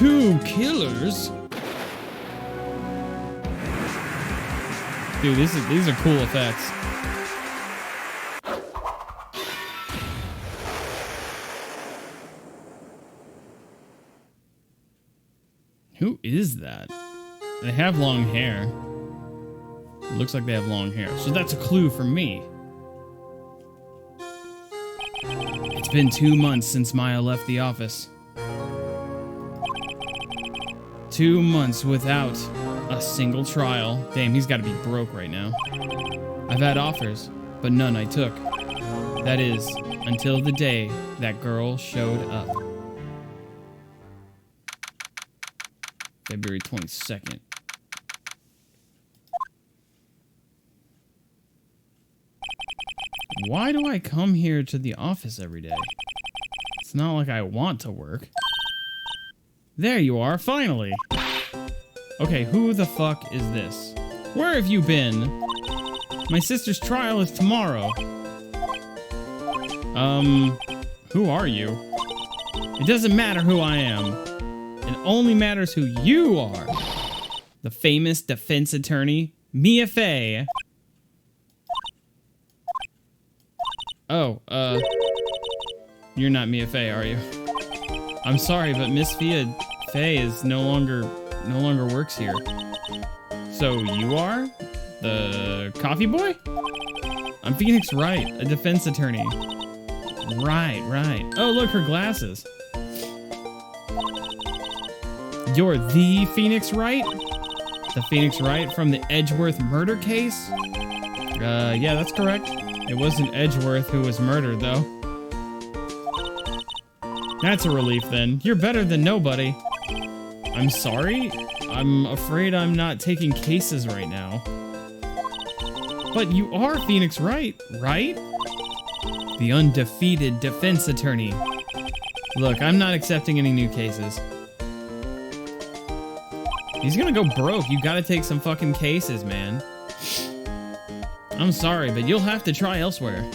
2 killers? Dude, these are cool effects. Who is that? They have long hair. It looks like they have long hair. So that's a clue for me. It's been 2 months since Maya left the office. 2 months without a single trial. Damn, he's got to be broke right now. I've had offers, but none I took. That is, until the day that girl showed up. February 22nd. Why do I come here to the office every day? It's not like I want to work. There you are, finally! Okay, who the fuck is this? Where have you been? My sister's trial is tomorrow. Who are you? It doesn't matter who I am. It only matters who you are. The famous defense attorney, Mia Fey. Oh, you're not Mia Fey, are you? I'm sorry, but Miss Mia Fey is no longer works here. So you are? The coffee boy? I'm Phoenix Wright, a defense attorney. Right. Oh, look, her glasses. You're the Phoenix Wright? The Phoenix Wright from the Edgeworth murder case? Yeah, that's correct. It wasn't Edgeworth who was murdered, though. That's a relief, then. You're better than nobody. I'm sorry? I'm afraid I'm not taking cases right now. But you are Phoenix Wright, right? The undefeated defense attorney. Look, I'm not accepting any new cases. He's gonna go broke. You gotta take some fucking cases, man. I'm sorry, but you'll have to try elsewhere.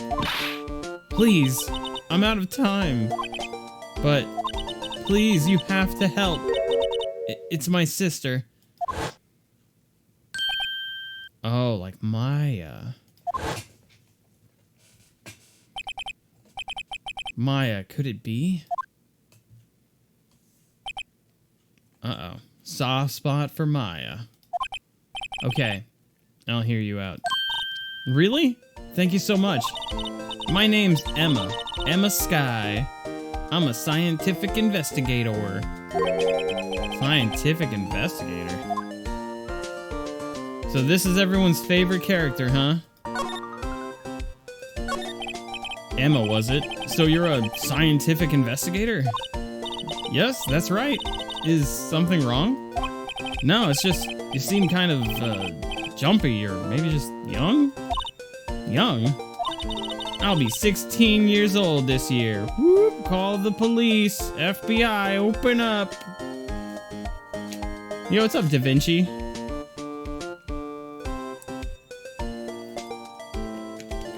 Please, I'm out of time. But please, you have to help. It's my sister. Oh, like Maya. Maya, could it be? Uh-oh. Soft spot for Maya. Okay, I'll hear you out. Really? Thank you so much. My name's Emma. Emma Sky. I'm a scientific investigator. Scientific investigator? So this is everyone's favorite character, huh? Emma, was it? So you're a scientific investigator? Yes, that's right. Is something wrong? No, it's just you seem kind of jumpy or maybe just young? Young? I'll be 16 years old this year. Whoop, call the police. FBI, open up. Yo, what's up, Da Vinci?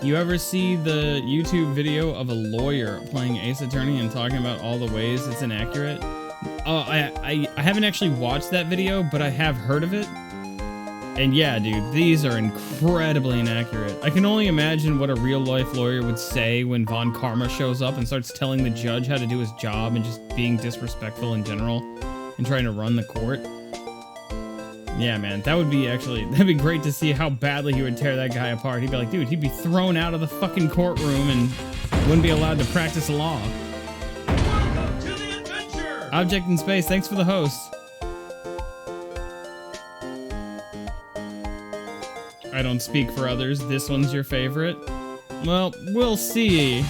You ever see the YouTube video of a lawyer playing Ace Attorney and talking about all the ways it's inaccurate? I haven't actually watched that video, but I have heard of it. And yeah, dude, these are incredibly inaccurate. I can only imagine what a real-life lawyer would say when Von Karma shows up and starts telling the judge how to do his job and just being disrespectful in general and trying to run the court. Yeah, man, that'd be great to see how badly he would tear that guy apart. He'd be like, dude, he'd be thrown out of the fucking courtroom and wouldn't be allowed to practice law. Welcome to the adventure! Object in Space, thanks for the host. I don't speak for others. This one's your favorite? Well, we'll see.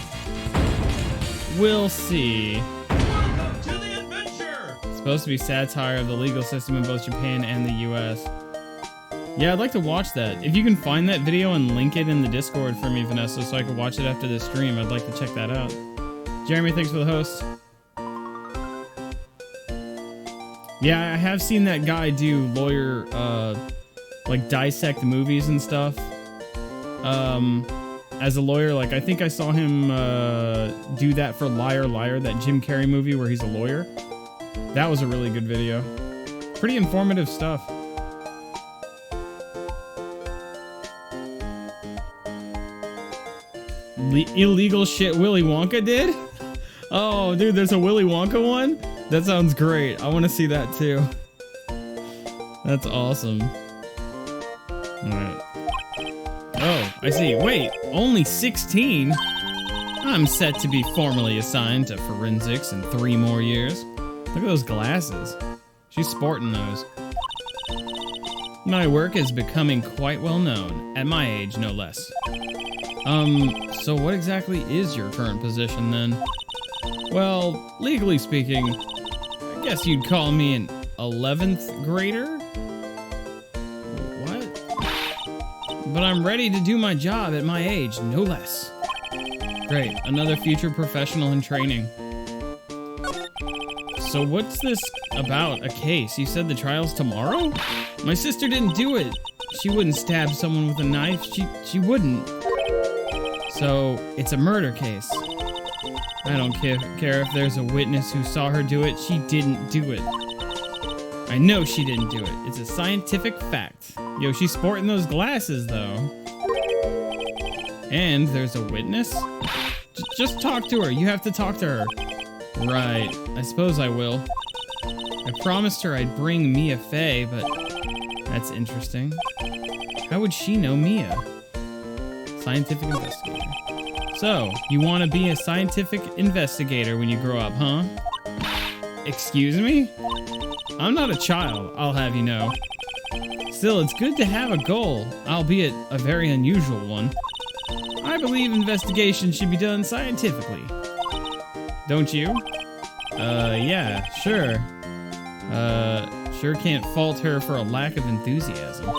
We'll see. Welcome to the adventure! It's supposed to be satire of the legal system in both Japan and the US. Yeah, I'd like to watch that. If you can find that video and link it in the Discord for me, Vanessa, so I can watch it after this stream, I'd like to check that out. Jeremy, thanks for the host. Yeah, I have seen that guy do lawyer, like dissect movies and stuff. As a lawyer, like I think I saw him do that for Liar Liar, that Jim Carrey movie where he's a lawyer. That was a really good video. Pretty informative stuff. Illegal shit Willy Wonka did? Oh, dude, there's a Willy Wonka one? That sounds great. I want to see that too. That's awesome. Alright. Oh, I see. Wait, only 16? I'm set to be formally assigned to forensics in 3 more years. Look at those glasses. She's sporting those. My work is becoming quite well known, at my age no less. So what exactly is your current position then? Well, legally speaking, I guess you'd call me an 11th grader? What? But I'm ready to do my job at my age, no less. Great, another future professional in training. So what's this about, a case? You said the trial's tomorrow? My sister didn't do it. She wouldn't stab someone with a knife. She wouldn't. So, it's a murder case. I don't care if there's a witness who saw her do it. She didn't do it. I know she didn't do it. It's a scientific fact. Yo, she's sporting those glasses, though. And there's a witness? Just talk to her. You have to talk to her. Right. I suppose I will. I promised her I'd bring Mia Fey, but that's interesting. How would she know Mia? Scientific investigator. So, you want to be a scientific investigator when you grow up, huh? Excuse me? I'm not a child, I'll have you know. Still, it's good to have a goal, albeit a very unusual one. I believe investigation should be done scientifically. Don't you? Yeah, sure. Sure can't fault her for a lack of enthusiasm.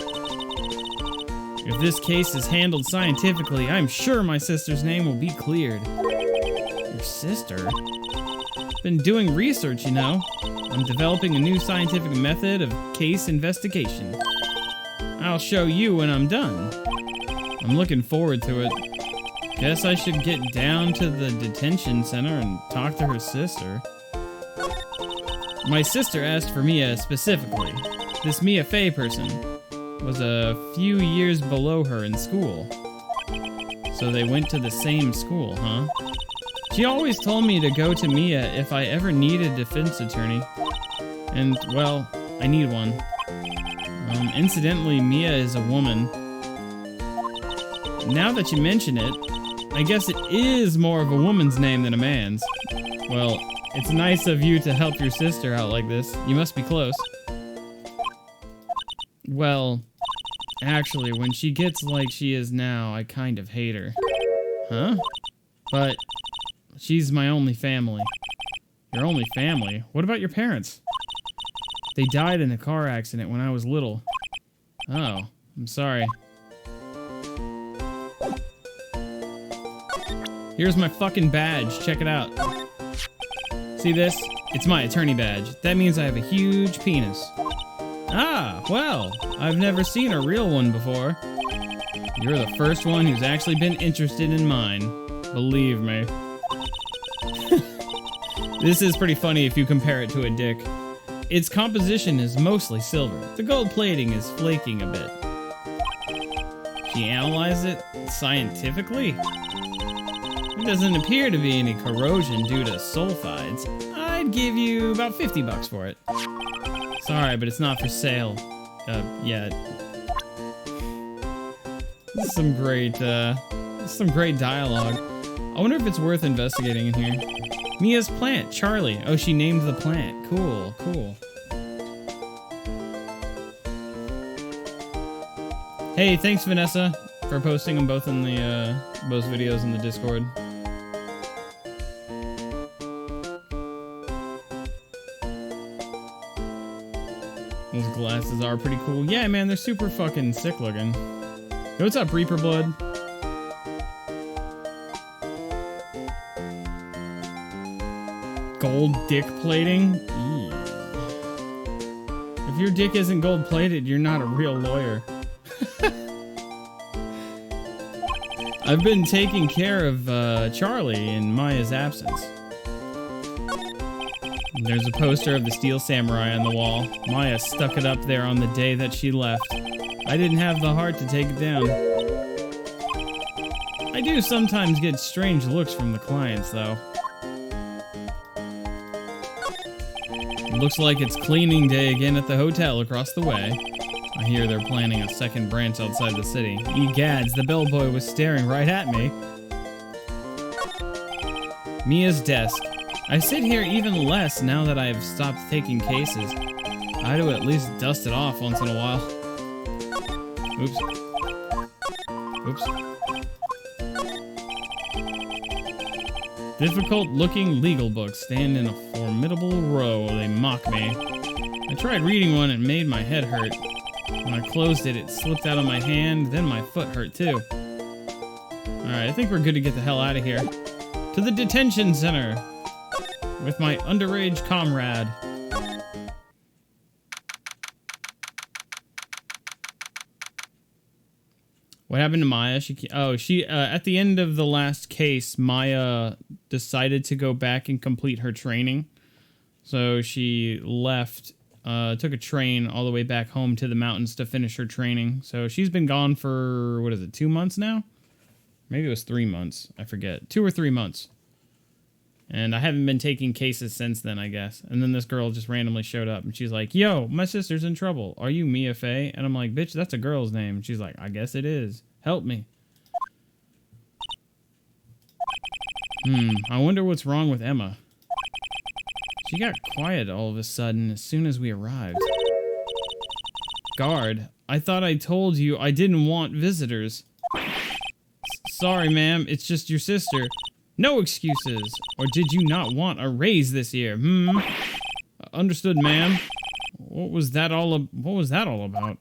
If this case is handled scientifically, I'm sure my sister's name will be cleared. Your sister? Been doing research, you know. I'm developing a new scientific method of case investigation. I'll show you when I'm done. I'm looking forward to it. Guess I should get down to the detention center and talk to her sister. My sister asked for Mia specifically. This Mia Fey person was a few years below her in school. So they went to the same school, huh? She always told me to go to Mia if I ever need a defense attorney. And, well, I need one. Incidentally, Mia is a woman. Now that you mention it, I guess it is more of a woman's name than a man's. Well, it's nice of you to help your sister out like this. You must be close. Well, actually, when she gets like she is now, I kind of hate her. Huh? But she's my only family. Your only family? What about your parents? They died in a car accident when I was little. Oh, I'm sorry. Here's my fucking badge. Check it out. See this? It's my attorney badge. That means I have a huge penis. Ah, well, I've never seen a real one before. You're the first one who's actually been interested in mine. Believe me. This is pretty funny if you compare it to a dick. Its composition is mostly silver. The gold plating is flaking a bit. She analyzed it scientifically? There doesn't appear to be any corrosion due to sulfides. I'd give you about 50 bucks for it. Sorry, but it's not for sale. Yet. This is some great dialogue. I wonder if it's worth investigating in here. Mia's plant, Charlie. Oh, she named the plant. Cool, cool. Hey, thanks Vanessa for posting them both in the both videos in the Discord. Those glasses are pretty cool. Yeah, man, they're super fucking sick looking. Yo, what's up, Reaper Blood? Gold dick plating? Ew. If your dick isn't gold plated, you're not a real lawyer. I've been taking care of Charlie in Maya's absence. There's a poster of the Steel Samurai on the wall. Maya stuck it up there on the day that she left. I didn't have the heart to take it down. I do sometimes get strange looks from the clients, though. Looks like it's cleaning day again at the hotel across the way. I hear they're planning a second branch outside the city. Egads, the bellboy was staring right at me. Mia's desk. I sit here even less now that I have stopped taking cases. I do at least dust it off once in a while. Oops. Oops. Difficult-looking legal books stand in a formidable row. They mock me. I tried reading one and it made my head hurt. When I closed it, it slipped out of my hand, then my foot hurt too. Alright, I think we're good to get the hell out of here. To the detention center! With my underage comrade. What happened to Maya? She at the end of the last case, Maya decided to go back and complete her training. So she left, took a train all the way back home to the mountains to finish her training. So she's been gone for, 2 months now? Maybe it was 3 months. I forget. 2 or 3 months. And I haven't been taking cases since then, I guess. And then this girl just randomly showed up, and she's like, yo, my sister's in trouble. Are you Mia Fey? And I'm like, bitch, that's a girl's name. And she's like, I guess it is. Help me. I wonder what's wrong with Emma. She got quiet all of a sudden as soon as we arrived. Guard, I thought I told you I didn't want visitors. Sorry, ma'am, it's just your sister. No excuses. Or did you not want a raise this year? Understood, ma'am. What was that all about?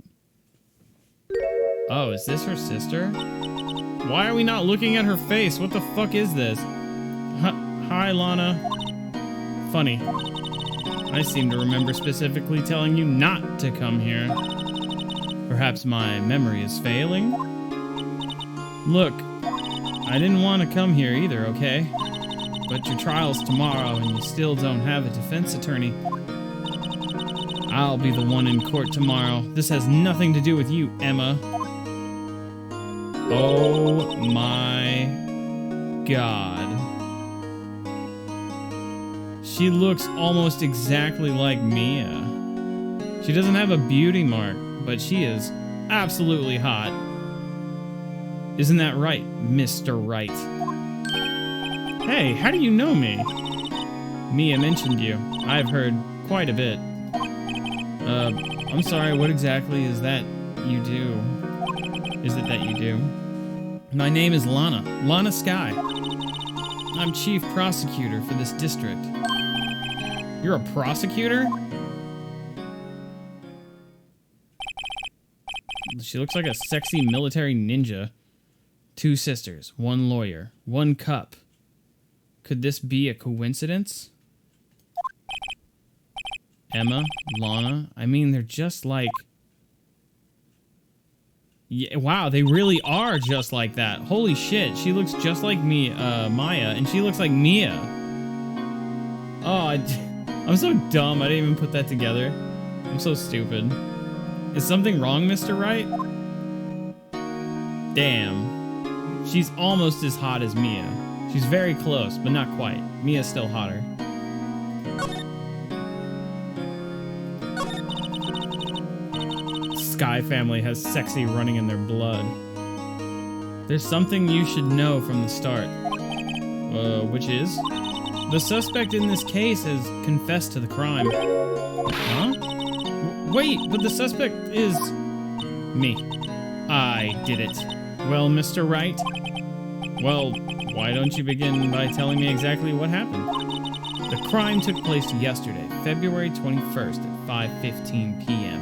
Oh, is this her sister? Why are we not looking at her face? What the fuck is this? Hi, Lana. Funny. I seem to remember specifically telling you not to come here. Perhaps my memory is failing? Look, I didn't want to come here either, okay? But your trial's tomorrow and you still don't have a defense attorney. I'll be the one in court tomorrow. This has nothing to do with you, Emma. Oh my God. She looks almost exactly like Mia. She doesn't have a beauty mark, but she is absolutely hot. Isn't that right, Mr. Wright? Hey, how do you know me? Mia mentioned you. I've heard quite a bit. I'm sorry, what exactly is that you do? Is it that you do? My name is Lana. Lana Sky. I'm chief prosecutor for this district. You're a prosecutor? She looks like a sexy military ninja. 2 sisters, 1 lawyer, 1 cup. Could this be a coincidence? Emma, Lana, I mean, they're just like... Yeah, wow, they really are just like that. Holy shit, she looks just like me, Maya, and she looks like Mia. Oh, I'm so dumb, I didn't even put that together. I'm so stupid. Is something wrong, Mr. Wright? Damn. She's almost as hot as Mia. She's very close, but not quite. Mia's still hotter. Sky family has sexy running in their blood. There's something you should know from the start. Which is? The suspect in this case has confessed to the crime. Huh? Wait, but the suspect is... me. I did it. Well, Mr. Wright? Well, why don't you begin by telling me exactly what happened? The crime took place yesterday, February 21st at 5:15 p.m.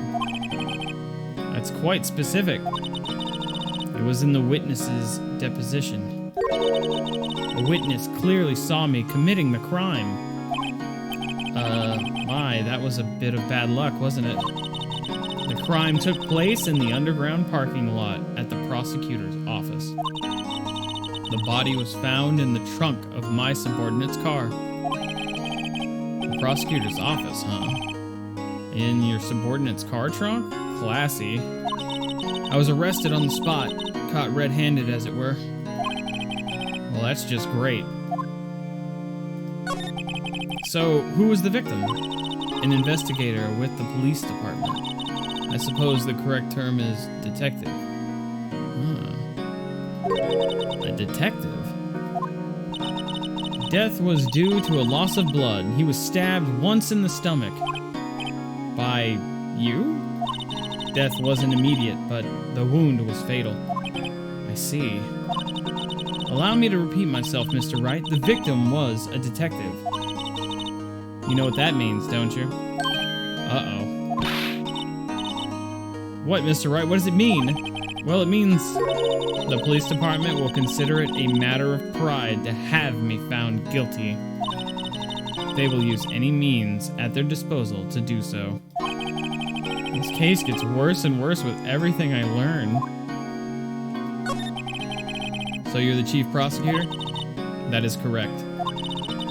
That's quite specific. It was in the witness's deposition. A witness clearly saw me committing the crime. That was a bit of bad luck, wasn't it? The crime took place in the underground parking lot at the prosecutor's office. The body was found in the trunk of my subordinate's car. The prosecutor's office, huh? In your subordinate's car trunk? Classy. I was arrested on the spot, caught red-handed, as it were. Well, that's just great. So, who was the victim? An investigator with the police department. I suppose the correct term is detective. A detective? Death was due to a loss of blood. He was stabbed once in the stomach. By you? Death wasn't immediate, but the wound was fatal. I see. Allow me to repeat myself, Mr. Wright. The victim was a detective. You know what that means, don't you? Uh-oh. What, Mr. Wright? What does it mean? Well, it means the police department will consider it a matter of pride to have me found guilty. They will use any means at their disposal to do so. This case gets worse and worse with everything I learn. So you're the chief prosecutor? That is correct.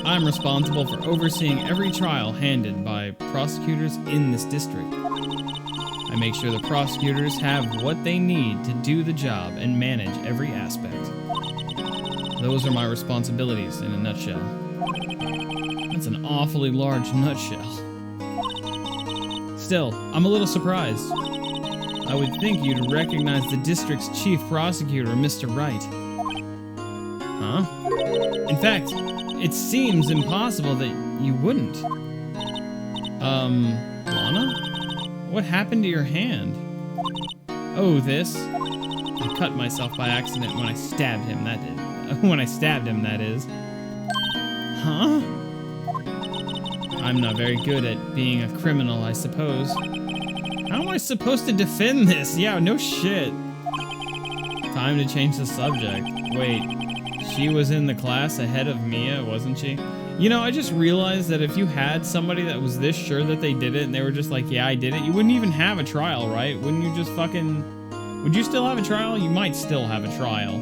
I'm responsible for overseeing every trial handled by prosecutors in this district. I make sure the prosecutors have what they need to do the job and manage every aspect. Those are my responsibilities in a nutshell. That's an awfully large nutshell. Still, I'm a little surprised. I would think you'd recognize the district's chief prosecutor, Mr. Wright. Huh? In fact, it seems impossible that you wouldn't. Lana? What happened to your hand? Oh, this? I cut myself by accident when I stabbed him, that is. When I stabbed him, that is. Huh? I'm not very good at being a criminal, I suppose. How am I supposed to defend this? Yeah, no shit. Time to change the subject. Wait, she was in the class ahead of Mia, wasn't she? You know, I just realized that if you had somebody that was this sure that they did it and they were just like, yeah, I did it, you wouldn't even have a trial, right? Wouldn't you just fucking... Would you still have a trial? You might still have a trial.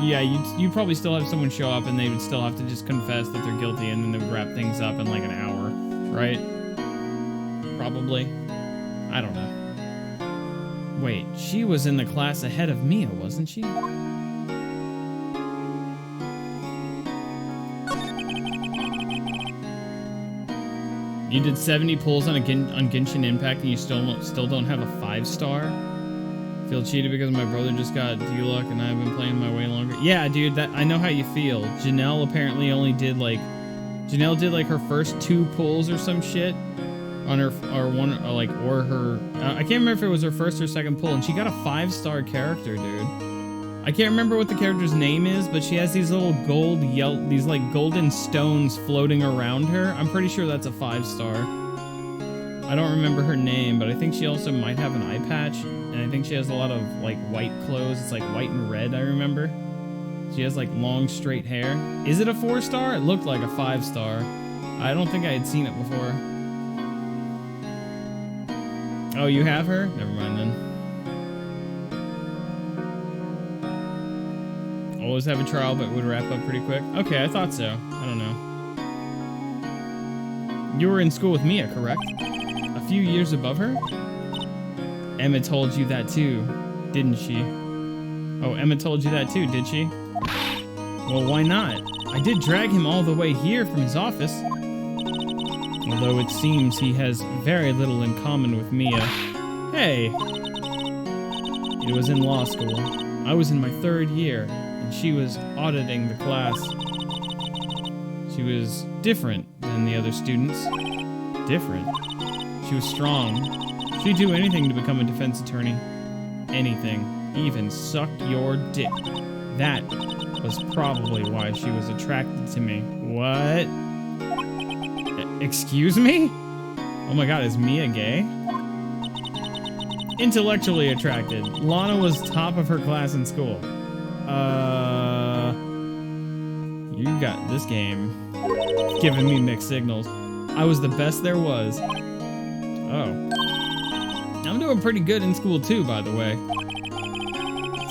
Yeah, you'd probably still have someone show up and they would still have to just confess that they're guilty and then they would wrap things up in like an hour, right? Probably. I don't know. Wait, she was in the class ahead of Mia, wasn't she? You did 70 pulls on Genshin Impact and you still don't have a 5-star? Feel cheated because my brother just got D-Luck and I've been playing my way longer. Yeah, dude, I know how you feel. Janelle apparently only did like... Janelle did like her first 2 pulls or some shit on her... Or her... I can't remember if it was her first or second pull and she got a 5-star character, dude. I can't remember what the character's name is, but she has these little these like golden stones floating around her. I'm pretty sure that's a 5-star. I don't remember her name, but I think she also might have an eye patch, and I think she has a lot of like white clothes. It's like white and red, I remember. She has like long straight hair. Is it a 4-star? It looked like a 5-star. I don't think I had seen it before. Oh, you have her? Never mind then. Always have a trial, but would wrap up pretty quick. Okay, I thought so. I don't know. You were in school with Mia, correct? A few years above her? Emma told you that too, didn't she? Oh, Emma told you that too, did she? Well, why not? I did drag him all the way here from his office. Although it seems he has very little in common with Mia. Hey! It was in law school. I was in my 3rd year. She was auditing the class. She was different than the other students. Different? She was strong. She'd do anything to become a defense attorney. Anything. Even suck your dick. That was probably why she was attracted to me. What? Excuse me? Oh my god, is Mia gay? Intellectually attracted. Lana was top of her class in school. You got this game giving me mixed signals. I was the best there was. Oh. I'm doing pretty good in school too, by the way.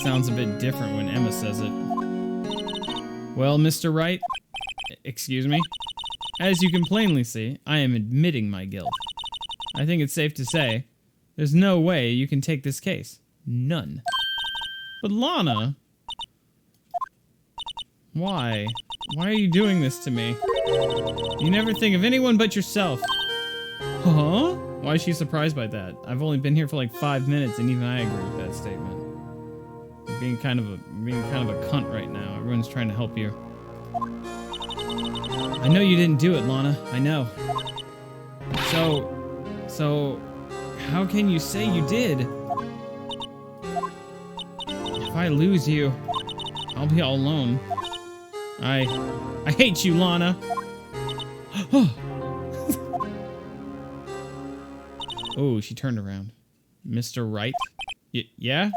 Sounds a bit different when Emma says it. Well, Mr. Wright, excuse me. As you can plainly see, I am admitting my guilt. I think it's safe to say, there's no way you can take this case. None. But Lana... Why? Why are you doing this to me? You never think of anyone but yourself. Huh? Why is she surprised by that? I've only been here for like 5 minutes and even I agree with that statement. You're being kind of a cunt right now. Everyone's trying to help you. I know you didn't do it, Lana. I know. So how can you say you did? If I lose you, I'll be all alone. I hate you, Lana. Oh, she turned around. Mr. Wright? Yeah?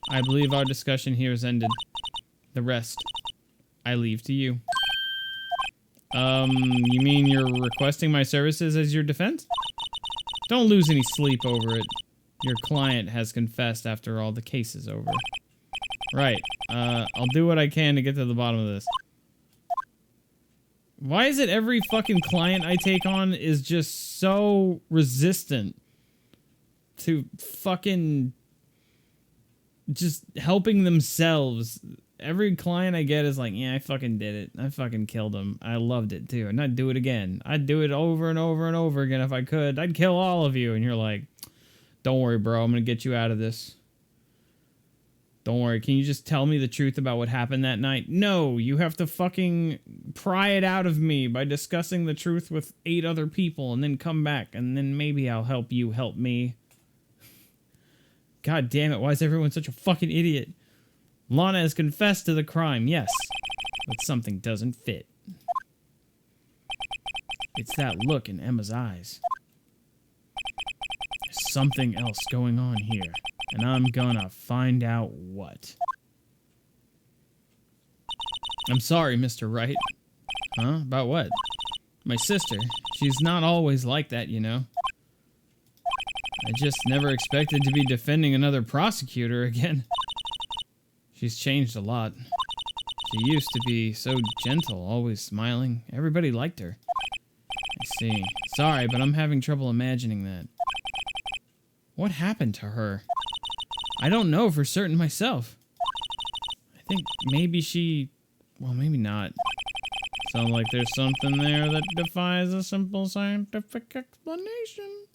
I believe our discussion here is ended. The rest, I leave to you. You mean you're requesting my services as your defense? Don't lose any sleep over it. Your client has confessed after all the case is over. Right. I'll do what I can to get to the bottom of this. Why is it every fucking client I take on is just so resistant to fucking just helping themselves? Every client I get is like, yeah, I fucking did it. I fucking killed him. I loved it too. And I'd do it again. I'd do it over and over and over again if I could. I'd kill all of you. And you're like, don't worry, bro. I'm going to get you out of this. Don't worry. Can you just tell me the truth about what happened that night? No, you have to fucking pry it out of me by discussing the truth with 8 other people and then come back and then maybe I'll help you help me. God damn it. Why is everyone such a fucking idiot? Lana has confessed to the crime, yes, but something doesn't fit. It's that look in Emma's eyes. There's something else going on here, and I'm gonna find out what. I'm sorry, Mr. Wright. Huh? About what? My sister. She's not always like that, you know. I just never expected to be defending another prosecutor again. She's changed a lot. She used to be so gentle, always smiling. Everybody liked her. I see. Sorry, but I'm having trouble imagining that. What happened to her? I don't know for certain myself. I think maybe she... Well, maybe not. Sounds like there's something there that defies a simple scientific explanation.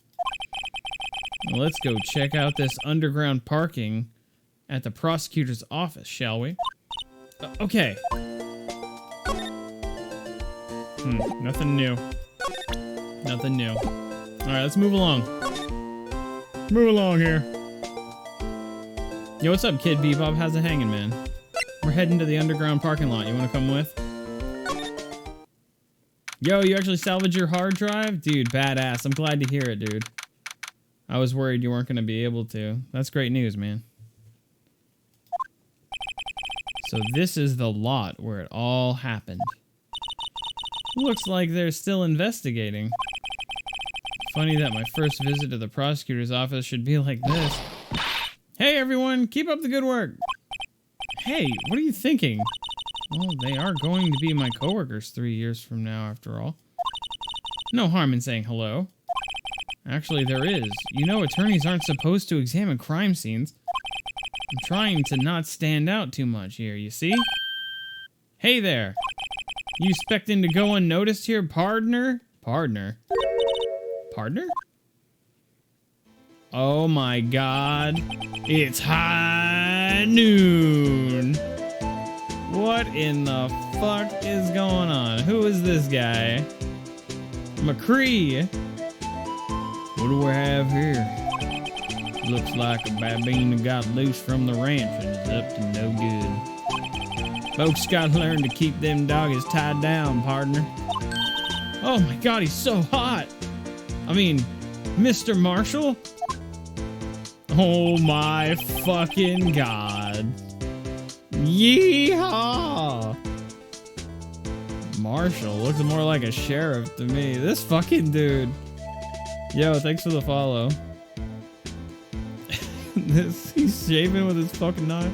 Well, let's go check out this underground parking at the prosecutor's office, shall we? Okay. Nothing new. Nothing new. Alright, let's move along. Move along here. Yo, what's up, Kid Bebop? How's it hanging, man? We're heading to the underground parking lot. You want to come with? Yo, you actually salvaged your hard drive? Dude, badass. I'm glad to hear it, dude. I was worried you weren't going to be able to. That's great news, man. So this is the lot where it all happened. Looks like they're still investigating. Funny that my first visit to the prosecutor's office should be like this. Hey everyone, keep up the good work. Hey, what are you thinking? Well, they are going to be my coworkers 3 years from now, after all. No harm in saying hello. Actually, there is. You know, attorneys aren't supposed to examine crime scenes. I'm trying to not stand out too much here, you see? Hey there! You expecting to go unnoticed here, partner? Partner? Partner? Oh my god. It's high noon! What in the fuck is going on? Who is this guy? McCree! What do we have here? Looks like a babine got loose from the ranch and is up to no good. Folks gotta learn to keep them doggies tied down, partner. Oh my god, he's so hot! I mean, Mr. Marshall? Oh my fucking god. Yeehaw! Marshall looks more like a sheriff to me. This fucking dude. Yo, thanks for the follow. He's shaving with his fucking knife.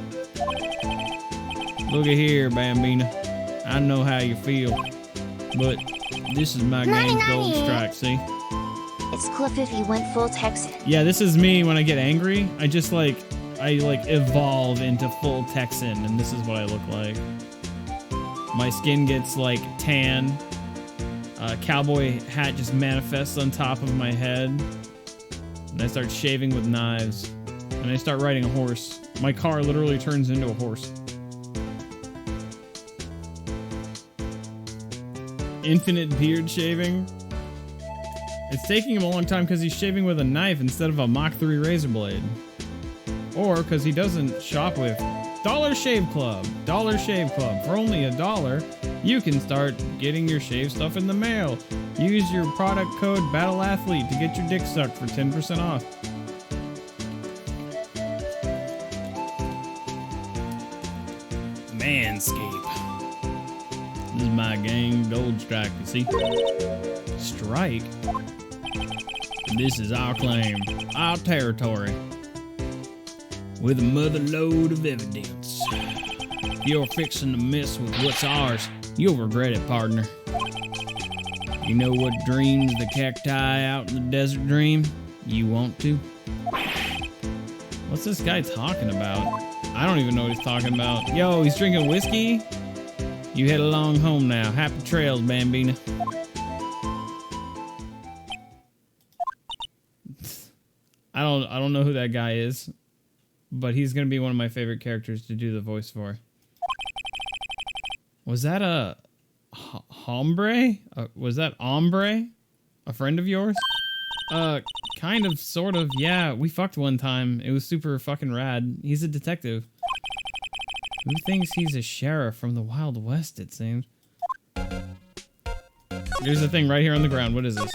Look at here, Bambina. I know how you feel, but This is my game's gold strike, see? It's Cliff if he went full Texan. Yeah, this is me when I get angry. I evolve into full Texan, and this is what I look like. My skin gets like tan. Cowboy hat just manifests on top of my head. And I start shaving with knives. And I start riding a horse. My car literally turns into a horse. Infinite beard shaving. It's taking him a long time because he's shaving with a knife instead of a Mach 3 razor blade. Or because he doesn't shop with Dollar Shave Club. Dollar Shave Club. For only $1, you can start getting your shave stuff in the mail. Use your product code BattleAthlete to get your dick sucked for 10% off. Manscape. This is my gang gold strike, you see? Strike? This is our claim, our territory. With a mother load of evidence. If you're fixing to mess with what's ours, you'll regret it, partner. You know what dreams the cacti out in the desert dream? You want to? What's this guy talking about? I don't even know what he's talking about. Yo, he's drinking whiskey? You head along home now. Happy trails, Bambina. I don't know who that guy is, but he's gonna be one of my favorite characters to do the voice for. Was that a hombre? Was that hombre? A friend of yours? Kind of, sort of. Yeah, we fucked one time. It was super fucking rad. He's a detective. Who thinks he's a sheriff from the Wild West, it seems? There's a thing right here on the ground. What is this?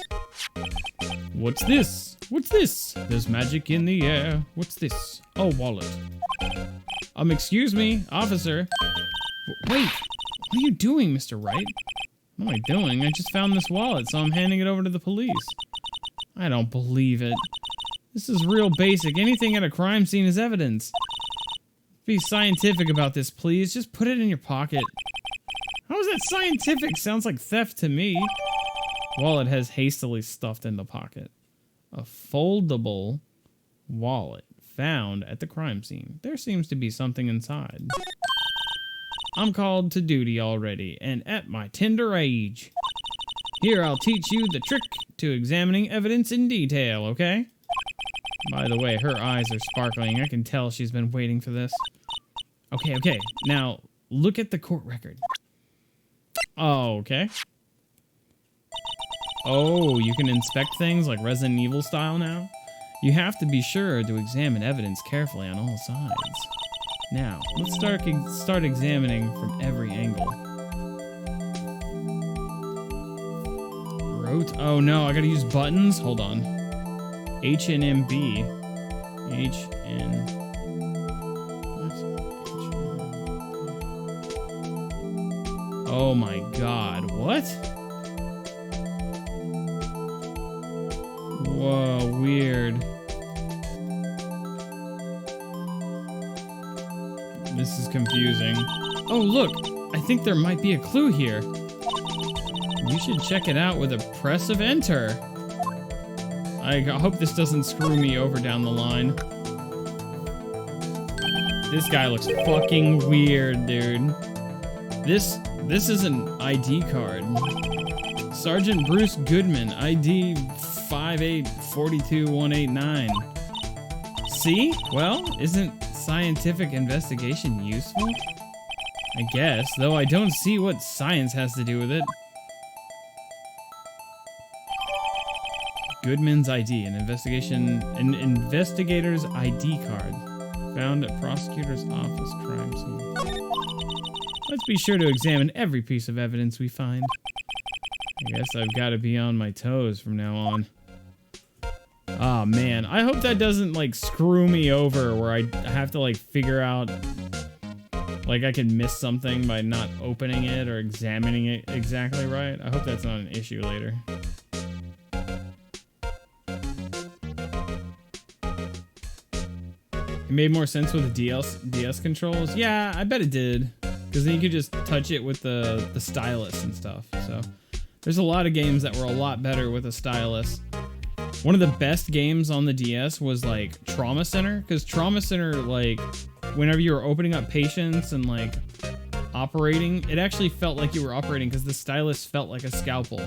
What's this? What's this? There's magic in the air. What's this? Oh, wallet. Excuse me, officer. Wait, what are you doing, Mr. Wright? What am I doing? I just found this wallet, so I'm handing it over to the police. I don't believe it. This is real basic. Anything at a crime scene is evidence. Be scientific about this, please. Just put it in your pocket. How is that scientific? Sounds like theft to me. Wallet has hastily stuffed in the pocket. A foldable wallet found at the crime scene. There seems to be something inside. I'm called to duty already, and at my tender age. Here, I'll teach you the trick to examining evidence in detail, okay? By the way, her eyes are sparkling. I can tell she's been waiting for this. Okay. Now, look at the court record. Oh, okay. Oh, you can inspect things like Resident Evil style now? You have to be sure to examine evidence carefully on all sides. Now, let's start examining from every angle. Oh no, I gotta use buttons? Hold on. H and M B. H and... What? Oh my god, what? Whoa, weird. This is confusing. Oh look, I think there might be a clue here. You should check it out with a press of enter. I hope this doesn't screw me over down the line. This guy looks fucking weird, dude. This is an ID card. Sergeant Bruce Goodman, ID 5842189. See? Well, isn't scientific investigation useful? I guess, though I don't see what science has to do with it. Goodman's ID, an investigator's ID card found at prosecutor's office crime scene. Let's be sure to examine every piece of evidence we find. I guess I've got to be on my toes from now on. Oh man, I hope that doesn't like screw me over where I have to like figure out like I can miss something by not opening it or examining it exactly right. I hope that's not an issue later. It made more sense with the DS controls. Yeah, I bet it did. Because then you could just touch it with the stylus and stuff. So There's a lot of games that were a lot better with a stylus. One of the best games on the DS was like Trauma Center, because Trauma Center, like, whenever you were opening up patients and like operating, it actually felt like you were operating because the stylus felt like a scalpel.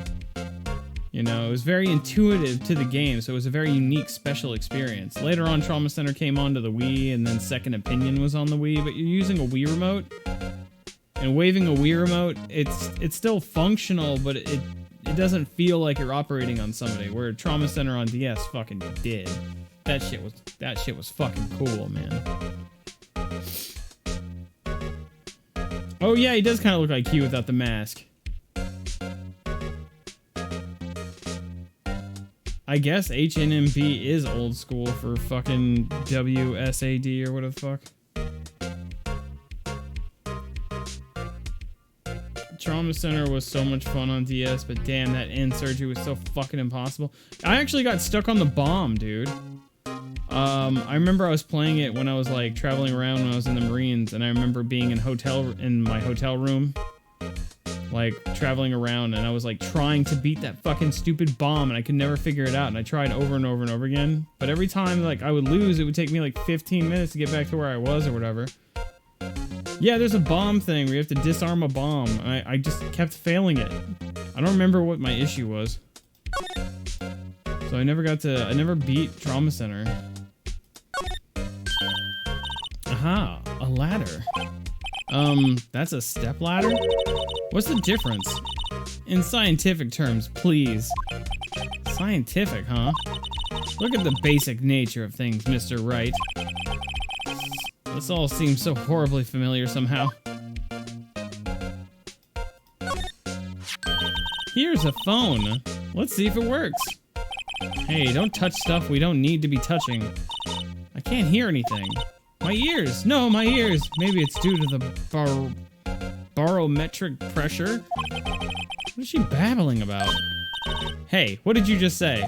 You know, it was very intuitive to the game, so it was a very unique, special experience. Later on, Trauma Center came onto the Wii, and then Second Opinion was on the Wii, but you're using a Wii remote, and waving a Wii remote, it's still functional, but it doesn't feel like you're operating on somebody, where Trauma Center on DS fucking did. That shit was fucking cool, man. Oh yeah, he does kind of look like Q without the mask. I guess HNMP is old school for fucking WSAD or whatever the fuck. Trauma Center was so much fun on DS, but damn, that end surgery was so fucking impossible. I actually got stuck on the bomb, dude. I remember I was playing it when I was like traveling around when I was in the Marines, and I remember being in my hotel room, like traveling around, and I was like trying to beat that fucking stupid bomb, and I could never figure it out, and I tried over and over and over again, but every time like I would lose, it would take me like 15 minutes to get back to where I was or whatever. Yeah, there's a bomb thing where you have to disarm a bomb. I just kept failing it. I don't remember what my issue was, so I never beat Trauma Center. Aha, a ladder. That's a step ladder? What's the difference? In scientific terms, please. Scientific, huh? Look at the basic nature of things, Mr. Wright. This all seems so horribly familiar somehow. Here's a phone. Let's see if it works. Hey, don't touch stuff we don't need to be touching. I can't hear anything. My ears! No, my ears! Maybe it's due to the barometric pressure? What is she babbling about? Hey, what did you just say?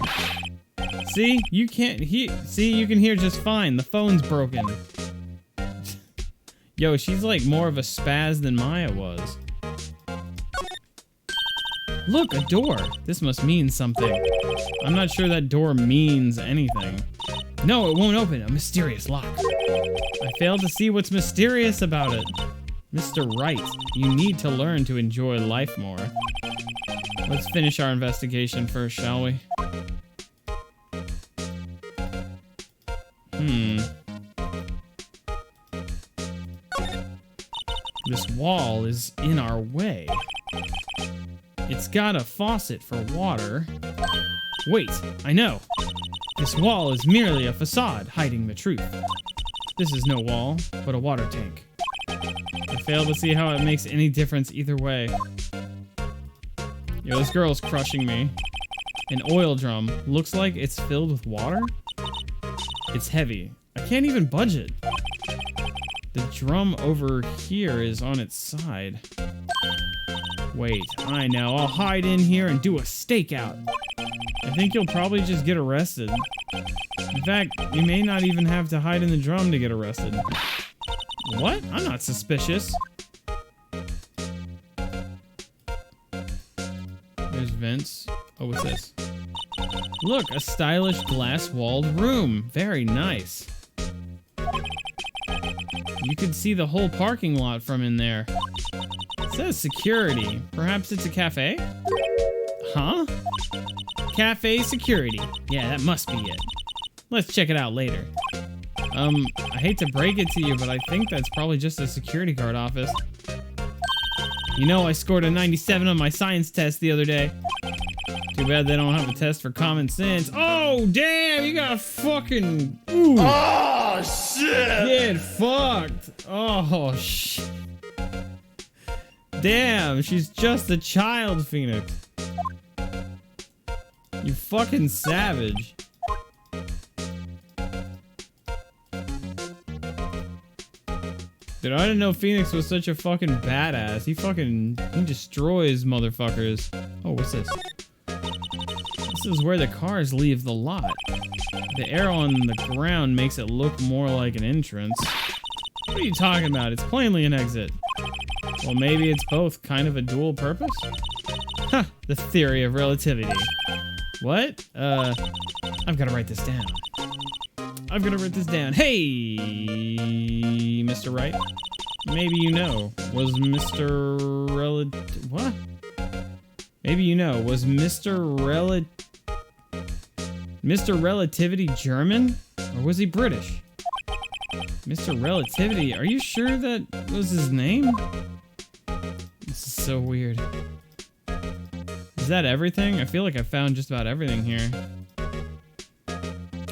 See? You can't hear. See, you can hear just fine. The phone's broken. Yo, she's like more of a spaz than Maya was. Look, a door. This must mean something. I'm not sure that door means anything. No, it won't open. A mysterious lock. I failed to see what's mysterious about it. Mr. Wright, you need to learn to enjoy life more. Let's finish our investigation first, shall we? This wall is in our way. It's got a faucet for water. Wait, I know. This wall is merely a facade hiding the truth. This is no wall, but a water tank. I fail to see how it makes any difference either way. Yo, this girl's crushing me. An oil drum. Looks like it's filled with water? It's heavy. I can't even budge it. The drum over here is on its side. Wait, I know. I'll hide in here and do a stakeout. I think you'll probably just get arrested. In fact, you may not even have to hide in the drum to get arrested. What? I'm not suspicious. There's vents. Oh, what's this? Look, a stylish glass-walled room. Very nice. You could see the whole parking lot from in there. It says security. Perhaps it's a cafe? Huh? Cafe security. Yeah, that must be it. Let's check it out later. I hate to break it to you, but I think that's probably just a security guard office. You know, I scored a 97 on my science test the other day. Too bad they don't have a test for common sense. Oh, damn, you got fucking... Ooh. Oh, shit! Get fucked. Oh, shit. Damn, she's just a child, Phoenix. You fucking savage. Dude, I didn't know Phoenix was such a fucking badass. He destroys motherfuckers. Oh, what's this? This is where the cars leave the lot. The arrow on the ground makes it look more like an entrance. What are you talking about? It's plainly an exit. Well, maybe it's both kind of a dual purpose? Huh, the theory of relativity. What? I've got to write this down. I've got to write this down. Hey, Mr. Wright. Maybe you know, was what? Maybe you know, was Mr. Relativity German? Or was he British? Mr. Relativity, are you sure that was his name? This is so weird. Is that everything? I feel like I found just about everything here.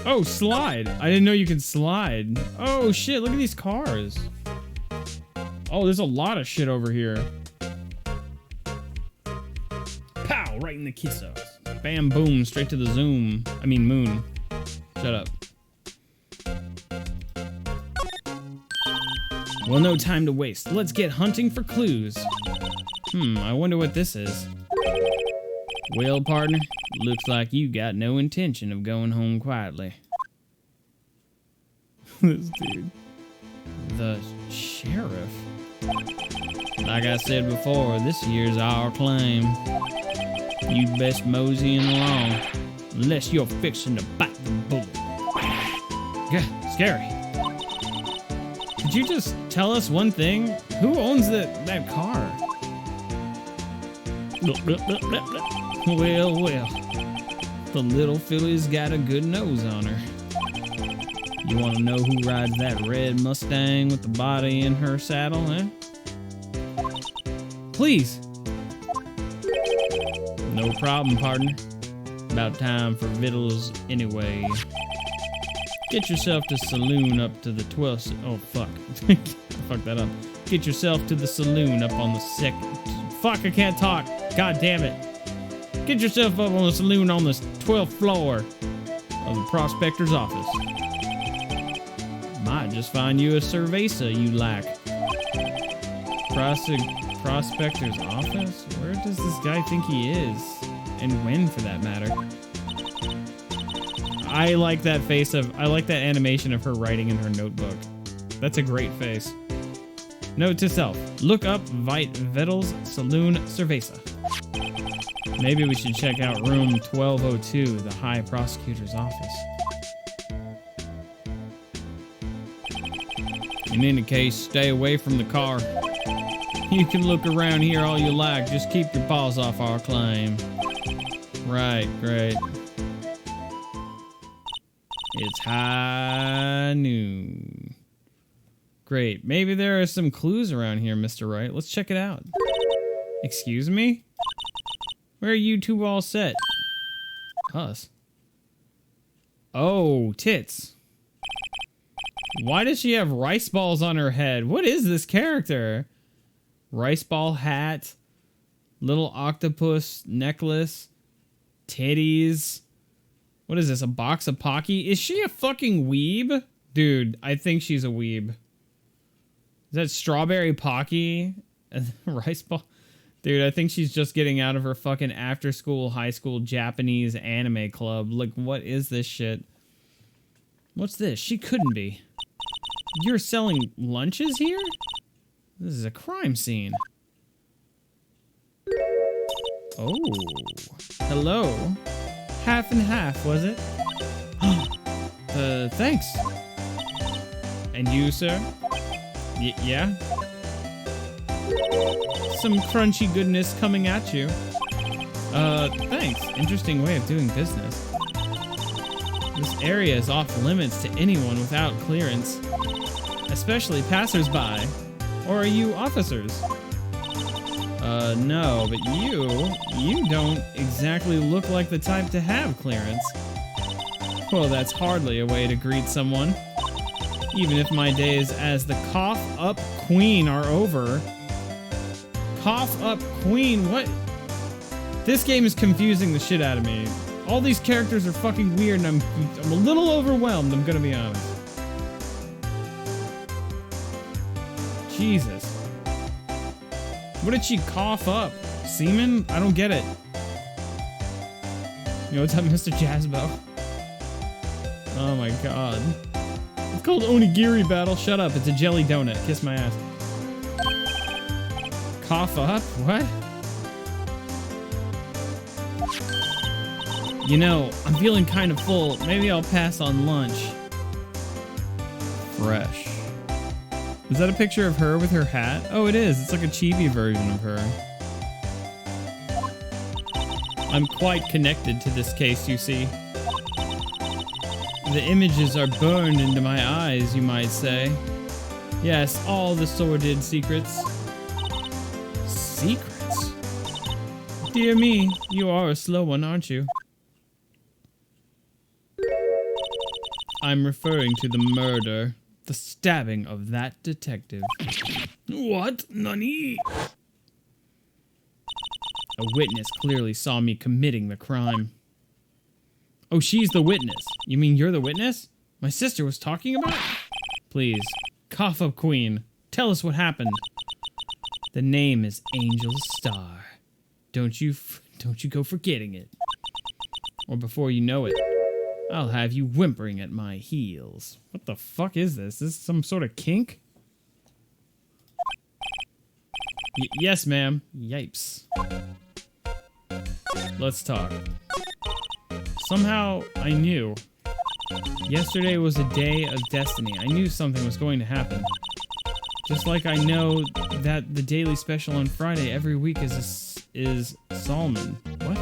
Oh, slide! I didn't know you could slide. Oh shit, look at these cars. Oh, there's a lot of shit over here. Pow! Right in the kissos. Bam, boom, straight to the zoom. I mean, moon. Shut up. Well, no time to waste. Let's get hunting for clues. I wonder what this is. Well, partner, looks like you got no intention of going home quietly. This dude. The sheriff. Like I said before, this year's our claim. You best moseying along, unless you're fixing to bite the bullet. Gah, scary. Could you just tell us one thing? Who owns that car? Well, the little filly's got a good nose on her. You want to know who rides that red Mustang with the body in her saddle, eh? Please. No problem, partner. About time for victuals anyway. Get yourself to saloon up to the 12th. Oh, fuck. Fuck that up. Get yourself to the saloon up on the second. Fuck, I can't talk. God damn it. Get yourself up on the saloon on the 12th floor of the prospector's office. Might just find you a cerveza you like. Prospector's office? Where does this guy think he is? And when, for that matter? I like that face I like that animation of her writing in her notebook. That's a great face. Note to self, look up Wright Vettel's Saloon Cerveza. Maybe we should check out room 1202, the High Prosecutor's office. In any case, stay away from the car. You can look around here all you like, just keep your paws off our claim. Right, great. It's high noon. Great. Maybe there are some clues around here, Mr. Wright. Let's check it out. Excuse me? Where are you two all set? Us. Oh, tits. Why does she have rice balls on her head? What is this character? Rice ball hat. Little octopus necklace. Titties. What is this, a box of Pocky? Is she a fucking weeb? Dude, I think she's a weeb. Is that strawberry Pocky? Rice ball? Dude, I think she's just getting out of her fucking after-school, high school Japanese anime club. Like, what is this shit? What's this? She couldn't be. You're selling lunches here? This is a crime scene. Oh. Hello. Half and half, was it? Thanks. And you, sir? Yeah? Some crunchy goodness coming at you. Thanks. Interesting way of doing business. This area is off limits to anyone without clearance. Especially passersby. Or are you officers? No, but you don't exactly look like the type to have clearance. Well, that's hardly a way to greet someone. Even if my days as the cough up queen are over. Cough up queen, what? This game is confusing the shit out of me. All these characters are fucking weird and I'm a little overwhelmed, I'm gonna be honest. Jesus. What did she cough up? Semen? I don't get it. You know what's up, Mr. Jazzbo? Oh my god. It's called Onigiri Battle. Shut up, it's a jelly donut. Kiss my ass. Cough up? What? You know, I'm feeling kind of full. Maybe I'll pass on lunch. Fresh. Is that a picture of her with her hat? Oh, it is. It's like a chibi version of her. I'm quite connected to this case, you see. The images are burned into my eyes, you might say. Yes, all the sordid secrets. Secrets? Dear me, you are a slow one, aren't you? I'm referring to the murder, the stabbing of that detective. What? Nani? A witness clearly saw me committing the crime. Oh, she's the witness. You mean you're the witness? My sister was talking about it? Please, cough up queen. Tell us what happened. The name is Angel Star. Don't you go forgetting it. Or before you know it, I'll have you whimpering at my heels. What the fuck is this? Is this some sort of kink? Yes, ma'am. Yipes. Let's talk. Somehow, I knew. Yesterday was a day of destiny. I knew something was going to happen. Just like I know that the daily special on Friday every week is Solomon. What?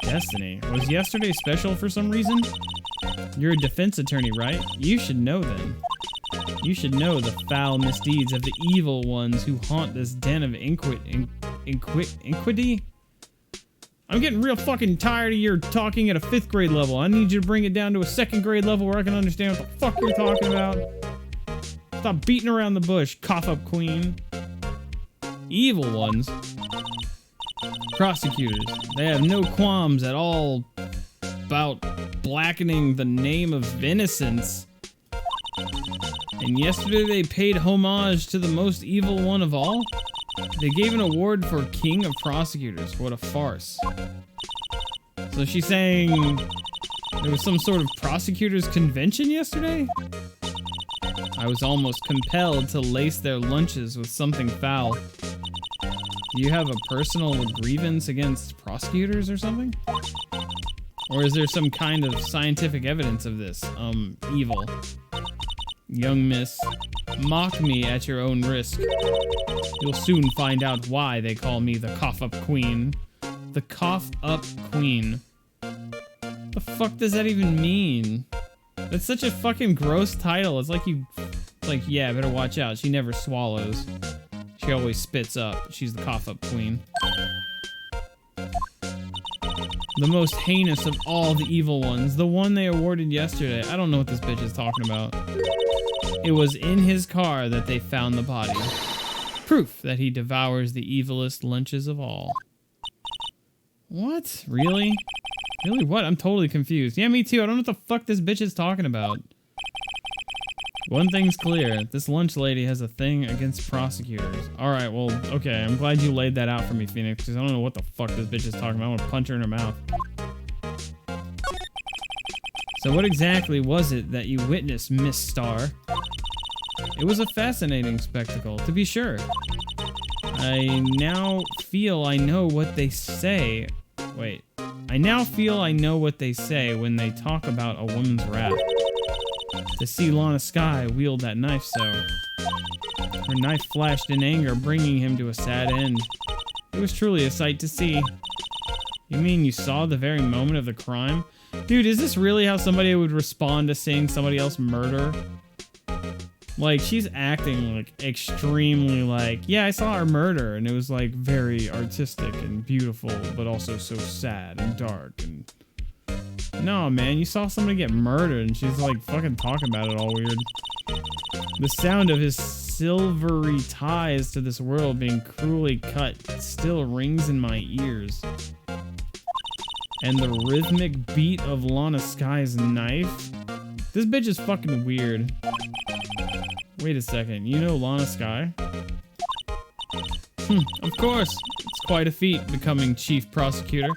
Destiny. Was yesterday special for some reason? You're a defense attorney, right? You should know then. You should know the foul misdeeds of the evil ones who haunt this den of iniquity. I'm getting real fucking tired of your talking at a 5th grade level. I need you to bring it down to a 2nd grade level where I can understand what the fuck you're talking about. Stop beating around the bush, cough up queen. Evil ones. Prosecutors. They have no qualms at all about blackening the name of innocence. And yesterday they paid homage to the most evil one of all? They gave an award for King of Prosecutors. What a farce. So she's saying there was some sort of prosecutors convention yesterday? I was almost compelled to lace their lunches with something foul. Do you have a personal grievance against prosecutors or something? Or is there some kind of scientific evidence of this, evil? Young miss, mock me at your own risk. You'll soon find out why they call me the Cough-Up Queen. The Cough-Up Queen. The fuck does that even mean? That's such a fucking gross title. It's like yeah, better watch out. She never swallows. She always spits up. She's the Cough-Up Queen. The most heinous of all the evil ones. The one they awarded yesterday. I don't know what this bitch is talking about. It was in his car that they found the body. Proof that he devours the evilest lunches of all. What? Really? Really what? I'm totally confused. Yeah, me too. I don't know what the fuck this bitch is talking about. One thing's clear. This lunch lady has a thing against prosecutors. Alright, well, okay. I'm glad you laid that out for me, Phoenix, because I don't know what the fuck this bitch is talking about. I want to punch her in her mouth. So what exactly was it that you witnessed, Miss Star? It was a fascinating spectacle, to be sure. I now feel I know what they say. Wait. I now feel I know what they say when they talk about a woman's wrath. To see Lana Skye wield that knife so. Her knife flashed in anger, bringing him to a sad end. It was truly a sight to see. You mean you saw the very moment of the crime? Dude, is this really how somebody would respond to seeing somebody else murder? Like, she's acting, like, extremely like, yeah, I saw her murder, and it was, like, very artistic and beautiful, but also so sad and dark, and... No, man, you saw somebody get murdered, and she's, like, fucking talking about it all weird. The sound of his silvery ties to this world being cruelly cut still rings in my ears. And the rhythmic beat of Lana Skye's knife? This bitch is fucking weird. Wait a second, you know Lana Skye? Of course. It's quite a feat becoming chief prosecutor.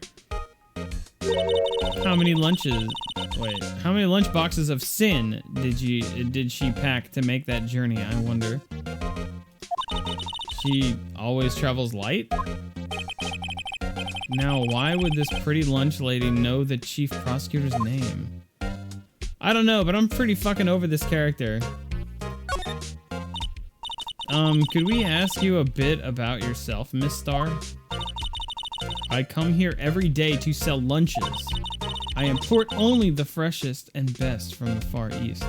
How many lunch boxes of sin did she pack to make that journey, I wonder? She always travels light? Now, why would this pretty lunch lady know the chief prosecutor's name? I don't know, but I'm pretty fucking over this character. Could we ask you a bit about yourself, Miss Star? I come here every day to sell lunches. I import only the freshest and best from the Far East.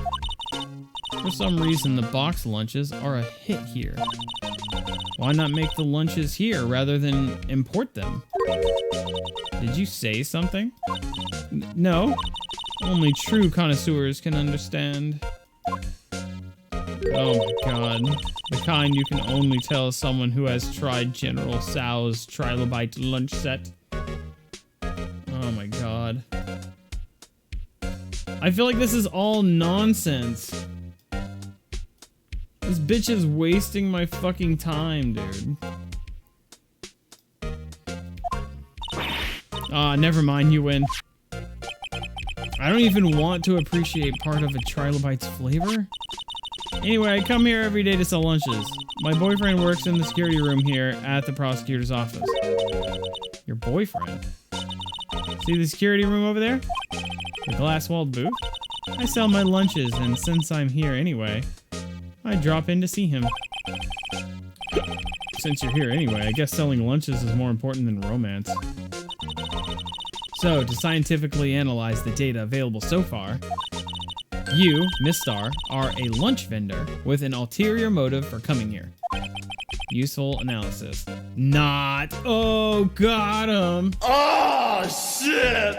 For some reason, the box lunches are a hit here. Why not make the lunches here rather than import them? Did you say something? No. Only true connoisseurs can understand. Oh my god. The kind you can only tell someone who has tried General Tso's trilobite lunch set. Oh my god. I feel like this is all nonsense. This bitch is wasting my fucking time, dude. Ah, never mind, you win. I don't even want to appreciate part of a trilobite's flavor. Anyway, I come here every day to sell lunches. My boyfriend works in the security room here at the prosecutor's office. Your boyfriend? See the security room over there? The glass-walled booth? I sell my lunches, and since I'm here anyway, I drop in to see him. Since you're here anyway, I guess selling lunches is more important than romance. So, to scientifically analyze the data available so far, you, Miss Star, are a lunch vendor with an ulterior motive for coming here. Useful analysis. Not. Oh, got him. Oh, shit!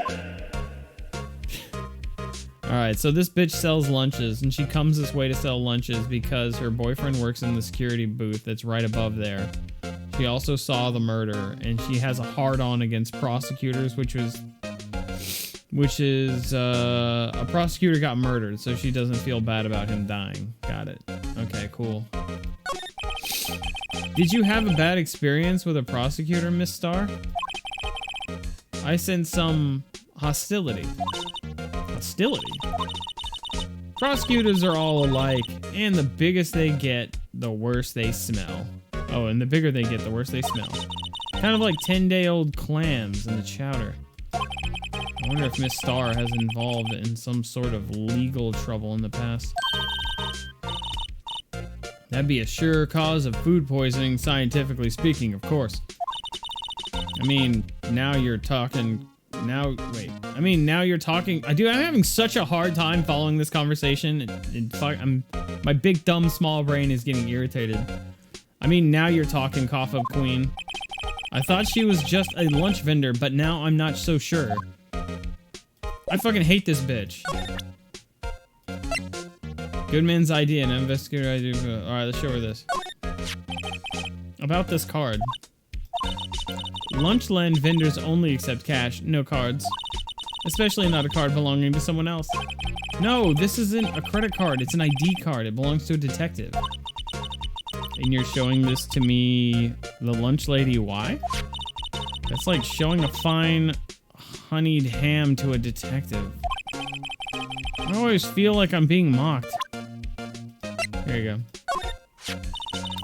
Alright, so this bitch sells lunches, and she comes this way to sell lunches because her boyfriend works in the security booth that's right above there. She also saw the murder, and she has a hard-on against prosecutors, which is, a prosecutor got murdered, so she doesn't feel bad about him dying. Got it. Okay, cool. Did you have a bad experience with a prosecutor, Miss Star? I sense some hostility. Hostility? Prosecutors are all alike, and the biggest they get, the worse they smell. Oh, and the bigger they get, the worse they smell. Kind of like 10-day-old clams in the chowder. I wonder if Miss Star has involved in some sort of legal trouble in the past. That'd be a sure cause of food poisoning, scientifically speaking, of course. I mean, now you're talking... Now you're talking... I'm having such a hard time following this conversation. My big, dumb, small brain is getting irritated. I mean, now you're talking, cough up queen. I thought she was just a lunch vendor, but now I'm not so sure. I fucking hate this bitch. Good man's idea, an investigator idea. Alright, let's show her this. About this card. Lunchland vendors only accept cash, no cards. Especially not a card belonging to someone else. No, this isn't a credit card, it's an ID card. It belongs to a detective. And you're showing this to me, the lunch lady, why? That's like showing a fine honeyed ham to a detective. I always feel like I'm being mocked. Here you go.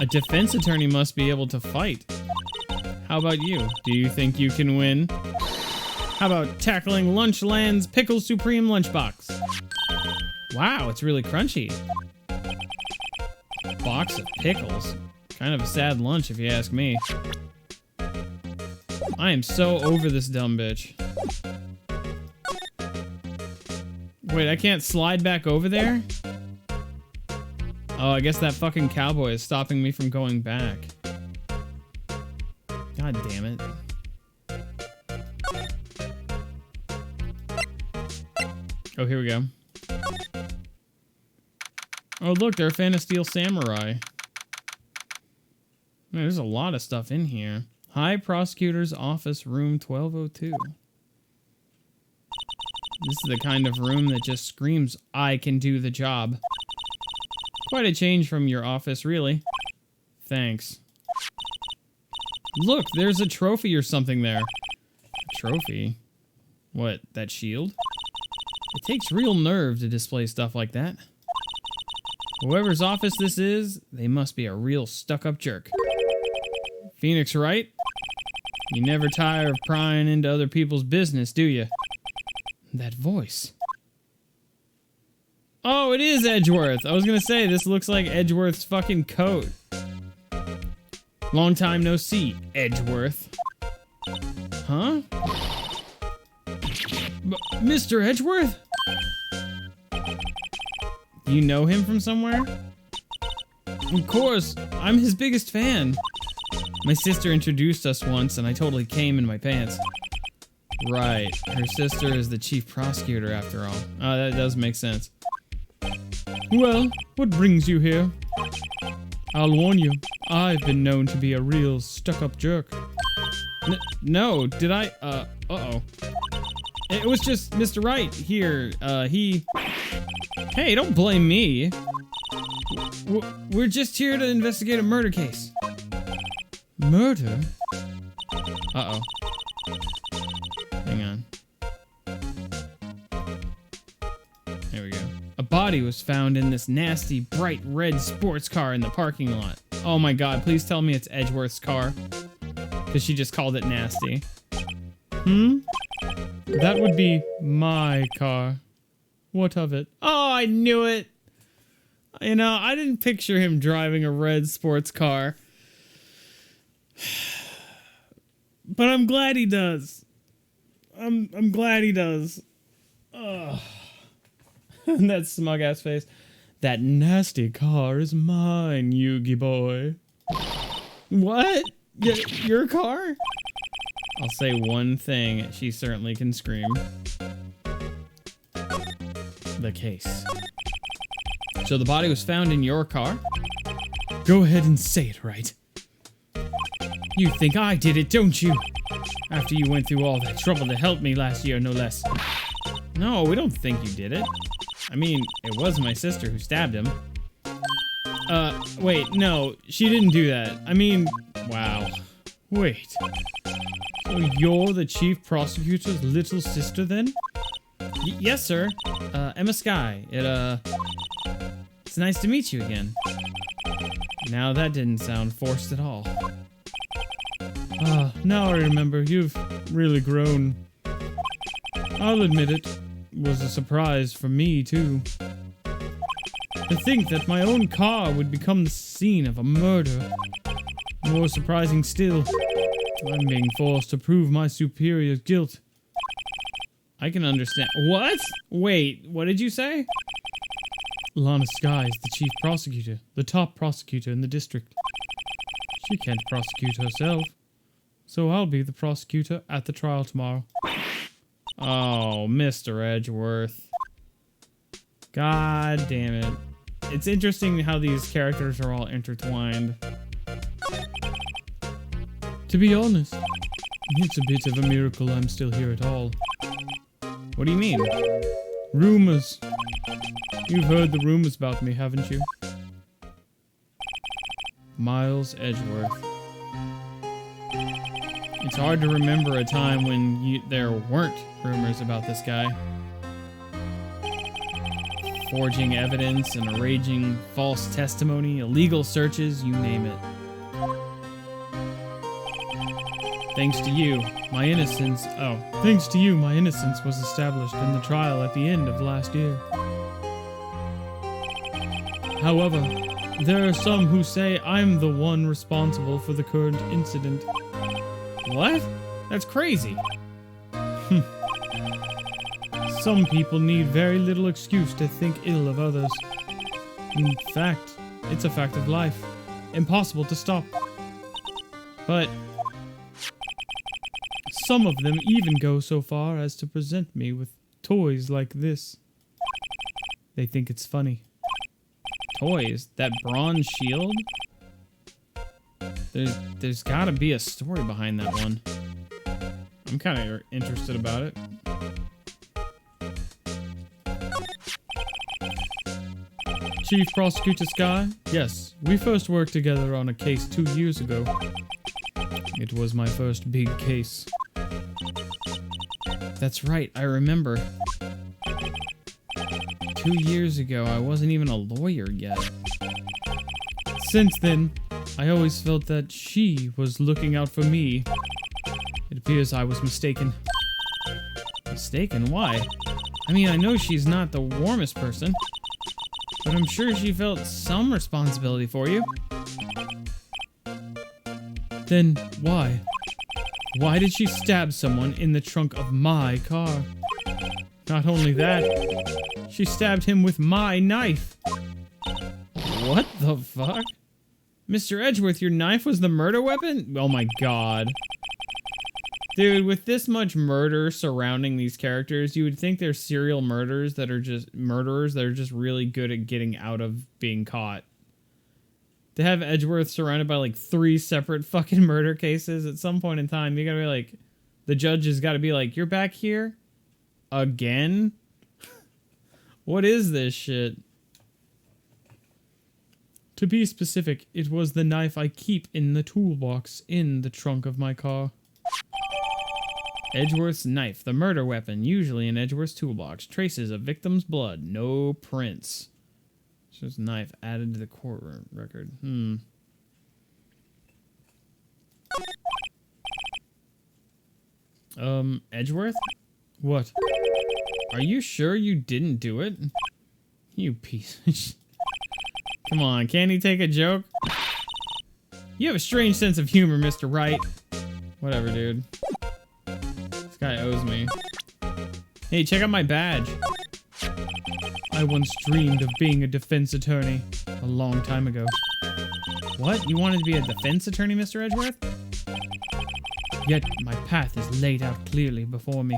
A defense attorney must be able to fight. How about you? Do you think you can win? How about tackling Lunchland's Pickle Supreme Lunchbox? Wow, it's really crunchy. Box of pickles. Kind of a sad lunch if you ask me. I am so over this dumb bitch. Wait, I can't slide back over there? Oh, I guess that fucking cowboy is stopping me from going back. God damn it. Oh, here we go. Oh, look, they're a fan of Steel Samurai. Man, there's a lot of stuff in here. High Prosecutor's Office, room 1202. This is the kind of room that just screams, I can do the job. Quite a change from your office, really. Thanks. Look, there's a trophy or something there. A trophy? What, that shield? It takes real nerve to display stuff like that. Whoever's office this is, they must be a real stuck-up jerk. Phoenix Wright? You never tire of prying into other people's business, do you? That voice. Oh, it is Edgeworth. I was gonna say, this looks like Edgeworth's fucking coat. Long time no see, Edgeworth. Huh? Mr. Edgeworth? You know him from somewhere? Of course, I'm his biggest fan. My sister introduced us once and I totally came in my pants. Right, her sister is the chief prosecutor after all. Oh, that does make sense. Well, what brings you here? I'll warn you, I've been known to be a real stuck-up jerk. No, did I? Uh-oh. It was just Mr. Wright here. Hey, don't blame me. We're just here to investigate a murder case. Murder? Uh-oh. Hang on. There we go. A body was found in this nasty, bright red sports car in the parking lot. Oh my god, please tell me it's Edgeworth's car. Because she just called it nasty. That would be my car. What of it? Oh, I knew it! You know, I didn't picture him driving a red sports car. But I'm glad he does. I'm glad he does. Ugh. And that smug ass face. That nasty car is mine, Yugi boy. What? Your car? I'll say one thing, she certainly can scream. The case. So the body was found in your car? Go ahead and say it right. You think I did it, don't you? After you went through all that trouble to help me last year, no less. No, we don't think you did it. I mean, it was my sister who stabbed him. Wait, no, she didn't do that. I mean, wow. Wait. So you're the chief prosecutor's little sister then? Yes, sir. Emma Sky. It's nice to meet you again. Now that didn't sound forced at all. Now I remember, you've really grown. I'll admit it was a surprise for me, too. To think that my own car would become the scene of a murder. More surprising still, I'm being forced to prove my superior's guilt. I can understand. What? Wait, what did you say? Lana Sky is the chief prosecutor, the top prosecutor in the district. She can't prosecute herself, so I'll be the prosecutor at the trial tomorrow. Oh, Mr. Edgeworth. God damn it. It's interesting how these characters are all intertwined. To be honest, it's a bit of a miracle I'm still here at all. What do you mean? Rumors. You've heard the rumors about me, haven't you? Miles Edgeworth. It's hard to remember a time when there weren't rumors about this guy. Forging evidence and arranging false testimony, illegal searches, you name it. Thanks to you, my innocence was established in the trial at the end of last year. However, there are some who say I'm the one responsible for the current incident. What? That's crazy. Some people need very little excuse to think ill of others. In fact, it's a fact of life. Impossible to stop. But some of them even go so far as to present me with toys like this. They think it's funny. Toys? That bronze shield? There's gotta be a story behind that one. I'm kind of interested about it. Chief Prosecutor Sky? Yes, we first worked together on a case 2 years ago. It was my first big case. That's right, I remember. 2 years ago, I wasn't even a lawyer yet. Since then, I always felt that she was looking out for me. It appears I was mistaken. Mistaken? Why? I mean, I know she's not the warmest person, but I'm sure she felt some responsibility for you. Then why? Why did she stab someone in the trunk of my car? Not only that, she stabbed him with my knife. What the fuck? Mr. Edgeworth, your knife was the murder weapon? Oh my god. Dude, with this much murder surrounding these characters, you would think they're serial murderers that are just really good at getting out of being caught. To have Edgeworth surrounded by like 3 separate fucking murder cases at some point in time, you gotta be like, the judge has gotta be like, you're back here? Again? What is this shit? To be specific, it was the knife I keep in the toolbox in the trunk of my car. Edgeworth's knife, the murder weapon, usually in Edgeworth's toolbox. Traces of victim's blood, no prints. Just knife added to the courtroom record. Edgeworth? What? Are you sure you didn't do it? You piece of shit. Come on, can't he take a joke? You have a strange sense of humor, Mr. Wright. Whatever, dude. This guy owes me. Hey, check out my badge. I once dreamed of being a defense attorney a long time ago. What? You wanted to be a defense attorney, Mr. Edgeworth? Yet my path is laid out clearly before me.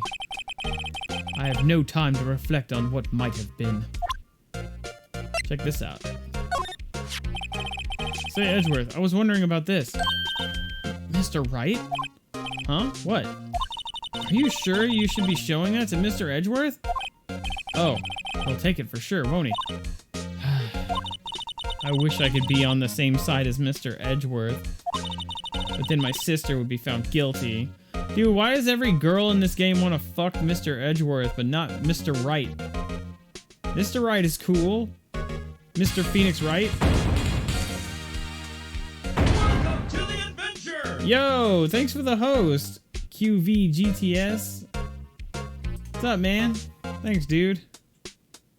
I have no time to reflect on what might have been. Check this out. Say, Edgeworth, I was wondering about this. Mr. Wright? Huh? What? Are you sure you should be showing that to Mr. Edgeworth? Oh, he'll take it for sure, won't he? I wish I could be on the same side as Mr. Edgeworth. But then my sister would be found guilty. Dude, why does every girl in this game want to fuck Mr. Edgeworth, but not Mr. Wright? Mr. Wright is cool. Mr. Phoenix Wright. Welcome to the adventure! Yo, thanks for the host, QVGTS. What's up, man? Thanks, dude.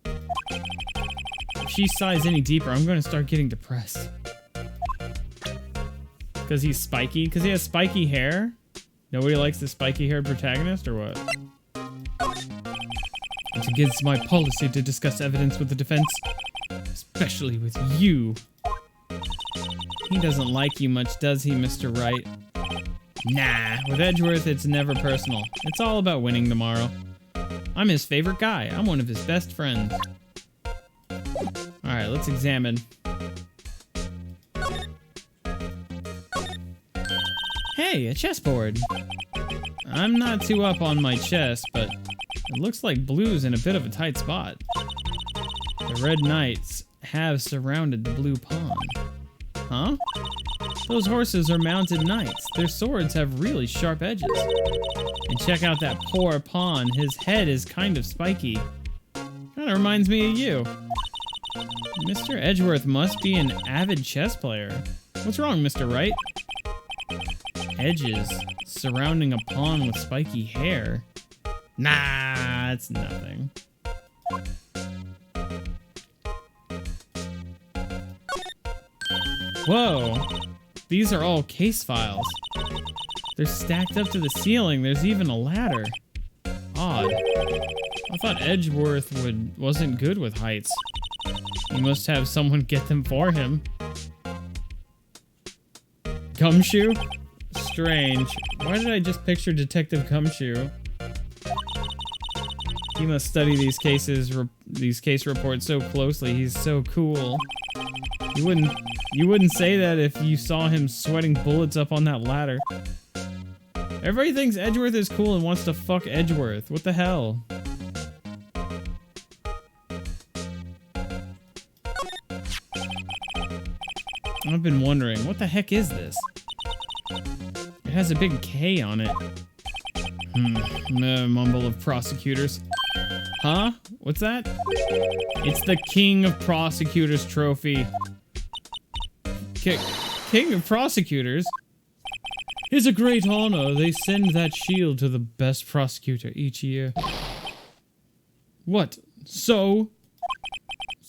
If she sighs any deeper, I'm gonna start getting depressed. Because he's spiky? Because he has spiky hair? Nobody likes the spiky-haired protagonist, or what? It's against my policy to discuss evidence with the defense, especially with you. He doesn't like you much, does he, Mr. Wright? Nah, with Edgeworth, it's never personal. It's all about winning tomorrow. I'm his favorite guy. I'm one of his best friends. Alright, let's examine. Hey, a chessboard. I'm not too up on my chess, but it looks like blue's in a bit of a tight spot. The red knights have surrounded the blue pawn. Huh? Those horses are mounted knights. Their swords have really sharp edges. And check out that poor pawn. His head is kind of spiky. Kinda reminds me of you. Mr. Edgeworth must be an avid chess player. What's wrong, Mr. Wright? Edges surrounding a pawn with spiky hair. Nah, it's nothing. Whoa, these are all case files. They're stacked up to the ceiling. There's even a ladder. Odd. I thought Edgeworth wasn't good with heights. He must have someone get them for him. Gumshoe? Strange. Why did I just picture Detective Gumshoe? He must study these case reports so closely. He's so cool. You wouldn't say that if you saw him sweating bullets up on that ladder. Everybody thinks Edgeworth is cool and wants to fuck Edgeworth. What the hell? I've been wondering, what the heck is this? It has a big K on it. Mumble of prosecutors. Huh? What's that? It's the King of Prosecutors trophy. King of Prosecutors? It's a great honor. They send that shield to the best prosecutor each year. What? So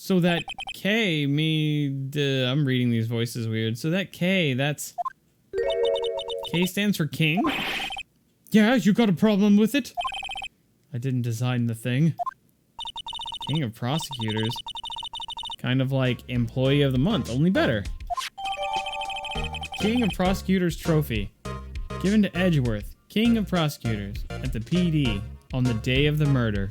that K, I'm reading these voices weird. So that K, that's... K stands for king? Yeah, you got a problem with it? I didn't design the thing. King of prosecutors. Kind of like employee of the month, only better. King of prosecutors trophy. Given to Edgeworth, king of prosecutors, at the PD on the day of the murder.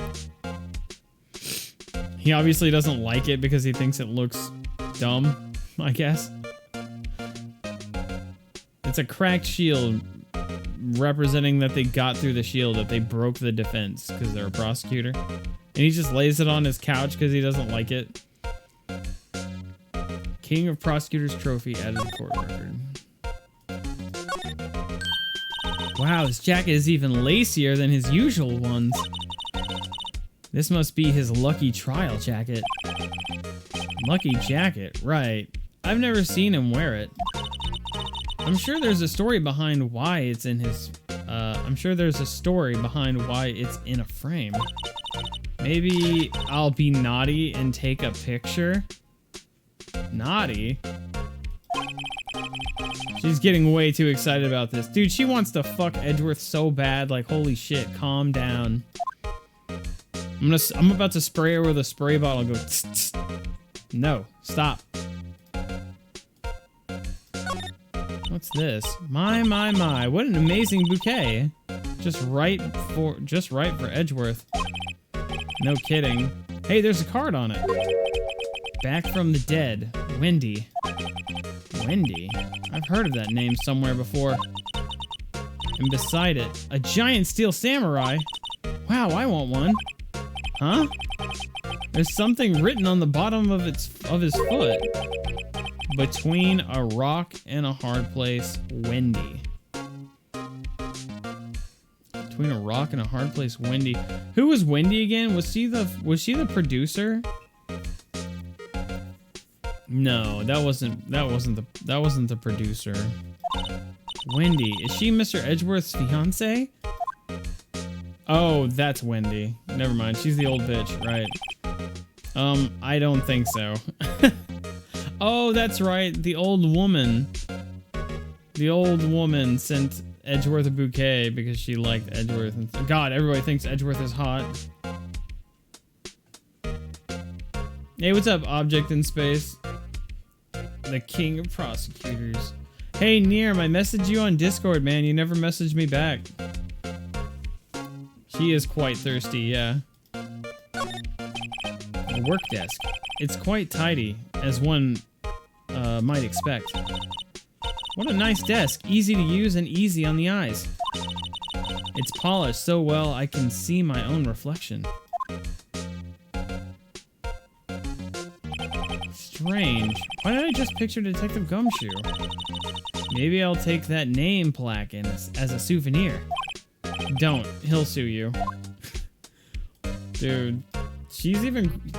He obviously doesn't like it because he thinks it looks dumb, I guess. It's a cracked shield representing that they got through the shield, that they broke the defense because they're a prosecutor. And he just lays it on his couch because he doesn't like it. King of Prosecutors Trophy added to court record. Wow, his jacket is even lacier than his usual ones. This must be his lucky trial jacket. Lucky jacket, right. I've never seen him wear it. I'm sure there's a story behind why it's in his... I'm sure there's a story behind why it's in a frame. Maybe I'll be naughty and take a picture? Naughty? She's getting way too excited about this. Dude, she wants to fuck Edgeworth so bad, like, holy shit, calm down. I'm about to spray her with a spray bottle. Go, tss, tss. No, stop. What's this? My, what an amazing bouquet. Just right for Edgeworth. No kidding. Hey, there's a card on it. Back from the dead, Wendy. Wendy? I've heard of that name somewhere before. And beside it, a giant steel samurai. Wow, I want one. Huh? There's something written on the bottom of his foot. Between a rock and a hard place, Wendy. Between a rock and a hard place, Wendy. Who was Wendy again? Was she the producer? No, that wasn't the producer. Wendy, is she Mr. Edgeworth's fiance? Oh, that's Wendy. Never mind, she's the old bitch, right? I don't think so. Oh, that's right, the old woman. The old woman sent Edgeworth a bouquet because she liked Edgeworth. And God, everybody thinks Edgeworth is hot. Hey, what's up, Object in Space? The king of prosecutors. Hey, Near, I messaged you on Discord, man. You never messaged me back. She is quite thirsty, yeah. A work desk. It's quite tidy, as one might expect. What a nice desk. Easy to use and easy on the eyes. It's polished so well I can see my own reflection. Strange. Why did I just picture Detective Gumshoe? Maybe I'll take that name plaque in as a souvenir. Don't. He'll sue you. Dude.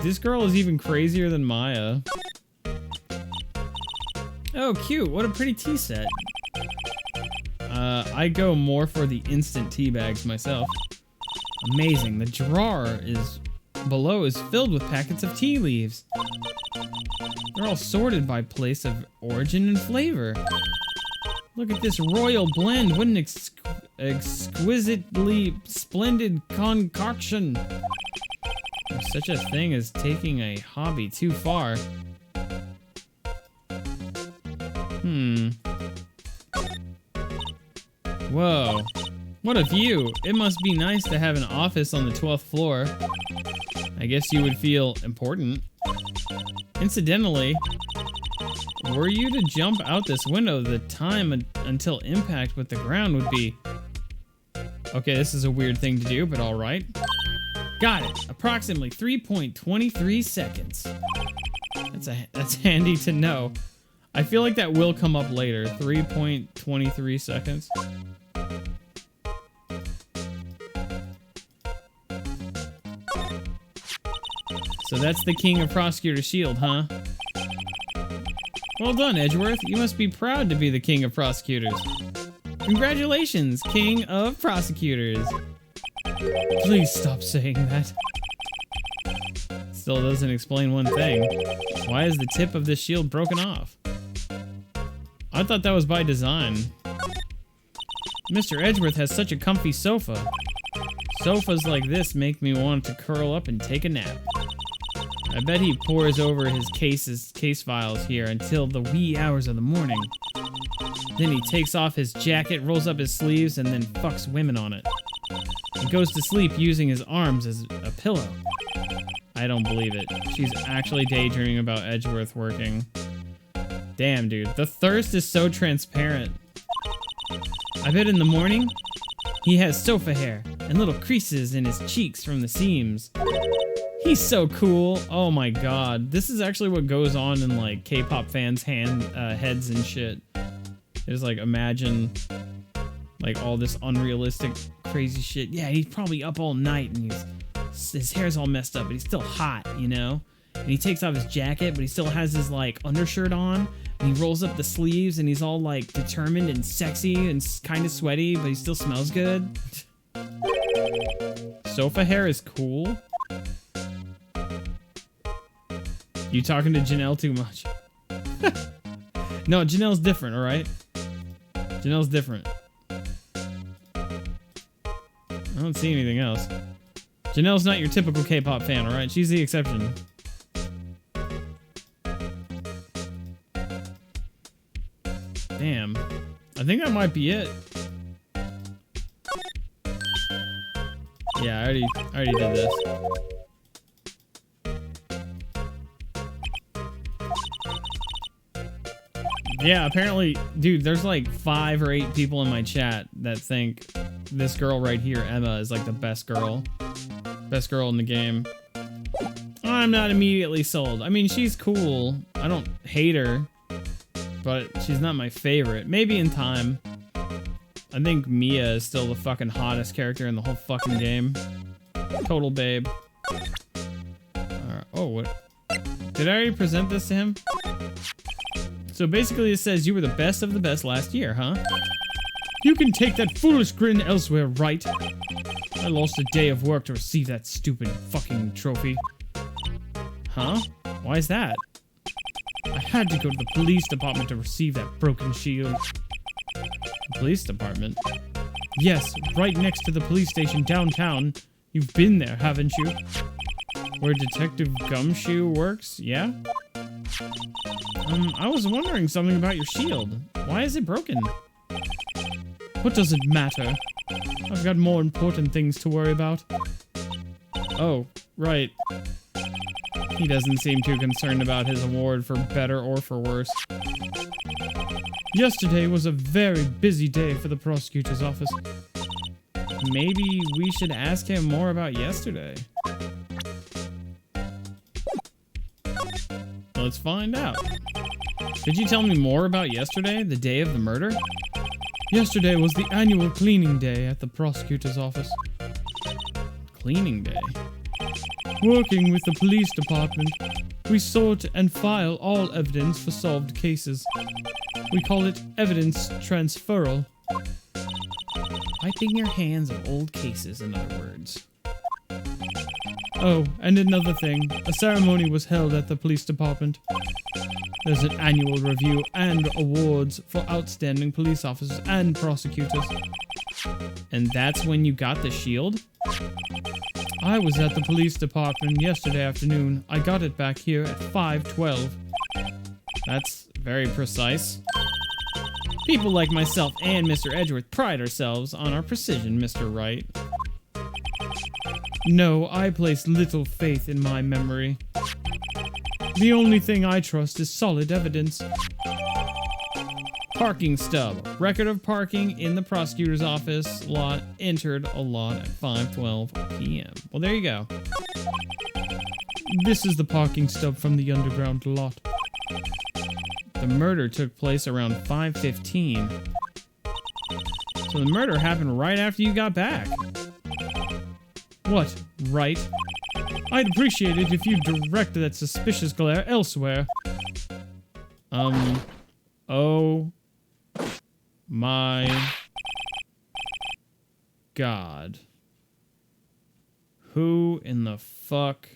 This girl is even crazier than Maya. Oh, cute. What a pretty tea set. I go more for the instant tea bags myself. Amazing. The drawer below is filled with packets of tea leaves. They're all sorted by place of origin and flavor. Look at this royal blend. What an exquisitely splendid concoction. There's such a thing as taking a hobby too far. Whoa. What a view. It must be nice to have an office on the 12th floor. I guess you would feel important. Incidentally, were you to jump out this window, the time until impact with the ground would be... Okay, this is a weird thing to do, but alright. Got it. Approximately 3.23 seconds. That's handy to know. I feel like that will come up later. 3.23 seconds. So that's the king of Prosecutor's Shield, huh? Well done, Edgeworth. You must be proud to be the king of prosecutors. Congratulations, King of Prosecutors. Please stop saying that. Still doesn't explain one thing. Why is the tip of this shield broken off? I thought that was by design. Mr. Edgeworth has such a comfy sofa. Sofas like this make me want to curl up and take a nap. I bet he pores over his case files here until the wee hours of the morning. Then he takes off his jacket, rolls up his sleeves, and then fucks women on it. He goes to sleep using his arms as a pillow. I don't believe it. She's actually daydreaming about Edgeworth working. Damn, dude. The thirst is so transparent. I bet in the morning, he has sofa hair and little creases in his cheeks from the seams. He's so cool. Oh my god. This is actually what goes on in like K-pop fans' heads and shit. There's like, imagine like all this unrealistic crazy shit. Yeah, he's probably up all night and his hair's all messed up, but he's still hot, you know? And he takes off his jacket, but he still has his like undershirt on. And he rolls up the sleeves and he's all like determined and sexy and kind of sweaty, but he still smells good. Sofa hair is cool. You talking to Janelle too much. No, Janelle's different, alright? Janelle's different. I don't see anything else. Janelle's not your typical K-pop fan, alright? She's the exception. Damn. I think that might be it. Yeah, I already did this. Yeah, apparently, dude, there's like 5 or 8 people in my chat that think this girl right here, Emma, is like the best girl. Best girl in the game. I'm not immediately sold. I mean, she's cool. I don't hate her, but she's not my favorite. Maybe in time. I think Mia is still the fucking hottest character in the whole fucking game. Total babe. Oh, what? Did I already present this to him? So basically it says you were the best of the best last year, huh? You can take that foolish grin elsewhere, Wright. I lost a day of work to receive that stupid fucking trophy. Huh? Why is that? I had to go to the police department to receive that broken shield. The police department? Yes, right next to the police station downtown. You've been there, haven't you? Where Detective Gumshoe works, yeah? I was wondering something about your shield. Why is it broken? What does it matter? I've got more important things to worry about. Oh, right. He doesn't seem too concerned about his award for better or for worse. Yesterday was a very busy day for the prosecutor's office. Maybe we should ask him more about yesterday. Let's find out. Did you tell me more about yesterday, the day of the murder? Yesterday was the annual cleaning day at the prosecutor's office. Cleaning day? Working with the police department, we sort and file all evidence for solved cases. We call it evidence transferal. Wiping your hands of old cases, in other words. Oh, and another thing, a ceremony was held at the police department. There's an annual review and awards for outstanding police officers and prosecutors. And that's when you got the shield? I was at the police department yesterday afternoon. I got it back here at 5:12. That's very precise. People like myself and Mr. Edgeworth pride ourselves on our precision, Mr. Wright. No, I place little faith in my memory. The only thing I trust is solid evidence. Parking stub. Record of parking in the prosecutor's office lot entered a lot at 5:12 p.m. Well, there you go. This is the parking stub from the underground lot. The murder took place around 5:15. So the murder happened right after you got back. What, right? I'd appreciate it if you directed that suspicious glare elsewhere. Oh my God. Who in the fuck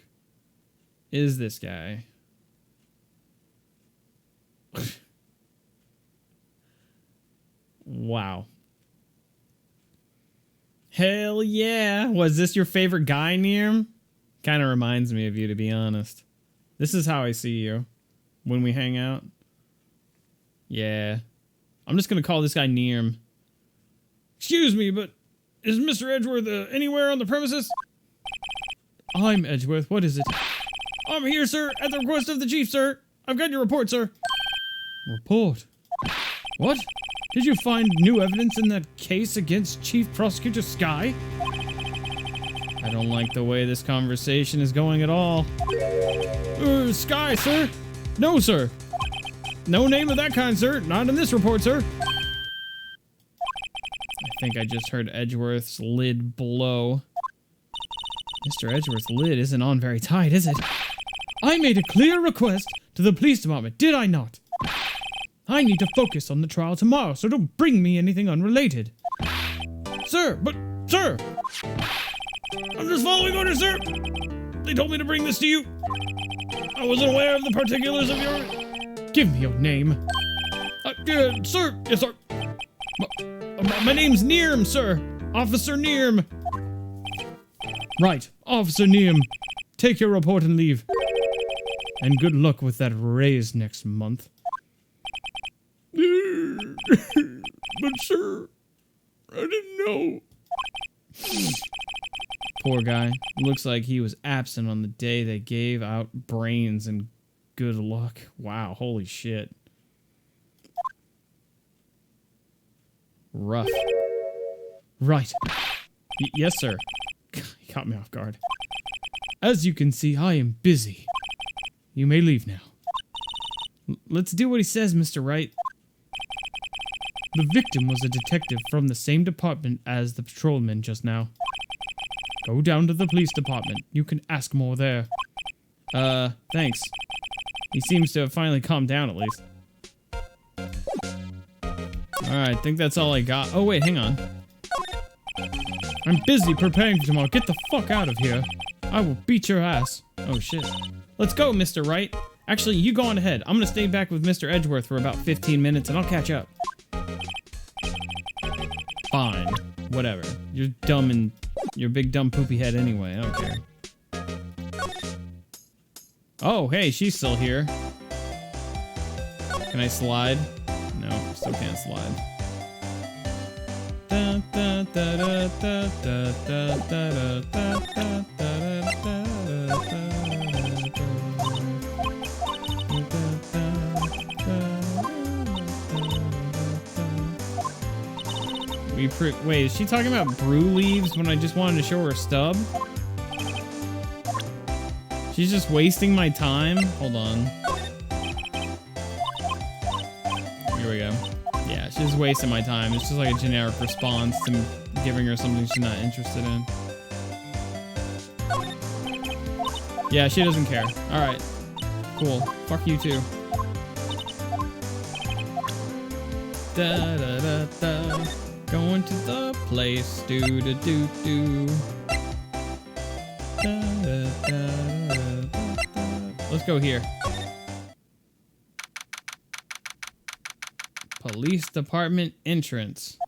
is this guy? Wow. Hell yeah. Was this your favorite guy, Nearm? Kind of reminds me of you, to be honest. This is how I see you when we hang out. Yeah. I'm just going to call this guy Nearm. Excuse me, but is Mr. Edgeworth anywhere on the premises? I'm Edgeworth. What is it? I'm here, sir, at the request of the chief, sir. I've got your report, sir. Report? What? Did you find new evidence in that case against Chief Prosecutor Sky? I don't like the way this conversation is going at all. Sky, sir? No, sir. No name of that kind, sir. Not in this report, sir. I think I just heard Edgeworth's lid blow. Mr. Edgeworth's lid isn't on very tight, is it? I made a clear request to the police department, did I not? I need to focus on the trial tomorrow, so don't bring me anything unrelated. Sir, but, sir! I'm just following orders, sir! They told me to bring this to you. I wasn't aware of the particulars of your... Give me your name. Sir! Yes, sir. My name's Nearm, sir. Officer Nearm. Right, Officer Nearm. Take your report and leave. And good luck with that raise next month. But sir, I didn't know. Poor guy. Looks like he was absent on the day they gave out brains and good luck. Wow, holy shit. Rough. Right. Yes, sir. He caught me off guard. As you can see, I am busy. You may leave now. Let's do what he says, Mr. Wright. The victim was a detective from the same department as the patrolman just now. Go down to the police department. You can ask more there. Thanks. He seems to have finally calmed down at least. Alright, I think that's all I got. Oh, wait, hang on. I'm busy preparing for tomorrow. Get the fuck out of here. I will beat your ass. Oh, shit. Let's go, Mr. Wright. Actually, you go on ahead. I'm gonna stay back with Mr. Edgeworth for about 15 minutes, and I'll catch up. Fine. Whatever. You're dumb and... You're a big dumb poopy head anyway. I don't care. Oh, hey, she's still here. Can I slide? No, still can't slide. Wait, is she talking about brew leaves when I just wanted to show her a stub? She's just wasting my time? Hold on. Here we go. Yeah, she's just wasting my time. It's just like a generic response to giving her something she's not interested in. Yeah, she doesn't care. Alright. Cool. Fuck you too. Da da da da. Going to the place, do-do-do-do. Let's go here. Police department entrance.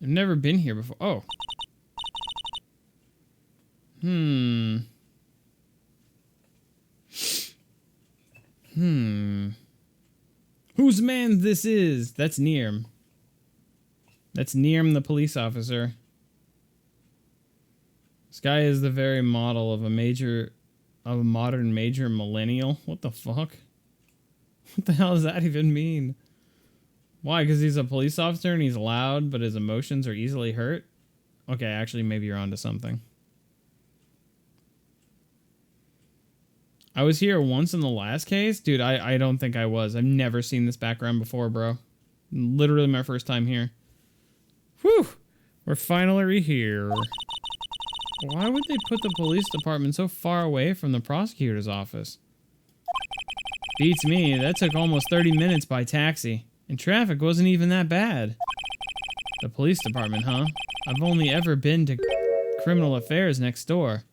I've never been here before. Oh. Whose man this is? That's Nearm. That's Nearm, the police officer. This guy is the very model of a modern major millennial. What the fuck? What the hell does that even mean? Why? Because he's a police officer and he's loud, but his emotions are easily hurt? Okay, actually, maybe you're onto something. I was here once in the last case? Dude, I don't think I was. I've never seen this background before, bro. Literally my first time here. Whew! We're finally here. Why would they put the police department so far away from the prosecutor's office? Beats me. That took almost 30 minutes by taxi. And traffic wasn't even that bad. The police department, huh? I've only ever been to criminal affairs next door.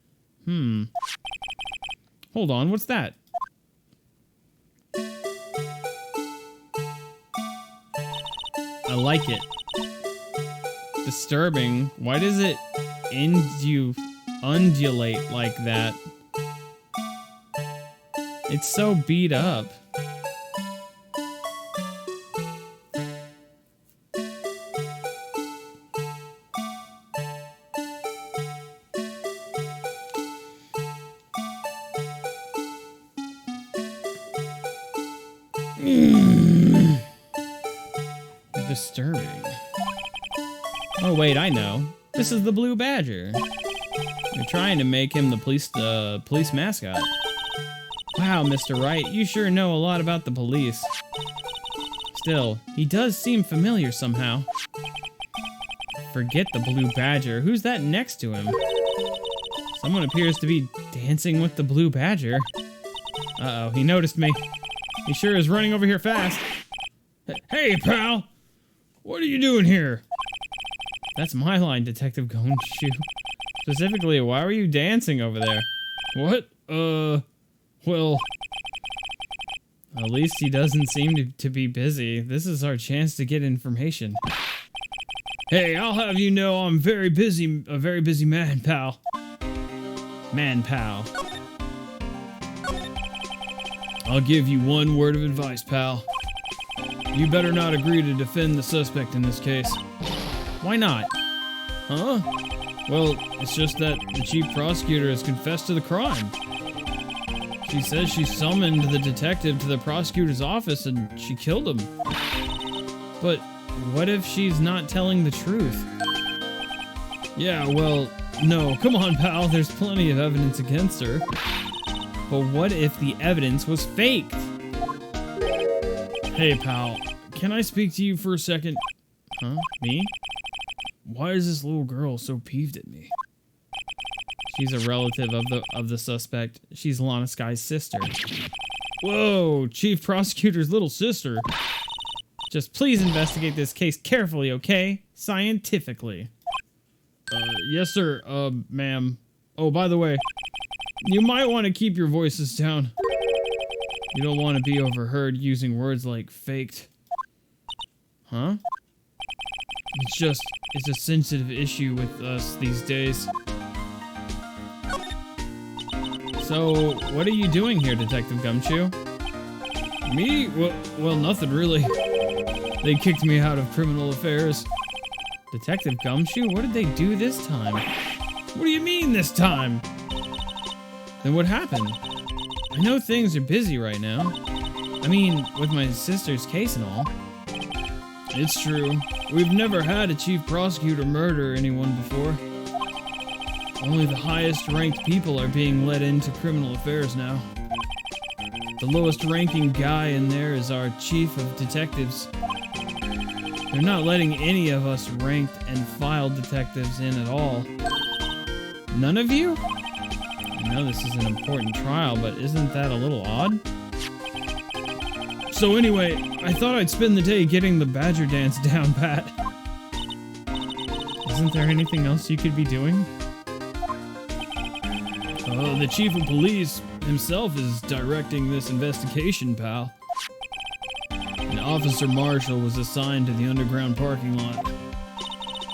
Hold on, what's that? I like it. Disturbing. Why does it undulate like that? It's so beat up. Disturbing. Oh wait, I know. This is the Blue Badger. You're trying to make him the police mascot. Wow, Mr. Wright, you sure know a lot about the police. Still, he does seem familiar somehow. Forget the Blue Badger. Who's that next to him? Someone appears to be dancing with the Blue Badger. Uh-oh, he noticed me. He sure is running over here fast. Hey, pal! What are you doing here? That's my line, Detective Gumshoe. Specifically, why were you dancing over there? What? Well... At least he doesn't seem to be busy. This is our chance to get information. Hey, I'll have you know I'm a very busy man, pal. Man, pal. I'll give you one word of advice, pal. You better not agree to defend the suspect in this case. Why not? Huh? Well, it's just that the chief prosecutor has confessed to the crime. She says she summoned the detective to the prosecutor's office and she killed him. But what if she's not telling the truth? Yeah, well, no, come on, pal, there's plenty of evidence against her. But what if the evidence was faked? Hey, pal, can I speak to you for a second? Huh? Me? Why is this little girl so peeved at me? She's a relative of the suspect. She's Lana Sky's sister. Whoa, Chief Prosecutor's little sister. Just please investigate this case carefully, okay? Scientifically. Yes, sir, ma'am. Oh, by the way, you might want to keep your voices down. You don't want to be overheard using words like faked. Huh? It's a sensitive issue with us these days. So, what are you doing here, Detective Gumshoe? Me? Well, nothing really. They kicked me out of criminal affairs. Detective Gumshoe? What did they do this time? What do you mean this time? Then what happened? I know things are busy right now. I mean, with my sister's case and all. It's true. We've never had a chief prosecutor murder anyone before. Only the highest ranked people are being let into criminal affairs now. The lowest ranking guy in there is our chief of detectives. They're not letting any of us ranked and filed detectives in at all. None of you? I know this is an important trial, but isn't that a little odd? So anyway, I thought I'd spend the day getting the Badger dance down pat. Isn't there anything else you could be doing? The chief of police himself is directing this investigation, pal. And Officer Marshall was assigned to the underground parking lot.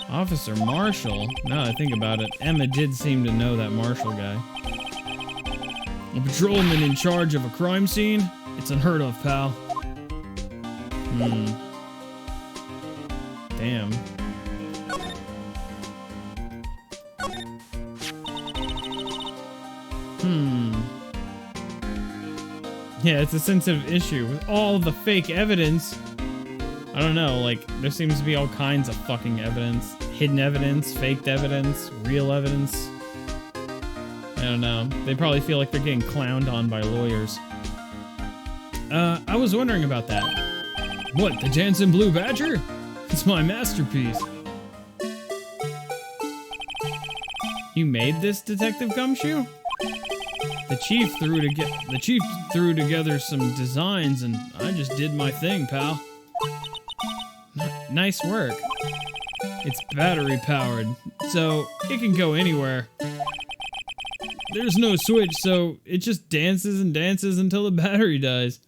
Officer Marshall? Now that I think about it, Emma did seem to know that Marshall guy. A patrolman in charge of a crime scene? It's unheard of, pal. Damn. Yeah, it's a sensitive issue. With all the fake evidence, I don't know, like, there seems to be all kinds of fucking evidence. Hidden evidence, faked evidence, real evidence. I don't know. They probably feel like they're getting clowned on by lawyers. I was wondering about that. What, the dancing Blue Badger? It's my masterpiece. You made this, Detective Gumshoe? The chief threw together some designs and I just did my thing, pal. Nice work. It's battery powered, so it can go anywhere. There's no switch, so it just dances and dances until the battery dies.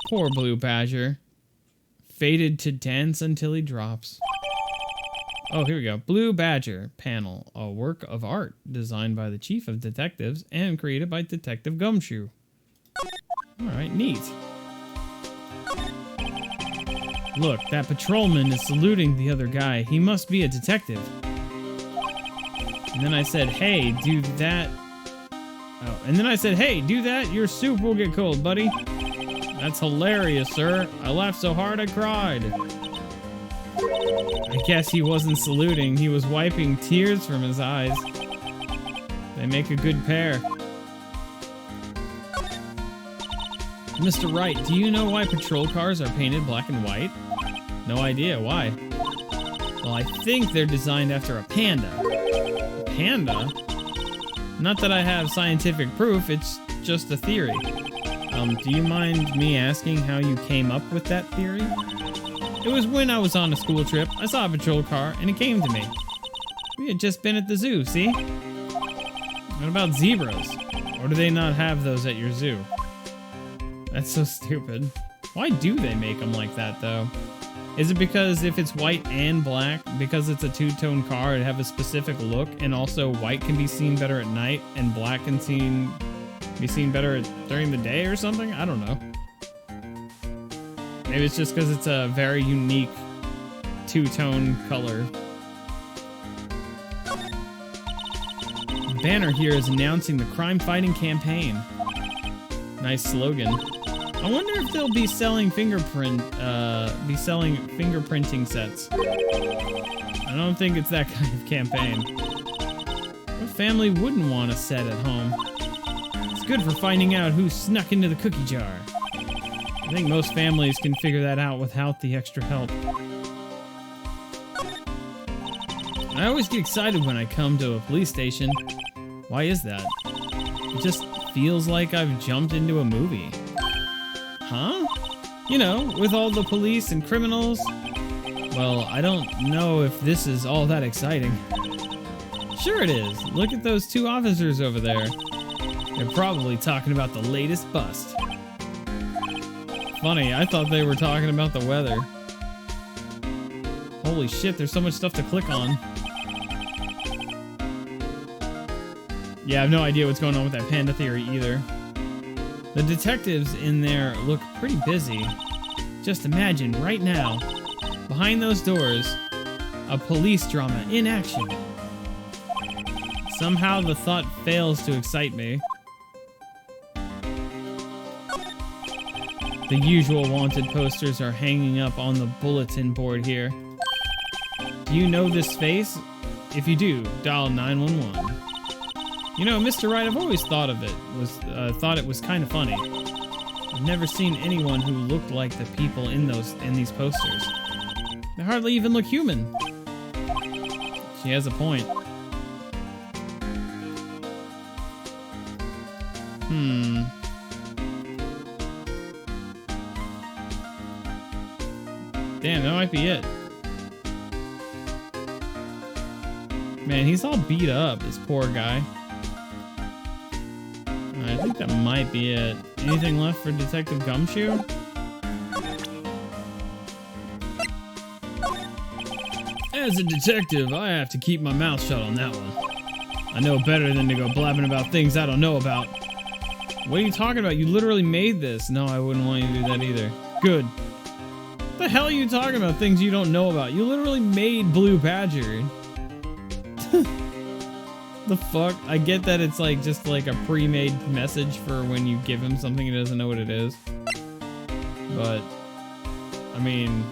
Poor Blue Badger. Fated to dance until he drops. Oh, here we go. Blue Badger panel, a work of art designed by the Chief of Detectives and created by Detective Gumshoe. Alright, neat. Look, that patrolman is saluting the other guy. He must be a detective. And then I said, hey, do that. Oh, and then I said, hey, do that. Your soup will get cold, buddy. That's hilarious, sir. I laughed so hard I cried. I guess he wasn't saluting. He was wiping tears from his eyes. They make a good pair. Mr. Wright, do you know why patrol cars are painted black and white? No idea. Why? Well, I think they're designed after a panda. A panda? Not that I have scientific proof, it's just a theory. Do you mind me asking how you came up with that theory? It was when I was on a school trip. I saw a patrol car, and it came to me. We had just been at the zoo, see? What about zebras? Or do they not have those at your zoo? That's so stupid. Why do they make them like that, though? Is it because if it's white and black, because it's a two-tone car, it'd have a specific look, and also white can be seen better at night, and black can be seen better during the day or something? I don't know. Maybe it's just because it's a very unique two-tone color. The banner here is announcing the crime-fighting campaign. Nice slogan. I wonder if they'll be selling fingerprinting sets. I don't think it's that kind of campaign. What family wouldn't want a set at home? It's good for finding out who snuck into the cookie jar. I think most families can figure that out without the extra help. I always get excited when I come to a police station. Why is that? It just feels like I've jumped into a movie. Huh? You know, with all the police and criminals. Well, I don't know if this is all that exciting. Sure it is. Look at those two officers over there. They're probably talking about the latest bust. Funny, I thought they were talking about the weather. Holy shit, there's so much stuff to click on. Yeah, I have no idea what's going on with that panda theory either. The detectives in there look pretty busy. Just imagine right now, behind those doors, a police drama in action. Somehow the thought fails to excite me. The usual wanted posters are hanging up on the bulletin board here. Do you know this face? If you do, dial 911. You know, Mr. Wright, I've always thought it was kind of funny. I've never seen anyone who looked like the people in these posters. They hardly even look human. She has a point. Damn, that might be it. Man, he's all beat up, this poor guy. I think that might be it. Anything left for Detective Gumshoe? As a detective, I have to keep my mouth shut on that one. I know better than to go blabbing about things I don't know about. What are you talking about? You literally made this. No, I wouldn't want you to do that either. Good. What the hell are you talking about? Things you don't know about. You literally made Blue Badger. The fuck? I get that it's like just like a pre-made message for when you give him something he doesn't know what it is. But, I mean,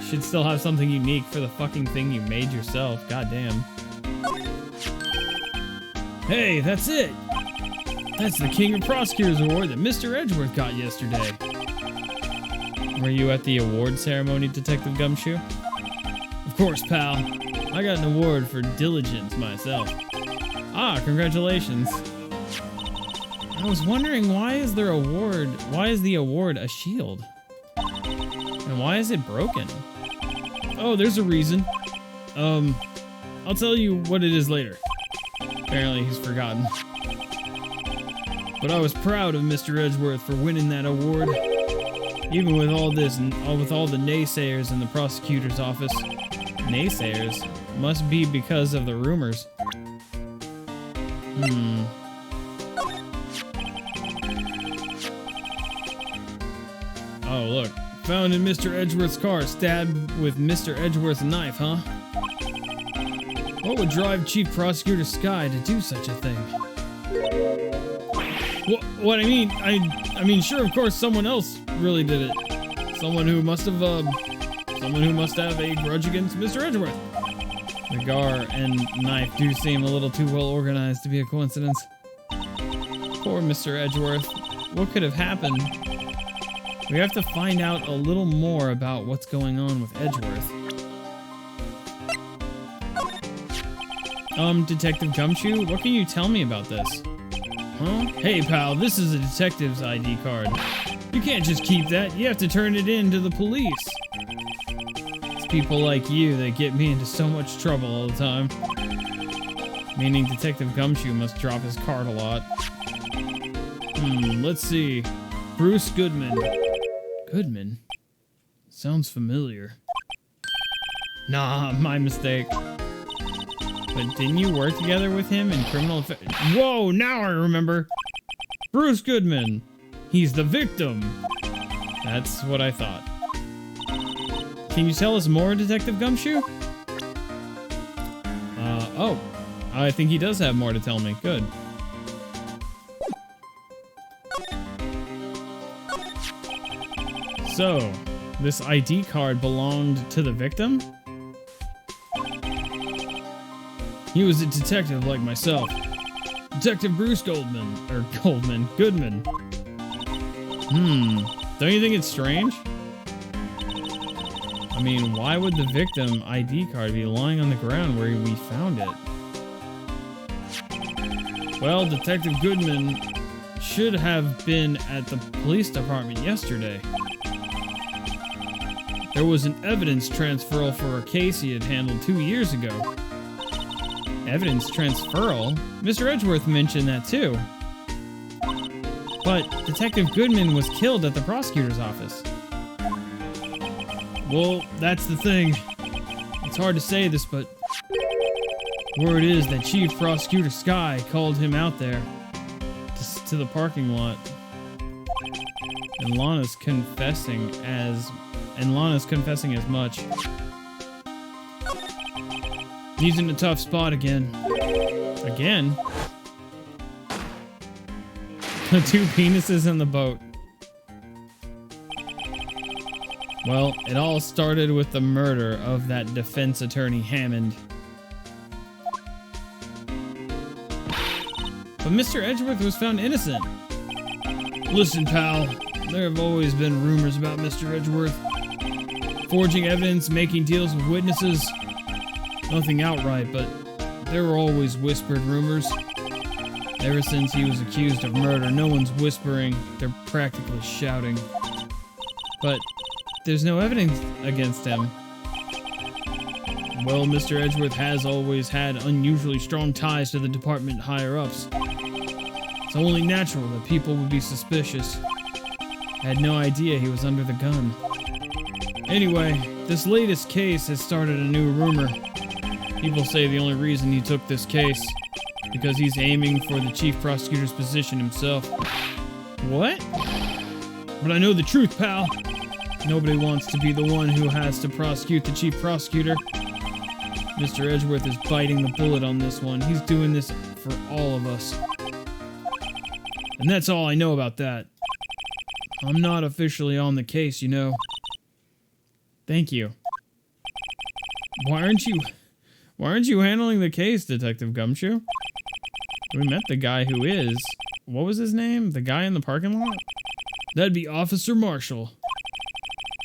you should still have something unique for the fucking thing you made yourself. Goddamn. Hey, that's it! That's the King of Prosecutors Award that Mr. Edgeworth got yesterday. Were you at the award ceremony, Detective Gumshoe? Of course, pal. I got an award for diligence myself. Ah, congratulations. I was wondering, why is the award a shield? And why is it broken? Oh, there's a reason. I'll tell you what it is later. Apparently he's forgotten. But I was proud of Mr. Edgeworth for winning that award. Even with all this and with all the naysayers in the prosecutor's office. Naysayers? Must be because of the rumors. Oh, look. Found in Mr. Edgeworth's car, stabbed with Mr. Edgeworth's knife, huh? What would drive Chief Prosecutor Sky to do such a thing? What I mean, sure, of course, someone else really did it. Someone who must have a grudge against Mr. Edgeworth. The gar and knife do seem a little too well organized to be a coincidence. Poor Mr. Edgeworth. What could have happened? We have to find out a little more about what's going on with Edgeworth. Detective Gumshoe, what can you tell me about this? Huh? Hey, pal, this is a detective's ID card. You can't just keep that. You have to turn it in to the police. It's people like you that get me into so much trouble all the time. Meaning Detective Gumshoe must drop his card a lot. Let's see. Bruce Goodman. Goodman? Sounds familiar. Nah, my mistake. But didn't you work together with him in criminal affairs? Whoa, now I remember. Bruce Goodman. He's the victim. That's what I thought. Can you tell us more, Detective Gumshoe? Oh. I think he does have more to tell me. Good. So, this ID card belonged to the victim? He was a detective like myself. Detective Bruce Goodman. Don't you think it's strange? I mean, why would the victim ID card be lying on the ground where we found it? Well, Detective Goodman should have been at the police department yesterday. There was an evidence transferal for a case he had handled 2 years ago. Evidence transferal? Mr. Edgeworth mentioned that too. But Detective Goodman was killed at the prosecutor's office. Well, that's the thing. It's hard to say this, but word is that Chief Prosecutor Sky called him out there to the parking lot. And Lana's confessing as much. He's in a tough spot again. Again? The two penises in the boat. Well, it all started with the murder of that defense attorney Hammond. But Mr. Edgeworth was found innocent. Listen, pal, there have always been rumors about Mr. Edgeworth. Forging evidence, making deals with witnesses. Nothing outright, but there were always whispered rumors. Ever since he was accused of murder, no one's whispering, they're practically shouting. But there's no evidence against him. Well, Mr. Edgeworth has always had unusually strong ties to the department higher-ups. It's only natural that people would be suspicious. I had no idea he was under the gun. Anyway, this latest case has started a new rumor. People say the only reason he took this case because he's aiming for the chief prosecutor's position himself. What? But I know the truth, pal. Nobody wants to be the one who has to prosecute the chief prosecutor. Mr. Edgeworth is biting the bullet on this one. He's doing this for all of us. And that's all I know about that. I'm not officially on the case, you know. Thank you. Why aren't you handling the case, Detective Gumshoe? We met the guy who is. What was his name? The guy in the parking lot? That'd be Officer Marshall.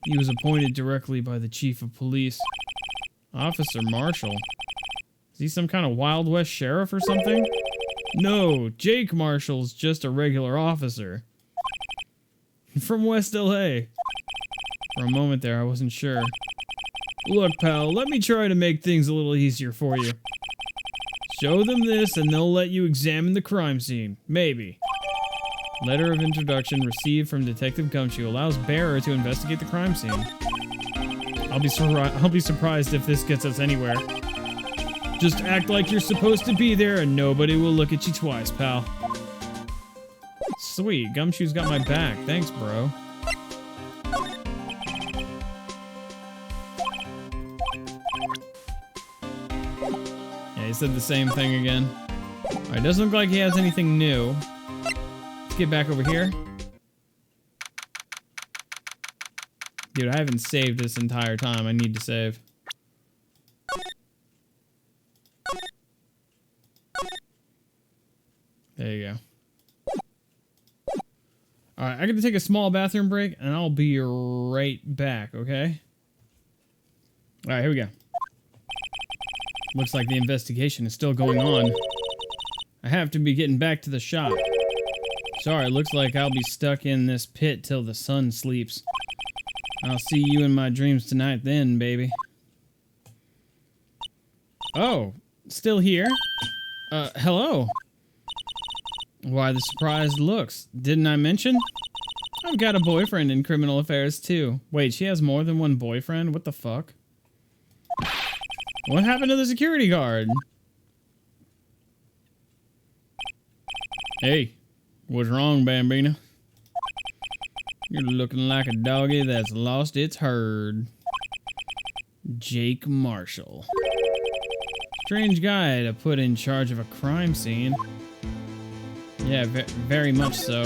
He was appointed directly by the chief of police. Officer Marshall? Is he some kind of Wild West sheriff or something? No, Jake Marshall's just a regular officer. From West LA. For a moment there, I wasn't sure. Look, pal, let me try to make things a little easier for you. Show them this and they'll let you examine the crime scene. Maybe. Letter of introduction received from Detective Gumshoe allows bearer to investigate the crime scene. I'll be surprised if this gets us anywhere. Just act like you're supposed to be there and nobody will look at you twice, pal. Sweet, Gumshoe's got my back. Thanks, bro. He said the same thing again. Alright, doesn't look like he has anything new. Let's get back over here. Dude, I haven't saved this entire time. I need to save. There you go. Alright, I'm gonna take a small bathroom break and I'll be right back, okay? Alright, here we go. Looks like the investigation is still going on. I have to be getting back to the shop. Sorry, looks like I'll be stuck in this pit till the sun sleeps. I'll see you in my dreams tonight then, baby. Oh, still here? Hello? Why the surprised looks? Didn't I mention? I've got a boyfriend in criminal affairs too. Wait, she has more than one boyfriend? What the fuck? What happened to the security guard? Hey, what's wrong, Bambina? You're looking like a doggy that's lost its herd. Jake Marshall. Strange guy to put in charge of a crime scene. Yeah, very much so.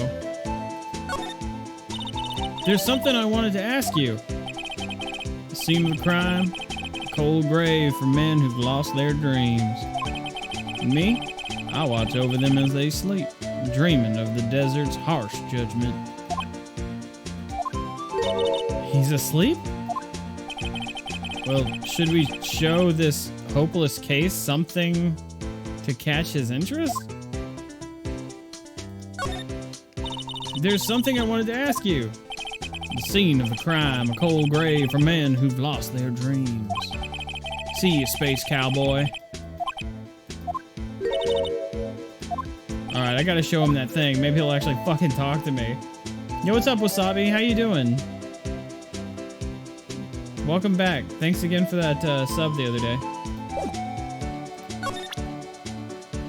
There's something I wanted to ask you. The scene of the crime? Cold grave for men who've lost their dreams. And me? I watch over them as they sleep, dreaming of the desert's harsh judgment. He's asleep? Well, should we show this hopeless case something to catch his interest? There's something I wanted to ask you. The scene of the crime, a cold grave for men who've lost their dreams. See you, space cowboy. Alright, I gotta show him that thing. Maybe he'll actually fucking talk to me. Yo, what's up, Wasabi? How you doing? Welcome back. Thanks again for that sub the other day.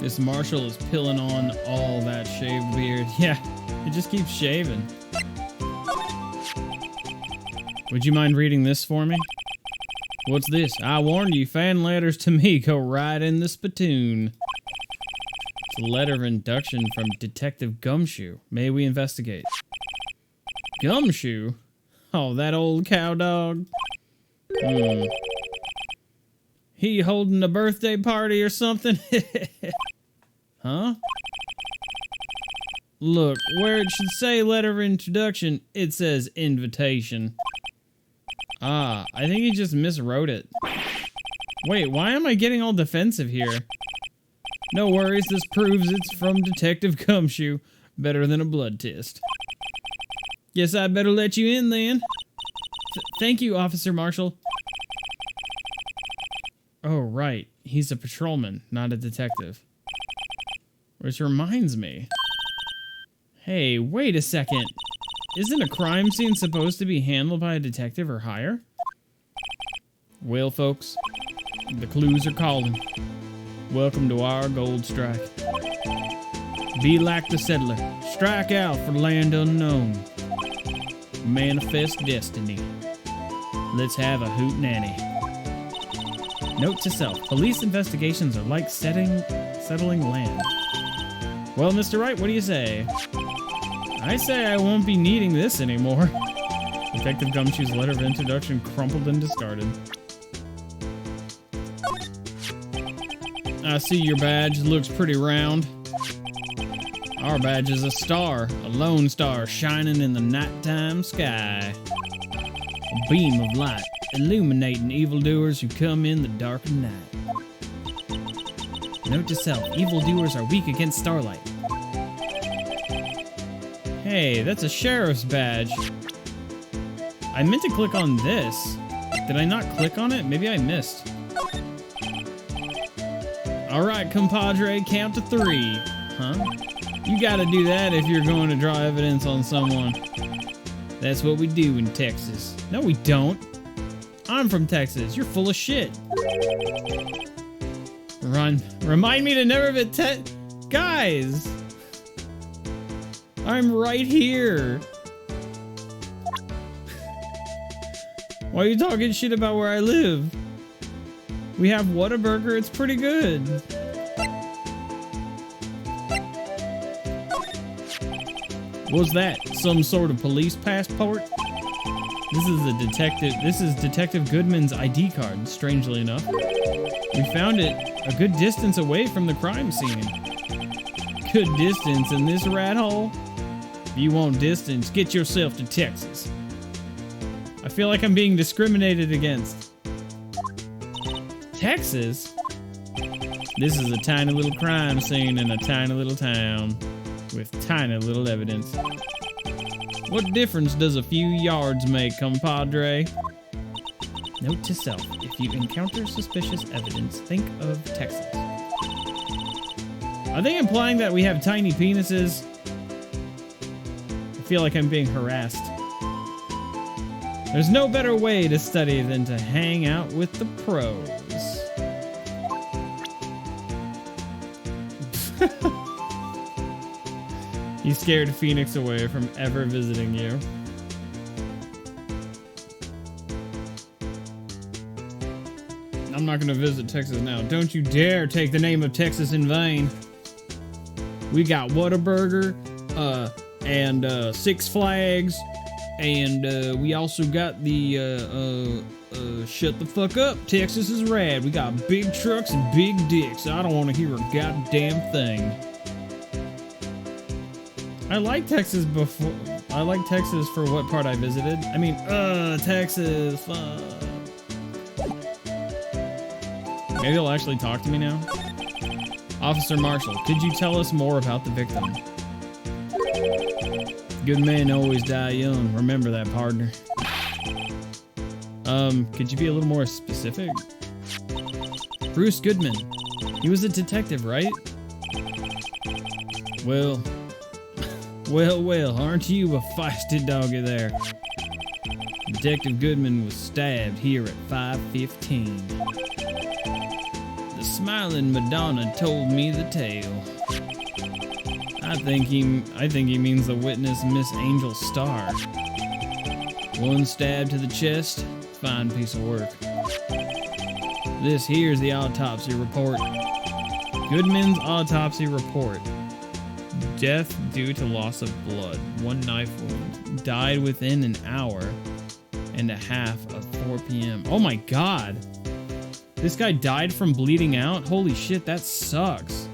This Marshall is pilling on all that shaved beard. Yeah, it just keeps shaving. Would you mind reading this for me? What's this? I warned you, fan letters to me go right in the spittoon. It's a letter of induction from Detective Gumshoe. May we investigate? Gumshoe? Oh, that old cow dog? He holding a birthday party or something? Huh? Look, where it should say letter of introduction, it says invitation. Ah, I think he just miswrote it. Wait, why am I getting all defensive here? No worries, this proves it's from Detective Gumshoe. Better than a blood test. Guess I better let you in then. Thank you, Officer Marshall. Oh, right. He's a patrolman, not a detective. Which reminds me. Hey, wait a second. Isn't a crime scene supposed to be handled by a detective or higher? Well, folks, the clues are calling. Welcome to our gold strike. Be like the settler. Strike out for land unknown. Manifest destiny. Let's have a hootenanny. Note to self. Police investigations are like settling land. Well, Mr. Wright, what do you say? I say I won't be needing this anymore. Detective Gumshoe's letter of introduction crumpled and discarded. I see your badge. Looks pretty round. Our badge is a star. A lone star shining in the nighttime sky. A beam of light illuminating evildoers who come in the dark of night. Note to self. Evildoers are weak against starlight. Hey, that's a sheriff's badge. I meant to click on this. Did I not click on it? Maybe I missed. All right, compadre, count to 3. Huh? You gotta do that if you're going to draw evidence on someone. That's what we do in Texas. No, we don't. I'm from Texas. You're full of shit. Remind me to never guys! I'm right here. Why are you talking shit about where I live? We have Whataburger. It's pretty good. What's that? Some sort of police passport? This is a detective. This is Detective Goodman's ID card, strangely enough. We found it a good distance away from the crime scene. Good distance in this rat hole? If you want distance, get yourself to Texas. I feel like I'm being discriminated against. Texas? This is a tiny little crime scene in a tiny little town with tiny little evidence. What difference does a few yards make, compadre? Note to self, if you encounter suspicious evidence, think of Texas. Are they implying that we have tiny penises? I feel like I'm being harassed. There's no better way to study than to hang out with the pros. You scared Phoenix away from ever visiting you. I'm not gonna visit Texas now. Don't you dare take the name of Texas in vain. We got Whataburger, and Six Flags, and we also got the shut the fuck up. Texas is rad. We got big trucks and big dicks. I don't want to hear a goddamn thing. I like Texas before. I like Texas for what part I visited. I mean, Texas, fuck. Maybe they'll actually talk to me now. Officer Marshall, could you tell us more about the victim? Good men always die young. Remember that, partner. Could you be a little more specific? Bruce Goodman. He was a detective, right? Well, aren't you a feisty doggy there? Detective Goodman was stabbed here at 5:15. The smiling Madonna told me the tale. I think he means the witness, Miss Angel Starr. One stab to the chest, fine piece of work. This here's the autopsy report. Goodman's autopsy report. Death due to loss of blood. One knife wound. Died within an hour and a half of 4 p.m. Oh my god! This guy died from bleeding out? Holy shit, that sucks.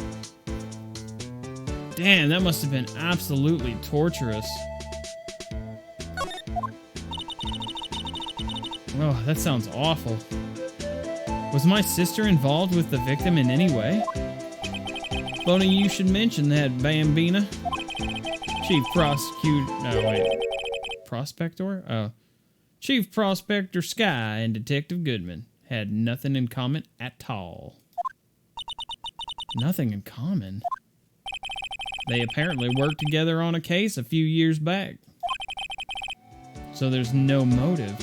Damn, that must have been absolutely torturous. Oh, that sounds awful. Was my sister involved with the victim in any way? Funny you should mention that, Bambina. Chief Prosecutor... No, wait. Prospector? Oh. Chief Prospector Sky and Detective Goodman had nothing in common at all. Nothing in common? They apparently worked together on a case a few years back. So there's no motive.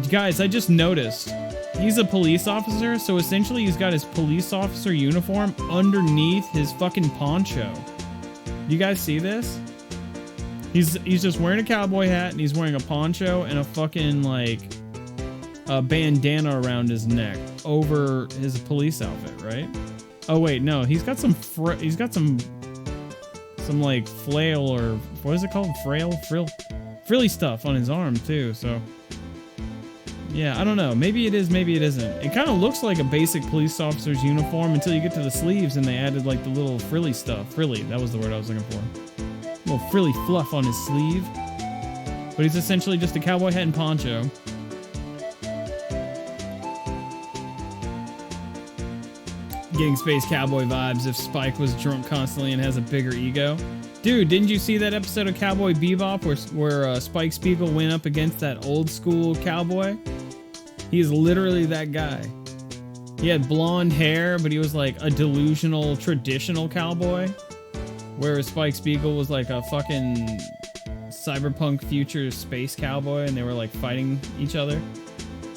Guys, I just noticed. He's a police officer, so essentially he's got his police officer uniform underneath his fucking poncho. You guys see this? He's just wearing a cowboy hat and he's wearing a poncho and a fucking like a bandana around his neck over his police outfit, right? Oh wait, no, he's got some like flail or what is it called? Frilly stuff on his arm too, so yeah, I don't know. Maybe it is, maybe it isn't. It kind of looks like a basic police officer's uniform until you get to the sleeves and they added like the little frilly stuff. Frilly, that was the word I was looking for. Little frilly fluff on his sleeve. But he's essentially just a cowboy hat and poncho. Getting space cowboy vibes if Spike was drunk constantly and has a bigger ego. Dude, didn't you see that episode of Cowboy Bebop where Spike Spiegel went up against that old school cowboy? He is literally that guy. He had blonde hair, but he was like a delusional, traditional cowboy. Whereas Spike Spiegel was like a fucking cyberpunk future space cowboy, and they were like fighting each other.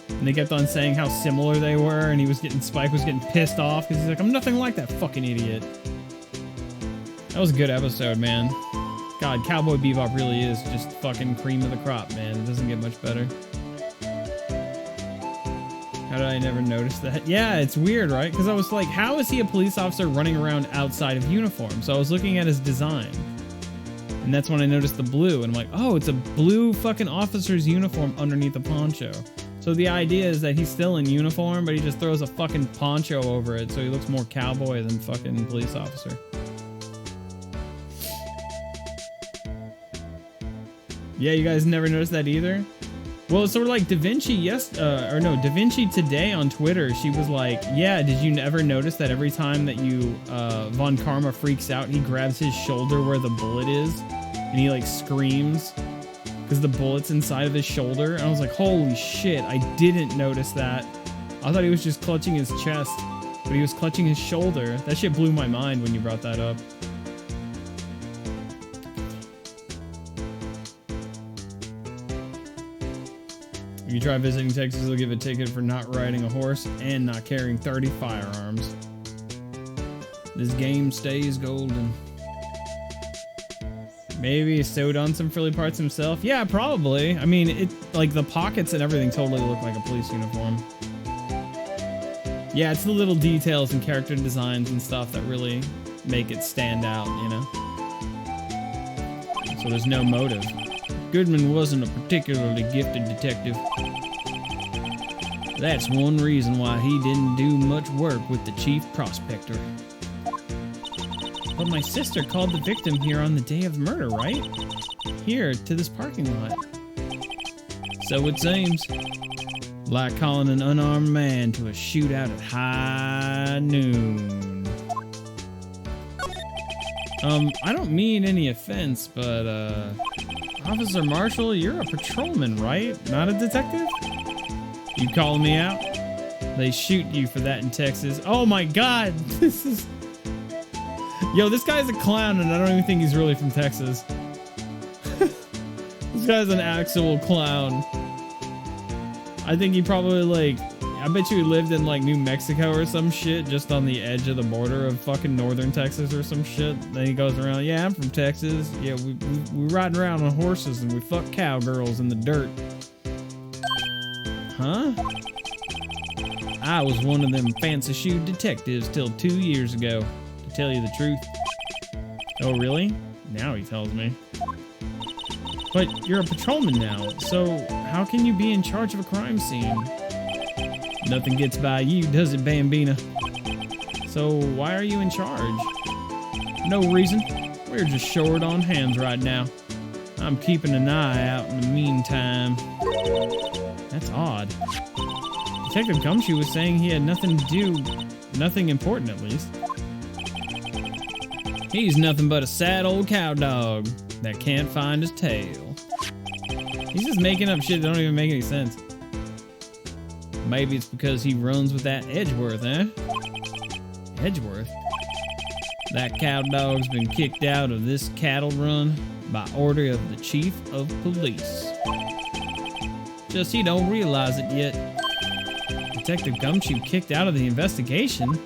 And they kept on saying how similar they were, and Spike was getting pissed off because he's like, I'm nothing like that fucking idiot. That was a good episode, man. God, Cowboy Bebop really is just fucking cream of the crop, man. It doesn't get much better. How did I never notice that? Yeah, it's weird, right? Because I was like, how is he a police officer running around outside of uniform? So I was looking at his design. And that's when I noticed the blue. And I'm like, oh, it's a blue fucking officer's uniform underneath a poncho. So the idea is that he's still in uniform, but he just throws a fucking poncho over it so he looks more cowboy than fucking police officer. Yeah, you guys never noticed that either? Well, it's sort of like Da Vinci Da Vinci today on Twitter, she was like, yeah, did you ever notice that every time that Von Karma freaks out, he grabs his shoulder where the bullet is, and he like screams because the bullet's inside of his shoulder? And I was like, holy shit, I didn't notice that. I thought he was just clutching his chest, but he was clutching his shoulder. That shit blew my mind when you brought that up. If you try visiting Texas, they'll give a ticket for not riding a horse and not carrying 30 firearms. This game stays golden. Maybe he sewed on some frilly parts himself. Yeah, probably. I mean, it like the pockets and everything totally look like a police uniform. Yeah, it's the little details and character designs and stuff that really make it stand out, you know? So there's no motive. Goodman wasn't a particularly gifted detective. That's one reason why he didn't do much work with the chief prospector. But my sister called the victim here on the day of murder, right? Here, to this parking lot. So it seems. Like calling an unarmed man to a shootout at high noon. I don't mean any offense, but, Officer Marshall, you're a patrolman, right? Not a detective? You calling me out? They shoot you for that in Texas. Oh my god! This is... Yo, this guy's a clown, and I don't even think he's really from Texas. This guy's an actual clown. I think he probably, like... I bet you he lived in, like, New Mexico or some shit, just on the edge of the border of fucking northern Texas or some shit. Then he goes around, yeah, I'm from Texas. Yeah, we ride around on horses and we fuck cowgirls in the dirt. Huh? I was one of them fancy-shoed detectives till 2 years ago, to tell you the truth. Oh, really? Now he tells me. But you're a patrolman now, so how can you be in charge of a crime scene? Nothing gets by you, does it, Bambina? So why are you in charge? No reason. We're just short on hands right now. I'm keeping an eye out in the meantime. That's odd. Detective Gumshoe was saying he had nothing to do, nothing important at least. He's nothing but a sad old cow dog that can't find his tail. He's just making up shit that don't even make any sense. Maybe it's because he runs with that Edgeworth, eh? Edgeworth? That cow dog's been kicked out of this cattle run by order of the chief of police. Just he don't realize it yet. Detective Gumshoe kicked out of the investigation?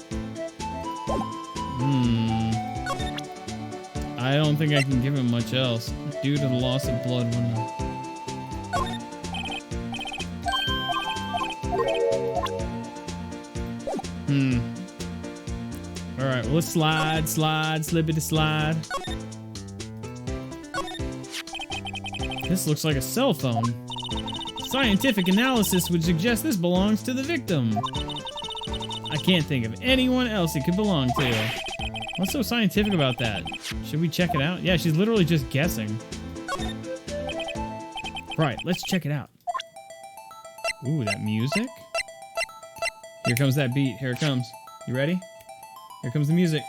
I don't think I can give him much else, due to the loss of blood one night. Alright, well, let's slide, slippity slide. This looks like a cell phone. Scientific analysis would suggest this belongs to the victim. I can't think of anyone else it could belong to. What's so scientific about that? Should we check it out? Yeah, she's literally just guessing. Right, let's check it out. Ooh, that music? Here comes that beat. Here it comes. You ready? Here comes the music.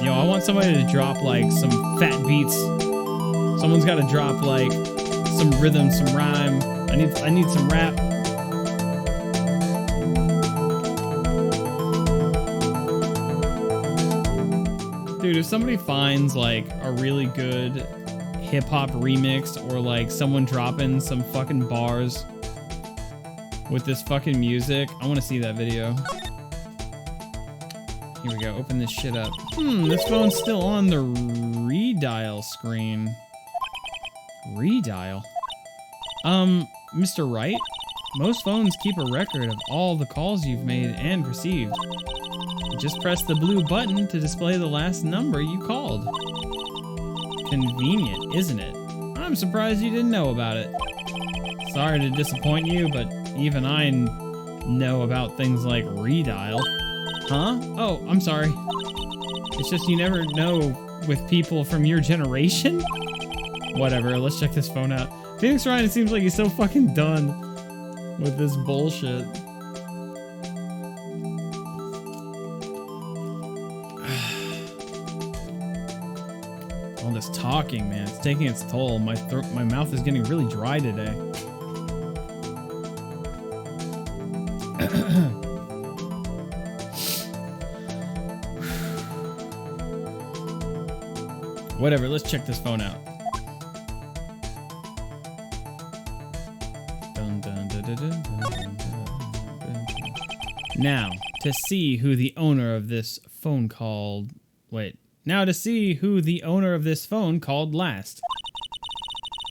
Yo, I want somebody to drop like some fat beats. Someone's got to drop like some rhythm, some rhyme. I need some rap. Dude, if somebody finds like a really good hip hop remix or like someone dropping some fucking bars with this fucking music, I want to see that video. Here we go. Open this shit up. This phone's still on the redial screen. Redial? Mr. Wright? Most phones keep a record of all the calls you've made and received. Just press the blue button to display the last number you called. Convenient, isn't it? I'm surprised you didn't know about it. Sorry to disappoint you, but even I know about things like redial. Huh? Oh, I'm sorry. It's just you never know with people from your generation? Whatever, let's check this phone out. Phoenix Ryan, it seems like he's so fucking done with this bullshit. All this talking, man, it's taking its toll. My mouth is getting really dry today. Whatever, let's check this phone out. Now, to see who the owner of this phone called... Now to see who the owner of this phone called last.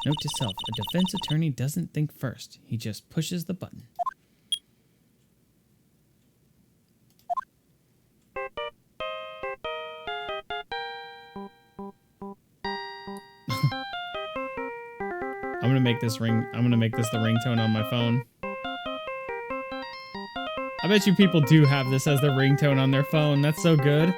Note to self, a defense attorney doesn't think first. He just pushes the button. I'm gonna make this the ringtone on my phone. I bet you people do have this as the ringtone on their phone. That's so good.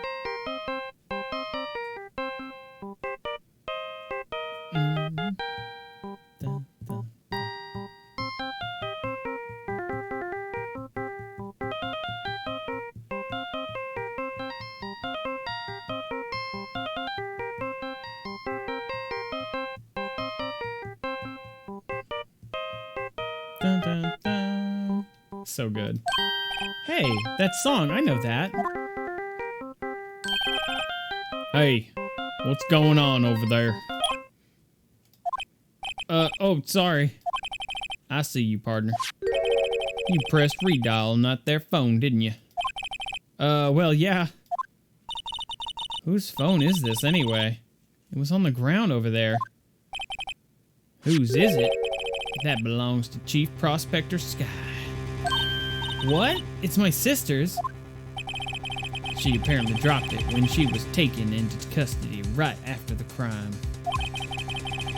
Dun, dun, dun. So good. Hey, that song, I know that. Hey, what's going on over there? Oh, sorry. I see you, partner. You pressed redial on that there phone, didn't you? Well, yeah. Whose phone is this, anyway? It was on the ground over there. Whose is it? That belongs to Chief Prospector Sky. What? It's my sister's? She apparently dropped it when she was taken into custody right after the crime.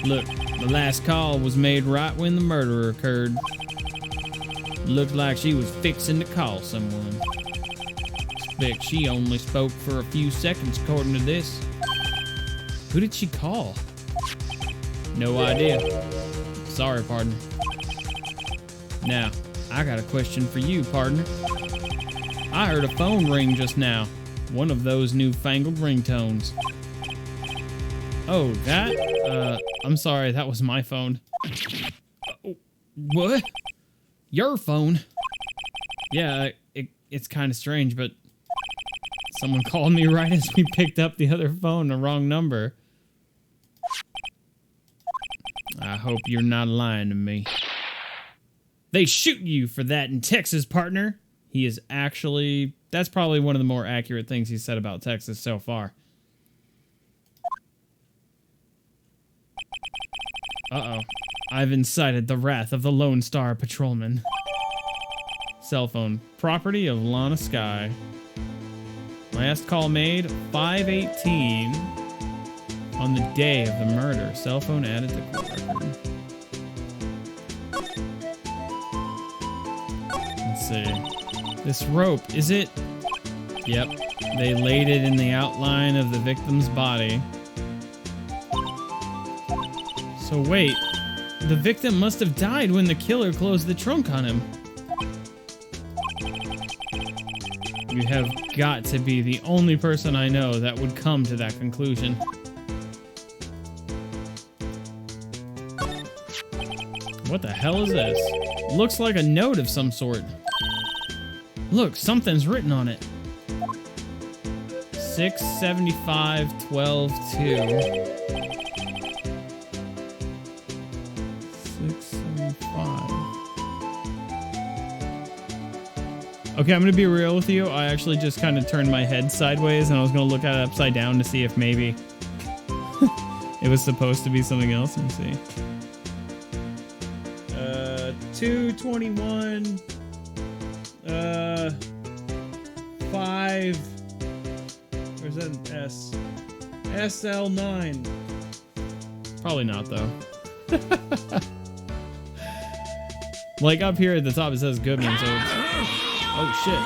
Look, the last call was made right when the murder occurred. Looked like she was fixing to call someone. Expect she only spoke for a few seconds according to this. Who did she call? No idea. Sorry, partner. Now, I got a question for you, partner. I heard a phone ring just now. One of those newfangled ringtones. Oh, that? I'm sorry, that was my phone. What? Your phone? Yeah, it's kind of strange, but someone called me right as we picked up the other phone, the wrong number. I hope you're not lying to me. They shoot you for that in Texas, partner. He is actually... That's probably one of the more accurate things he's said about Texas so far. Uh-oh. I've incited the wrath of the Lone Star Patrolman. Cell phone. Property of Lana Sky. Last call made, 5:18. On the day of the murder. Cell phone added to court record. Let's see. This rope, is it? Yep. They laid it in the outline of the victim's body. So wait. The victim must have died when the killer closed the trunk on him. You have got to be the only person I know that would come to that conclusion. What the hell is this? Looks like a note of some sort. Look, something's written on it. 675 12 2. 675. Okay, I'm gonna be real with you. I actually just kind of turned my head sideways and I was gonna look at it upside down to see if maybe it was supposed to be something else. Let me see. 221. 5. Where's that an S? SL9. Probably not though. Like up here at the top it says Goodman, so it's... Oh shit.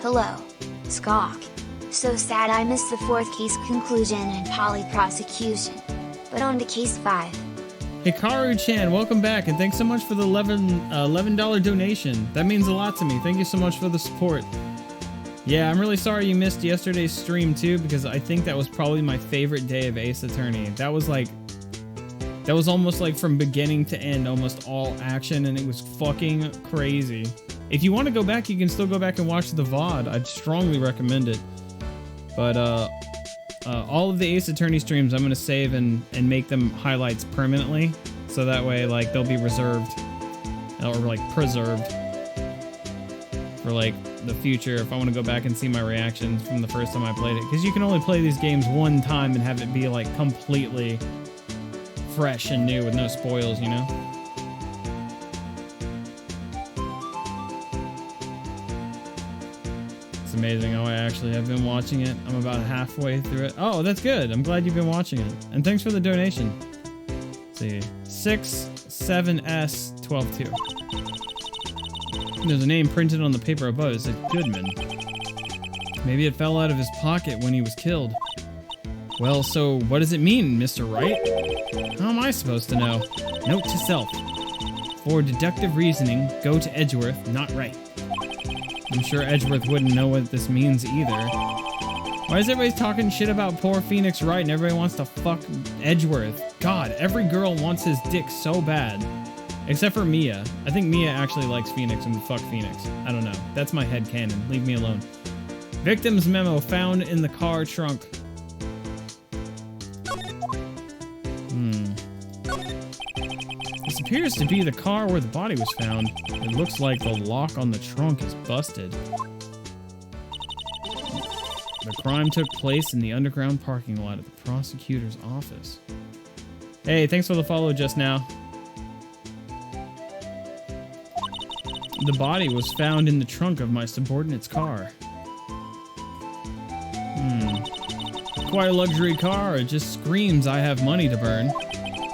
Hello, Skok. So sad I missed the 4th case conclusion and poly prosecution. But on to case 5. Hikaru-chan, welcome back, and thanks so much for the $11 donation. That means a lot to me. Thank you so much for the support. Yeah, I'm really sorry you missed yesterday's stream too, because I think that was probably my favorite day of Ace Attorney. That was almost like from beginning to end, almost all action, and it was fucking crazy. If you want to go back, you can still go back and watch the VOD. I'd strongly recommend it. But all of the Ace Attorney streams, I'm going to save and make them highlights permanently. So that way, like, they'll be reserved. Or, like, preserved. For, like, the future, if I want to go back and see my reactions from the first time I played it. Because you can only play these games one time and have it be, like, completely fresh and new with no spoils, you know? It's amazing how I actually have been watching it. I'm about halfway through it. Oh, that's good. I'm glad you've been watching it. And thanks for the donation. Let's see. 67S 122. There's a name printed on the paper above. It says Goodman. Maybe it fell out of his pocket when he was killed. Well, so what does it mean, Mr. Wright? How am I supposed to know? Note to self. For deductive reasoning, go to Edgeworth, not Wright. I'm sure Edgeworth wouldn't know what this means either. Why is everybody talking shit about poor Phoenix Wright and everybody wants to fuck Edgeworth? God, every girl wants his dick so bad. Except for Mia. I think Mia actually likes Phoenix and would fuck Phoenix. I don't know. That's my headcanon. Leave me alone. Victim's memo found in the car trunk. This appears to be the car where the body was found. It looks like the lock on the trunk is busted. The crime took place in the underground parking lot of the prosecutor's office. Hey, thanks for the follow just now. The body was found in the trunk of my subordinate's car. Quite a luxury car. It just screams I have money to burn.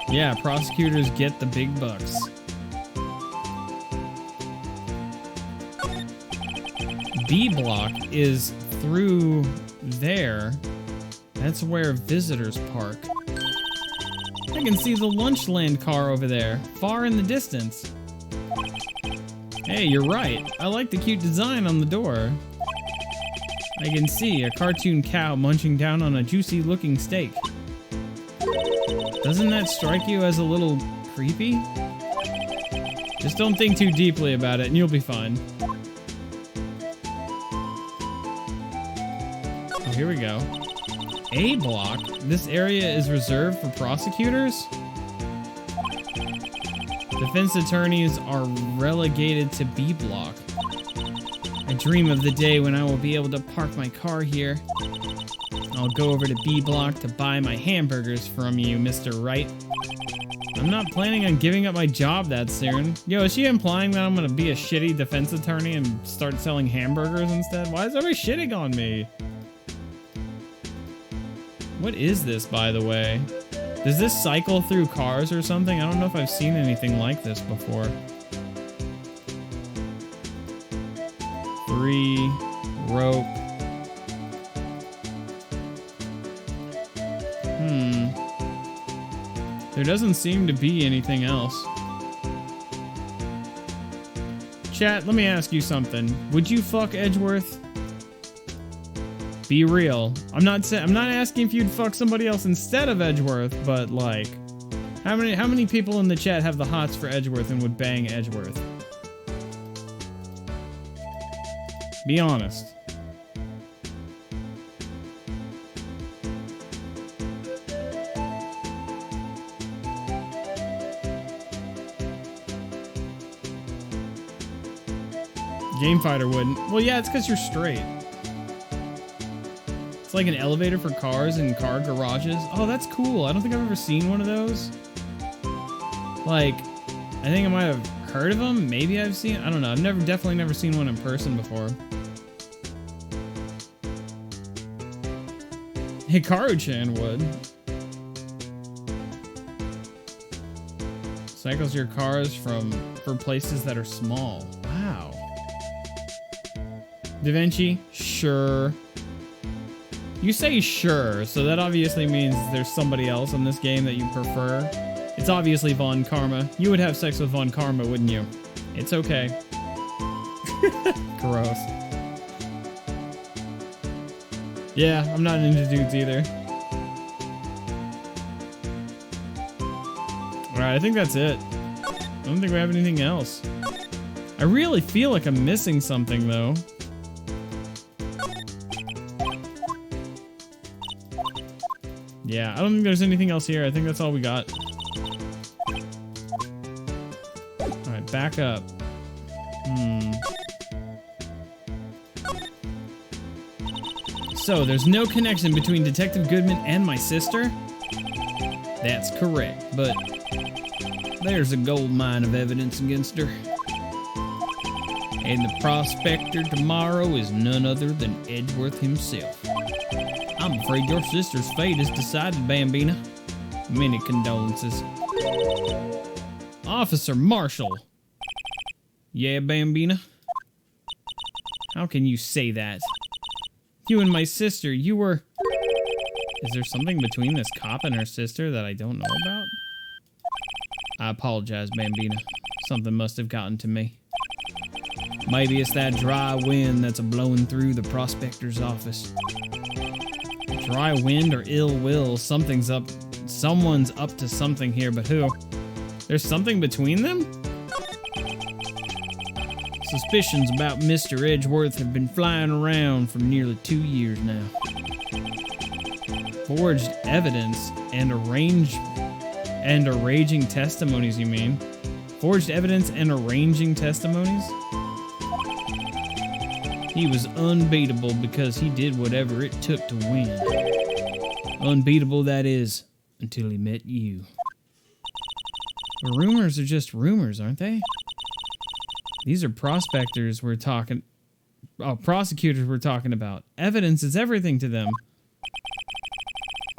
Yeah, prosecutors get the big bucks. B block is through there. That's where visitors park. I can see the Lunchland car over there, far in the distance. Hey, you're right. I like the cute design on the door. I can see a cartoon cow munching down on a juicy looking steak. Doesn't that strike you as a little creepy? Just don't think too deeply about it and you'll be fine. Oh, here we go. A block? This area is reserved for prosecutors? Defense attorneys are relegated to B block. I dream of the day when I will be able to park my car here. I'll go over to B block to buy my hamburgers from you, Mr. Wright. I'm not planning on giving up my job that soon. Yo, is she implying that I'm gonna be a shitty defense attorney and start selling hamburgers instead? Why is everybody shitting on me? What is this, by the way? Does this cycle through cars or something? I don't know if I've seen anything like this before. 3, rope. There doesn't seem to be anything else. Chat, let me ask you something. Would you fuck Edgeworth? Be real. I'm not asking if you'd fuck somebody else instead of Edgeworth, but like, how many people in the chat have the hots for Edgeworth and would bang Edgeworth? Be honest. Game Fighter wouldn't. Well, yeah, it's because you're straight. It's like an elevator for cars in car garages. Oh, that's cool. I don't think I've ever seen one of those. Like, I think I might have heard of them. Maybe I've seen. I don't know. I've definitely never seen one in person before. Hikaru-chan would. Cycles your cars for places that are small. Wow. Da Vinci? Sure. You say sure, so that obviously means there's somebody else in this game that you prefer. It's obviously Von Karma. You would have sex with Von Karma, wouldn't you? It's okay. Gross. Yeah, I'm not into dudes either. Alright, I think that's it. I don't think we have anything else. I really feel like I'm missing something, though. Yeah, I don't think there's anything else here. I think that's all we got. Alright, back up. So, there's no connection between Detective Goodman and my sister? That's correct, but there's a gold mine of evidence against her. And the prospector tomorrow is none other than Edgeworth himself. I'm afraid your sister's fate is decided, Bambina. Many condolences. Officer Marshall. Yeah, Bambina? How can you say that? You and my sister, you were... Is there something between this cop and her sister that I don't know about? I apologize, Bambina. Something must have gotten to me. Maybe it's that dry wind that's a-blowing through the prospector's office. Dry wind or ill will, someone's up to something here, but who? There's something between them? Suspicions about Mr. Edgeworth have been flying around for nearly 2 years now. Forged evidence and arranging testimonies, you mean? Forged evidence and arranging testimonies? He was unbeatable because he did whatever it took to win. Unbeatable, that is, until he met you. The rumors are just rumors, aren't they? These are prosecutors we're talking about. Evidence is everything to them.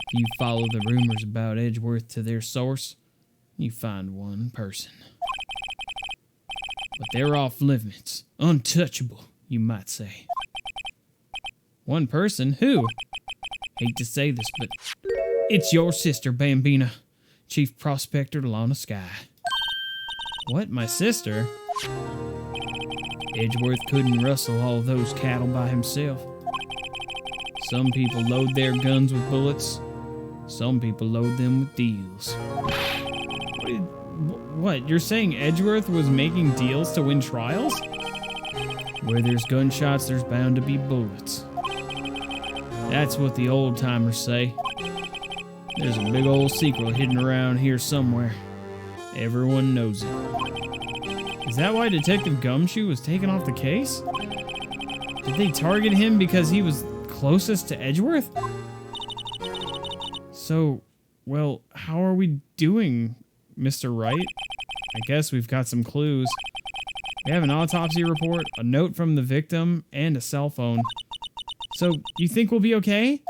If you follow the rumors about Edgeworth to their source, you find one person. But they're off limits. Untouchable, you might say. One person? Who? Hate to say this, but it's your sister, Bambina. Chief Prospector Lana Sky. What, my sister? Edgeworth couldn't rustle all those cattle by himself. Some people load their guns with bullets. Some people load them with deals. What? You're saying Edgeworth was making deals to win trials? Where there's gunshots, there's bound to be bullets. That's what the old-timers say. There's a big old secret hidden around here somewhere. Everyone knows it. Is that why Detective Gumshoe was taken off the case? Did they target him because he was closest to Edgeworth? So, well, how are we doing, Mr. Wright? I guess we've got some clues. We have an autopsy report, a note from the victim, and a cell phone. So, you think we'll be okay?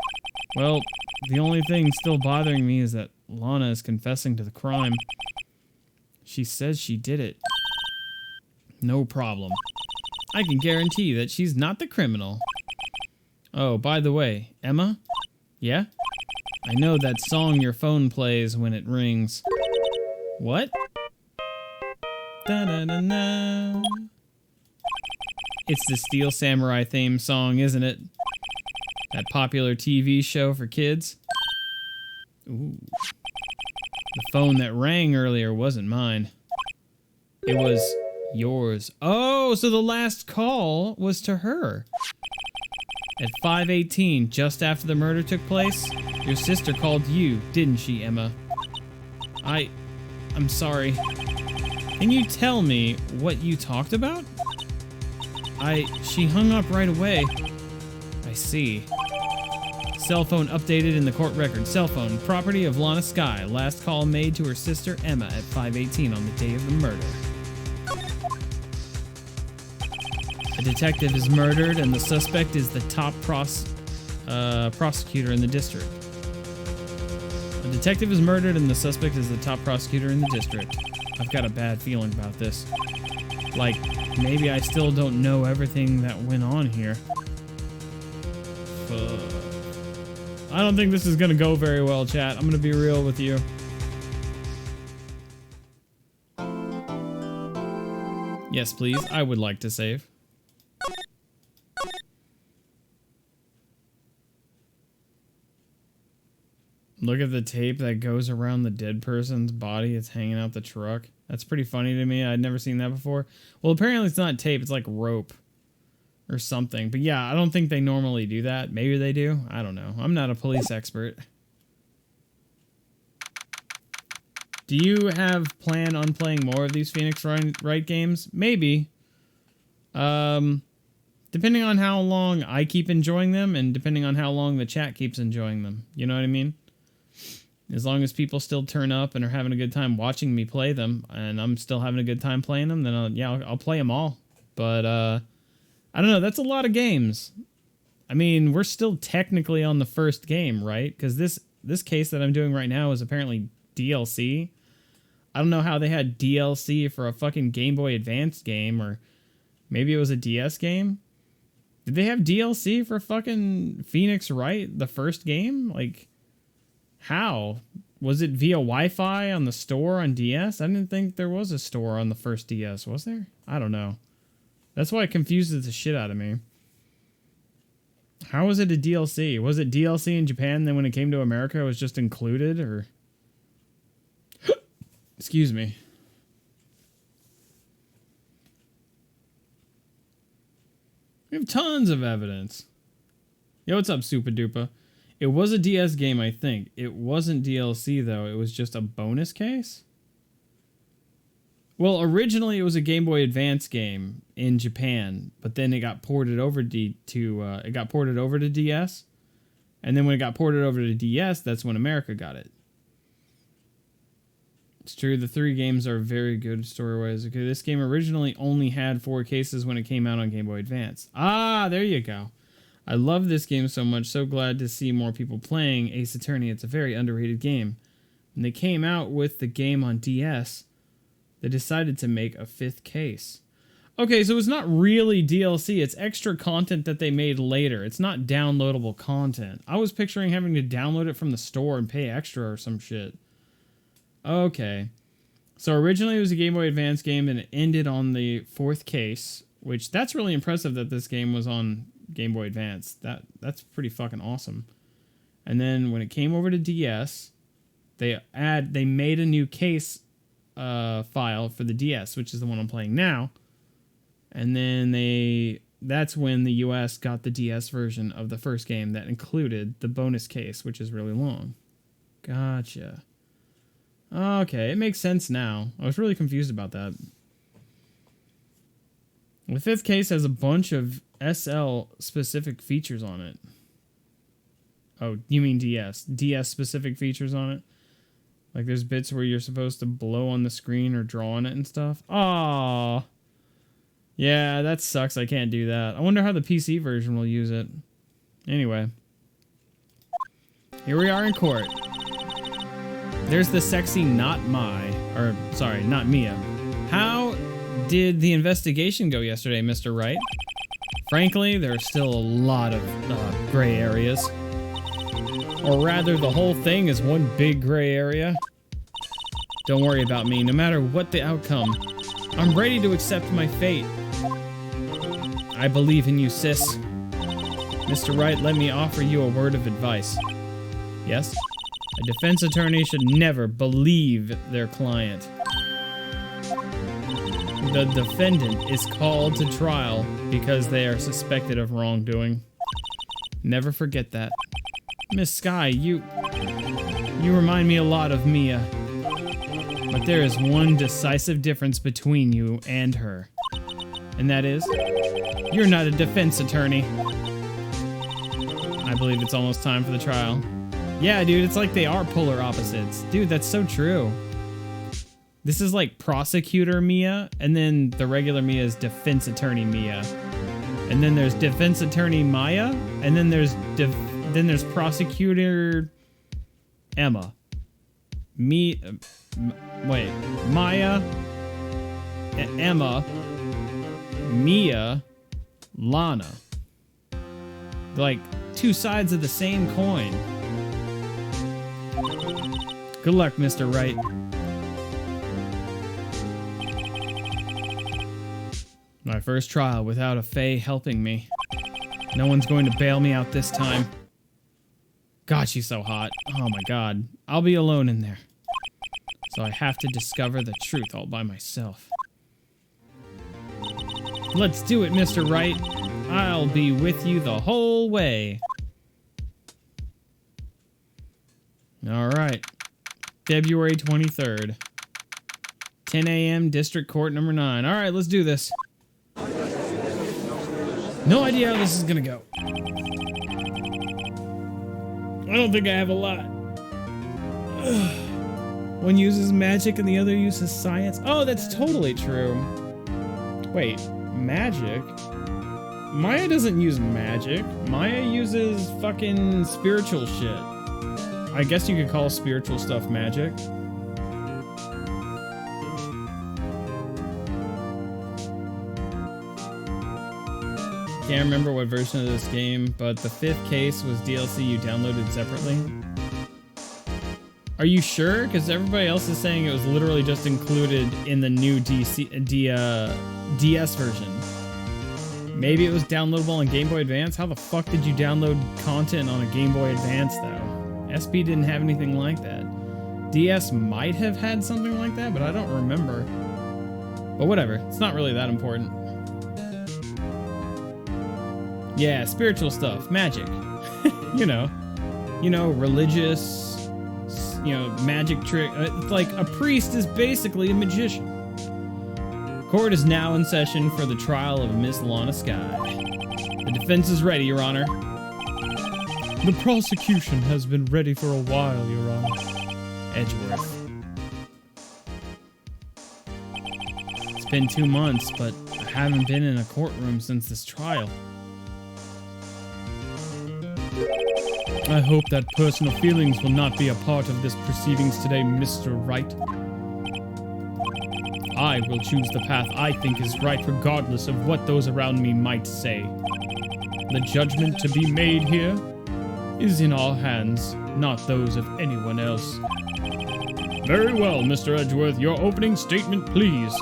Well, the only thing still bothering me is that Lana is confessing to the crime. She says she did it. No problem. I can guarantee that she's not the criminal. Oh, by the way, Emma? Yeah? I know that song your phone plays when it rings. What? Da-da-da-da. It's the Steel Samurai theme song, isn't it? That popular TV show for kids. Ooh. The phone that rang earlier wasn't mine. It was yours. Oh, so the last call was to her. At 5:18, just after the murder took place, your sister called you, didn't she, Emma? I'm sorry. Can you tell me what you talked about? She hung up right away. I see. Cell phone updated in the court record. Cell phone, property of Lana Sky. Last call made to her sister Emma at 5:18 on the day of the murder. A detective is murdered and the suspect is the top prosecutor in the district. A detective is murdered and the suspect is the top prosecutor in the district. I've got a bad feeling about this. Like, maybe I still don't know everything that went on here. I don't think this is gonna go very well, chat. I'm gonna be real with you. Yes, please. I would like to save. Look at the tape that goes around the dead person's body. It's hanging out the truck. That's pretty funny to me. I'd never seen that before. Well, apparently it's not tape. It's like rope or something. But yeah, I don't think they normally do that. Maybe they do. I don't know. I'm not a police expert. Do you have plan on playing more of these Phoenix Wright games? Maybe. Depending on how long I keep enjoying them and depending on how long the chat keeps enjoying them. You know what I mean? As long as people still turn up and are having a good time watching me play them, and I'm still having a good time playing them, then I'll play them all. But I don't know. That's a lot of games. I mean, we're still technically on the first game, right? Because this case that I'm doing right now is apparently DLC. I don't know how they had DLC for a fucking Game Boy Advance game, or maybe it was a DS game. Did they have DLC for fucking Phoenix Wright, the first game? Like, how? Was it via Wi-Fi on the store on DS? I didn't think there was a store on the first DS, was there? I don't know. That's why it confuses the shit out of me. How was it a DLC? Was it DLC in Japan, then when it came to America, it was just included, or... Excuse me. We have tons of evidence. Yo, what's up, Super Duper? It was a DS game, I think. It wasn't DLC, though. It was just a bonus case? Well, originally it was a Game Boy Advance game in Japan, but then it got ported over to DS. And then when it got ported over to DS, that's when America got it. It's true, the 3 games are very good story-wise. Okay, this game originally only had 4 cases when it came out on Game Boy Advance. Ah, there you go. I love this game so much, so glad to see more people playing Ace Attorney. It's a very underrated game. When they came out with the game on DS, they decided to make a 5th case. Okay, so it's not really DLC, it's extra content that they made later. It's not downloadable content. I was picturing having to download it from the store and pay extra or some shit. Okay. So originally it was a Game Boy Advance game and it ended on the 4th case, which that's really impressive that this game was on Game Boy Advance. That's pretty fucking awesome. And then when it came over to DS, they made a new case file for the DS, which is the one I'm playing now. And then that's when the US got the DS version of the first game that included the bonus case, which is really long. Gotcha. Okay, it makes sense now. I was really confused about that. The 5th case has a bunch of SL-specific features on it. Oh, you mean DS. DS-specific features on it? Like there's bits where you're supposed to blow on the screen or draw on it and stuff. Aww. Yeah, that sucks. I can't do that. I wonder how the PC version will use it. Anyway. Here we are in court. There's the sexy not Mia. How did the investigation go yesterday, Mr. Wright? Frankly, there are still a lot of gray areas. Or rather, the whole thing is one big gray area. Don't worry about me, no matter what the outcome. I'm ready to accept my fate. I believe in you, sis. Mr. Wright, let me offer you a word of advice. Yes? A defense attorney should never believe their client. The defendant is called to trial because they are suspected of wrongdoing. Never forget that. Miss Sky, you remind me a lot of Mia. But there is one decisive difference between you and her. And that is, you're not a defense attorney. I believe it's almost time for the trial. Yeah, dude, it's like they are polar opposites. Dude, that's so true. This is like prosecutor Mia, and then the regular Mia is defense attorney Mia. And then there's defense attorney Maya, and then there's prosecutor Emma. Maya, Emma, Mia, Lana. Like two sides of the same coin. Good luck, Mr. Wright. My first trial without a Fae helping me. No one's going to bail me out this time. God, she's so hot. Oh my god. I'll be alone in there. So I have to discover the truth all by myself. Let's do it, Mr. Wright. I'll be with you the whole way. Alright. February 23rd. 10 a.m. District Court number 9. Alright, let's do this. No idea how this is gonna go. I don't think I have a lot. One uses magic and the other uses science. Oh, that's totally true. Wait, magic? Maya doesn't use magic. Maya uses fucking spiritual shit. I guess you could call spiritual stuff magic. Can't remember what version of this game, but the 5th case was DLC you downloaded separately. Are you sure? Because everybody else is saying it was literally just included in the new DS version. Maybe it was downloadable on Game Boy Advance? How the fuck did you download content on a Game Boy Advance, though? SP didn't have anything like that. DS might have had something like that, but I don't remember. But whatever, it's not really that important. Yeah, spiritual stuff, magic. you know, religious, magic trick. Like a priest is basically a magician. Court is now in session for the trial of Miss Lana Sky. The defense is ready, Your Honor. The prosecution has been ready for a while, Your Honor. Edgeworth. It's been 2 months, but I haven't been in a courtroom since this trial. I hope that personal feelings will not be a part of this proceedings today, Mr. Wright. I will choose the path I think is right regardless of what those around me might say. The judgment to be made here is in our hands, not those of anyone else. Very well, Mr. Edgeworth. Your opening statement, please.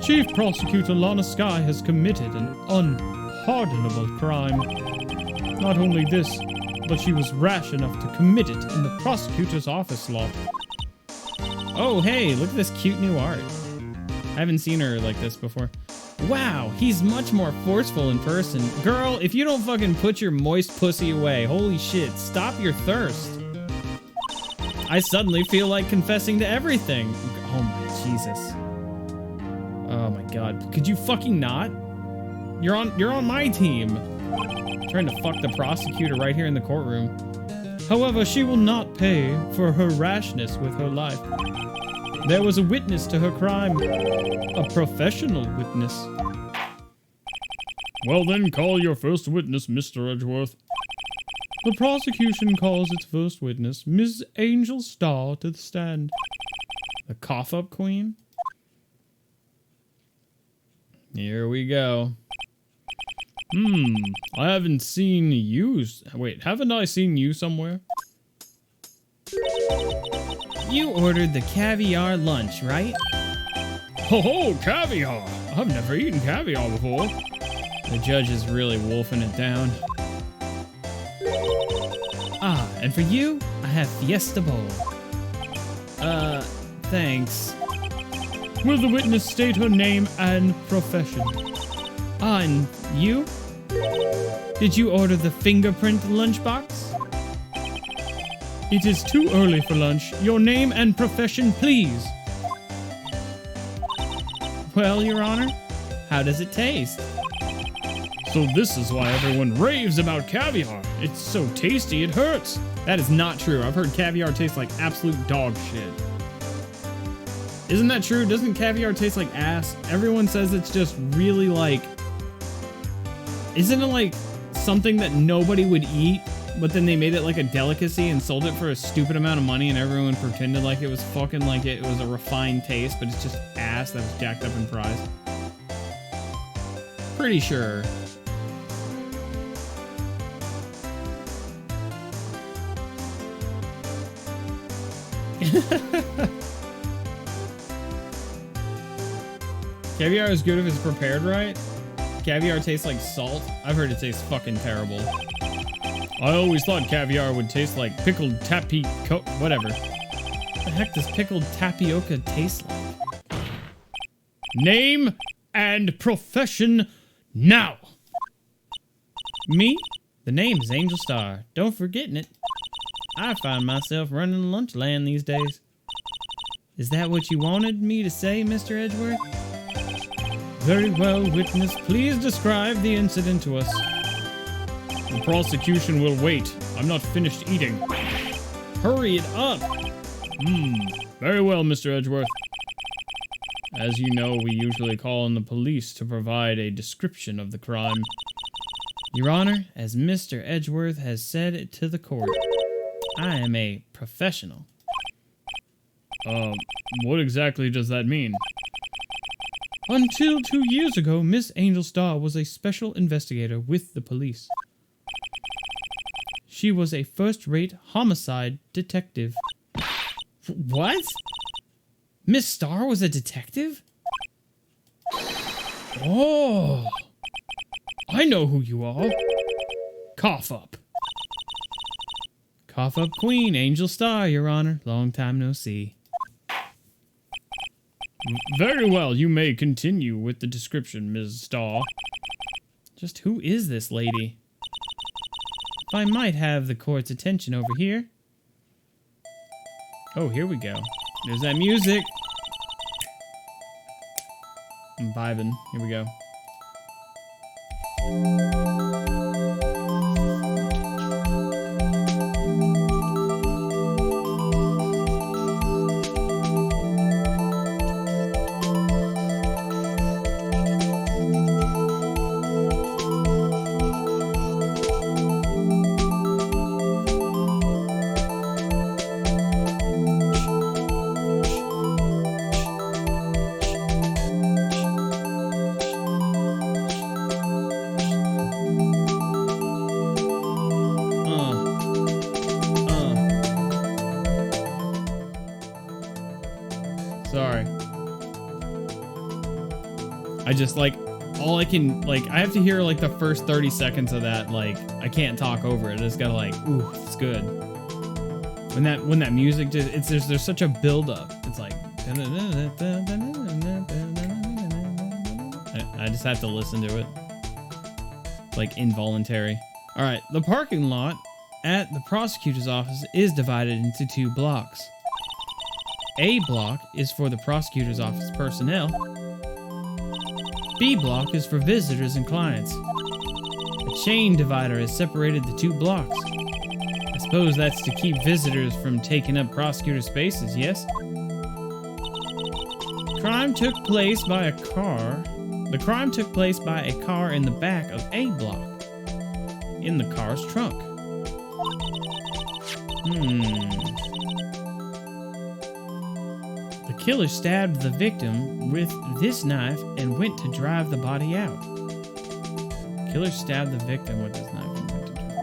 Chief Prosecutor Lana Sky has committed an unpardonable crime. Not only this, but she was rash enough to commit it in the prosecutor's office loft. Oh, hey, look at this cute new art. I haven't seen her like this before. Wow, he's much more forceful in person. Girl, if you don't fucking put your moist pussy away, holy shit, stop your thirst. I suddenly feel like confessing to everything. Oh my Jesus. Oh my god, could you fucking not? You're on my team. Trying to fuck the prosecutor right here in the courtroom. However, she will not pay for her rashness with her life. There was a witness to her crime. A professional witness. Well then, call your first witness, Mr. Edgeworth. The prosecution calls its first witness, Ms. Angel Starr, to the stand. The cough-up queen? Here we go. I haven't seen you. Wait, haven't I seen you somewhere? You ordered the caviar lunch, right? Ho, caviar! I've never eaten caviar before. The judge is really wolfing it down. Ah, and for you, I have Fiesta Bowl. Thanks. Will the witness state her name and profession? Ah, and you? Did you order the fingerprint lunchbox? It is too early for lunch. Your name and profession, please. Well, Your Honor, how does it taste? So this is why everyone raves about caviar. It's so tasty it hurts. That is not true. I've heard caviar tastes like absolute dog shit. Isn't that true? Doesn't caviar taste like ass? Everyone says it's just really like... Isn't it like something that nobody would eat, but then they made it like a delicacy and sold it for a stupid amount of money and everyone pretended like it was fucking like it was a refined taste, but it's just ass that was jacked up in price? Pretty sure. Caviar is good if it's prepared right. Caviar tastes like salt. I've heard it tastes fucking terrible. I always thought caviar would taste like pickled tapioca. Whatever. What the heck does pickled tapioca taste like? Name and profession now. Me? The name is Angel Star. Don't forgetting it. I find myself running Lunchland these days. Is that what you wanted me to say, Mr. Edgeworth? Very well, witness. Please describe the incident to us. The prosecution will wait. I'm not finished eating. Hurry it up. Very well, Mr. Edgeworth. As you know, we usually call on the police to provide a description of the crime. Your Honor, as Mr. Edgeworth has said it to the court, I am a professional. What exactly does that mean? Until 2 years ago, Miss Angel Star was a special investigator with the police. She was a first-rate homicide detective. What? Miss Star was a detective? Oh, I know who you are. Cough up. Cough up queen, Angel Star, Your Honor. Long time no see. Very well, you may continue with the description, Ms. Starr. Just who is this lady? If I might have the court's attention over here. Oh, here we go. There's that music. I'm vibing. Here we go. Sorry. I just, like, all I can, like, I have to hear, like, the first 30 seconds of that, like, I can't talk over it. I just gotta, like, ooh, it's good. When that music just, there's such a build-up. It's like, I just have to listen to it. Like, involuntary. All right, the parking lot at the prosecutor's office is divided into 2 blocks. A block is for the prosecutor's office personnel. B block is for visitors and clients. A chain divider has separated the 2 blocks. I suppose that's to keep visitors from taking up prosecutor spaces, yes? The crime took place by a car in the back of A block. In the car's trunk. The killer stabbed the victim with this knife and went to drive the body out. killer stabbed the victim with his knife and went to trial.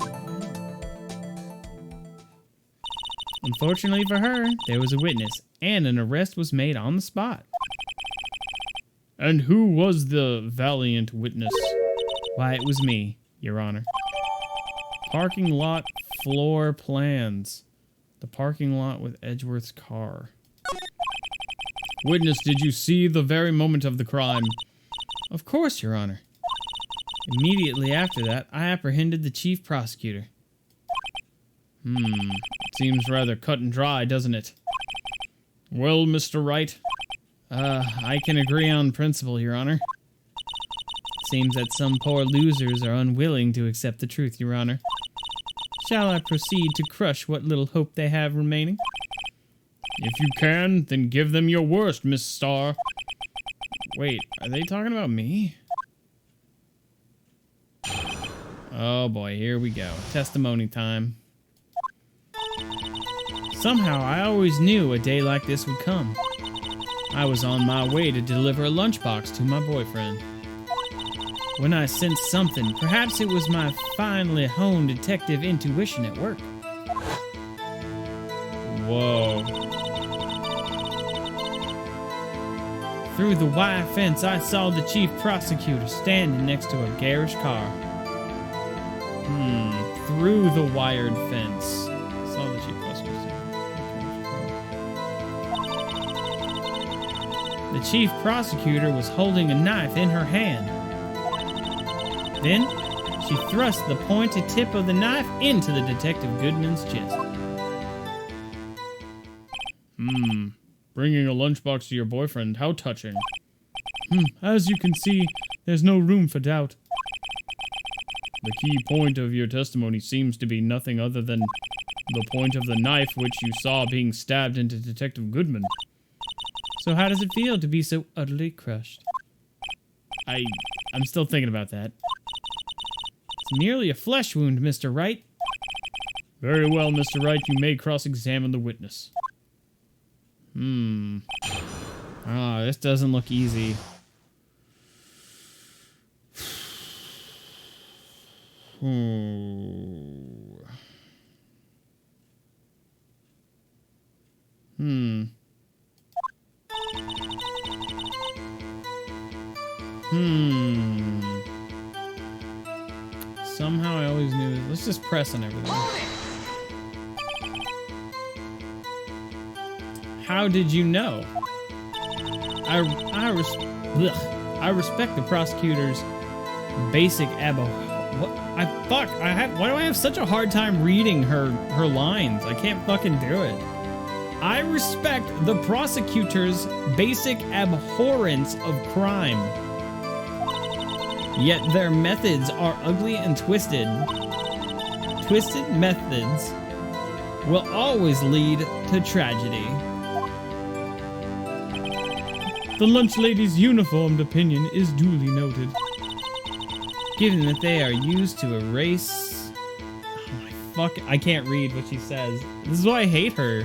Unfortunately for her, there was a witness, and an arrest was made on the spot. And who was the valiant witness? Why, it was me, Your Honor. Parking lot floor plans. The parking lot with Edgeworth's car. Witness, did you see the very moment of the crime? Of course, Your Honor. Immediately after that, I apprehended the chief prosecutor. It seems rather cut and dry, doesn't it? Well, Mr. Wright, I can agree on principle, Your Honor. Seems that some poor losers are unwilling to accept the truth, Your Honor. Shall I proceed to crush what little hope they have remaining? If you can, then give them your worst, Miss Starr. Wait, are they talking about me? Oh boy, here we go. Testimony time. Somehow, I always knew a day like this would come. I was on my way to deliver a lunchbox to my boyfriend. When I sensed something, perhaps it was my finely honed detective intuition at work. Whoa. Through the wire fence, I saw the chief prosecutor standing next to a garish car. Through the wired fence. Saw the chief prosecutor. The chief prosecutor was holding a knife in her hand. Then, she thrust the pointed tip of the knife into the Detective Goodman's chest. Bringing a lunchbox to your boyfriend, how touching. As you can see, there's no room for doubt. The key point of your testimony seems to be nothing other than the point of the knife which you saw being stabbed into Detective Goodman. So how does it feel to be so utterly crushed? I'm still thinking about that. It's merely a flesh wound, Mr. Wright. Very well, Mr. Wright, you may cross-examine the witness. This doesn't look easy. Somehow I always knew. Let's just press on everything. How did you know? I respect the prosecutor's basic why do I have such a hard time reading her lines? I can't fucking do it. I respect the prosecutor's basic abhorrence of crime. Yet their methods are ugly and twisted. Twisted methods will always lead to tragedy. The lunch lady's uniformed opinion is duly noted. Given that they are used to erase... I can't read what she says. This is why I hate her.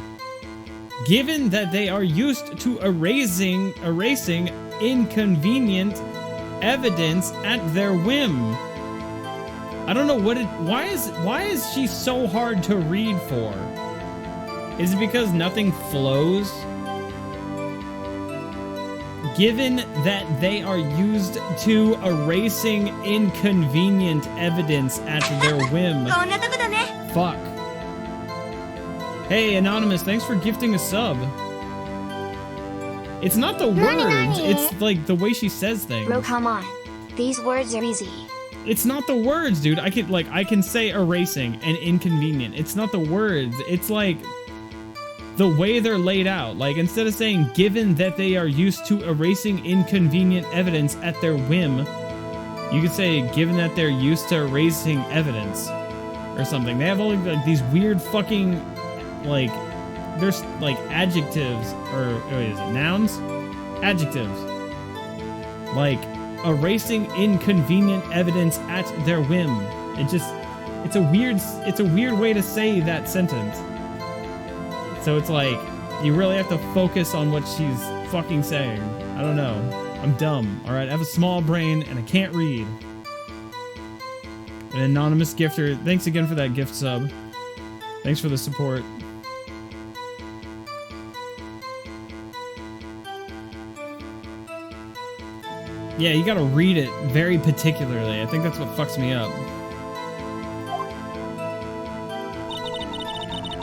Given that they are used to erasing inconvenient evidence at their whim. I don't know why is she so hard to read for? Is it because nothing flows? Given that they are used to erasing inconvenient evidence at their whim. Fuck. Hey, Anonymous, thanks for gifting a sub. It's not the words, it's like the way she says things. Bro, come on. These words are easy. It's not the words, dude. I can say erasing and inconvenient. It's not the words. It's like the way they're laid out. Like, instead of saying, given that they are used to erasing inconvenient evidence at their whim, you could say, given that they're used to erasing evidence or something. They have all like these weird fucking, like, there's like adjectives, or what is it, nouns? Adjectives. Like, erasing inconvenient evidence at their whim. It's a weird way to say that sentence. So it's like, you really have to focus on what she's fucking saying. I don't know. I'm dumb, alright? I have a small brain and I can't read. An anonymous gifter. Thanks again for that gift sub. Thanks for the support. Yeah, you gotta read it very particularly. I think that's what fucks me up.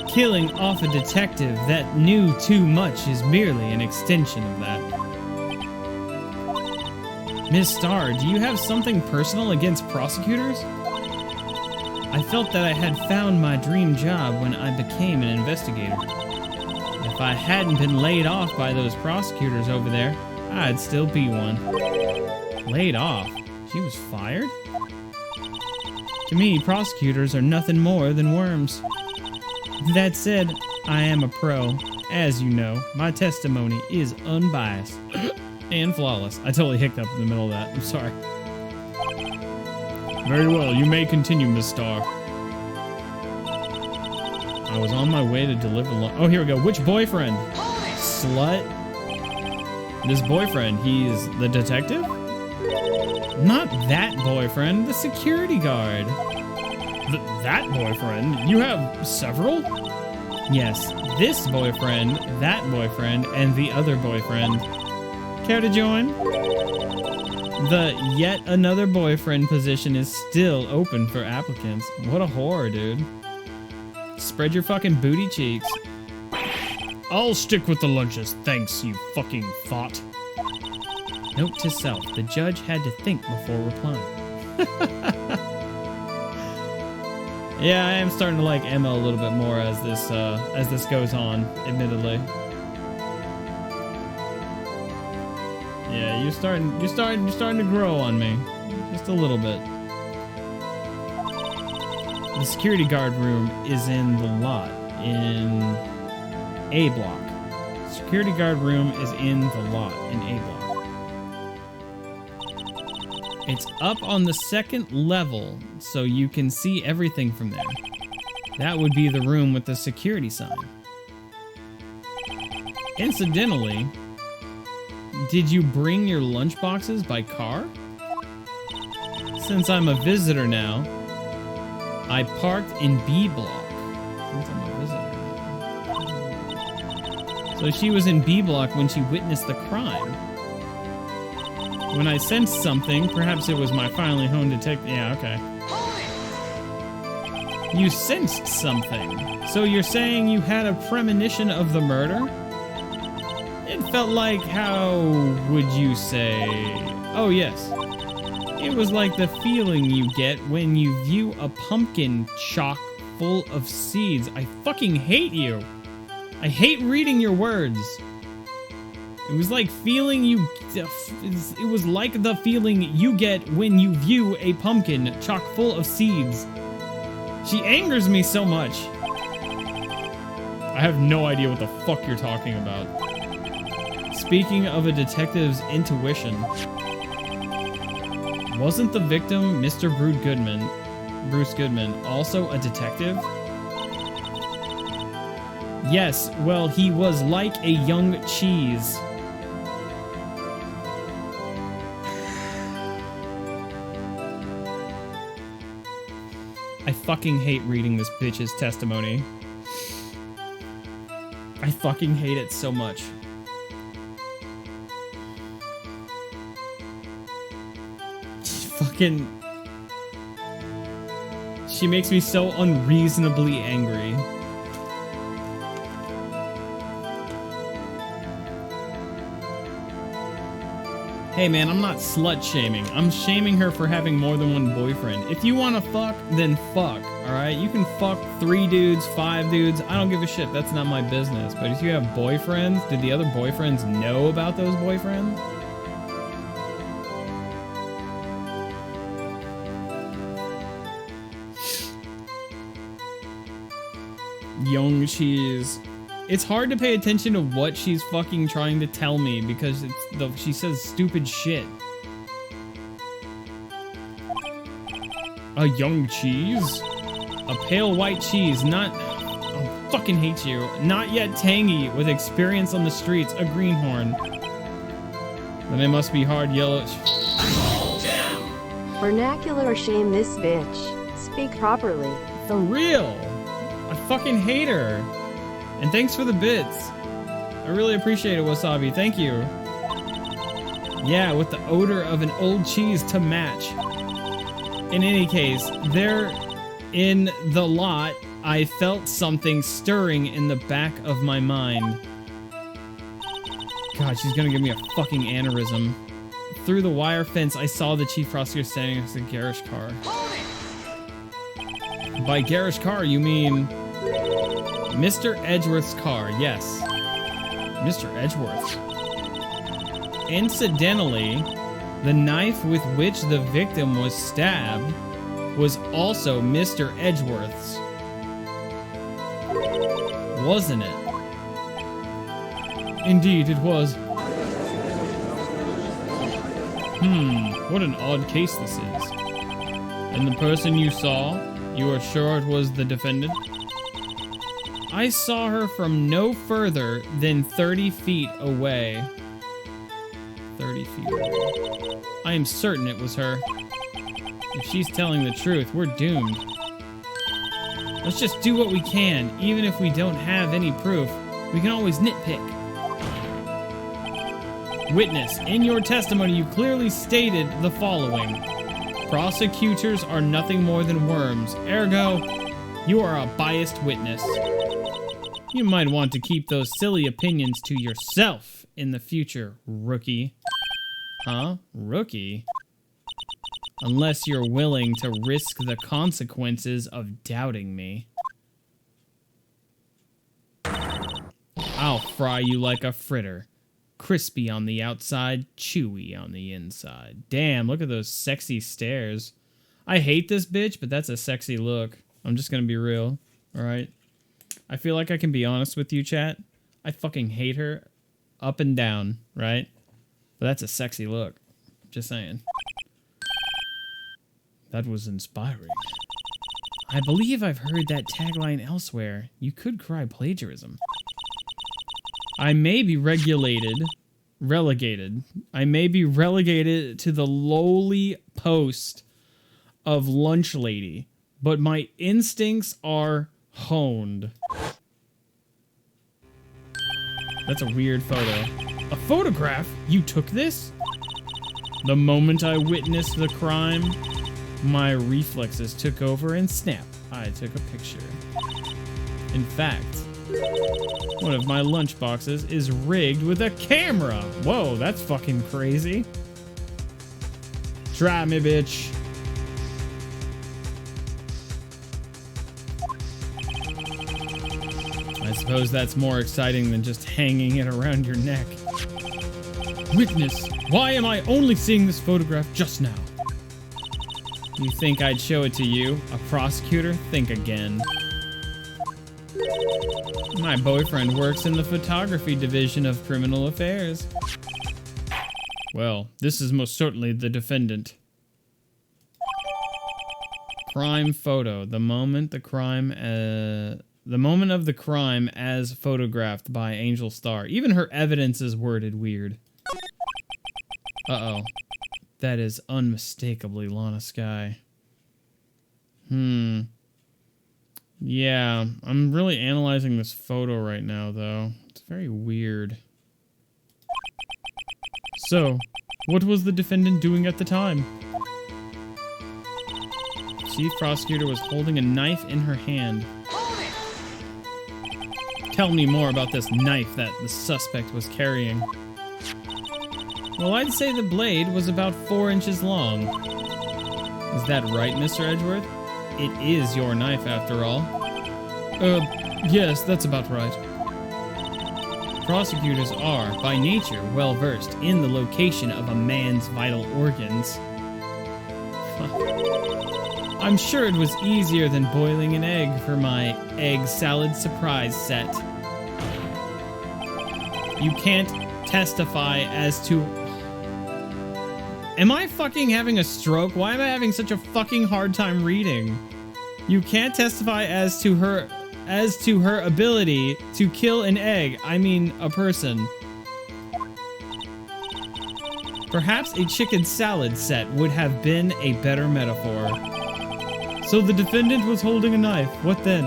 Killing off a detective that knew too much is merely an extension of that. Miss Starr, do you have something personal against prosecutors? I felt that I had found my dream job when I became an investigator. If I hadn't been laid off by those prosecutors over there, I'd still be one. Laid off? She was fired? To me, prosecutors are nothing more than worms. That said, I am a pro. As you know, my testimony is unbiased and flawless. I totally hiccuped in the middle of that. I'm sorry. Very well, you may continue, Miss Starr. I was on my way to deliver oh, here we go. Which boyfriend? Slut? This boyfriend, he's the detective? Not that boyfriend, the security guard. That boyfriend? You have several? Yes, this boyfriend, that boyfriend, and the other boyfriend. Care to join? The yet another boyfriend position is still open for applicants. What a whore, dude. Spread your fucking booty cheeks. I'll stick with the lunches, thanks, you fucking thought. Note to self, the judge had to think before replying. Yeah, I am starting to like Emma a little bit more as this goes on, admittedly. Yeah, you're starting to grow on me. Just a little bit. The security guard room is in the lot in A block. Security guard room is in the lot in A block. It's up on the second level, so you can see everything from there. That would be the room with the security sign. Incidentally, did you bring your lunch boxes by car? Since I'm a visitor now, I parked in B block. Since I'm a visitor. So she was in B block when she witnessed the crime. When I sensed something, perhaps it was my finally honed detective. Yeah, okay. You sensed something. So you're saying you had a premonition of the murder? It felt like, how would you say? Oh, yes. It was like the feeling you get when you view a pumpkin chock full of seeds. I fucking hate you. I hate reading your words. It was like feeling you... It was like the feeling you get when you view a pumpkin chock full of seeds. She angers me so much. I have no idea what the fuck you're talking about. Speaking of a detective's intuition, wasn't the victim, Mr. Bruce Goodman, also a detective? Yes, well, he was like a young cheese. I fucking hate reading this bitch's testimony. I fucking hate it so much. She makes me so unreasonably angry. Hey man, I'm not slut shaming. I'm shaming her for having more than one boyfriend. If you want to fuck, then fuck, alright? You can fuck 3 dudes, 5 dudes. I don't give a shit. That's not my business. But if you have boyfriends, did the other boyfriends know about those boyfriends? Young cheese. It's hard to pay attention to what she's fucking trying to tell me because she says stupid shit. A young cheese? A pale white cheese, not... I fucking hate you. Not yet tangy, with experience on the streets, a greenhorn. Then it must be hard yellow... Vernacular shame this bitch. speak properly. For real. I fucking hate her. And thanks for the bits. I really appreciate it, Wasabi. Thank you. Yeah, with the odor of an old cheese to match. In any case, there in the lot, I felt something stirring in the back of my mind. God, she's gonna give me a fucking aneurysm. Through the wire fence, I saw the chief prosecutor standing next to the garage car. By garage car, you mean Mr. Edgeworth's car, yes. Mr. Edgeworth. Incidentally, the knife with which the victim was stabbed was also Mr. Edgeworth's. Wasn't it? Indeed, it was. What an odd case this is. And the person you saw, you are sure it was the defendant? I saw her from no further than 30 feet away. 30 feet away. I am certain it was her. If she's telling the truth, we're doomed. Let's just do what we can, even if we don't have any proof. We can always nitpick. Witness, in your testimony, you clearly stated the following. Prosecutors are nothing more than worms. Ergo, you are a biased witness. You might want to keep those silly opinions to yourself in the future, rookie. Huh? Rookie? Unless you're willing to risk the consequences of doubting me. I'll fry you like a fritter. Crispy on the outside, chewy on the inside. Damn, look at those sexy stares. I hate this bitch, but that's a sexy look. I'm just gonna be real, alright? I feel like I can be honest with you, chat. I fucking hate her up and down, right? But that's a sexy look. Just saying. That was inspiring. I believe I've heard that tagline elsewhere. You could cry plagiarism. I may be relegated. I may be relegated to the lowly post of lunch lady, but my instincts are honed. That's a weird photo. A photograph? You took this? The moment I witnessed the crime, my reflexes took over and snap, I took a picture. In fact, one of my lunch boxes is rigged with a camera. Whoa, that's fucking crazy. Try me, bitch. I suppose that's more exciting than just hanging it around your neck. Witness, why am I only seeing this photograph just now? You think I'd show it to you? A prosecutor? Think again. My boyfriend works in the photography division of criminal affairs. Well, this is most certainly the defendant. Crime photo. The moment of the crime as photographed by Angel Star. Even her evidence is worded weird. Uh-oh. That is unmistakably Lana Skye. Yeah, I'm really analyzing this photo right now, though. It's very weird. So, what was the defendant doing at the time? Chief prosecutor was holding a knife in her hand. Tell me more about this knife that the suspect was carrying. Well, I'd say the blade was about 4 inches long. Is that right, Mr. Edgeworth? It is your knife, after all. Yes, that's about right. Prosecutors are, by nature, well-versed in the location of a man's vital organs. I'm sure it was easier than boiling an egg for my egg salad surprise set. You can't testify as to... Am I fucking having a stroke? Why am I having such a fucking hard time reading? You can't testify as to her ability to kill an egg. I mean, a person. Perhaps a chicken salad set would have been a better metaphor. So the defendant was holding a knife. What then?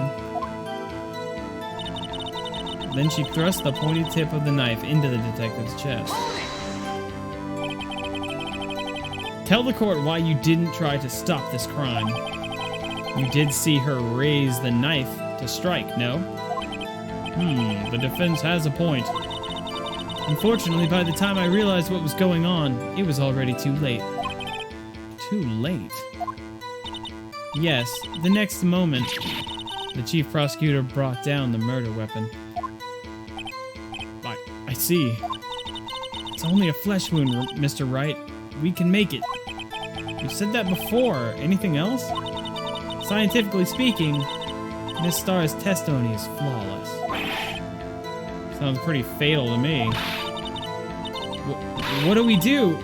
Then she thrust the pointy tip of the knife into the detective's chest. Tell the court why you didn't try to stop this crime. You did see her raise the knife to strike, no? The defense has a point. Unfortunately, by the time I realized what was going on, it was already too late. Too late? Yes, the next moment, the chief prosecutor brought down the murder weapon. I see. It's only a flesh wound, Mr. Wright. We can make it. You said that before. Anything else? Scientifically speaking, Miss Starr's testimony is flawless. Sounds pretty fatal to me. What do we do?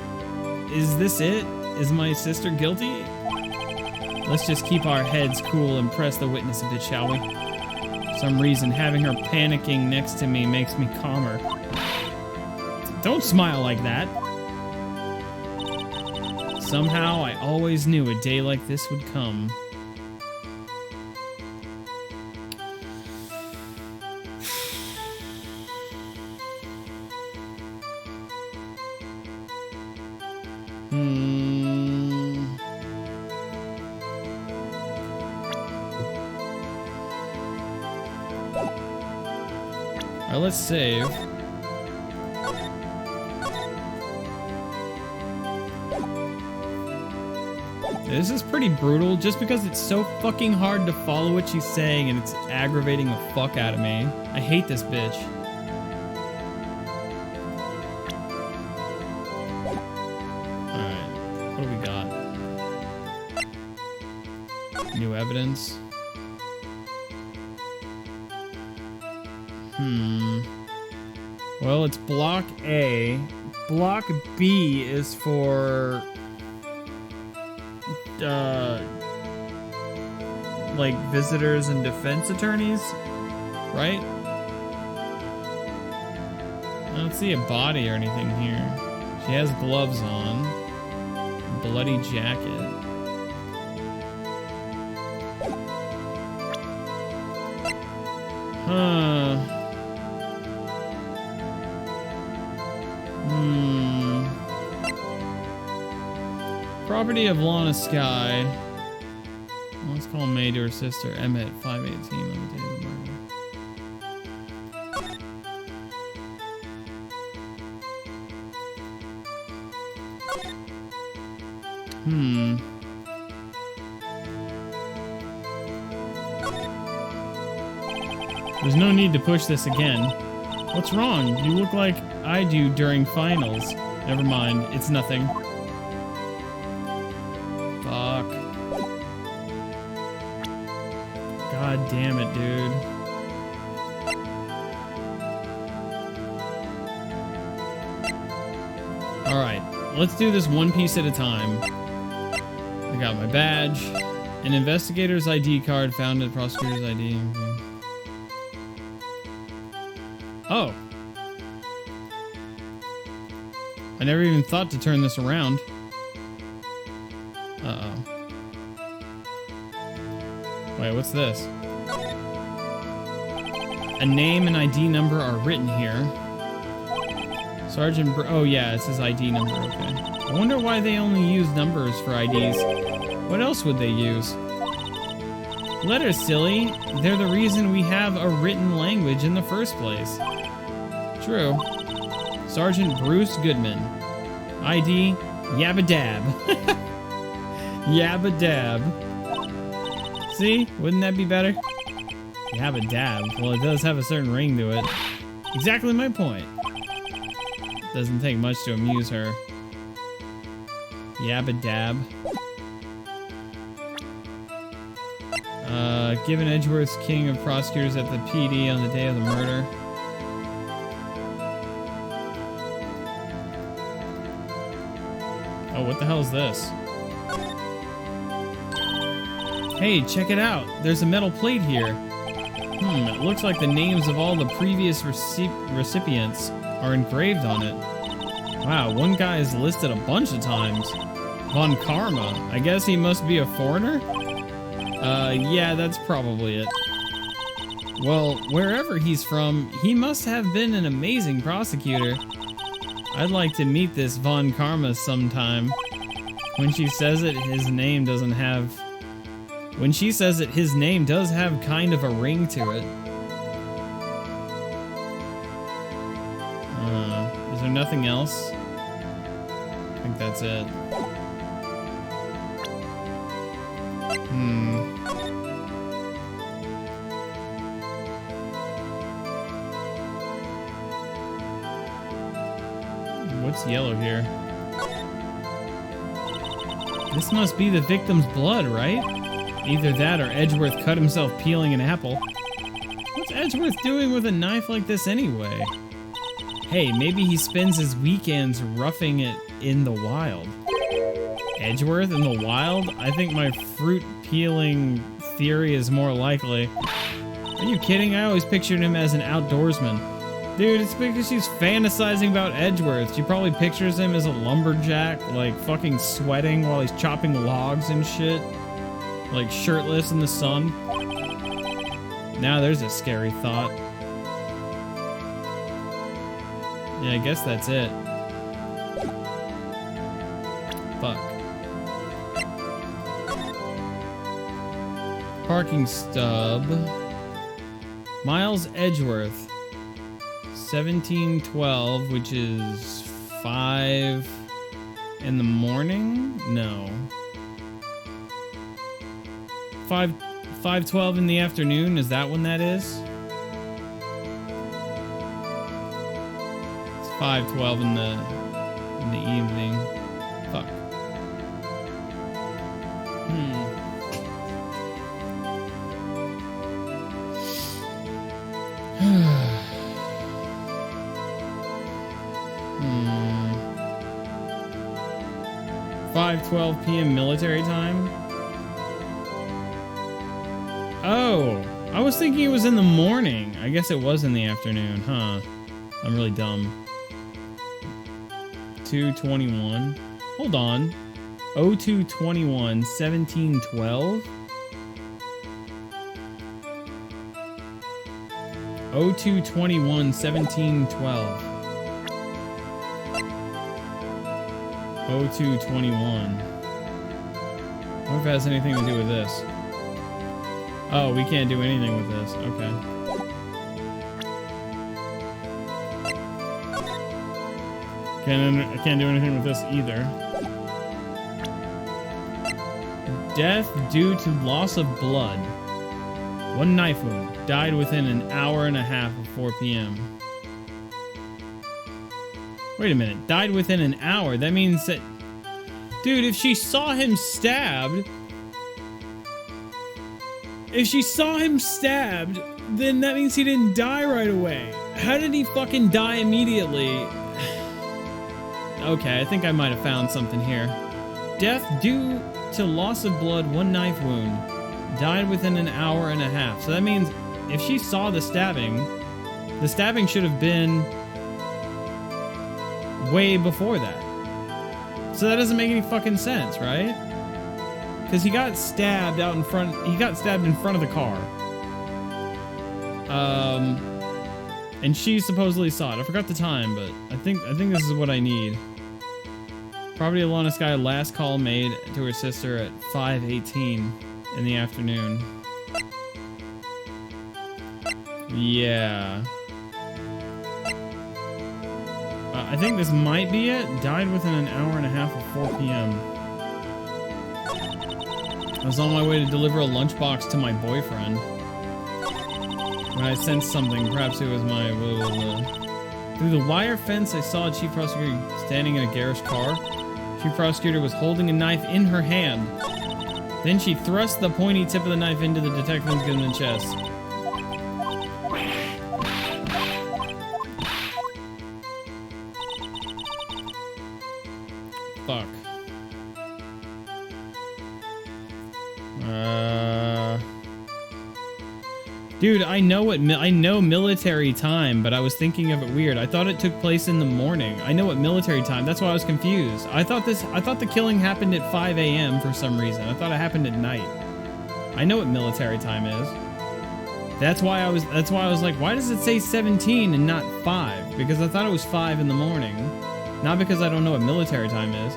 Is this it? Is my sister guilty? Let's just keep our heads cool and press the witness a bit, shall we? For some reason, having her panicking next to me makes me calmer. Don't smile like that. Somehow, I always knew a day like this would come. Alright, let's save. This is pretty brutal just because it's so fucking hard to follow what she's saying and it's aggravating the fuck out of me. I hate this bitch. Alright, what do we got? New evidence. Well, it's Block A. Block B is for... like visitors and defense attorneys, right? I don't see a body or anything here. She has gloves on. Bloody jacket. Huh. Property of Lana Sky. Let's call May to her sister Emma at 5:18 on the day of the murder. There's no need to push this again. What's wrong? You look like I do during finals. Never mind, it's nothing. Fuck. God damn it, dude. Alright, let's do this one piece at a time. I got my badge. An investigator's ID card found at prosecutor's ID. Okay. Oh. I never even thought to turn this around. Uh-oh. Wait, what's this? A name and ID number are written here. Oh yeah, it's his ID number, okay. I wonder why they only use numbers for IDs. What else would they use? Letters, silly. They're the reason we have a written language in the first place. True. Sergeant Bruce Goodman. ID, Yabba Dab. Yabba Dab. See? Wouldn't that be better? Yabba Dab. Well, it does have a certain ring to it. Exactly my point. Doesn't take much to amuse her. Yabba Dab. Given Edgeworth's king of prosecutors at the PD on the day of the murder. Oh, what the hell is this? Hey, check it out. There's a metal plate here. It looks like the names of all the previous recipients are engraved on it. Wow, one guy is listed a bunch of times. Von Karma. I guess he must be a foreigner? Yeah, that's probably it. Well, wherever he's from, he must have been an amazing prosecutor. I'd like to meet this Von Karma sometime. When she says it, his name doesn't have... When she says it, his name does have kind of a ring to it. Is there nothing else? I think that's it. What's yellow here? This must be the victim's blood, right? Either that or Edgeworth cut himself peeling an apple. What's Edgeworth doing with a knife like this anyway? Hey, maybe he spends his weekends roughing it in the wild. Edgeworth in the wild? I think my fruit peeling theory is more likely. Are you kidding? I always pictured him as an outdoorsman. Dude, it's because she's fantasizing about Edgeworth. She probably pictures him as a lumberjack, like fucking sweating while he's chopping logs and shit. Like shirtless in the sun. Now there's a scary thought. Yeah, I guess that's it. Fuck. Parking stub. Miles Edgeworth. 1712, which is 5 in the morning? No. 5:12 in the afternoon, is that when that is? It's 5:12 in the evening. Fuck. Hmm. 5:12 p.m. military time? Oh, I was thinking it was in the morning. I guess it was in the afternoon, huh? I'm really dumb. 2:21. Hold on. 02:21, 17:12? 02:21, 17:12. 02:21. I wonder if it has anything to do with this. Oh, we can't do anything with this. Okay. I can't do anything with this either. Death due to loss of blood. One knife wound. Died within an hour and a half of 4 p.m. Wait a minute. Died within an hour? That means that... Dude, if she saw him stabbed... If she saw him stabbed, then that means he didn't die right away. How did he fucking die immediately? Okay, I think I might have found something here. Death due to loss of blood, one knife wound. Died within an hour and a half. So that means if she saw the stabbing should have been way before that. So that doesn't make any fucking sense, right? Because he got stabbed out in front. He got stabbed in front of the car. And she supposedly saw it. I forgot the time, but I think this is what I need. Property of Lana Sky last call made to her sister at 5:18 in the afternoon. Yeah. I think this might be it. Died within an hour and a half of 4 p.m. I was on my way to deliver a lunchbox to my boyfriend when I sensed something. Perhaps it was my... Through the wire fence, I saw a chief prosecutor standing in a garish car. Chief prosecutor was holding a knife in her hand. Then she thrust the pointy tip of the knife into the detective's in the chest. Fuck. Dude, I know military time, but I was thinking of it weird. I thought it took place in the morning. I know what military time. That's why I was confused. I thought the killing happened at 5 a.m. for some reason. I thought it happened at night. I know what military time is. That's why I was like, why does it say 17 and not 5? Because I thought it was 5 in the morning. Not because I don't know what military time is.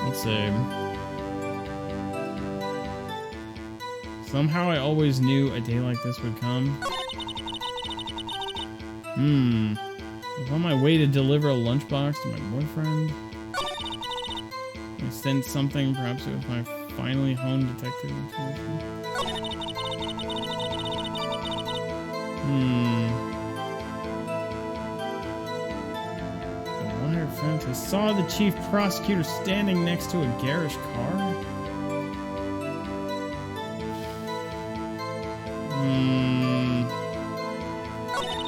Let's see. Somehow I always knew a day like this would come. I was on my way to deliver a lunchbox to my boyfriend. I sent something, perhaps it was my finely honed detective intuition. The wire fence. I saw the chief prosecutor standing next to a garish car.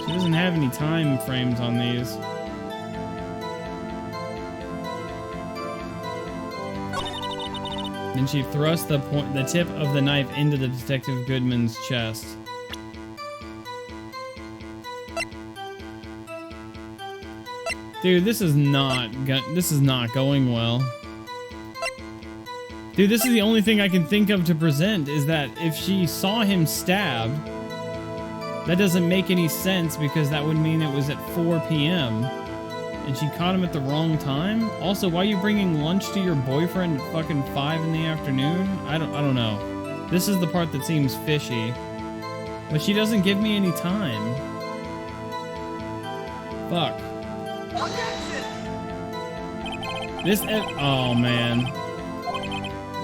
She doesn't have any time frames on these. Then she thrust the tip of the knife into the Detective Goodman's chest. Dude, this is not going well. Dude, this is the only thing I can think of to present, is that if she saw him stabbed, that doesn't make any sense because that would mean it was at 4 p.m. and she caught him at the wrong time. Also, why are you bringing lunch to your boyfriend at fucking 5 in the afternoon? I don't know. This is the part that seems fishy. But she doesn't give me any time. Fuck. Oh man.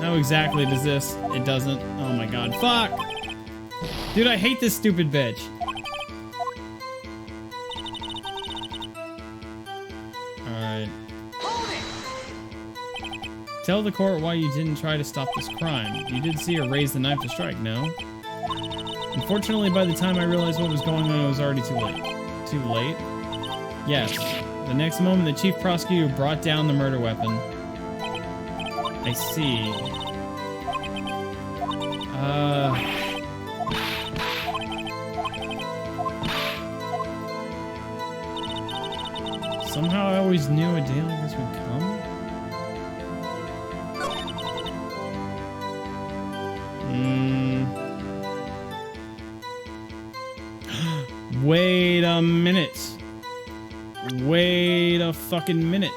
How exactly does this? It doesn't. Oh my god. Fuck! Dude, I hate this stupid bitch. Alright. Tell the court why you didn't try to stop this crime. You did see her raise the knife to strike, no? Unfortunately, by the time I realized what was going on, it was already too late. Too late? Yes. The next moment, the chief prosecutor brought down the murder weapon. I see. Somehow I always knew a day like this would come. Wait a minute. Wait a fucking minute.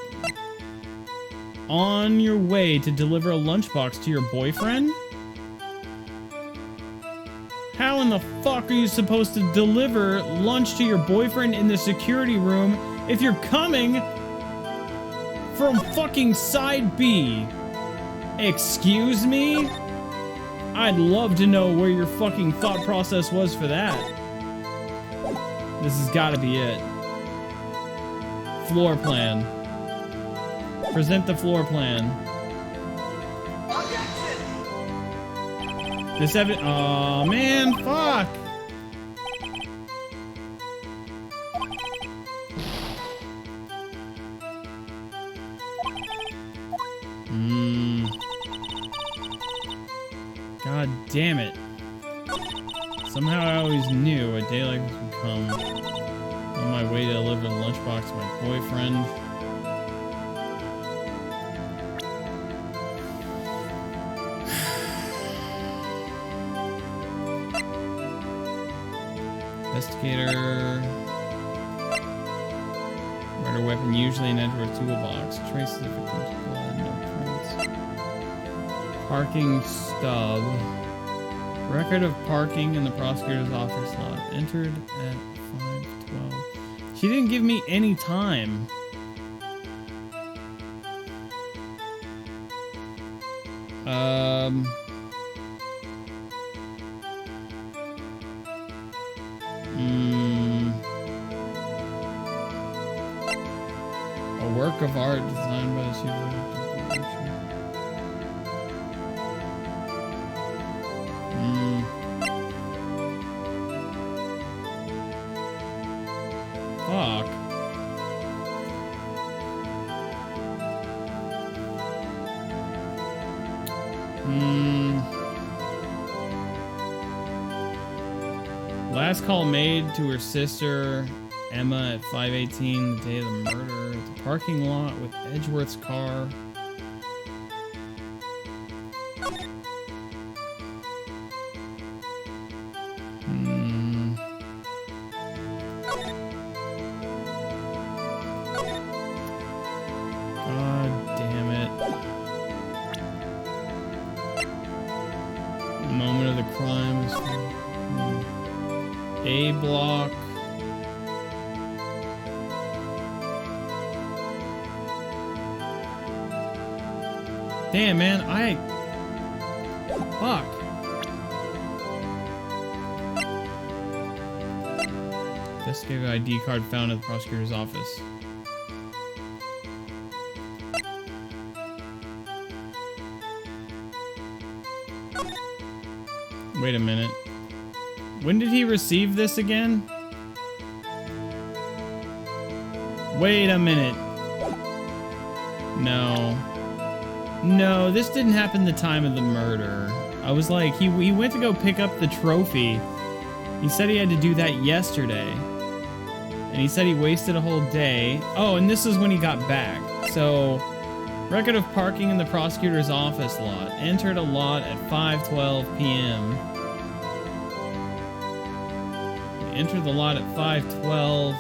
On your way to deliver a lunchbox to your boyfriend? How in the fuck are you supposed to deliver lunch to your boyfriend in the security room if you're coming from fucking side B? Excuse me? I'd love to know where your fucking thought process was for that. This has got to be it. Floor plan. Present the floor plan. This evidence. Oh man, fuck. God damn it. Somehow I always knew a day like this would come. On my way to deliver the lunchbox to my boyfriend. Investigator. Murder weapon usually in Edward toolbox. Traces of victim's blood, no prints. Parking stub. Record of parking in the prosecutor's office lot. Entered at 5:12. She didn't give me any time. A work of art designed by the chief. Fuck. Last call made to her sister Emma at 5:18, the day of the murder. The parking lot with Edgeworth's car. God damn it. The moment of the crime is A block. Damn, man, fuck. Investigative ID card found at the prosecutor's office. Wait a minute. When did he receive this again? Wait a minute. No. No, this didn't happen the time of the murder. I was like, he went to go pick up the trophy. He said he had to do that yesterday. And he said he wasted a whole day. Oh, and this is when he got back. So, record of parking in the prosecutor's office lot. Entered a lot at 5:12 p.m. He entered the lot at 5:12.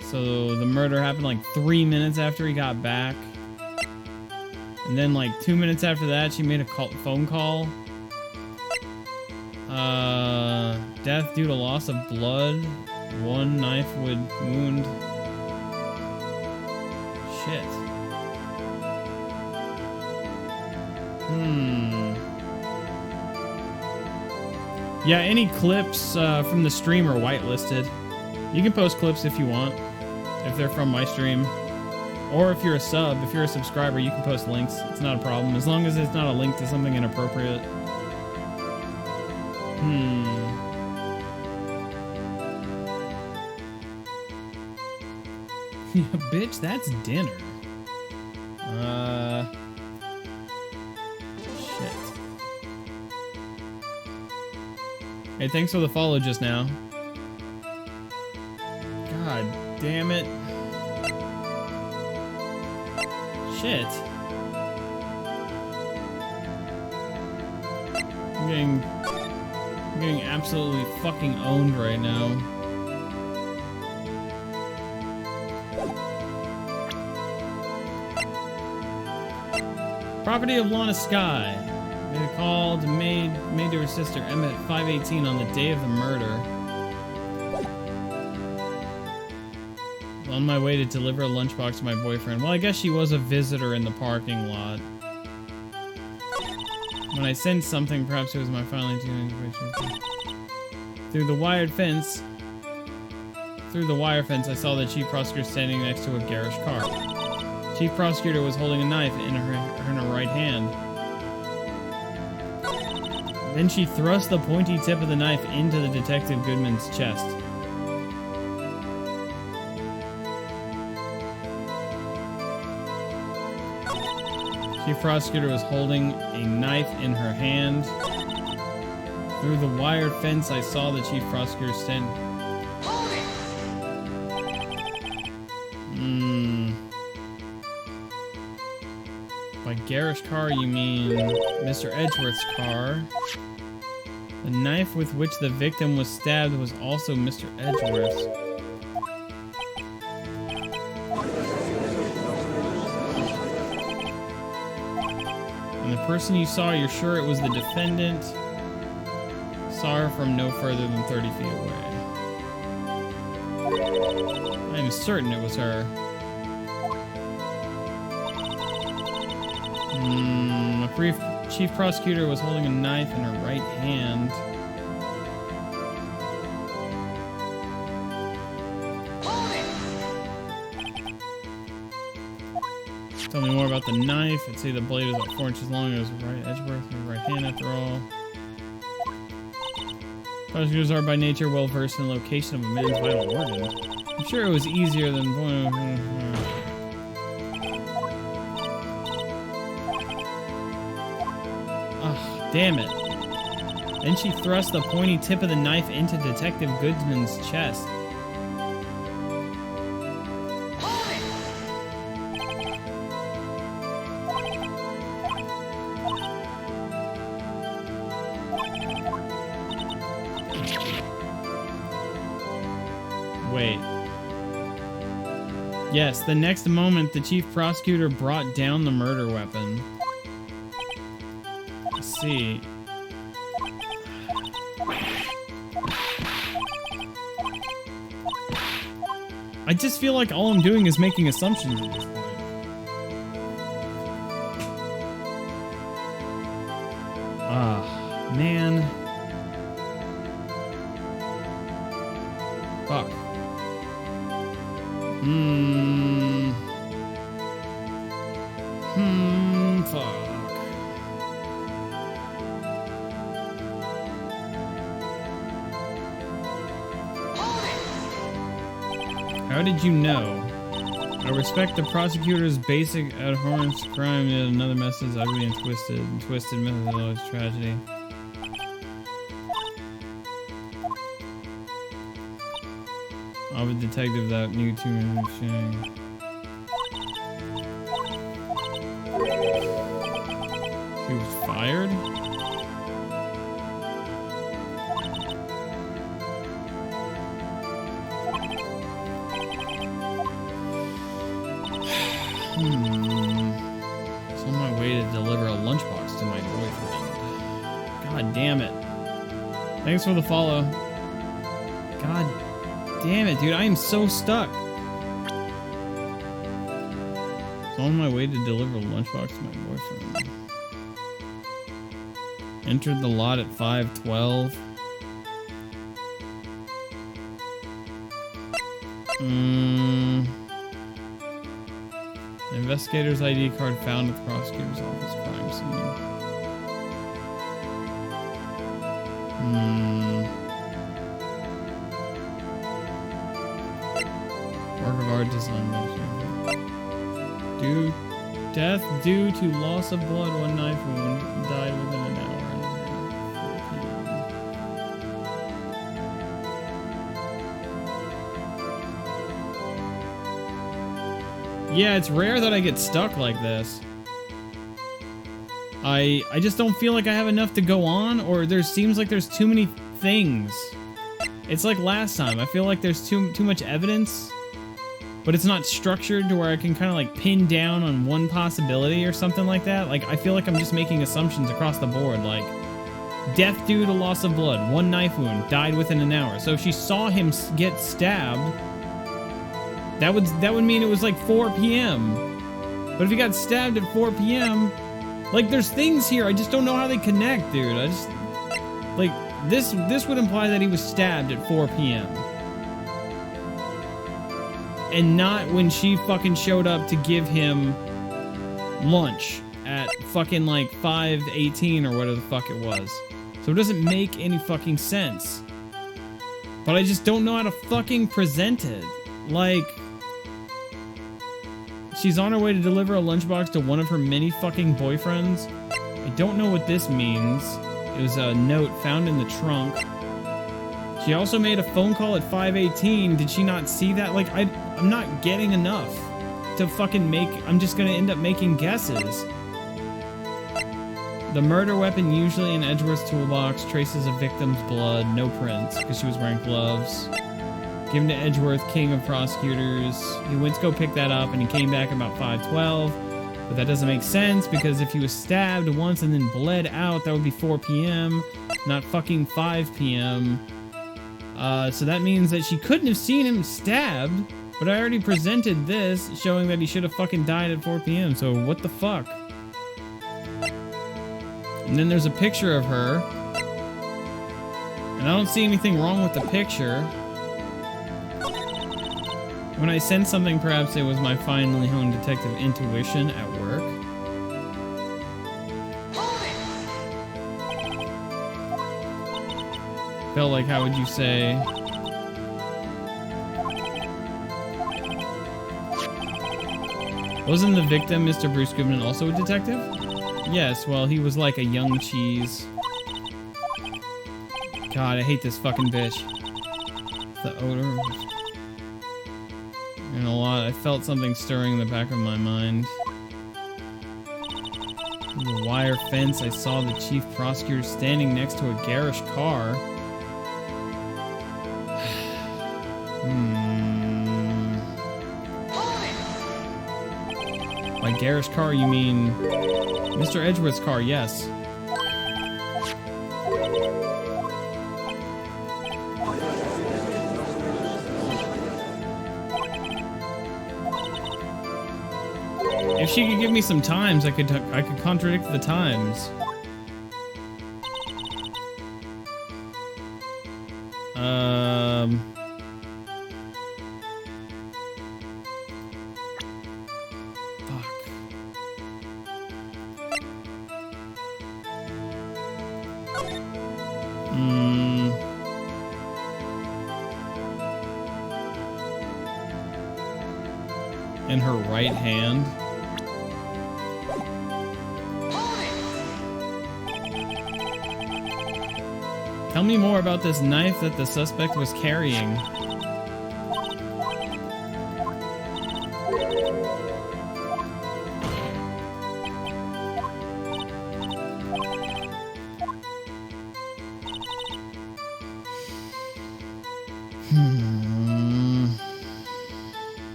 So the murder happened like 3 minutes after he got back. And then like 2 minutes after that, she made a phone call. Death due to loss of blood. One knife wound. Shit. Yeah, any clips from the stream are whitelisted. You can post clips if you want, if they're from my stream. Or if you're a sub, if you're a subscriber, you can post links. It's not a problem, as long as it's not a link to something inappropriate. Yeah, bitch, that's dinner. Shit. Hey, thanks for the follow just now. God damn it. Shit. I'm getting absolutely fucking owned right now. Property of Lana Sky. Made a call to made to her sister Emma at 5:18 on the day of the murder. On my way to deliver a lunchbox to my boyfriend. Well, I guess she was a visitor in the parking lot. When I sensed something, perhaps it was my filing to information. Through the wire fence, I saw the chief prosecutor standing next to a garish car. Chief prosecutor was holding a knife in her right hand. Then she thrust the pointy tip of the knife into the Detective Goodman's chest. Chief prosecutor was holding a knife in her hand. Through the wire fence, I saw the chief prosecutor stand. By garish car, you mean Mr. Edgeworth's car. The knife with which the victim was stabbed was also Mr. Edgeworth's. And the person you saw, you're sure it was the defendant? Saw her from no further than 30 feet away. I am certain it was her. The chief prosecutor was holding a knife in her right hand. Tell me more about the knife. I'd say the blade was about 4 inches long. It was right Edgeworth in her right hand after all. Prosecutors are by nature well versed in the location of a man's vital organ. I'm sure it was easier than... Damn it. Then she thrust the pointy tip of the knife into Detective Goodsman's chest. Wait. Yes, the next moment, the chief prosecutor brought down the murder weapon. Let's see. I just feel like all I'm doing is making assumptions at this point. Ah, man. Fuck. Fuck. How did you know? I respect the prosecutor's basic abhorrence to crime, yet another message ugly and twisted method always tragedy. I'm a detective that knew too many things. He was fired? It's on my way to deliver a lunchbox to my boyfriend. God damn it. Thanks for the follow. God damn it, dude. I am so stuck. It's on my way to deliver a lunchbox to my boyfriend. Entered the lot at 5:12. Investigator's ID card found at the prosecutor's office crime scene. Work of art design. Death due to loss of blood, one knife wound, died within an hour. Yeah, it's rare that I get stuck like this. I just don't feel like I have enough to go on, or there seems like there's too many things. It's like last time. I feel like there's too much evidence, but it's not structured to where I can kind of like pin down on one possibility or something like that. Like, I feel like I'm just making assumptions across the board, like death due to loss of blood, one knife wound, died within an hour. So if she saw him get stabbed, that would mean it was like 4 p.m. But if he got stabbed at 4 p.m., like, there's things here, I just don't know how they connect, dude. I just, like, this would imply that he was stabbed at 4 p.m. And not when she fucking showed up to give him lunch at fucking like 5:18 or whatever the fuck it was. So it doesn't make any fucking sense. But I just don't know how to fucking present it. Like, she's on her way to deliver a lunchbox to one of her many fucking boyfriends. I don't know what this means. It was a note found in the trunk. She also made a phone call at 5:18. Did she not see that? Like, I'm not getting enough to fucking make... I'm just gonna end up making guesses. The murder weapon, usually in Edgeworth's toolbox, traces a victim's blood. No prints, because she was wearing gloves. Given to Edgeworth, king of prosecutors. He went to go pick that up, and he came back about 5:12. But that doesn't make sense, because if he was stabbed once and then bled out, that would be 4 p.m., not fucking 5 p.m. So that means that she couldn't have seen him stabbed, but I already presented this, showing that he should have fucking died at 4 p.m., so what the fuck? And then there's a picture of her, and I don't see anything wrong with the picture. When I sent something, perhaps it was my finely honed detective intuition at work. Felt like, how would you say? Wasn't the victim, Mr. Bruce Goodman, also a detective? Yes, well, he was like a young cheese. God, I hate this fucking bitch. The odor. And a lot. I felt something stirring in the back of my mind. Through the wire fence, I saw the chief prosecutor standing next to a garish car. By garish car, you mean Mr. Edgeworth's car, yes. If she could give me some times, I could contradict the times. Fuck. In her right hand. Tell me more about this knife that the suspect was carrying.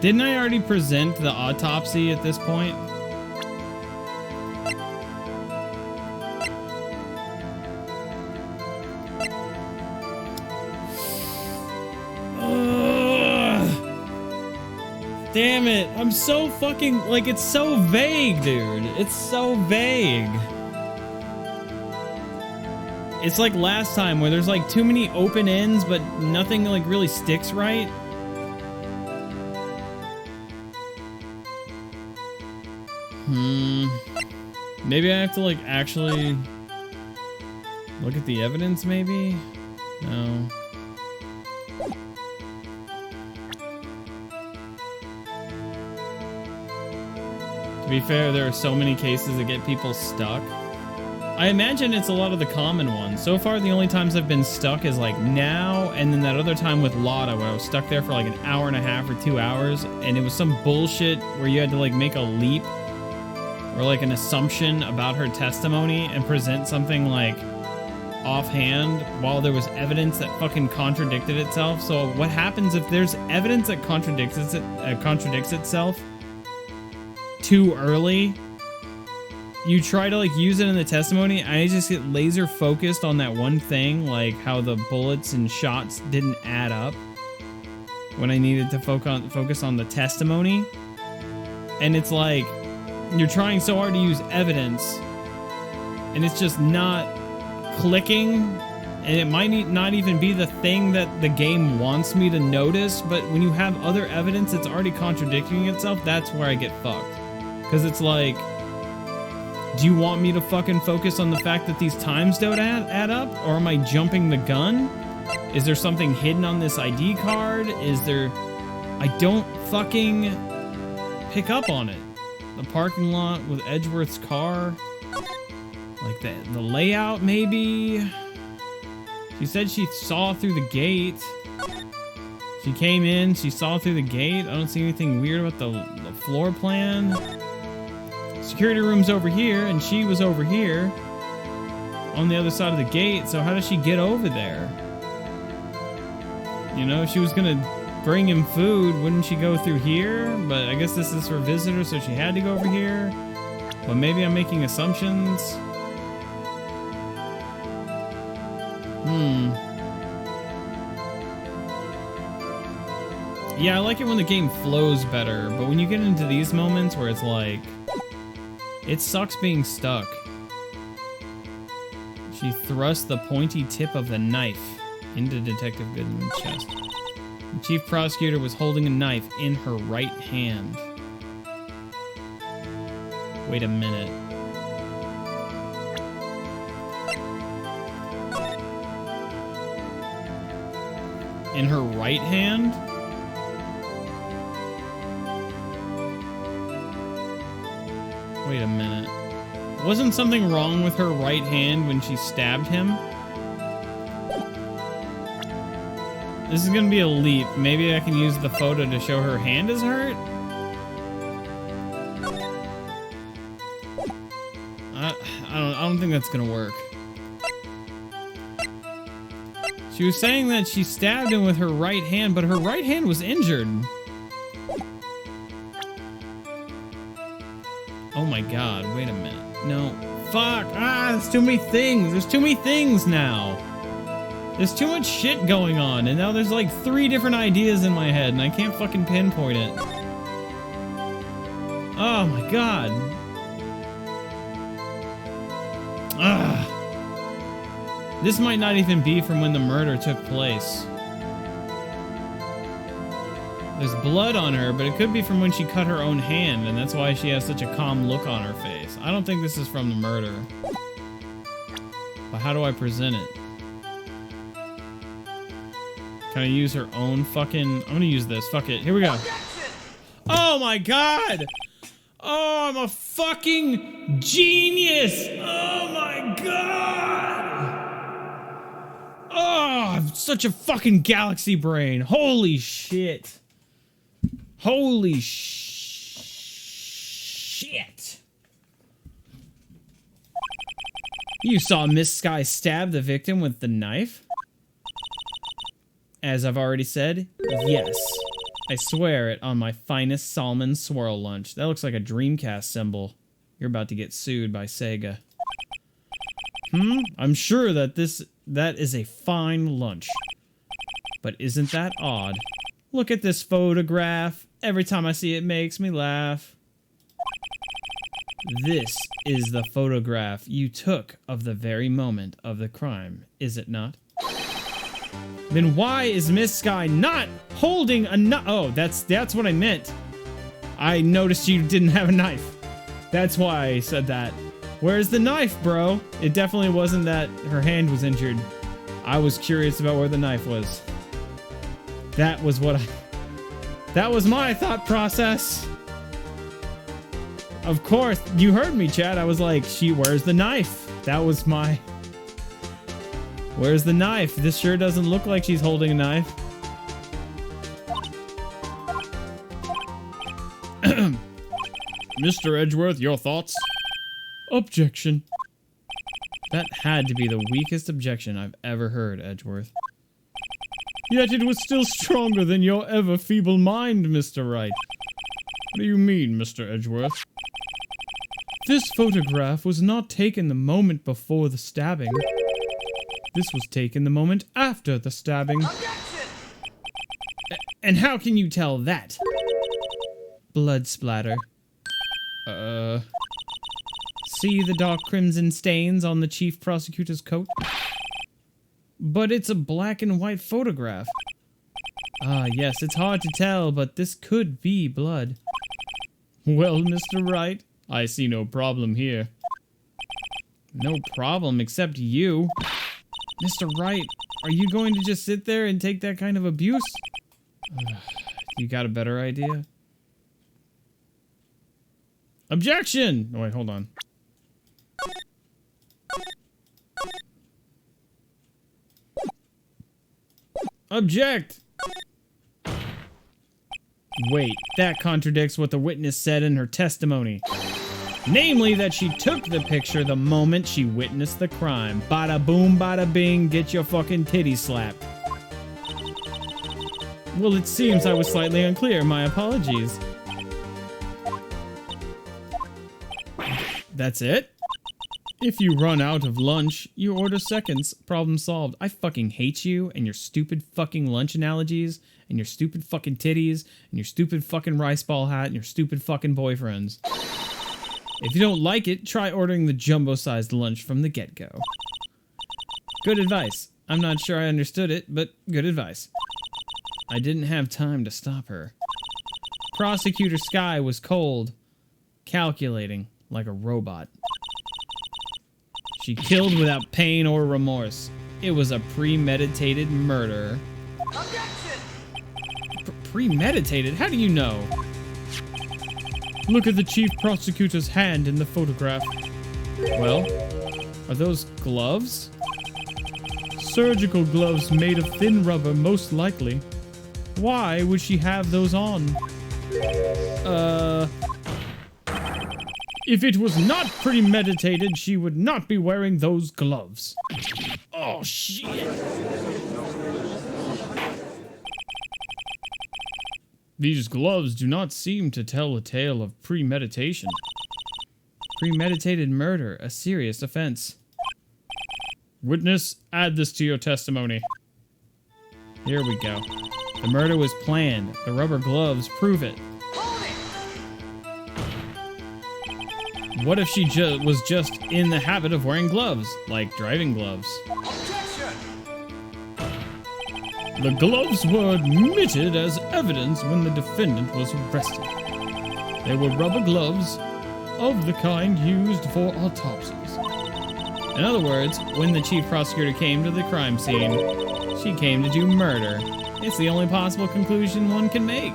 Didn't I already present the autopsy at this point? Ugh. Damn it. I'm so fucking, like, it's so vague, dude. It's so vague. It's like last time where there's like too many open ends, but nothing like really sticks right. Maybe I have to like actually look at the evidence, maybe? No. To be fair, there are so many cases that get people stuck. I imagine it's a lot of the common ones. So far, the only times I've been stuck is like now, and then that other time with Lotta where I was stuck there for like an hour and a half or 2 hours, and it was some bullshit where you had to like make a leap or like an assumption about her testimony and present something like offhand while there was evidence that fucking contradicted itself. So what happens if there's evidence that contradicts itself too early? You try to like use it in the testimony, and I just get laser focused on that one thing, like how the bullets and shots didn't add up when I needed to focus on the testimony. And it's like you're trying so hard to use evidence, and it's just not clicking, and it might not even be the thing that the game wants me to notice, but when you have other evidence that's already contradicting itself, that's where I get fucked. Because it's like, do you want me to fucking focus on the fact that these times don't add up, or am I jumping the gun? Is there something hidden on this ID card? Is there... I don't fucking pick up on it. The parking lot with Edgeworth's car. Like the layout, maybe? She said she saw through the gate. She came in, she saw through the gate. I don't see anything weird about the floor plan. Security room's over here, and she was over here on the other side of the gate, so how does she get over there? You know, if she was gonna bring him food, wouldn't she go through here? But I guess this is for visitors, so she had to go over here. But maybe I'm making assumptions. Yeah, I like it when the game flows better, but when you get into these moments where it's like, it sucks being stuck. She thrust the pointy tip of the knife into Detective Goodman's chest. The chief prosecutor was holding a knife in her right hand. Wait a minute. In her right hand? Wait a minute. Wasn't something wrong with her right hand when she stabbed him? This is gonna be a leap. Maybe I can use the photo to show her hand is hurt? I don't think that's gonna work. She was saying that she stabbed him with her right hand, but her right hand was injured. Oh my god, wait a minute. No. Fuck! Ah, there's too many things! There's too many things now! There's too much shit going on, and now there's like 3 different ideas in my head, and I can't fucking pinpoint it. Oh my god. Ah. This might not even be from when the murder took place. There's blood on her, but it could be from when she cut her own hand, and that's why she has such a calm look on her face. I don't think this is from the murder. But how do I present it? Can I use her own fucking... I'm gonna use this. Fuck it. Here we go. Oh my god! Oh, I'm a fucking genius! Oh my god! Oh, I'm such a fucking galaxy brain. Holy shit. Holy shit. You saw Miss Sky stab the victim with the knife? As I've already said, yes. I swear it on my finest salmon swirl lunch. That looks like a Dreamcast symbol. You're about to get sued by Sega. I'm sure that that is a fine lunch. But isn't that odd? Look at this photograph. Every time I see it, it makes me laugh. This is the photograph you took of the very moment of the crime, is it not? Then why is Miss Sky not holding a knife? Oh, that's what I meant. I noticed you didn't have a knife. That's why I said that. Where's the knife, bro? It definitely wasn't that her hand was injured. I was curious about where the knife was. That was my thought process. Of course, you heard me, Chad. I was like, where's the knife? That was my... Where's the knife? This sure doesn't look like she's holding a knife. Mr. Edgeworth, your thoughts? Objection. That had to be the weakest objection I've ever heard, Edgeworth. Yet it was still stronger than your ever feeble mind, Mr. Wright. What do you mean, Mr. Edgeworth? This photograph was not taken the moment before the stabbing. This was taken the moment after the stabbing. And how can you tell that? Blood splatter. See the dark crimson stains on the chief prosecutor's coat? But it's a black and white photograph. Ah, yes, it's hard to tell, but this could be blood. Well, Mr. Wright, I see no problem here. No problem, except you. Mr. Wright, are you going to just sit there and take that kind of abuse? You got a better idea? Objection! Oh, wait, hold on. Object! Wait, that contradicts what the witness said in her testimony. Namely, that she took the picture the moment she witnessed the crime. Bada boom, bada bing, get your fucking titty slapped. Well, it seems I was slightly unclear. My apologies. That's it? If you run out of lunch, you order seconds. Problem solved. I fucking hate you and your stupid fucking lunch analogies and your stupid fucking titties and your stupid fucking rice ball hat and your stupid fucking boyfriends. If you don't like it, try ordering the jumbo-sized lunch from the get-go. Good advice. I'm not sure I understood it, but good advice. I didn't have time to stop her. Prosecutor Sky was cold, calculating like a robot. She killed without pain or remorse. It was a premeditated murder. Premeditated? How do you know? Look at the chief prosecutor's hand in the photograph. Well, are those gloves? Surgical gloves made of thin rubber, most likely. Why would she have those on? If it was not premeditated, she would not be wearing those gloves. Oh, shit. These gloves do not seem to tell a tale of premeditation. Premeditated murder, a serious offense. Witness, add this to your testimony. Here we go. The murder was planned. The rubber gloves prove it. What if she was just in the habit of wearing gloves, like driving gloves? The gloves were admitted as evidence when the defendant was arrested. They were rubber gloves of the kind used for autopsies. In other words, when the chief prosecutor came to the crime scene, she came to do murder. It's the only possible conclusion one can make.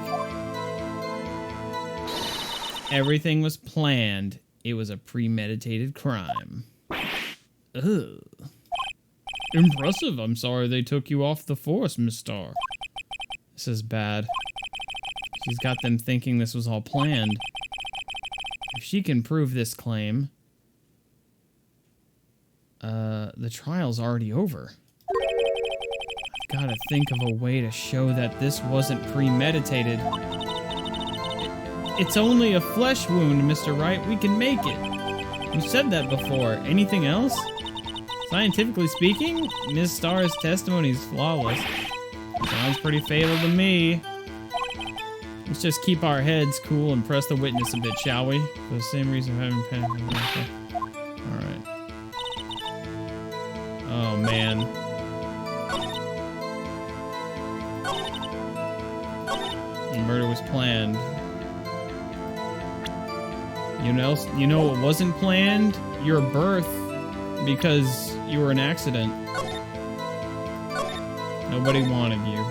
Everything was planned. It was a premeditated crime. Ugh. Impressive. I'm sorry they took you off the force, Miss Starr. This is bad. She's got them thinking this was all planned. If she can prove this claim, the trial's already over. I've gotta think of a way to show that this wasn't premeditated. It's only a flesh wound, Mr. Wright. We can make it. You said that before. Anything else? Scientifically speaking, Ms. Starr's testimony is flawless. Sounds pretty fatal to me. Let's just keep our heads cool and press the witness a bit, shall we? For the same reason of having pen. Okay. Alright. Oh, man. The murder was planned. You know what wasn't planned? Your birth, because you were an accident. Nobody wanted you.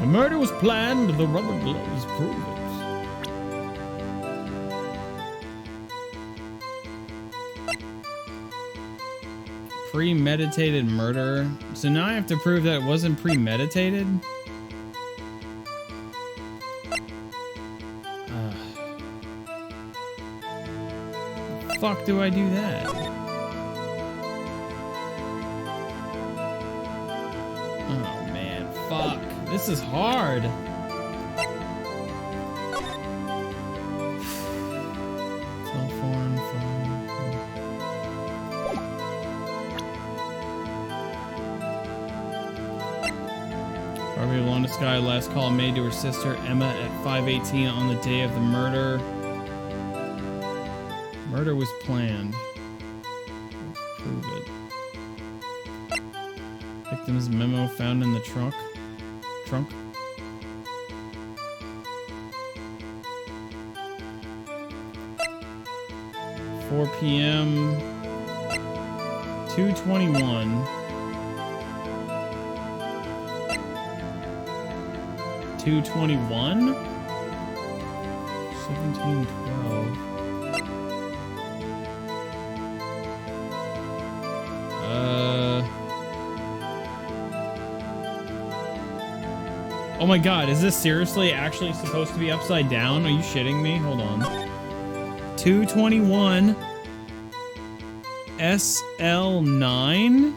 The murder was planned, the rubber gloves prove it. Premeditated murder. So now I have to prove that it wasn't premeditated? Fuck do I do that? Oh man, fuck. This is hard. Telephone phone. Barbie Londa last call made to her sister Emma at 5:18 on the day of the murder. Murder was planned. Let's prove it. Victim's memo found in the trunk. 4 p.m. 2:21. 2:21. 17:12. Oh my god, is this seriously actually supposed to be upside down? Are you shitting me? Hold on. 2:21 SL9?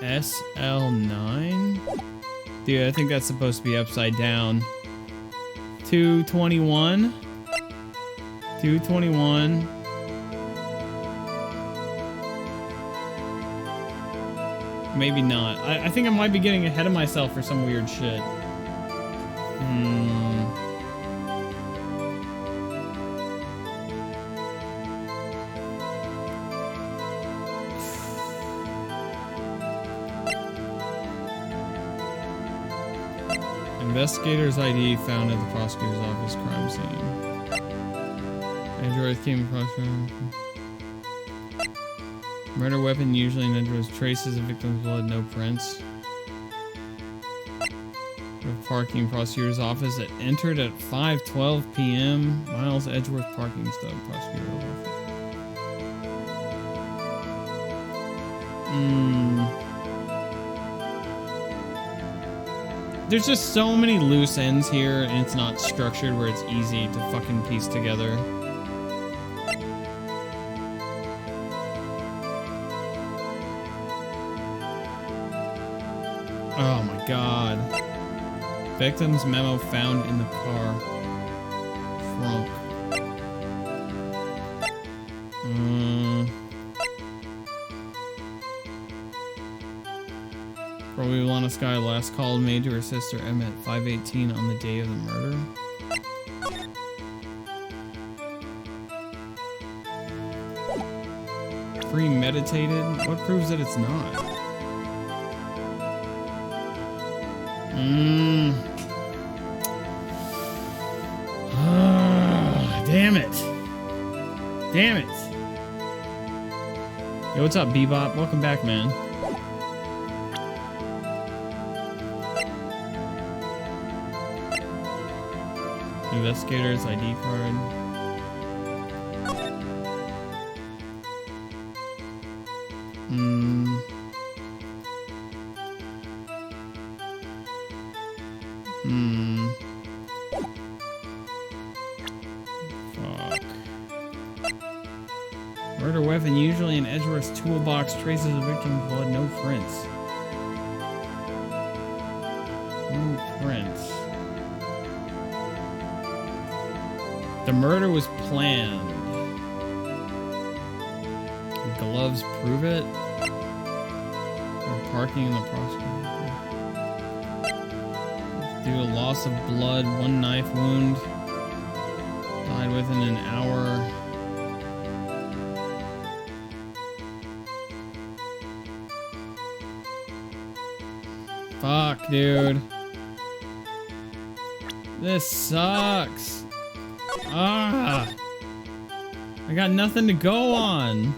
SL9? Dude, I think that's supposed to be upside down. 2:21 2:21 Maybe not. I think I might be getting ahead of myself for some weird shit. Investigator's ID found at the prosecutor's office crime scene. Android came across murder weapon usually in Android's traces of victim's blood, no prints. With parking prosecutor's office that entered at 5:12 p.m. Miles Edgeworth parking stub prosecutor's office. There's just so many loose ends here, and it's not structured where it's easy to fucking piece together. Oh my god. Victim's memo found in the car trunk. Probably Lana Sky last called made to her sister Emma at 5:18 on the day of the murder. Premeditated? What proves that it's not? Damn it. Damn it. Yo, what's up, Bebop? Welcome back, man. Investigator's ID card. Fuck. Murder weapon usually in Edgeworth's toolbox. Traces of victim's blood. No prints. No prints. The murder was planned. Gloves prove it. Or parking in the prosecutor. Due to loss of blood, one knife wound. Died within an hour. Fuck, dude. This sucks. Ah! I got nothing to go on.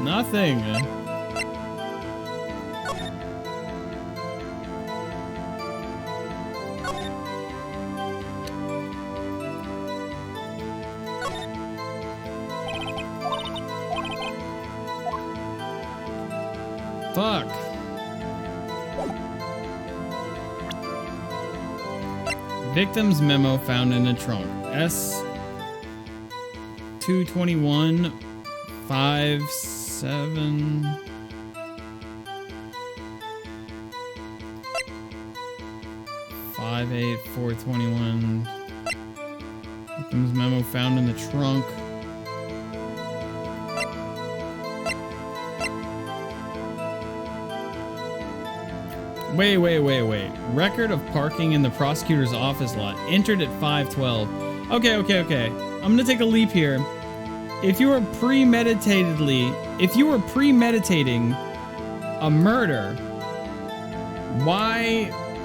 Nothing. Fuck. Victim's memo found in a trunk. S221 57 58421. Victim's memo found in the trunk. Wait. Record of parking in the prosecutor's office lot. Entered at 5:12. Okay. I'm gonna take a leap here. If you were premeditating a murder,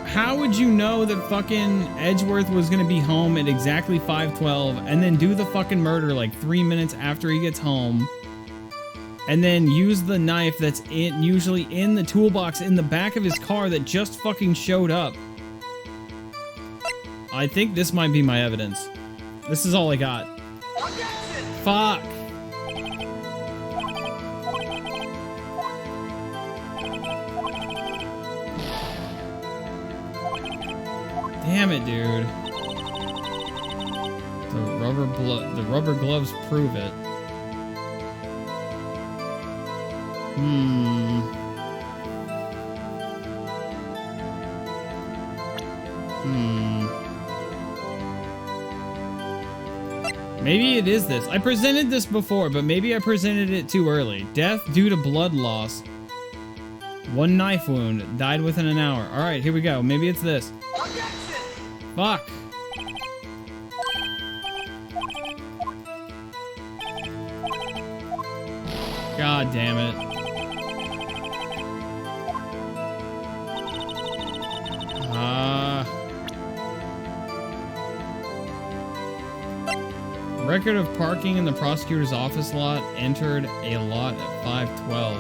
how would you know that fucking Edgeworth was gonna be home at exactly 5:12 and then do the fucking murder like 3 minutes after he gets home? And then use the knife that's usually in the toolbox in the back of his car that just fucking showed up. I think this might be my evidence. This is all I got. Fuck. Damn it, dude. The rubber gloves prove it. Maybe it is this. I presented this before, but maybe I presented it too early. Death due to blood loss. One knife wound. Died within an hour. Alright, here we go. Maybe it's this. Fuck. God damn it. Record of parking in the prosecutor's office lot. Entered a lot at 5:12.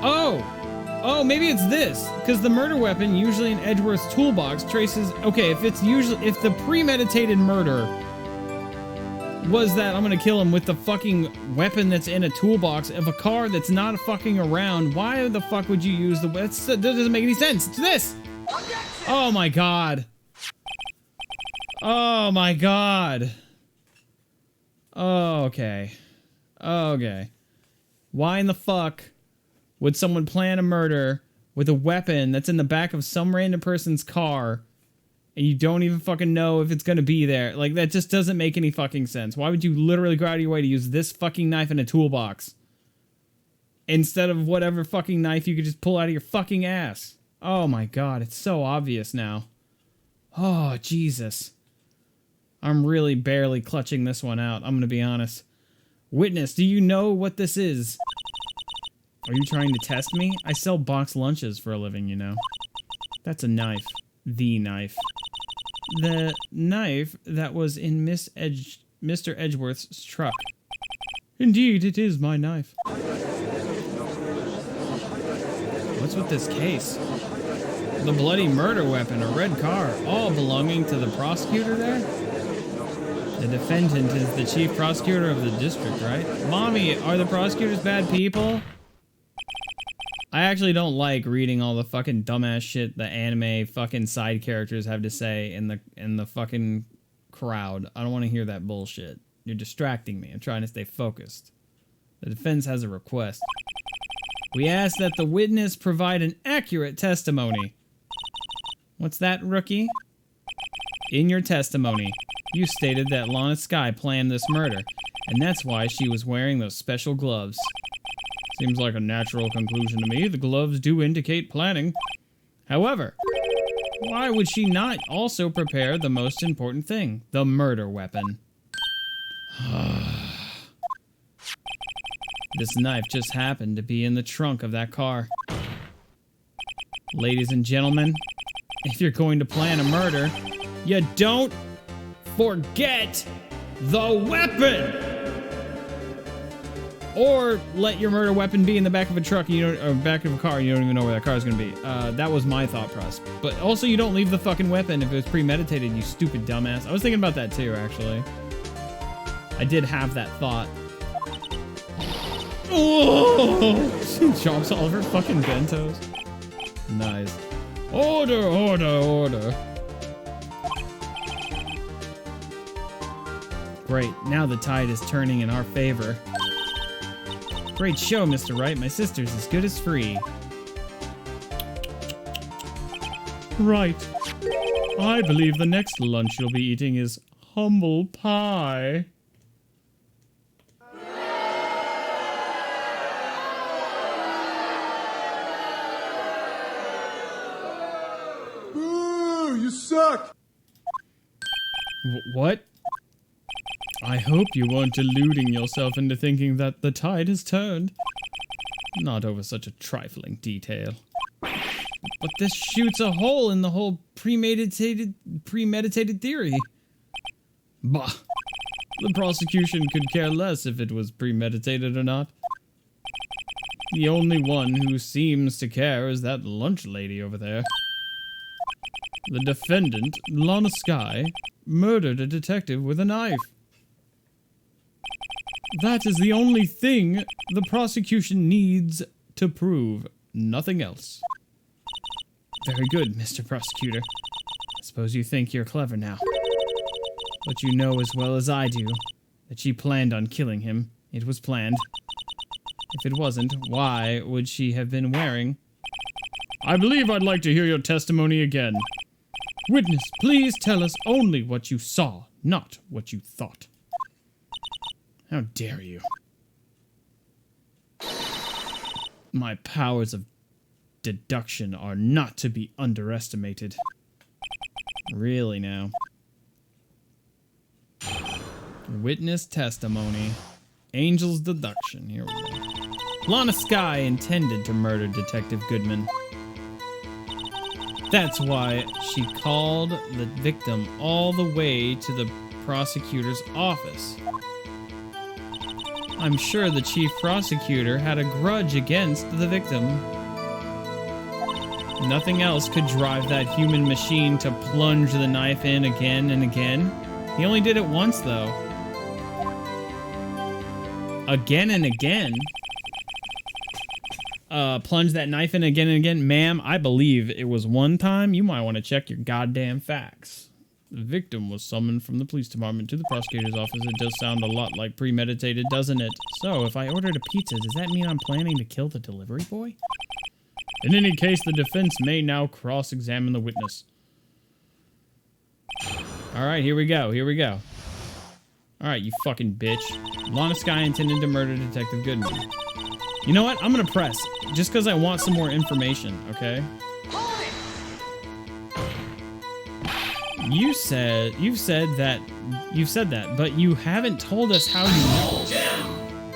Oh, maybe it's this. Because the murder weapon, usually in Edgeworth's toolbox, traces... Okay, if the premeditated murder was that I'm gonna kill him with the fucking weapon that's in a toolbox of a car that's not fucking around, why the fuck would you use that doesn't make any sense. It's this! Oh my god. Oh my god. Oh, okay. Okay. Why in the fuck would someone plan a murder with a weapon that's in the back of some random person's car and you don't even fucking know if it's gonna be there? Like, that just doesn't make any fucking sense. Why would you literally go out of your way to use this fucking knife in a toolbox instead of whatever fucking knife you could just pull out of your fucking ass? Oh my god, it's so obvious now. Oh, Jesus. I'm really barely clutching this one out, I'm gonna be honest. Witness, do you know what this is? Are you trying to test me? I sell boxed lunches for a living, you know. That's a knife. The knife. The knife that was in Mr. Edgeworth's truck. Indeed, it is my knife. What's with this case? The bloody murder weapon, a red car, all belonging to the prosecutor there? The defendant is the chief prosecutor of the district, right? Mommy, are the prosecutors bad people? I actually don't like reading all the fucking dumbass shit the anime fucking side characters have to say in the fucking crowd. I don't want to hear that bullshit. You're distracting me. I'm trying to stay focused. The defense has a request. We ask that the witness provide an accurate testimony. What's that, rookie? In your testimony, you stated that Lana Skye planned this murder, and that's why she was wearing those special gloves. Seems like a natural conclusion to me. The gloves do indicate planning. However, why would she not also prepare the most important thing? The murder weapon. This knife just happened to be in the trunk of that car. Ladies and gentlemen, if you're going to plan a murder, you don't forget the weapon! Or let your murder weapon be in the back of a truck and or back of a car and you don't even know where that car is going to be. That was my thought process. But also, you don't leave the fucking weapon if it was premeditated, you stupid dumbass. I was thinking about that too, actually. I did have that thought. Oh! She chops all of her fucking bentos. Nice. Order, order, order. Great, now the tide is turning in our favor. Great show, Mr. Wright. My sister's as good as free. Right. I believe the next lunch you'll be eating is humble pie. Boo! You suck! What? I hope you weren't deluding yourself into thinking that the tide has turned. Not over such a trifling detail. But this shoots a hole in the whole premeditated theory. Bah. The prosecution could care less if it was premeditated or not. The only one who seems to care is that lunch lady over there. The defendant, Lana Skye, murdered a detective with a knife. That is the only thing the prosecution needs to prove. Nothing else. Very good, Mr. Prosecutor. I suppose you think you're clever now. But you know as well as I do that she planned on killing him. It was planned. If it wasn't, why would she have been wearing... I believe I'd like to hear your testimony again. Witness, please tell us only what you saw, not what you thought. How dare you? My powers of deduction are not to be underestimated. Really now. Witness testimony. Angel's deduction. Here we go. Lana Skye intended to murder Detective Goodman. That's why she called the victim all the way to the prosecutor's office. I'm sure the chief prosecutor had a grudge against the victim. Nothing else could drive that human machine to plunge the knife in again and again. He only did it once, though. Again and again? Plunge that knife in again and again? Ma'am, I believe it was one time. You might want to check your goddamn facts. The victim was summoned from the police department to the prosecutor's office. It does sound a lot like premeditated, doesn't it? So, if I ordered a pizza, does that mean I'm planning to kill the delivery boy? In any case, the defense may now cross-examine the witness. Alright, here we go, here we go. Alright, you fucking bitch. Lana Skye intended to murder Detective Goodman. You know what? I'm gonna press. Just because I want some more information, okay? You've said that, but you haven't told us how you know.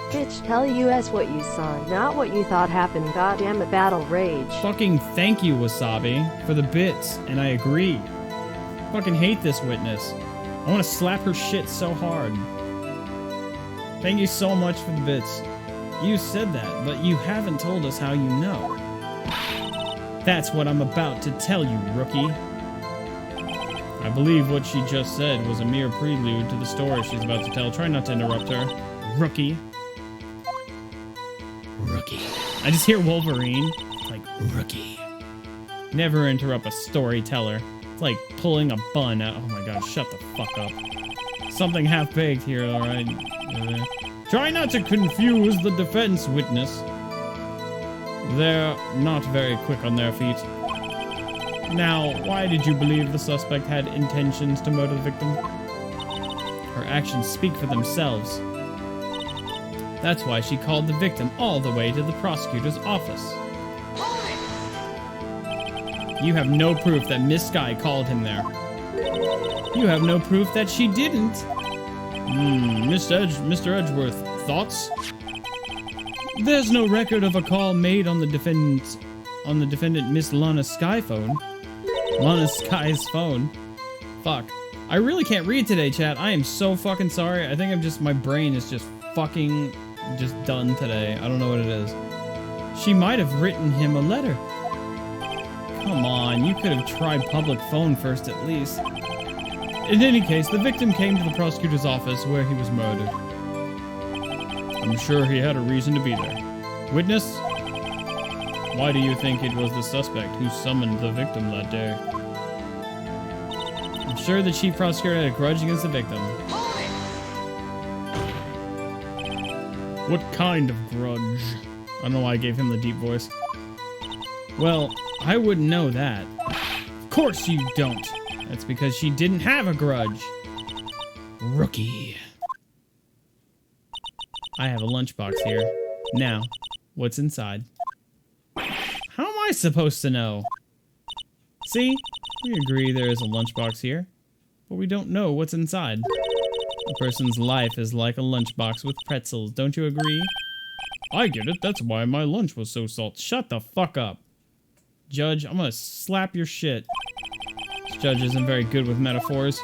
Bitch, tell us what you saw, not what you thought happened. Goddamn it, battle rage. Fucking thank you, Wasabi, for the bits, and I agree. Fucking hate this witness. I want to slap her shit so hard. Thank you so much for the bits. You said that, but you haven't told us how you know. That's what I'm about to tell you, rookie. I believe what she just said was a mere prelude to the story she's about to tell. Try not to interrupt her. Rookie. Rookie. I just hear Wolverine. It's like, rookie. Never interrupt a storyteller. It's like pulling a bun out. Oh my god, shut the fuck up. Something half-baked here, alright? Try not to confuse the defense witness. They're not very quick on their feet. Now, why did you believe the suspect had intentions to murder the victim? Her actions speak for themselves. That's why she called the victim all the way to the prosecutor's office. You have no proof that Miss Skye called him there. You have no proof that she didn't. Mr. Edgeworth, thoughts? There's no record of a call made on the defendant Miss Lana Skye phone. Lana Skye's phone. Fuck. I really can't read today, chat. I am so fucking sorry. I think my brain is just fucking done today. I don't know what it is. She might have written him a letter. Come on, you could have tried public phone first at least. In any case, the victim came to the prosecutor's office where he was murdered. I'm sure he had a reason to be there. Witness? Why do you think it was the suspect who summoned the victim that day? I'm sure the chief prosecutor had a grudge against the victim. What kind of grudge? I don't know why I gave him the deep voice. Well, I wouldn't know that. Of course you don't. That's because she didn't have a grudge. Rookie. I have a lunchbox here. Now, what's inside? How am I supposed to know? See? We agree there is a lunchbox here, but we don't know what's inside. A person's life is like a lunchbox with pretzels, don't you agree? I get it, that's why my lunch was so salty. Shut the fuck up. Judge, I'm gonna slap your shit. This judge isn't very good with metaphors.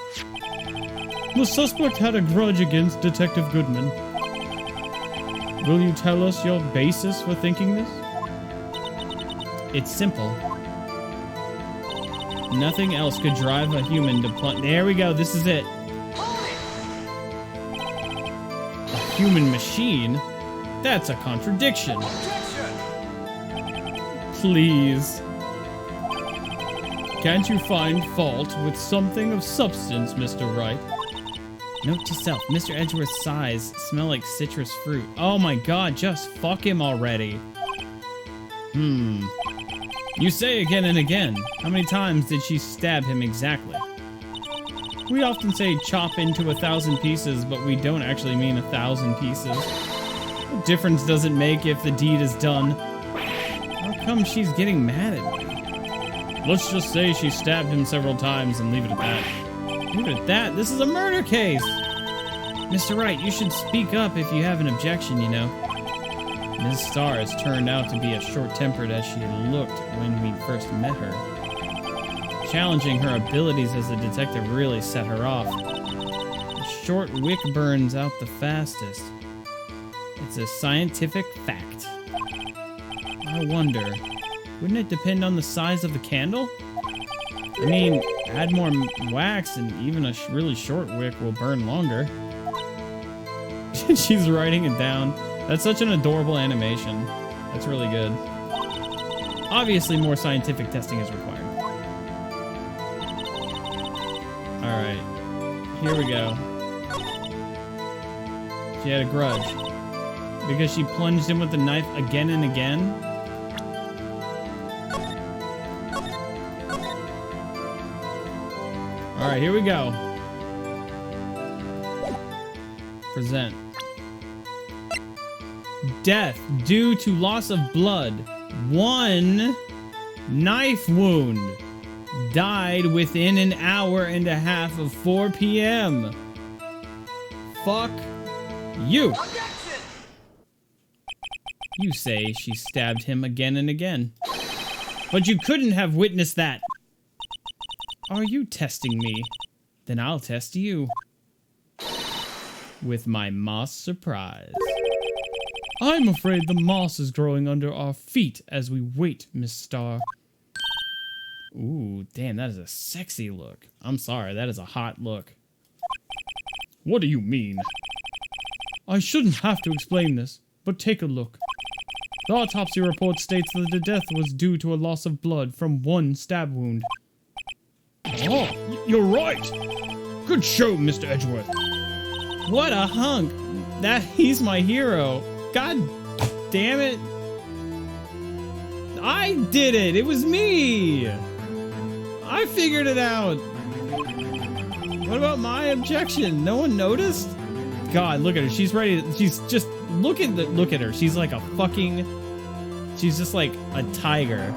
The suspect had a grudge against Detective Goodman. Will you tell us your basis for thinking this? It's simple. Nothing else could drive a human to plunge. There we go, this is it. A human machine? That's a contradiction. Please. Can't you find fault with something of substance, Mr. Wright? Note to self, Mr. Edgeworth's sighs smell like citrus fruit. Oh my god, just fuck him already. You say again and again. How many times did she stab him exactly? We often say chop into 1,000 pieces, but we don't actually mean 1,000 pieces. What difference does it make if the deed is done? How come she's getting mad at me? Let's just say she stabbed him several times and leave it at that. Leave it at that? This is a murder case! Mr. Wright, you should speak up if you have an objection, you know. Ms. Starr has turned out to be as short-tempered as she had looked when we first met her. Challenging her abilities as a detective really set her off. A short wick burns out the fastest. It's a scientific fact. I wonder, wouldn't it depend on the size of the candle? I mean, add more wax and even a really short wick will burn longer. She's writing it down. That's such an adorable animation. That's really good. Obviously, more scientific testing is required. Alright. Here we go. She had a grudge. Because she plunged him with the knife again and again. Alright, here we go. Present. Death due to loss of blood. 1 knife wound. Died within an hour and a half of 4 p.m. Fuck you. You say she stabbed him again and again. But you couldn't have witnessed that. Are you testing me? Then I'll test you. With my moss surprise. I'm afraid the moss is growing under our feet as we wait, Miss Star. Ooh, damn, that is a sexy look. I'm sorry, that is a hot look. What do you mean? I shouldn't have to explain this, but take a look. The autopsy report states that the death was due to a loss of blood from 1 stab wound. Oh, you're right. Good show, Mr. Edgeworth. What a hunk. He's my hero. God damn it. I did it. It was me. I figured it out. What about my objection? No one noticed? God, look at her. She's ready to, she's just look at her. She's like a fucking, she's just like a tiger.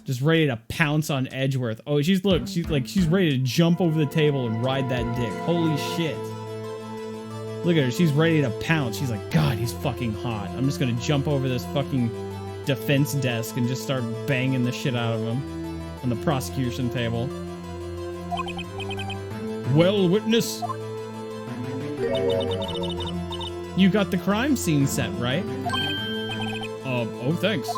Just ready to pounce on Edgeworth. Oh, she's ready to jump over the table and ride that dick. Holy shit. Look at her. She's ready to pounce. She's like, God, he's fucking hot. I'm just gonna jump over this fucking defense desk and just start banging the shit out of him on the prosecution table. Well, witness. You got the crime scene set, right? Oh, thanks.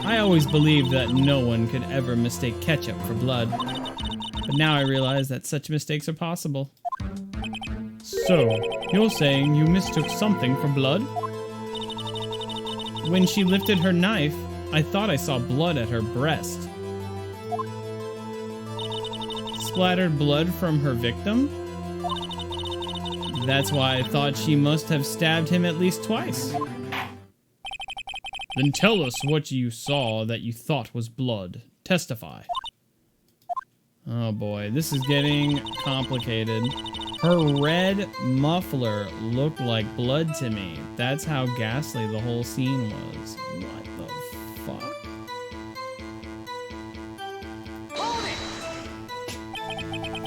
I always believed that no one could ever mistake ketchup for blood. But now I realize that such mistakes are possible. So, you're saying you mistook something for blood? When she lifted her knife, I thought I saw blood at her breast. Splattered blood from her victim? That's why I thought she must have stabbed him at least twice. Then tell us what you saw that you thought was blood. Testify. Oh boy, this is getting complicated. Her red muffler looked like blood to me. That's how ghastly the whole scene was. What the fuck?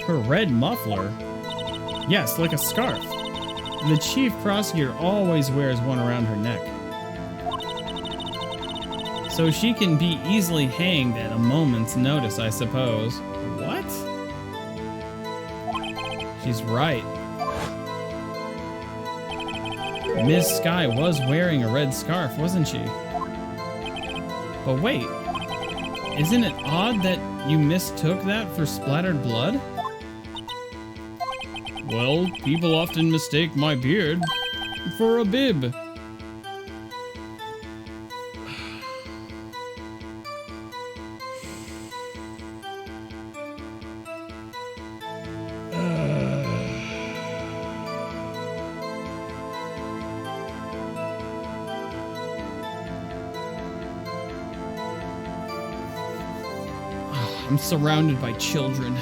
Her red muffler? Yes, like a scarf. The chief prosecutor always wears one around her neck. So she can be easily hanged at a moment's notice, I suppose. What? She's right. Miss Sky was wearing a red scarf, wasn't she? But wait, isn't it odd that you mistook that for splattered blood? Well, people often mistake my beard for a bib. I'm surrounded by children.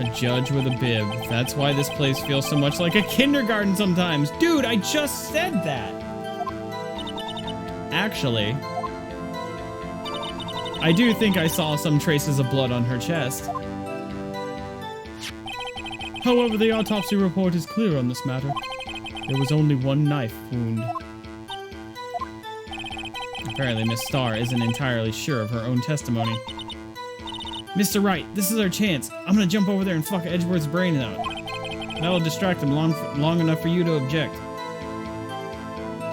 A judge with a bib. That's why this place feels so much like a kindergarten sometimes. Dude, I just said that. Actually, I do think I saw some traces of blood on her chest. However, the autopsy report is clear on this matter. There was only 1 knife wound. Apparently, Miss Starr isn't entirely sure of her own testimony. Mr. Wright, this is our chance. I'm gonna jump over there and fuck Edgeworth's brain out. That'll distract him long enough for you to object.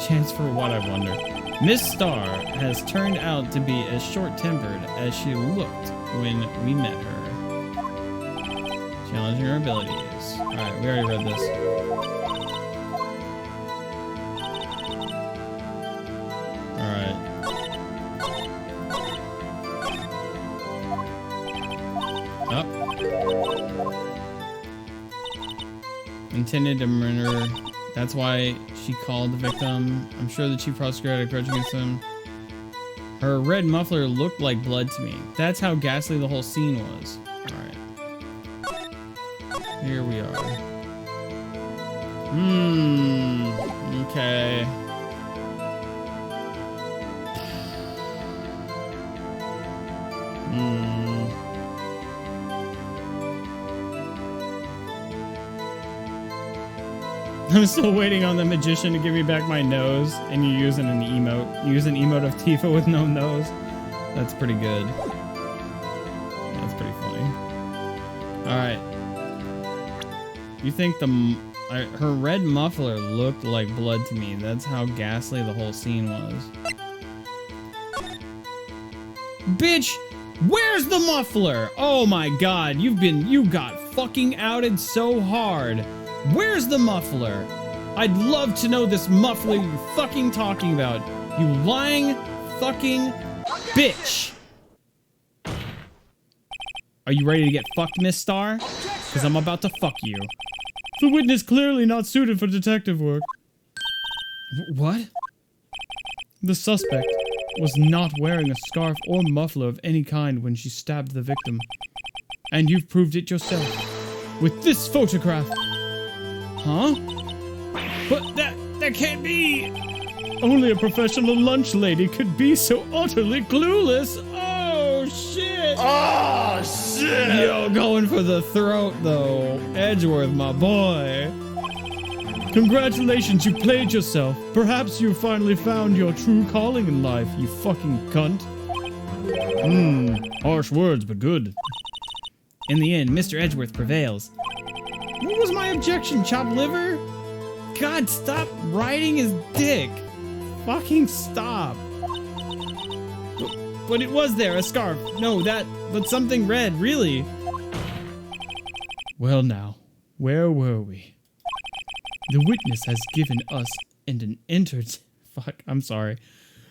Chance for what, I wonder? Miss Star has turned out to be as short-tempered as she looked when we met her. Challenging her abilities. Alright, we already read this. Alright. Up. Intended to murder. That's why she called the victim. I'm sure the chief prosecutor had a grudge against him. Her red muffler looked like blood to me. That's how ghastly the whole scene was. Alright. Here we are. Okay. I'm still waiting on the magician to give me back my nose, and you're using an emote. You use an emote of Tifa with no nose. That's pretty good. That's pretty funny. Alright. You think her red muffler looked like blood to me. That's how ghastly the whole scene was. Bitch! Where's the muffler? Oh my god, you got fucking outed so hard. Where's the muffler? I'd love to know this muffler you're fucking talking about. You lying fucking bitch. Are you ready to get fucked, Miss Star? Because I'm about to fuck you. The witness clearly not suited for detective work. What? The suspect was not wearing a scarf or muffler of any kind when she stabbed the victim. And you've proved it yourself. With this photograph. Huh? But that can't be! Only a professional lunch lady could be so utterly clueless! Oh, shit! Oh, shit! Yo, going for the throat, though. Edgeworth, my boy. Congratulations, you played yourself. Perhaps you finally found your true calling in life, you fucking cunt. Harsh words, but good. In the end, Mr. Edgeworth prevails. What was my objection, chopped liver? God, stop riding his dick. Fucking stop. But it was there, a scarf. No, but something red, really. Well now, where were we? The witness has given us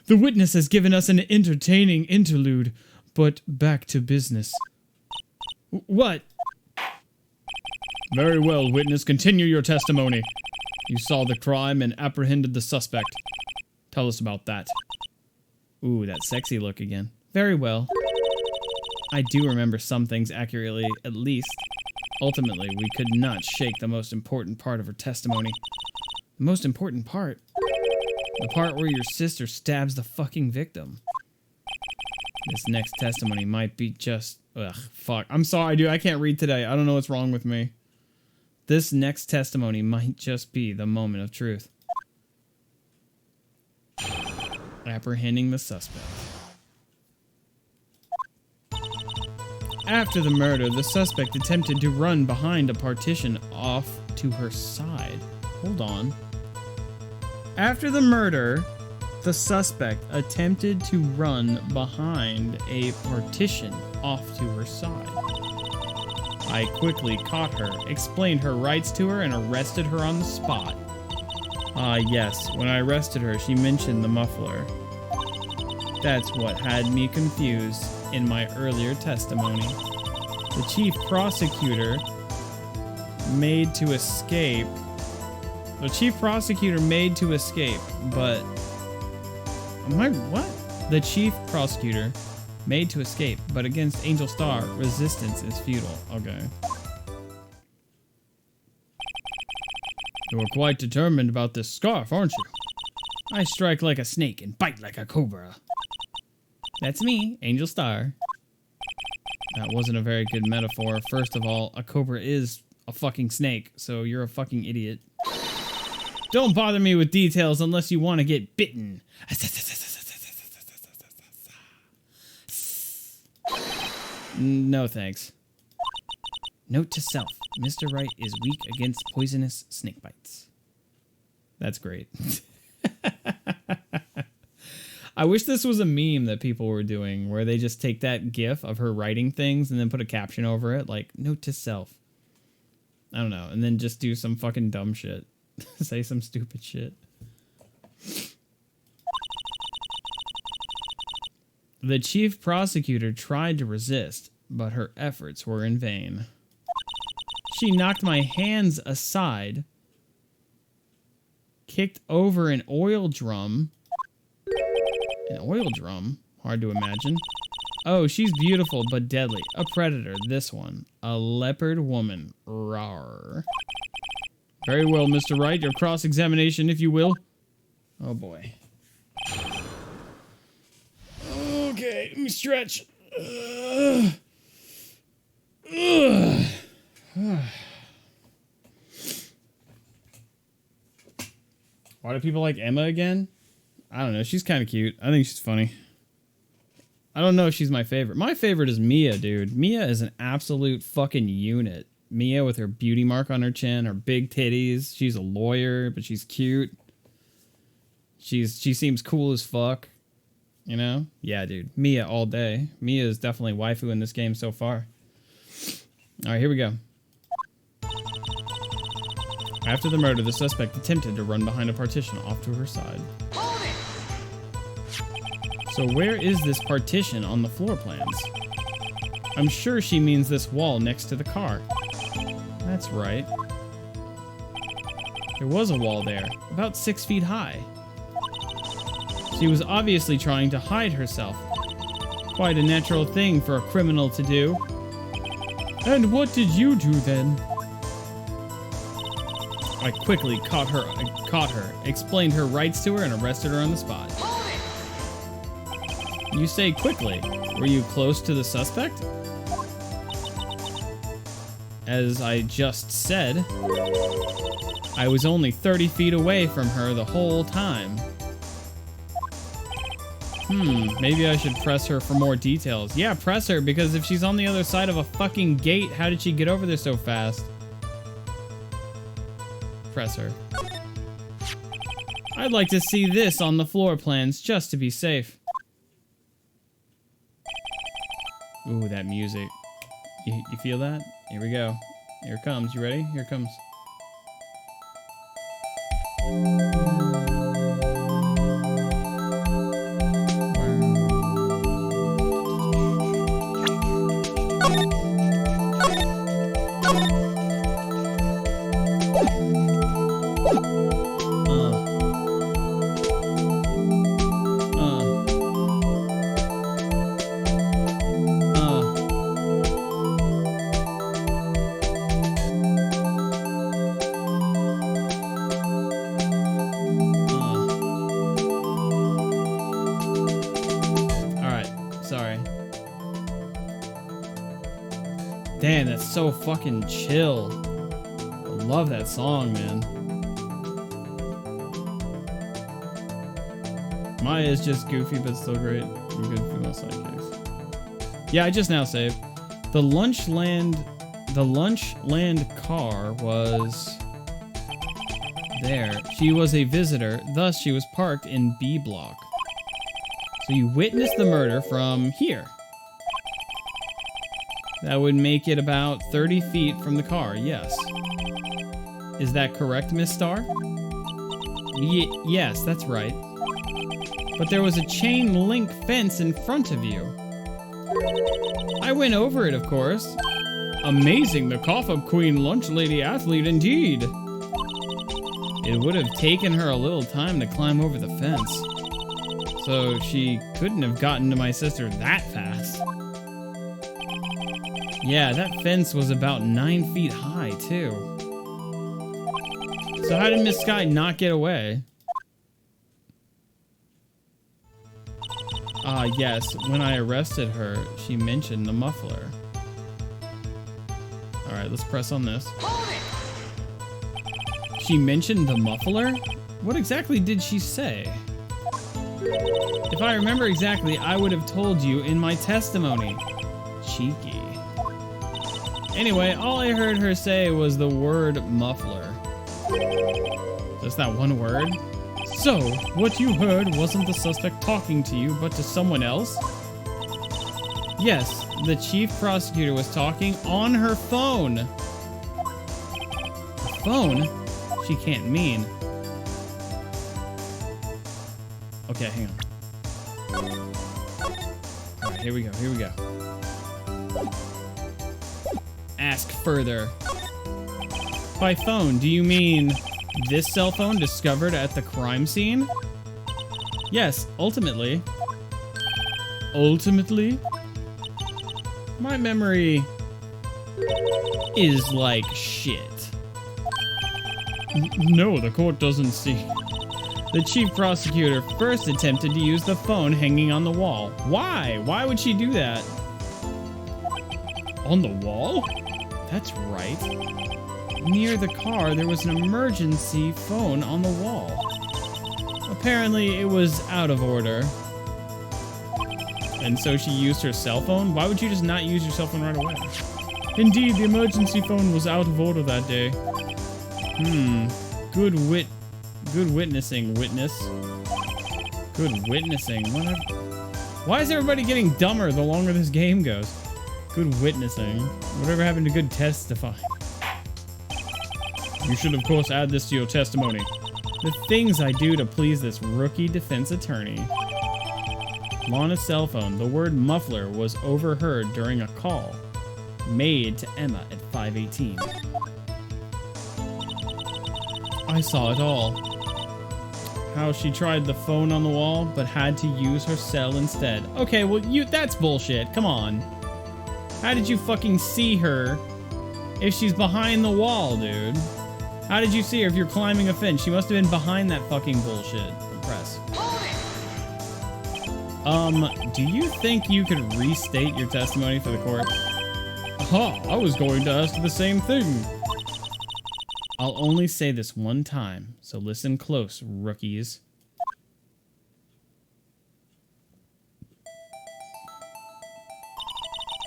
The witness has given us an entertaining interlude, but back to business. What? Very well, witness. Continue your testimony. You saw the crime and apprehended the suspect. Tell us about that. Ooh, that sexy look again. Very well. I do remember some things accurately, at least. Ultimately, we could not shake the most important part of her testimony. The most important part? The part where your sister stabs the fucking victim. This next testimony might be just... Ugh, fuck. I'm sorry, dude. I can't read today. I don't know what's wrong with me. This next testimony might just be the moment of truth. Apprehending the suspect. After the murder, the suspect attempted to run behind a partition off to her side. Hold on. After the murder, the suspect attempted to run behind a partition off to her side. I quickly caught her, explained her rights to her, and arrested her on the spot. Yes, when I arrested her, she mentioned the muffler. That's what had me confused in my earlier testimony. The chief prosecutor made to escape. The chief prosecutor made to escape, but... What? The chief prosecutor made to escape, but against Angel Star, resistance is futile. Okay. You're quite determined about this scarf, aren't you? I strike like a snake and bite like a cobra. That's me, Angel Star. That wasn't a very good metaphor. First of all, a cobra is a fucking snake, so you're a fucking idiot. Don't bother me with details unless you want to get bitten. No thanks. Note to self, Mr. Wright is weak against poisonous snake bites. That's great. I wish this was a meme that people were doing where they just take that gif of her writing things and then put a caption over it like, note to self. I don't know. And then just do some fucking dumb shit. Say some stupid shit. The chief prosecutor tried to resist, but her efforts were in vain. She knocked my hands aside, kicked over an oil drum. An oil drum? Hard to imagine. Oh, she's beautiful but deadly. A predator, this one. A leopard woman. Rawr. Very well, Mr. Wright. Your cross-examination, if you will. Oh, boy. Okay, let me stretch. Why do people like Emma again? I don't know. She's kind of cute. I think she's funny. I don't know if she's my favorite. My favorite is Mia, dude. Mia is an absolute fucking unit. Mia with her beauty mark on her chin, her big titties. She's a lawyer, but she's cute. She seems cool as fuck. You know? Yeah, dude. Mia all day. Mia is definitely waifu in this game so far. All right, here we go. After the murder, the suspect attempted to run behind a partition off to her side. So where is this partition on the floor plans? I'm sure she means this wall next to the car. That's right. There was a wall there, about 6 feet high. She was obviously trying to hide herself. Quite a natural thing for a criminal to do. And what did you do then? I quickly caught her, explained her rights to her, and arrested her on the spot. You say quickly. Were you close to the suspect? As I just said, I was only 30 feet away from her the whole time. Maybe I should press her for more details. Yeah, press her, because if she's on the other side of a fucking gate, how did she get over there so fast? Press her. I'd like to see this on the floor plans, just to be safe. Ooh, that music. You feel that? Here we go. Here it comes. You ready? Here it comes. Damn, that's so fucking chill. I love that song, man. Maya is just goofy, but still great. Some good female sidekicks. Yeah, I just now saved. The Lunchland car was there. She was a visitor, thus she was parked in B block. So you witnessed the murder from here. That would make it about 30 feet from the car, yes. Is that correct, Miss Starr? Yes, that's right. But there was a chain link fence in front of you. I went over it, of course. Amazing, the cough-up queen lunch lady athlete indeed. It would have taken her a little time to climb over the fence. So she couldn't have gotten to my sister that fast. Yeah, that fence was about 9 feet high, too. So how did Miss Sky not get away? Yes, when I arrested her, she mentioned the muffler. Alright, let's press on this. She mentioned the muffler? What exactly did she say? If I remember exactly, I would have told you in my testimony. Cheeky. Anyway, all I heard her say was the word muffler. Just that one word? So, what you heard wasn't the suspect talking to you, but to someone else? Yes, the chief prosecutor was talking on her phone. Phone? She can't mean. Okay, hang on. Alright, here we go. Ask further. By phone, do you mean this cell phone discovered at the crime scene? Yes, ultimately. Ultimately? My memory is like shit. No, the court doesn't see. The chief prosecutor first attempted to use the phone hanging on the wall. Why? Why would she do that? On the wall? That's right. Near the car, there was an emergency phone on the wall. Apparently, it was out of order. And so she used her cell phone? Why would you just not use your cell phone right away? Indeed, the emergency phone was out of order that day. Good witnessing, witness. Good witnessing. Why is everybody getting dumber the longer this game goes? Good witnessing. Whatever happened to good testifying? You should, of course, add this to your testimony. The things I do to please this rookie defense attorney. Lana's cell phone. The word muffler was overheard during a call made to Emma at 5:18. I saw it all. How she tried the phone on the wall, but had to use her cell instead. Okay, well, that's bullshit. Come on. How did you fucking see her if she's behind the wall, dude? How did you see her if you're climbing a fence? She must have been behind that fucking bullshit. Press. Do you think you could restate your testimony for the court? I was going to ask the same thing. I'll only say this one time, so listen close, rookies.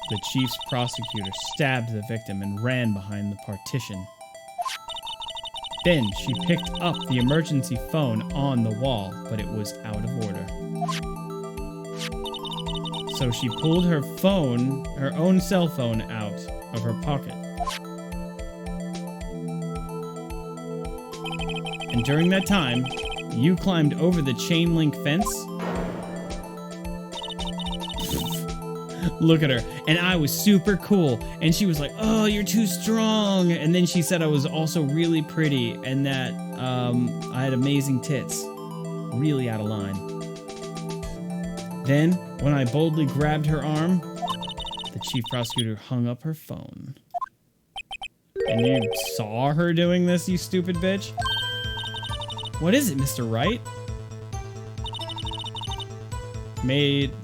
The chief's prosecutor stabbed the victim and ran behind the partition. Then she picked up the emergency phone on the wall, but it was out of order. So she pulled her phone, her own cell phone, out of her pocket. And during that time, you climbed over the chain link fence. Look at her. And I was super cool. And she was like, oh, you're too strong. And then she said I was also really pretty and that I had amazing tits. Really out of line. Then, when I boldly grabbed her arm, the chief prosecutor hung up her phone. And you saw her doing this, you stupid bitch? What is it, Mr. Wright?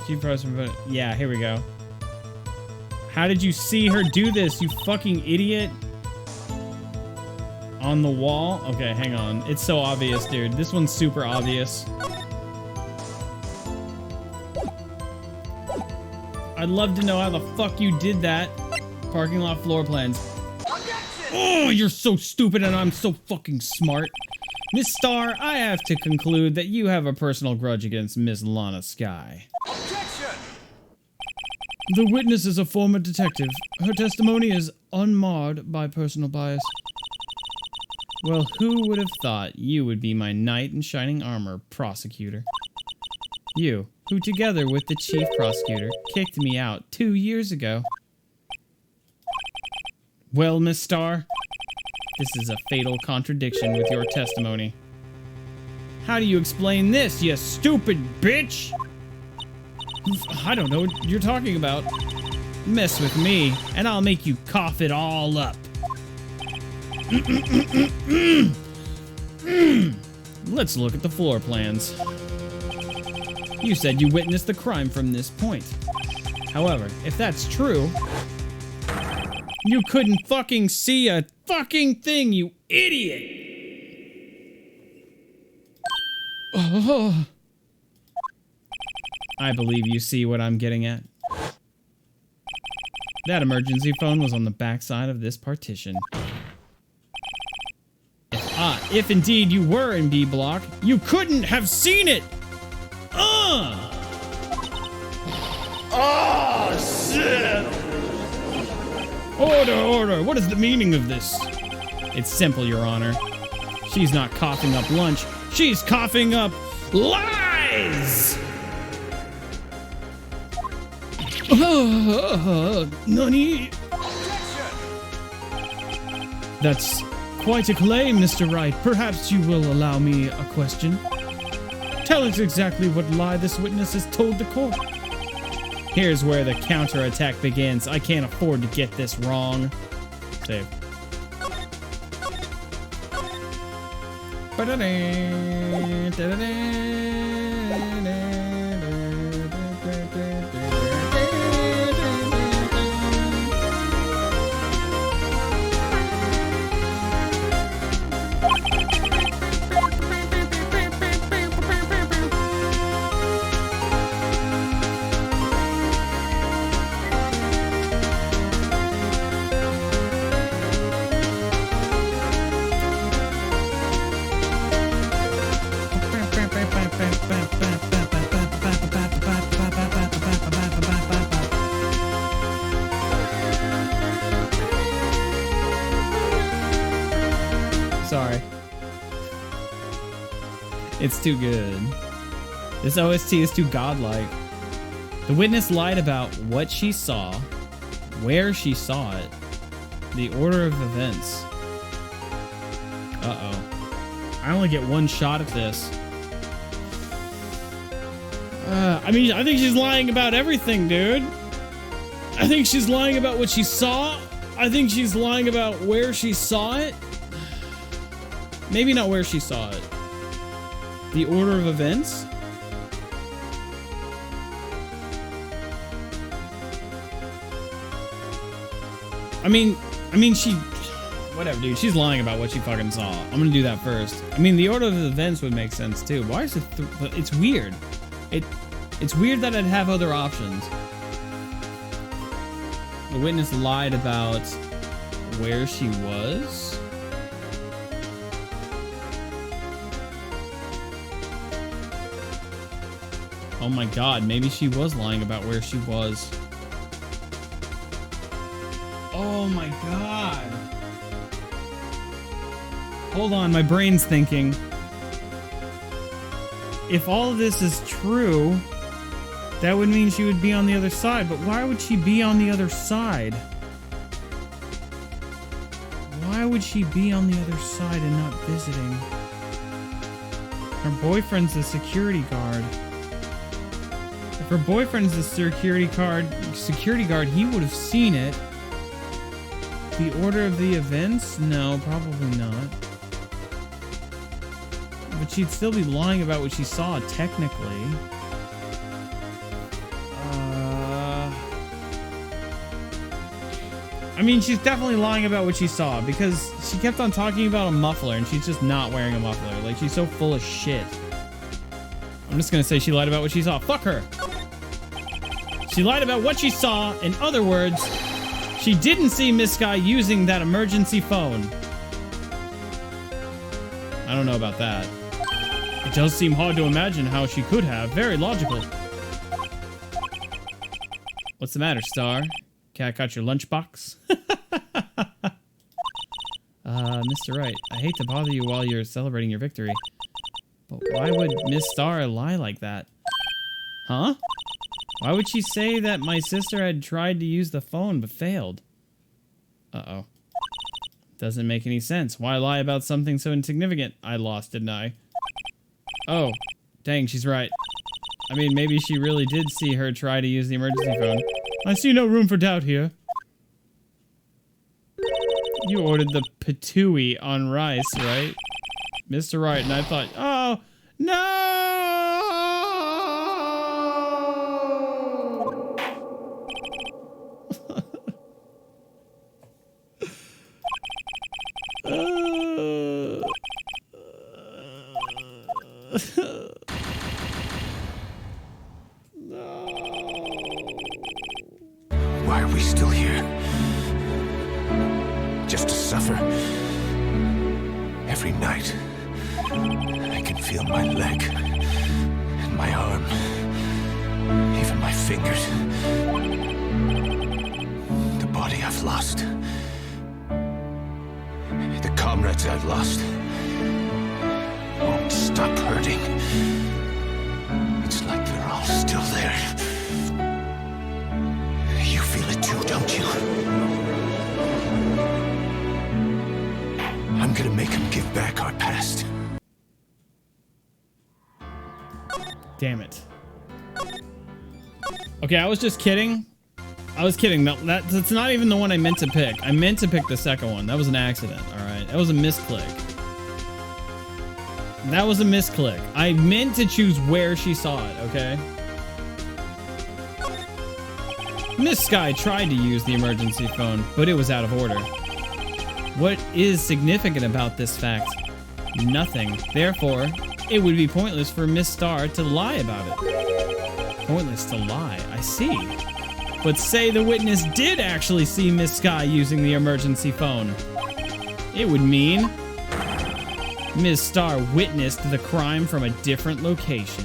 Chief prosecutor. Yeah, here we go. How did you see her do this, you fucking idiot? On the wall? Okay, hang on. It's so obvious, dude. This one's super obvious. I'd love to know how the fuck you did that. Parking lot floor plans. Oh, you're so stupid and I'm so fucking smart. Miss Starr, I have to conclude that you have a personal grudge against Miss Lana Skye. Objection! The witness is a former detective. Her testimony is unmarred by personal bias. Well, who would have thought you would be my knight in shining armor, prosecutor? You, who together with the chief prosecutor, kicked me out 2 years ago. Well, Miss Starr, this is a fatal contradiction with your testimony. How do you explain this, you stupid bitch? I don't know what you're talking about. Mess with me, and I'll make you cough it all up. Let's look at the floor plans. You said you witnessed the crime from this point. However, if that's true, you couldn't fucking see a fucking thing, you idiot! Oh. I believe you see what I'm getting at. That emergency phone was on the backside of this partition. If If indeed you were in B block, you couldn't have seen it! Oh, shit! Order! What is the meaning of this? It's simple, Your Honor. She's not coughing up lunch. She's coughing up lies! Nani? That's quite a claim, Mr. Wright. Perhaps you will allow me a question. Tell us exactly what lie this witness has told the court. Here's where the counterattack begins. I can't afford to get this wrong. Save. Sorry. It's too good. This OST is too godlike. The witness lied about what she saw, where she saw it, the order of events. Uh-oh. I only get one shot at this. I mean, I think she's lying about everything, dude. I think she's lying about what she saw. I think she's lying about where she saw it. Maybe not where she saw it. The order of events? I mean, she... Whatever, dude. She's lying about what she fucking saw. I'm gonna do that first. I mean, the order of events would make sense, too. Why is it... It's weird. It's weird that I'd have other options. The witness lied about where she was? Oh my god, maybe she was lying about where she was. Oh my god. Hold on, my brain's thinking. If all of this is true, that would mean she would be on the other side. But why would she be on the other side? Why would she be on the other side and not visiting? Her boyfriend's a security guard. If her boyfriend's a security guard, he would have seen it. The order of the events? No, probably not. But she'd still be lying about what she saw, technically. I mean, she's definitely lying about what she saw, because she kept on talking about a muffler, and she's just not wearing a muffler. Like, she's so full of shit. I'm just gonna say she lied about what she saw. Fuck her! She lied about what she saw. In other words, she didn't see Miss Sky using that emergency phone. I don't know about that. It does seem hard to imagine how she could have. Very logical. What's the matter, Star? Cat got your lunchbox? Mr. Wright, I hate to bother you while you're celebrating your victory. But why would Miss Star lie like that? Huh? Why would she say that my sister had tried to use the phone but failed? Uh-oh. Doesn't make any sense. Why lie about something so insignificant? I lost, didn't I? Oh, dang, she's right. I mean, maybe she really did see her try to use the emergency phone. I see no room for doubt here. You ordered the patooey on rice, right? Mr. Wright, and I thought, oh, no! Why are we still here? Just to suffer? every night. I can feel my leg, and my arm, even my fingers. The body I've lost. The comrades I've lost. Won't stop hurting. It's like they're all still there. You feel it too, don't you? I'm gonna make them give back our past. Damn it. Okay, I was just kidding. I was kidding. That's not even the one I meant to pick. I meant to pick the second one. That was an accident, alright? That was a misclick. That was a misclick. I meant to choose where she saw it, okay? Miss Sky tried to use the emergency phone, but it was out of order. What is significant about this fact? Nothing. Therefore, it would be pointless for Miss Star to lie about it. Pointless to lie, I see. But say the witness did actually see Miss Sky using the emergency phone. It would mean Ms. Star witnessed the crime from a different location.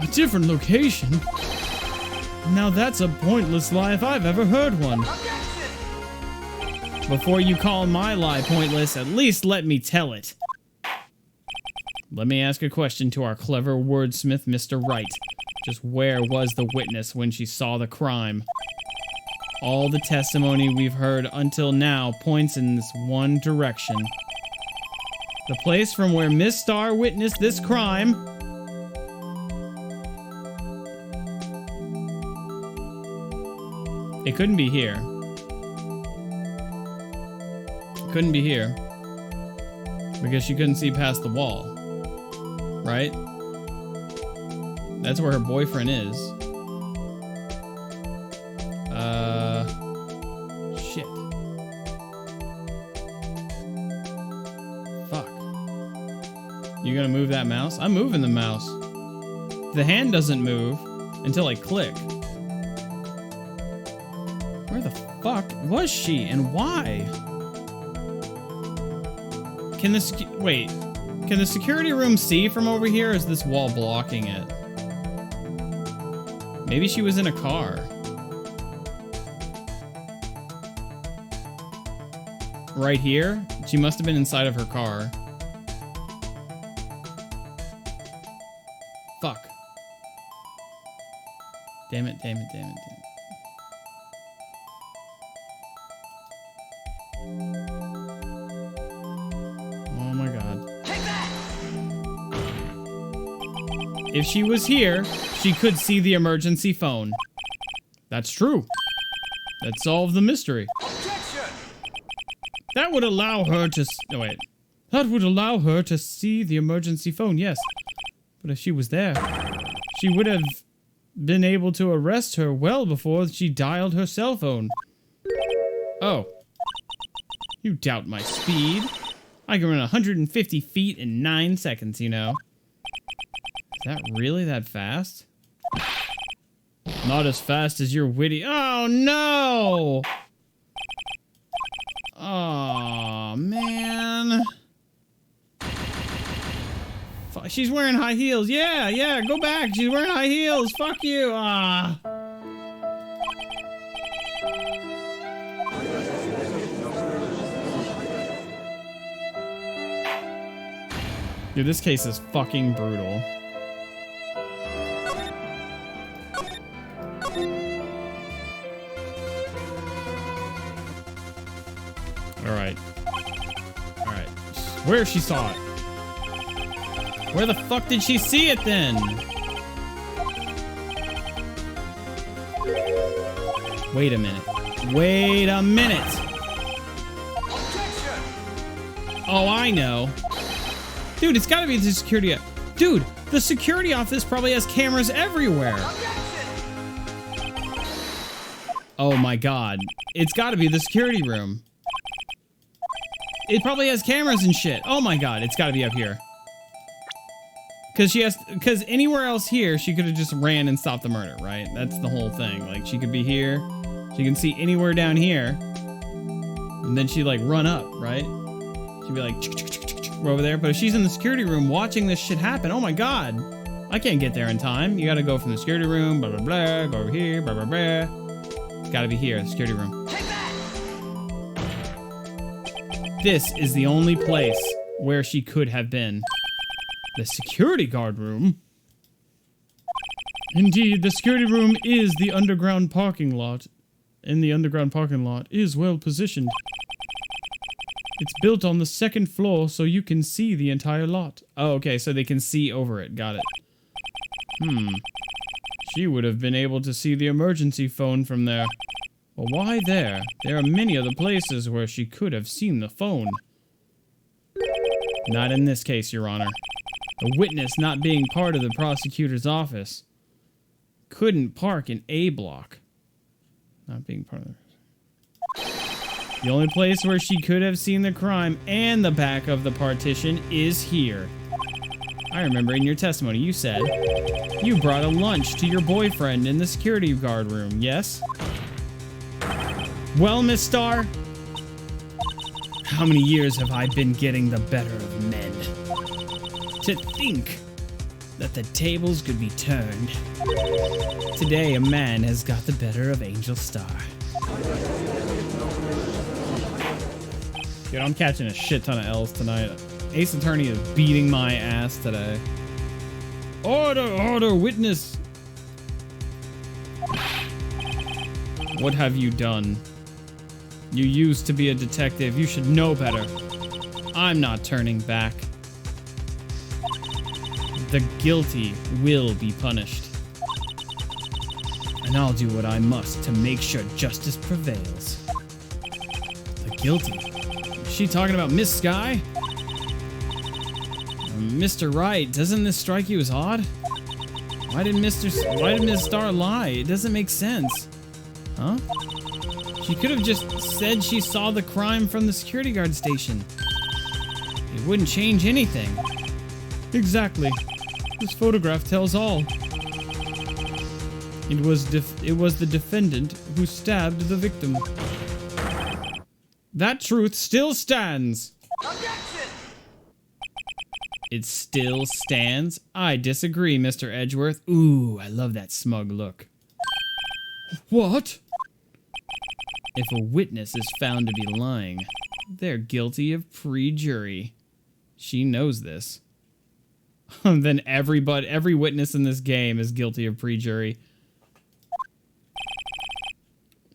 A different location? Now that's a pointless lie if I've ever heard one. Before you call my lie pointless, at least let me tell it. Let me ask a question to our clever wordsmith, Mr. Wright. Just where was the witness when she saw the crime? All the testimony we've heard until now points in this one direction. The place from where Miss Star witnessed this crime. It couldn't be here. It couldn't be here. Because she couldn't see past the wall. Right? That's where her boyfriend is. Shit. Fuck. You gonna move that mouse? I'm moving the mouse. The hand doesn't move until I click. Where the fuck was she and why? Can this... Wait. Can the security room see from over here, or is this wall blocking it? Maybe she was in a car. Right here? She must have been inside of her car. Fuck. Damn it, damn it, damn it, damn it. Oh my god. If she was here, she could see the emergency phone. That's true. That solved the mystery. That would allow her to... Oh, wait. That would allow her to see the emergency phone, yes. But if she was there, she would have been able to arrest her well before she dialed her cell phone. Oh. You doubt my speed. I can run 150 feet in 9 seconds, you know. Is that really that fast? Not as fast as your witty... Oh, no! Oh, man. She's wearing high heels. Yeah, yeah, go back. She's wearing high heels. Fuck you. Ah. Dude, this case is fucking brutal. Alright. Alright. Where she saw it? Where the fuck did she see it then? Wait a minute. Wait a minute! Oh, I know. Dude, it's gotta be the security... Dude, the security office probably has cameras everywhere. Oh my god. It's gotta be the security room. It probably has cameras and shit. Oh my god, it's gotta be up here. Because anywhere else here, she could have just ran and stopped the murder, right? That's the whole thing. Like, she could be here. She can see anywhere down here. And then she, like, run up, right? She'd be like, we're over there. But if she's in the security room watching this shit happen, oh my god. I can't get there in time. You gotta go from the security room, blah, blah, blah, go over here, blah, blah, blah. It's gotta be here, the security room. This is the only place where she could have been. The security guard room? Indeed, the security room is the underground parking lot. And the underground parking lot is well positioned. It's built on the second floor so you can see the entire lot. Oh, okay, so they can see over it. Got it. She would have been able to see the emergency phone from there. Well, why there? There are many other places where she could have seen the phone. Not in this case, Your Honor. A witness not being part of the prosecutor's office couldn't park in A block. Not being part of the... The only place where she could have seen the crime and the back of the partition is here. I remember in your testimony you said you brought a lunch to your boyfriend in the security guard room, yes? Well, Miss Starr, how many years have I been getting the better of men? To think that the tables could be turned. Today, a man has got the better of Angel Star. Dude, I'm catching a shit ton of L's tonight. Ace Attorney is beating my ass today. Order, order, witness! What have you done? You used to be a detective. You should know better. I'm not turning back. The guilty will be punished. And I'll do what I must to make sure justice prevails. The guilty? Is she talking about Miss Sky? Mr. Wright, doesn't this strike you as odd? Why did Miss Starr lie? It doesn't make sense. Huh? She could have just said she saw the crime from the security guard station. It wouldn't change anything. Exactly. This photograph tells all. It was the defendant who stabbed the victim. That truth still stands. Objection! It still stands? I disagree, Mr. Edgeworth. Ooh, I love that smug look. What? If a witness is found to be lying, they're guilty of pre-jury. She knows this. Then every witness in this game is guilty of pre-jury.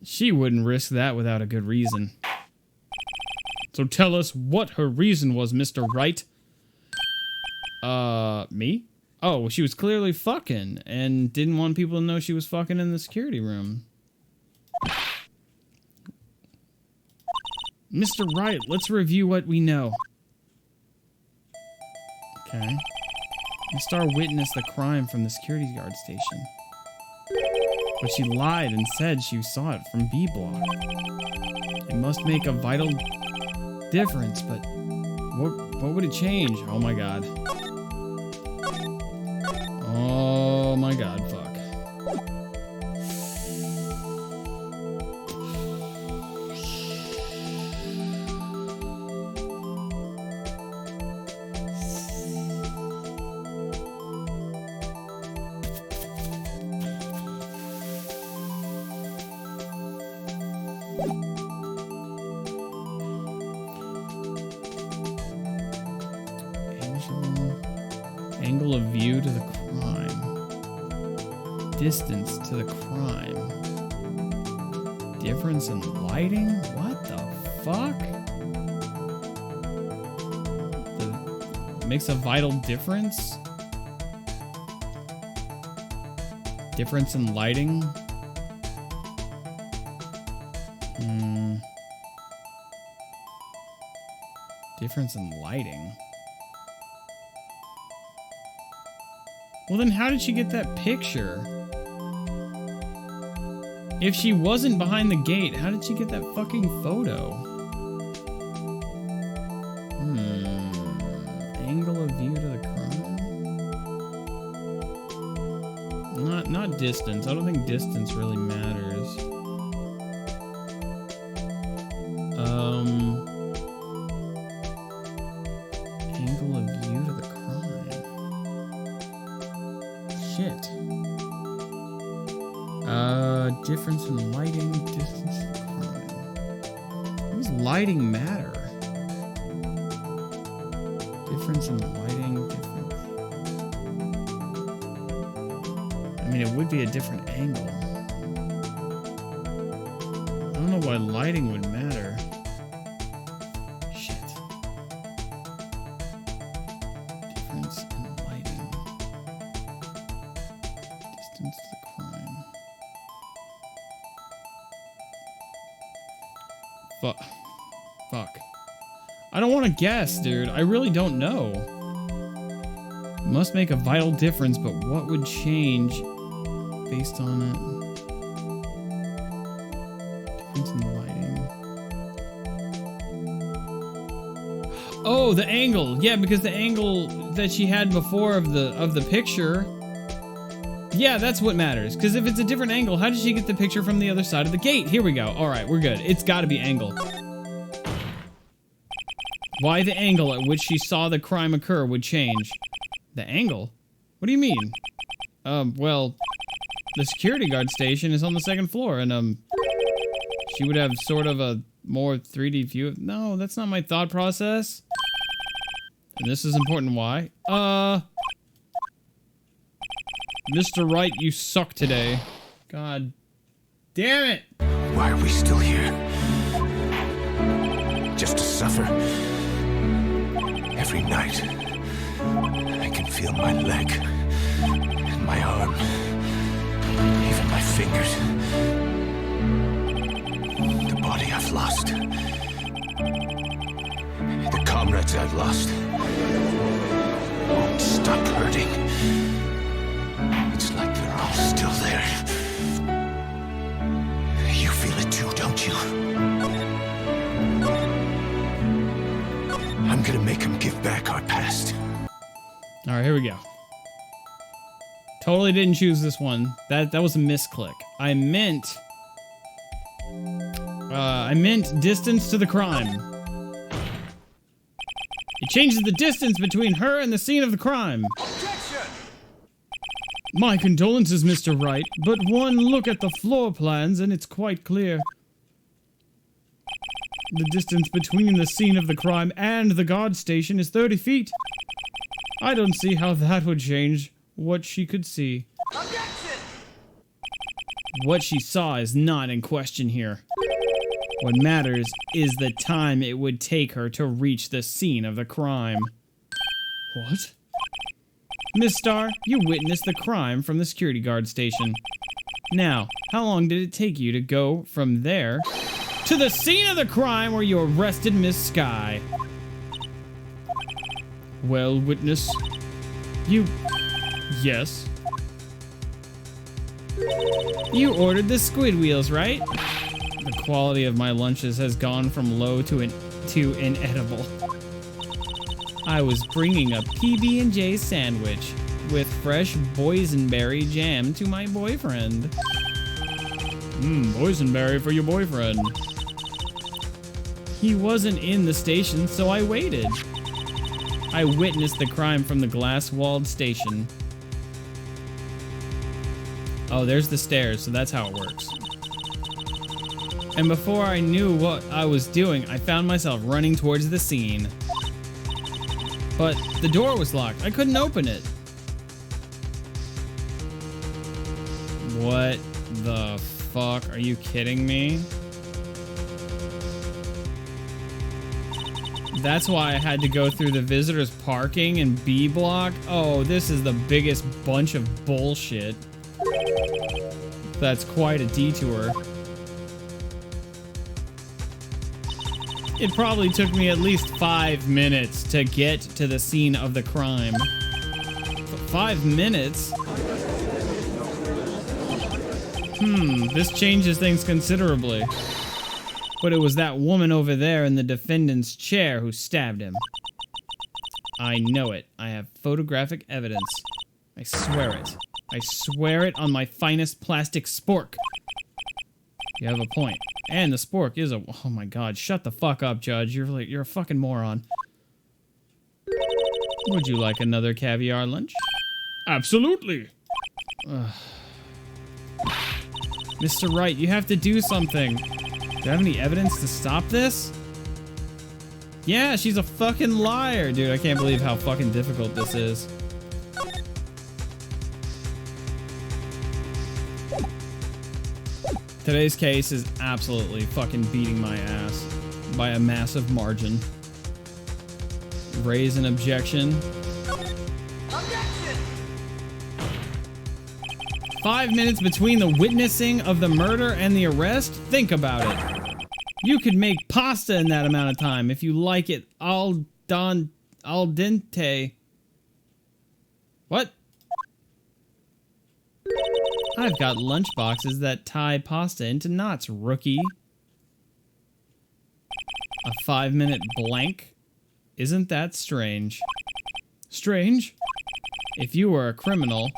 She wouldn't risk that without a good reason. So tell us what her reason was, Mr. Wright. Me? Oh, she was clearly fucking and didn't want people to know she was fucking in the security room. Mr. Wright, let's review what we know. Okay. Miss Starr witnessed the crime from the security guard station. But she lied and said she saw it from B block. It must make a vital difference, but what would it change? Oh my god. Oh my god, fuck. Angle of view to the crime. Distance to the crime. Difference in lighting? What the fuck? Makes a vital difference? Difference in lighting? Difference in lighting? Well, then how did she get that picture? If she wasn't behind the gate, how did she get that fucking photo? Angle of view to the crime? Not distance. I don't think distance really matters. shit. Difference in lighting, distance to the crime. What does lighting matter? Difference in lighting, difference. I mean, it would be a different angle. I don't know why lighting would matter. Shit. Difference in lighting. Distance to the crime. Fuck. I don't want to guess, dude. I really don't know. Must make a vital difference, but what would change based on it? Difference in lighting. Oh, the angle. Yeah, because the angle that she had before of the picture. Yeah, that's what matters. Because if it's a different angle, how did she get the picture from the other side of the gate? Here we go. All right, we're good. It's got to be angle. Why the angle at which she saw the crime occur would change. The angle? What do you mean? Well, the security guard station is on the second floor, and, she would have sort of a more 3D view. No, that's not my thought process. And this is important. Why? Mr. Wright, you suck today. God damn it! Why are we still here? Just to suffer? Every night, I can feel my leg, and my arm, even my fingers. The body I've lost. The comrades I've lost. Won't stop hurting. It's like they're all still there. You feel it too, don't you? I'm gonna make him give back our past. All right, here we go. Totally didn't choose this one. That was a misclick. I meant distance to the crime. It changes the distance between her and the scene of the crime. Objection! My condolences, Mr. Wright, but one look at the floor plans and it's quite clear. The distance between the scene of the crime and the guard station is 30 feet. I don't see how that would change what she could see. Objection! What she saw is not in question here. What matters is the time it would take her to reach the scene of the crime. What? Miss Starr, you witnessed the crime from the security guard station. Now, how long did it take you to go from there to the scene of the crime where you arrested Miss Sky? Well, witness, Yes. You ordered the squid wheels, right? The quality of my lunches has gone from low to inedible. I was bringing a PB&J sandwich with fresh boysenberry jam to my boyfriend. Boysenberry for your boyfriend. He wasn't in the station, so I waited. I witnessed the crime from the glass-walled station. Oh, there's the stairs, so that's how it works. And before I knew what I was doing, I found myself running towards the scene. But the door was locked. I couldn't open it. What the fuck? Are you kidding me? That's why I had to go through the visitors parking and B block. Oh, this is the biggest bunch of bullshit. That's quite a detour. It probably took me at least 5 minutes to get to the scene of the crime. 5 minutes? This changes things considerably. But it was that woman over there in the defendant's chair who stabbed him. I know it. I have photographic evidence. I swear it. I swear it on my finest plastic spork. You have a point. And the spork is a... Oh my god, shut the fuck up, Judge. You're a fucking moron. Would you like another caviar lunch? Absolutely. Mr. Wright, you have to do something. Do you have any evidence to stop this? Yeah, she's a fucking liar, dude. I can't believe how fucking difficult this is. Today's case is absolutely fucking beating my ass by a massive margin. Raise an objection. Objection! 5 minutes between the witnessing of the murder and the arrest? Think about it. You could make pasta in that amount of time if you like it al dente. What? I've got lunch boxes that tie pasta into knots, rookie. A 5-minute blank? Isn't that strange? Strange? If you were a criminal,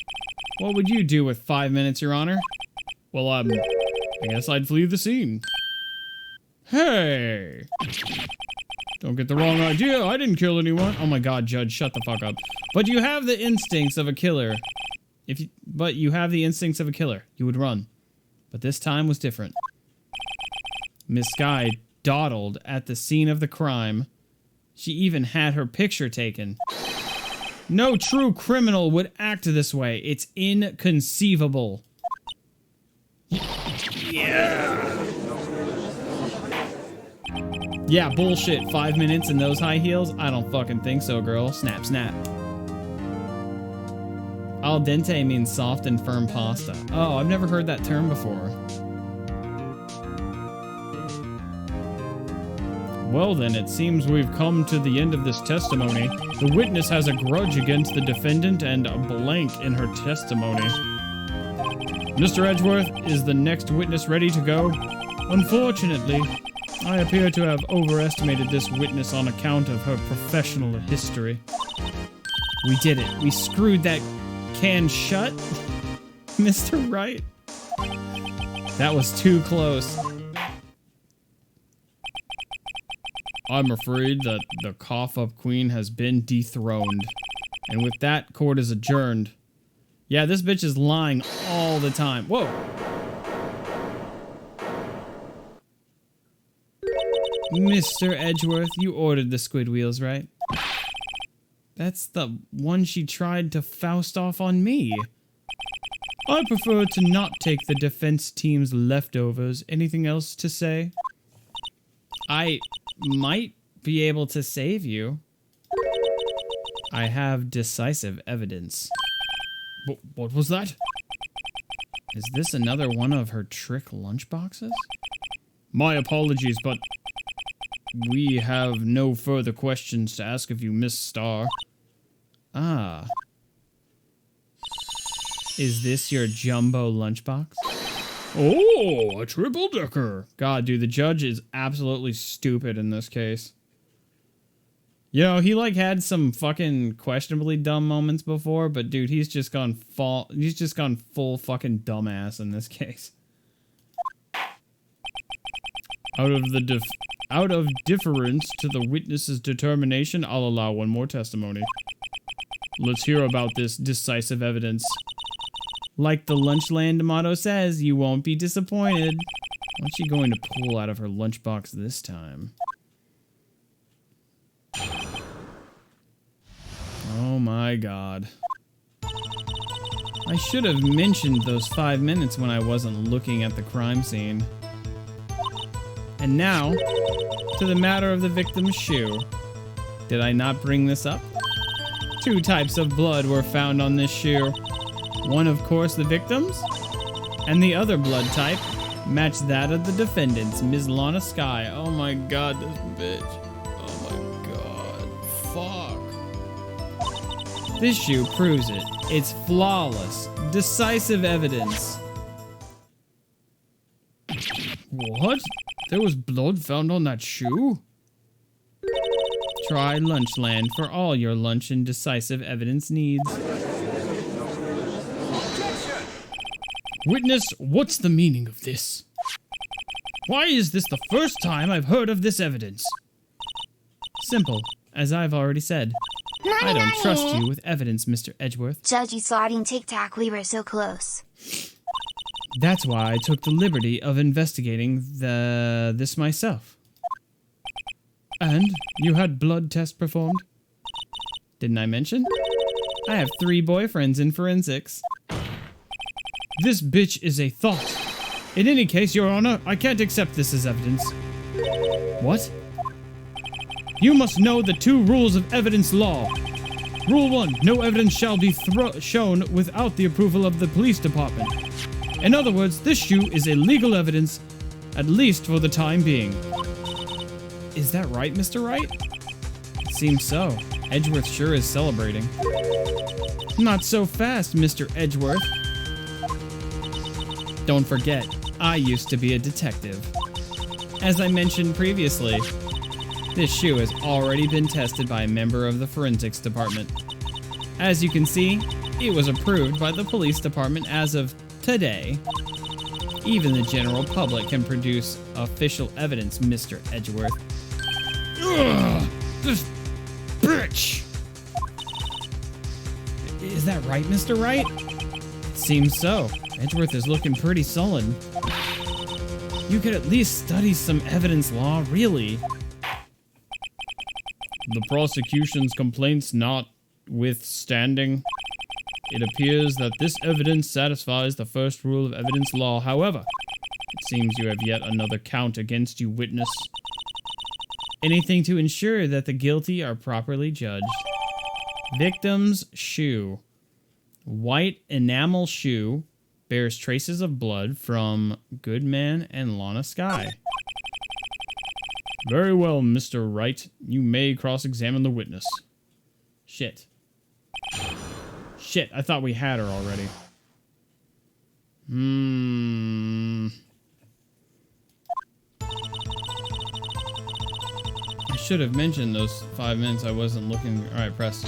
what would you do with 5 minutes, Your Honor? Well, I guess I'd flee the scene. Hey! Don't get the wrong idea. I didn't kill anyone. Oh my god, Judge, shut the fuck up. But you have the instincts of a killer. But you have the instincts of a killer. You would run. But this time was different. Miss Guy dawdled at the scene of the crime. She even had her picture taken. No true criminal would act this way. It's inconceivable. Yeah. Yeah, bullshit. 5 minutes in those high heels? I don't fucking think so, girl. Snap, snap. Al dente means soft and firm pasta. Oh, I've never heard that term before. Well then, it seems we've come to the end of this testimony. The witness has a grudge against the defendant and a blank in her testimony. Mr. Edgeworth, is the next witness ready to go? Unfortunately, I appear to have overestimated this witness on account of her professional history. We did it. We screwed that can shut, Mr. Wright. That was too close. I'm afraid that the cough-up queen has been dethroned. And with that, court is adjourned. Yeah, this bitch is lying all the time. Whoa! Mr. Edgeworth, you ordered the squid wheels, right? That's the one she tried to Faust off on me. I prefer to not take the defense team's leftovers. Anything else to say? I might be able to save you. I have decisive evidence. What was that? Is this another one of her trick lunchboxes? My apologies, but we have no further questions to ask of you, Miss Starr. Ah. Is this your jumbo lunchbox? Oh, a triple-decker. God, dude, the judge is absolutely stupid in this case. You know, he like had some fucking questionably dumb moments before, but dude, he's just gone full fucking dumbass in this case. Out of deference to the witness's determination, I'll allow one more testimony. Let's hear about this decisive evidence. Like the Lunchland motto says, you won't be disappointed. What's she going to pull out of her lunchbox this time? Oh my god. I should have mentioned those 5 minutes when I wasn't looking at the crime scene. And now, to the matter of the victim's shoe. Did I not bring this up? 2 types of blood were found on this shoe. One, of course, the victim's, and the other blood type matched that of the defendant's, Ms. Lana Skye. Oh my god, this bitch. Oh my god. Fuck. This shoe proves it. It's flawless. Decisive evidence. What? There was blood found on that shoe? Try Lunchland for all your lunch and decisive evidence needs. Witness, what's the meaning of this? Why is this the first time I've heard of this evidence? Simple. As I've already said, I don't trust you with evidence, Mr. Edgeworth. Judge, you saw it in TikTok. We were so close. That's why I took the liberty of investigating this myself. And you had blood test performed? Didn't I mention? I have 3 boyfriends in forensics. This bitch is a thought. In any case, Your Honor, I can't accept this as evidence. What? You must know the 2 rules of evidence law. Rule 1, no evidence shall be shown without the approval of the police department. In other words, this shoe is illegal evidence, at least for the time being. Is that right, Mr. Wright? It seems so. Edgeworth sure is celebrating. Not so fast, Mr. Edgeworth. Don't forget, I used to be a detective. As I mentioned previously, this shoe has already been tested by a member of the forensics department. As you can see, it was approved by the police department as of today. Even the general public can produce official evidence, Mr. Edgeworth. Ugh, this bitch! Is that right, Mr. Wright? It seems so. Edgeworth is looking pretty sullen. You could at least study some evidence law, really. The prosecution's complaints notwithstanding, it appears that this evidence satisfies the first rule of evidence law. However, it seems you have yet another count against you, witness. Anything to ensure that the guilty are properly judged. Victim's shoe. White enamel shoe bears traces of blood from Goodman and Lana Skye. Very well, Mr. Wright. You may cross-examine the witness. Shit. Shit, I thought we had her already. I should have mentioned those 5 minutes I wasn't looking. Alright, press.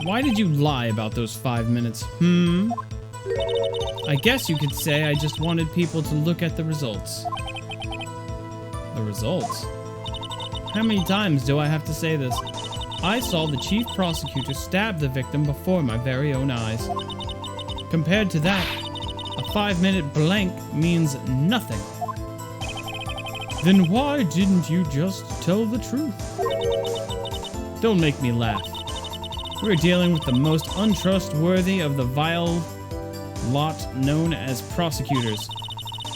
Why did you lie about those 5 minutes? I guess you could say I just wanted people to look at the results. The results? How many times do I have to say this? I saw the chief prosecutor stab the victim before my very own eyes. Compared to that, a 5-minute blank means nothing. Then why didn't you just tell the truth? Don't make me laugh. We're dealing with the most untrustworthy of the vile lot known as prosecutors.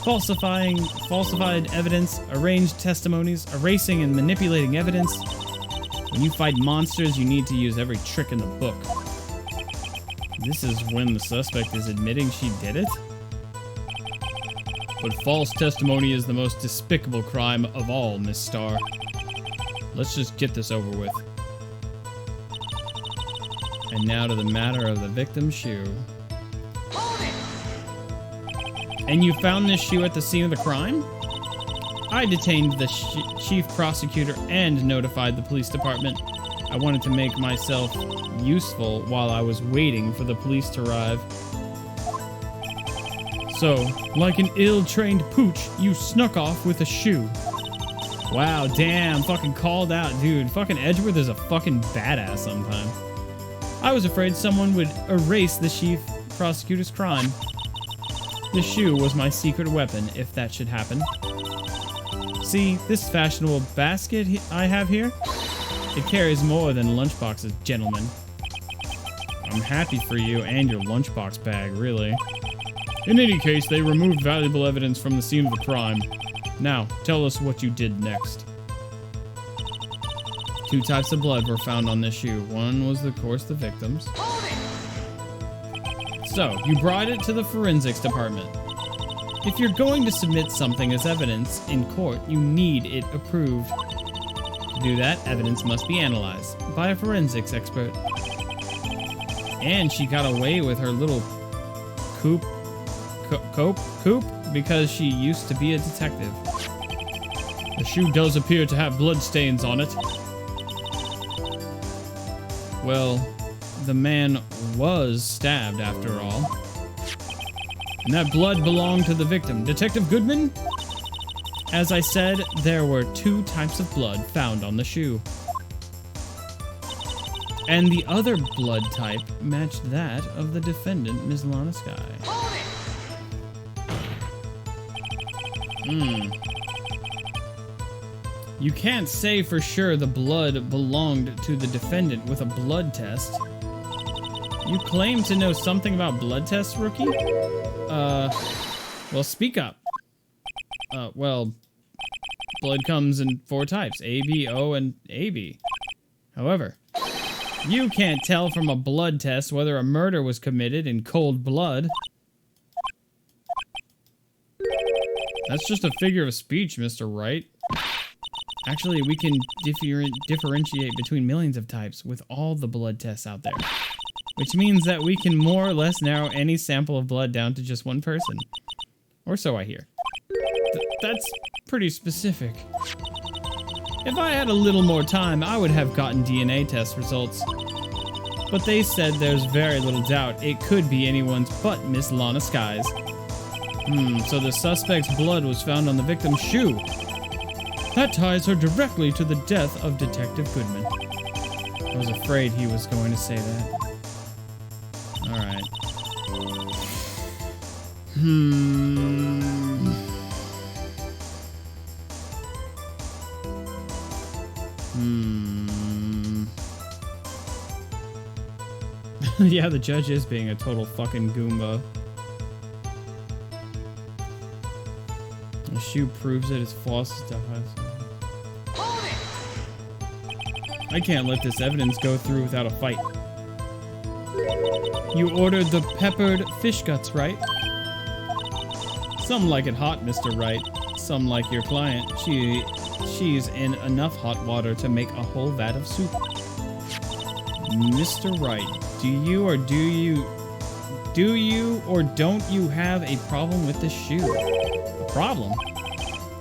Falsified evidence, arranged testimonies, erasing and manipulating evidence. When you fight monsters, you need to use every trick in the book. This is when the suspect is admitting she did it? But false testimony is the most despicable crime of all, Miss Starr. Let's just get this over with. And now to the matter of the victim's shoe. And you found this shoe at the scene of the crime? I detained the chief prosecutor and notified the police department. I wanted to make myself useful while I was waiting for the police to arrive. So, like an ill-trained pooch, you snuck off with a shoe. Wow, damn, fucking called out, dude. Fucking Edgeworth is a fucking badass sometimes. I was afraid someone would erase the chief prosecutor's crime. The shoe was my secret weapon, if that should happen. See, this fashionable basket I have here? It carries more than lunchboxes, gentlemen. I'm happy for you and your lunchbox bag, really. In any case, they removed valuable evidence from the scene of the crime. Now, tell us what you did next. 2 types of blood were found on this shoe. One was, of course, the victim's. So, you brought it to the forensics department. If you're going to submit something as evidence in court, you need it approved. To do that, evidence must be analyzed by a forensics expert. And she got away with her little coop because she used to be a detective. The shoe does appear to have bloodstains on it. Well, the man was stabbed after all. And that blood belonged to the victim. Detective Goodman? As I said, there were 2 types of blood found on the shoe. And the other blood type matched that of the defendant, Ms. Lana Sky. You can't say for sure the blood belonged to the defendant with a blood test. You claim to know something about blood tests, rookie? Well, speak up. Well, blood comes in 4 types, A, B, O, and AB. However, you can't tell from a blood test whether a murder was committed in cold blood. That's just a figure of speech, Mr. Wright. Actually, we can differentiate between millions of types with all the blood tests out there. Which means that we can more or less narrow any sample of blood down to just one person. Or so I hear. That's pretty specific. If I had a little more time, I would have gotten DNA test results. But they said there's very little doubt it could be anyone's but Miss Lana Sky's. So the suspect's blood was found on the victim's shoe. That ties her directly to the death of Detective Goodman. I was afraid he was going to say that. Alright. Yeah, the judge is being a total fucking Goomba. The shoe proves it. It's false stuff. I can't let this evidence go through without a fight. You ordered the peppered fish guts, right? Some like it hot, Mr. Wright. Some like your client. She's in enough hot water to make a whole vat of soup. Mr. Wright, do you or don't you have a problem with this shoe? A problem?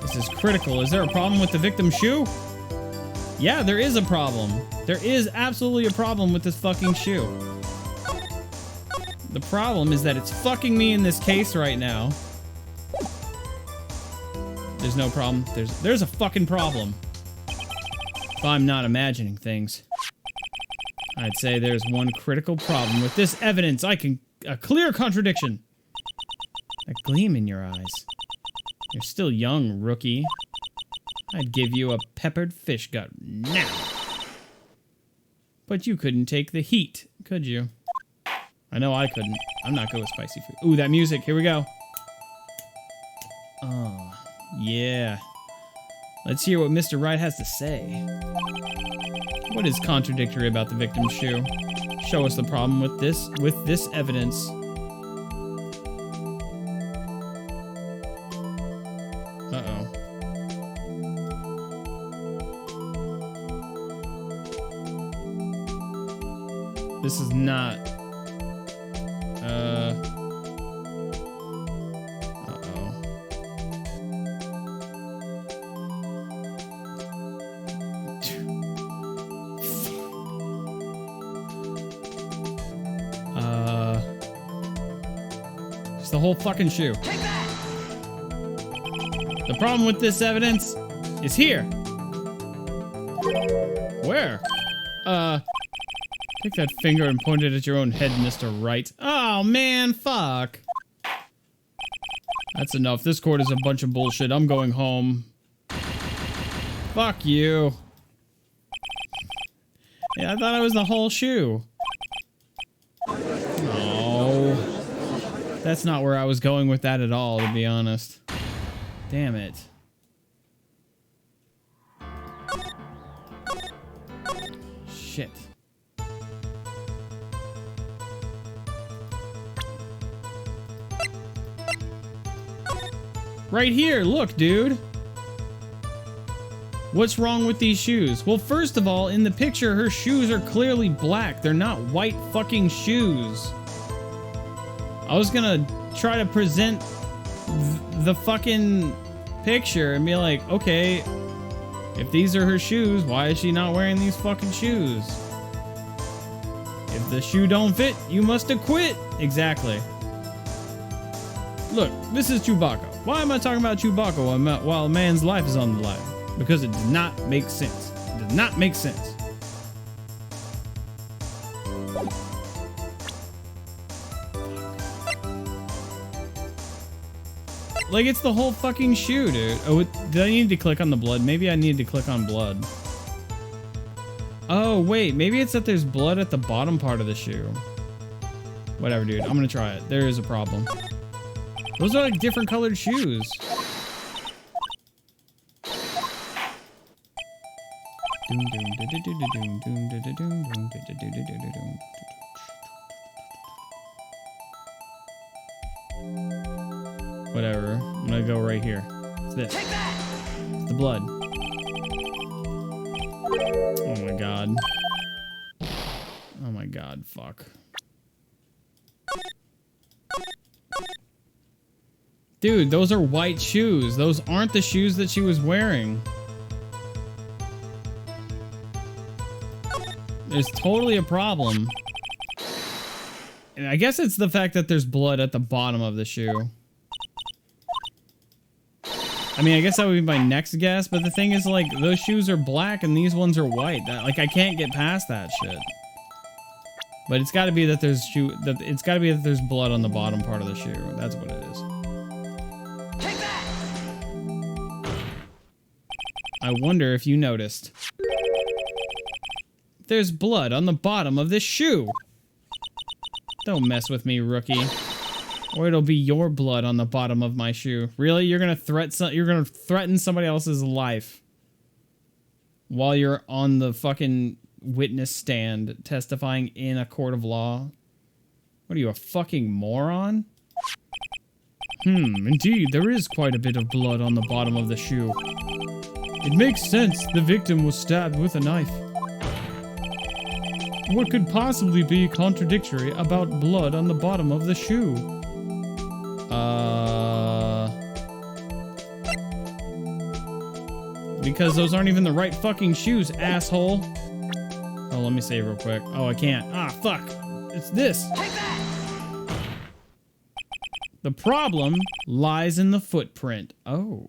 This is critical. Is there a problem with the victim's shoe? Yeah, there is a problem. There is absolutely a problem with this fucking shoe. The problem is that it's fucking me in this case right now. There's no problem. There's a fucking problem. If I'm not imagining things. I'd say there's one critical problem with this evidence. A clear contradiction. A gleam in your eyes. You're still young, rookie. I'd give you a peppered fish gut now. But you couldn't take the heat, could you? I know I couldn't. I'm not good with spicy food. Ooh, that music. Here we go. Oh, yeah. Let's hear what Mr. Wright has to say. What is contradictory about the victim's shoe? Show us the problem with this evidence. Uh-oh. This is not... Uh-oh. It's the whole fucking shoe. Take that! The problem with this evidence is here. Where? Take that finger and point it at your own head, Mr. Wright. Oh, man, fuck. That's enough. This court is a bunch of bullshit. I'm going home. Fuck you. Yeah, I thought it was the whole shoe. Oh. That's not where I was going with that at all, to be honest. Damn it. Shit. Right here, look, dude. What's wrong with these shoes? Well, first of all, in the picture, her shoes are clearly black. They're not white fucking shoes. I was gonna try to present the fucking picture and be like, okay, if these are her shoes, why is she not wearing these fucking shoes? If the shoe don't fit, you must have quit. Exactly. Look, this is Chewbacca. Why am I talking about Chewbacca while a man's life is on the line? Because it does not make sense. It does not make sense. Like, it's the whole fucking shoe, dude. Oh, did I need to click on the blood? Maybe I needed to click on blood. Oh, wait. Maybe it's that there's blood at the bottom part of the shoe. Whatever, dude. I'm gonna try it. There is a problem. Those are like different colored shoes. Whatever. I'm gonna go right here. It's this. It's the blood. Oh my god. Oh my god, fuck. Dude, those are white shoes. Those aren't the shoes that she was wearing. There's totally a problem. And I guess it's the fact that there's blood at the bottom of the shoe. I mean, I guess that would be my next guess, but the thing is, like, those shoes are black and these ones are white. Like, I can't get past that shit. But it's got to be that it's got to be that there's blood on the bottom part of the shoe. That's what it is. Take that! I wonder if you noticed. There's blood on the bottom of this shoe. Don't mess with me, rookie. Or it'll be your blood on the bottom of my shoe. Really? You're gonna threaten somebody else's life while you're on the fucking witness stand testifying in a court of law? What are you, a fucking moron? Indeed, there is quite a bit of blood on the bottom of the shoe. It makes sense. The victim was stabbed with a knife. What could possibly be contradictory about blood on the bottom of the shoe? Because those aren't even the right fucking shoes, asshole. Oh, let me save real quick. Oh, I can't. Ah, fuck. It's this. Take that! The problem lies in the footprint. Oh.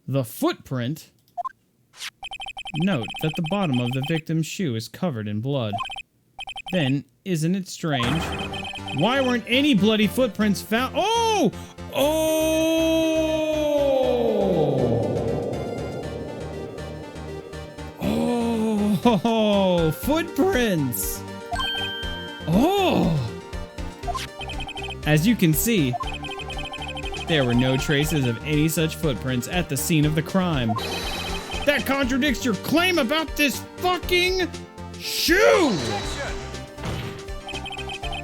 The footprint? Note that the bottom of the victim's shoe is covered in blood. Then, isn't it strange? Why weren't any bloody footprints found? Oh! Oh, footprints! Oh! As you can see, there were no traces of any such footprints at the scene of the crime. That contradicts your claim about this fucking shoe!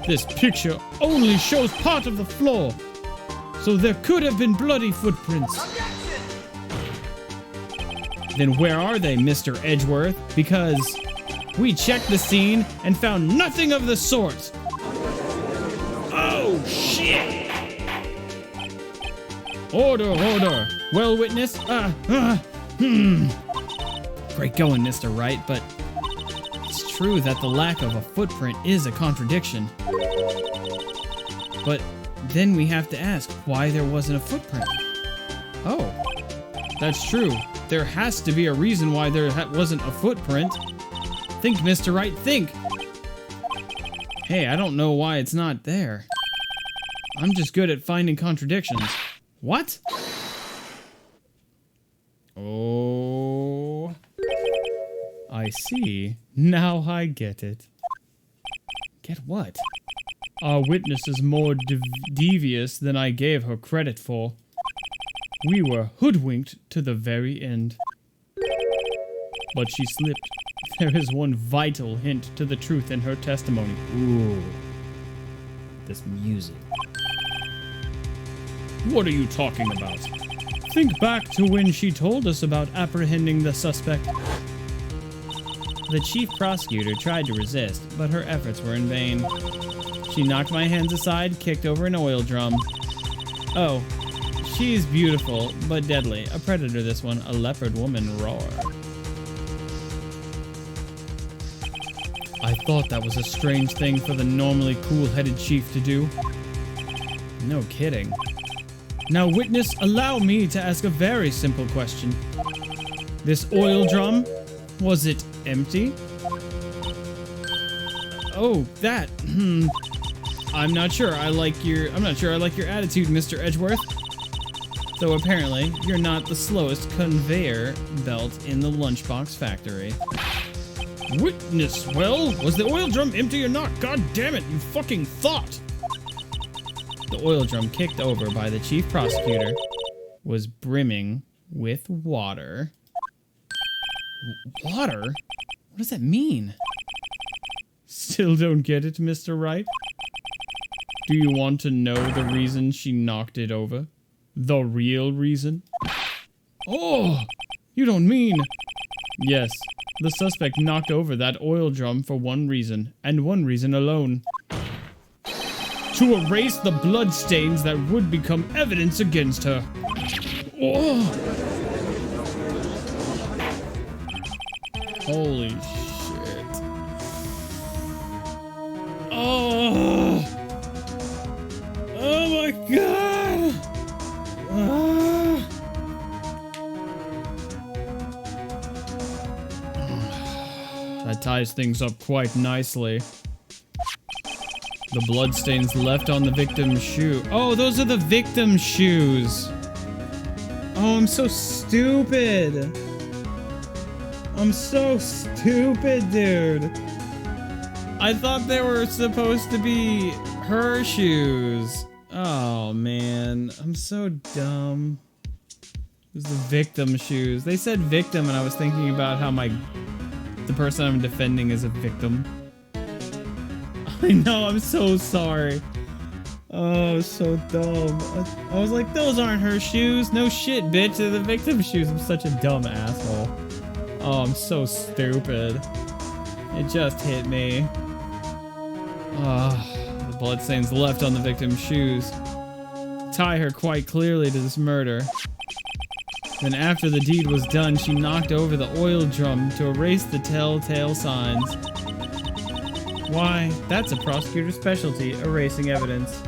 This picture only shows part of the floor, so there could have been bloody footprints. Then where are they, Mr. Edgeworth? Because we checked the scene and found nothing of the sort. Oh, shit! Order, order. Well, witness, Great going, Mr. Wright, but it's true that the lack of a footprint is a contradiction. But then we have to ask why there wasn't a footprint. Oh, that's true. There has to be a reason why there wasn't a footprint. Think, Mr. Wright, think. Hey, I don't know why it's not there. I'm just good at finding contradictions. What? Oh, I see. Now I get it. Get what? Our witness is more devious than I gave her credit for. We were hoodwinked to the very end. But she slipped. There is one vital hint to the truth in her testimony. Ooh. This music. What are you talking about? Think back to when she told us about apprehending the suspect. The chief prosecutor tried to resist, but her efforts were in vain. She knocked my hands aside, kicked over an oil drum. Oh, she's beautiful, but deadly. A predator, this one. A leopard woman roar. I thought that was a strange thing for the normally cool-headed chief to do. No kidding. Now, witness, allow me to ask a very simple question. This oil drum, was it empty? Oh, that. I'm not sure I like your attitude, Mr. Edgeworth. Though apparently, you're not the slowest conveyor belt in the lunchbox factory. Witness, well, was the oil drum empty or not? God damn it, you fucking thought! The oil drum kicked over by the chief prosecutor was brimming with water. Water? What does that mean? Still don't get it, Mr. Wright? Do you want to know the reason she knocked it over? The real reason? Oh! You don't mean... Yes, the suspect knocked over that oil drum for one reason, and one reason alone. To erase the bloodstains that would become evidence against her. Oh! Holy shit. Oh! Oh my god! Ah. That ties things up quite nicely. The bloodstains left on the victim's shoe. Oh, those are the victim's shoes. Oh, I'm so stupid. I'm so stupid, dude. I thought they were supposed to be her shoes. Oh, man. I'm so dumb. It was the victim's shoes. They said victim, and I was thinking about how the person I'm defending is a victim. I know, I'm so sorry. Oh, so dumb. I was like, those aren't her shoes. No shit, bitch. They're the victim's shoes. I'm such a dumb asshole. Oh, I'm so stupid. It just hit me. The bloodstains left on the victim's shoes tie her quite clearly to this murder. Then after the deed was done, she knocked over the oil drum to erase the telltale signs. Why, that's a prosecutor's specialty, erasing evidence.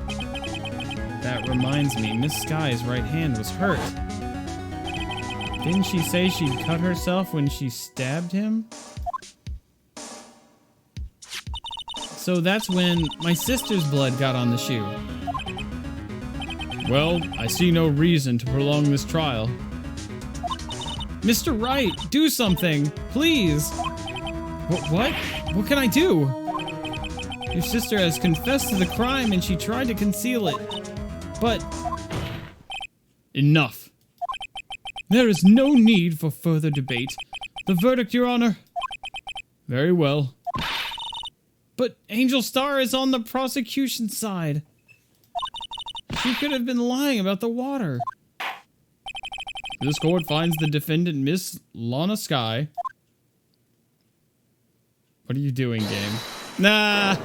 That reminds me, Miss Sky's right hand was hurt. Didn't she say she'd cut herself when she stabbed him? So that's when my sister's blood got on the shoe. Well, I see no reason to prolong this trial. Mr. Wright, do something, please. What? What can I do? Your sister has confessed to the crime and she tried to conceal it. But... enough. There is no need for further debate. The verdict, Your Honor. Very well. But Angel Star is on the prosecution's side. She could have been lying about the water. This court finds the defendant, Miss Lana Sky. What are you doing, game? Nah!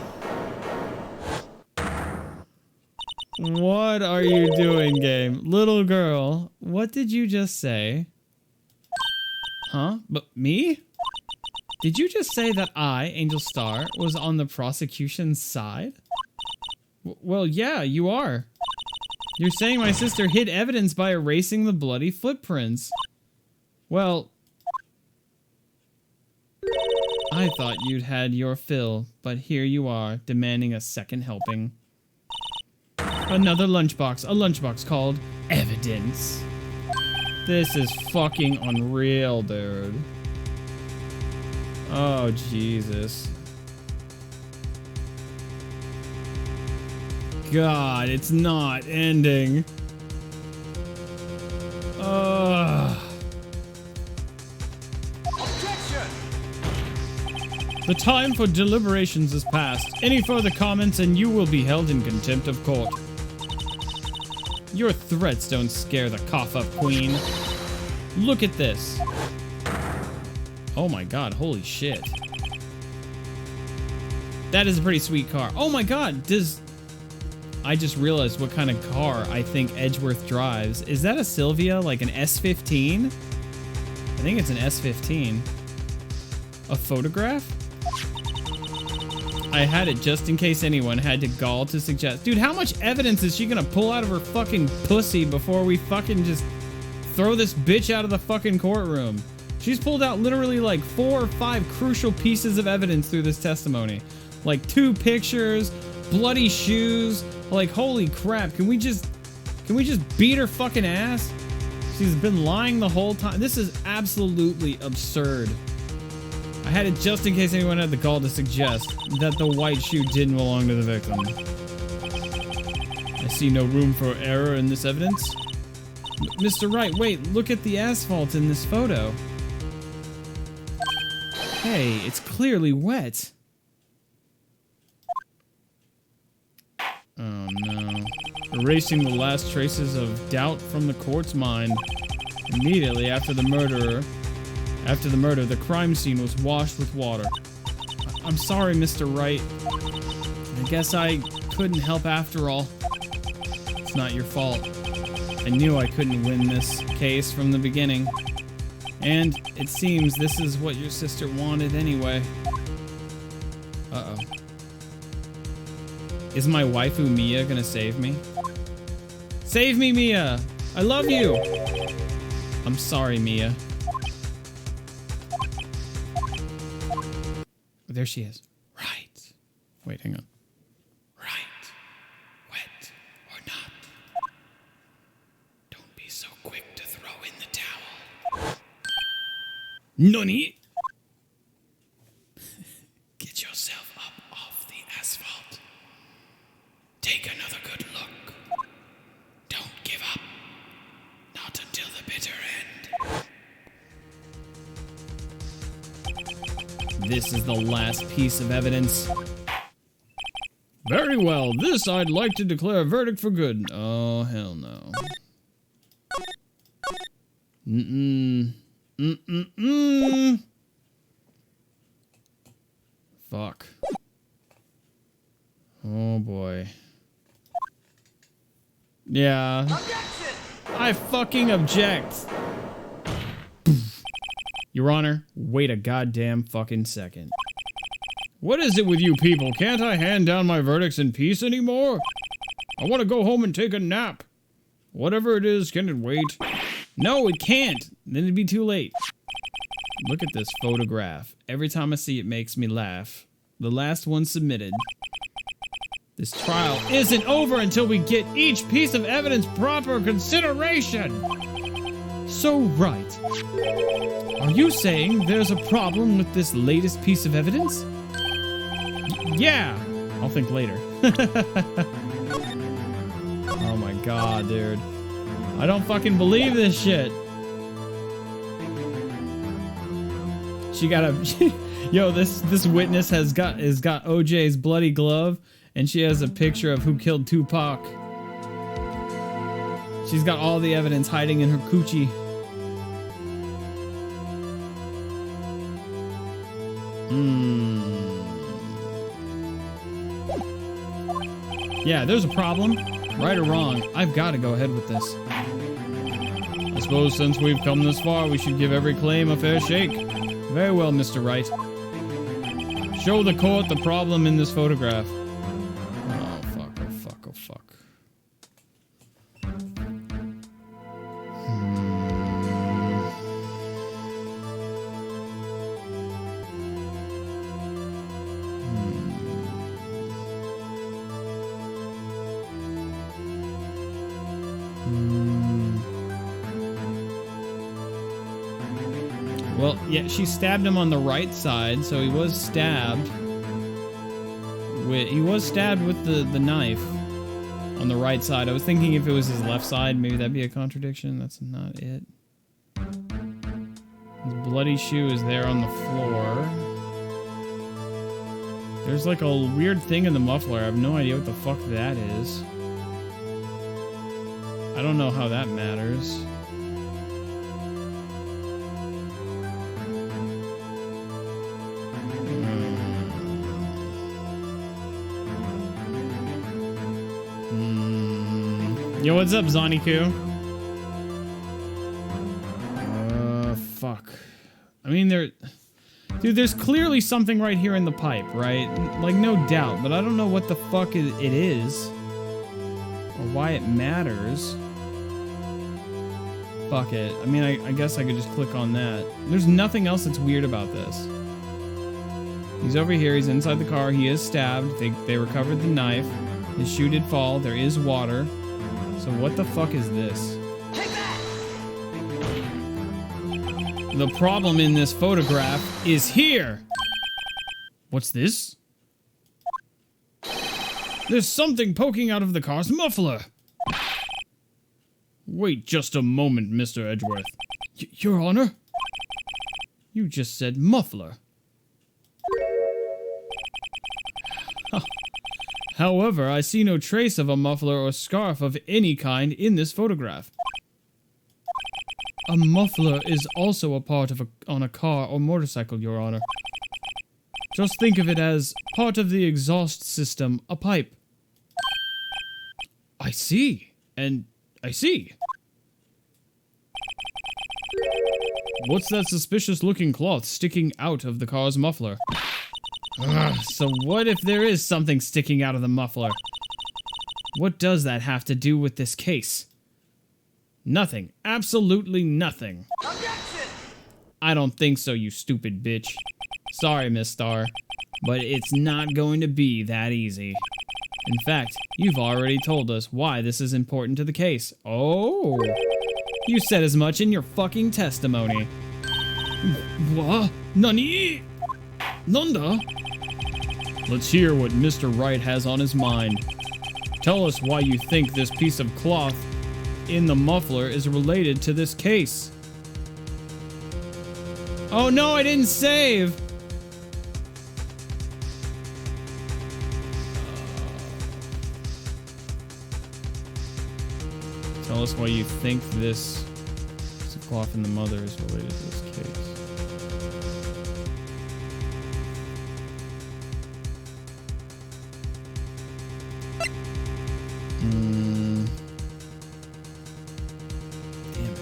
What are you doing, game? Little girl, what did you just say? Huh? But me? Did you just say that I, Angel Star, was on the prosecution's side? Well, yeah, you are. You're saying my sister hid evidence by erasing the bloody footprints. Well, I thought you'd had your fill, but here you are, demanding a second helping. Another lunchbox, a lunchbox called evidence. This is fucking unreal, dude. Oh, Jesus. God, it's not ending. Ugh. Objection! The time for deliberations is past. Any further comments and you will be held in contempt of court. Your threats don't scare the cough-up queen. Look at this. Oh my god, holy shit. That is a pretty sweet car. Oh my god, I just realized what kind of car I think Edgeworth drives. Is that a Sylvia, like an S15? I think it's an S15. A photograph? I had it just in case anyone had the gall to suggest. Dude, how much evidence is she gonna pull out of her fucking pussy before we fucking just throw this bitch out of the fucking courtroom? She's pulled out literally like 4 or 5 crucial pieces of evidence through this testimony. Like 2 pictures, bloody shoes. Like, holy crap. Can we just beat her fucking ass? She's been lying the whole time. This is absolutely absurd. I had it just in case anyone had the gall to suggest that the white shoe didn't belong to the victim. I see no room for error in this evidence. Mr. Wright, wait, look at the asphalt in this photo. Hey, it's clearly wet. Oh no. Erasing the last traces of doubt from the court's mind. Immediately after the murder, the crime scene was washed with water. I'm sorry, Mr. Wright. I guess I couldn't help after all. It's not your fault. I knew I couldn't win this case from the beginning. And it seems this is what your sister wanted anyway. Uh-oh. Is my waifu Mia gonna save me? Save me, Mia! I love you! I'm sorry, Mia. There she is. Right. Wait, hang on. Right. Wet or not. Don't be so quick to throw in the towel. Nani? Get yourself up off the asphalt. Take another good look. Don't give up. Not until the bitter end. This is the last piece of evidence. Very well. This I'd like to declare a verdict for good. Oh, hell no. Fuck. Oh boy. Yeah. Objection! I fucking object. Your Honor, wait a goddamn fucking second. What is it with you people? Can't I hand down my verdicts in peace anymore? I want to go home and take a nap. Whatever it is, can it wait? No, it can't. Then it'd be too late. Look at this photograph. Every time I see it, makes me laugh. The last one submitted. This trial isn't over until we get each piece of evidence proper consideration. So, Wright, are you saying there's a problem with this latest piece of evidence? Yeah, I'll think later. Oh my god, dude. I don't fucking believe this shit. She got a... Yo, this witness has got OJ's bloody glove, and she has a picture of who killed Tupac. She's got all the evidence hiding in her coochie. Yeah, there's a problem. Right or wrong, I've got to go ahead with this. I suppose since we've come this far, we should give every claim a fair shake. Very well, Mr. Wright. Show the court the problem in this photograph. Oh, fuck, oh, fuck, oh, fuck. Well, yeah, she stabbed him on the right side, so he was stabbed. He was stabbed with the knife on the right side. I was thinking if it was his left side, maybe that'd be a contradiction. That's not it. His bloody shoe is there on the floor. There's like a weird thing in the muffler. I have no idea what the fuck that is. I don't know how that matters. Yo, what's up, Zoniku? Fuck. I mean, dude, there's clearly something right here in the pipe, right? Like, no doubt, but I don't know what the fuck it is. Or why it matters. Fuck it. I mean, I guess I could just click on that. There's nothing else that's weird about this. He's over here. He's inside the car. He is stabbed. They recovered the knife. His shoe did fall. There is water. So what the fuck is this? The problem in this photograph is here. What's this? There's something poking out of the car's muffler. Wait just a moment, Mr. Edgeworth. Your Honor? You just said muffler. However, I see no trace of a muffler or scarf of any kind in this photograph. A muffler is also a part of on a car or motorcycle, Your Honor. Just think of it as part of the exhaust system, a pipe. I see. And I see. What's that suspicious-looking cloth sticking out of the car's muffler? So what if there is something sticking out of the muffler? What does that have to do with this case? Nothing. Absolutely nothing. Objection! I don't think so, you stupid bitch. Sorry, Miss Starr, but it's not going to be that easy. In fact, you've already told us why this is important to the case. Oh, you said as much in your fucking testimony. What? Nani? Nanda? Let's hear what Mr. Wright has on his mind. Tell us why you think this piece of cloth in the muffler is related to this case. Oh no, I didn't save! Tell us why you think this piece of cloth in the mother is related to this case. Damn it.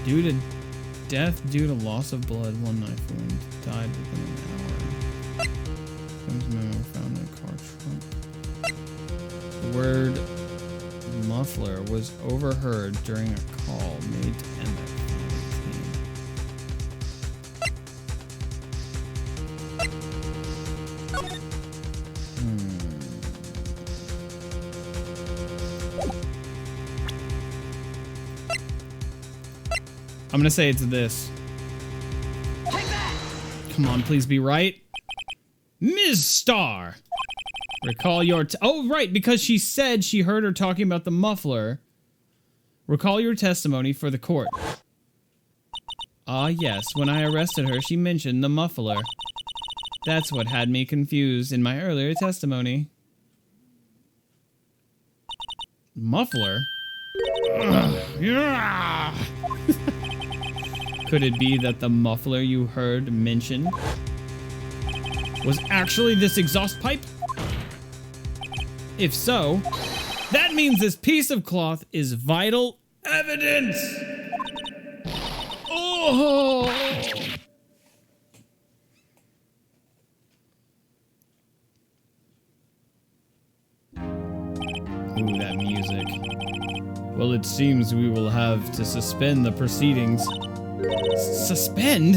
Due to death due to loss of blood, one knife wound, died within an hour. Comes memo found in a car trunk. The word muffler was overheard during a call made to Emmett. I'm gonna say it's this. Come on, please be right. Ms. Starr! Recall your oh, right, because she said she heard her talking about the muffler. Recall your testimony for the court. Ah, yes, when I arrested her, she mentioned the muffler. That's what had me confused in my earlier testimony. Muffler? Yeah. Could it be that the muffler you heard mentioned was actually this exhaust pipe? If so, that means this piece of cloth is vital evidence! Oh! Ooh, that music. Well, it seems we will have to suspend the proceedings. Suspend?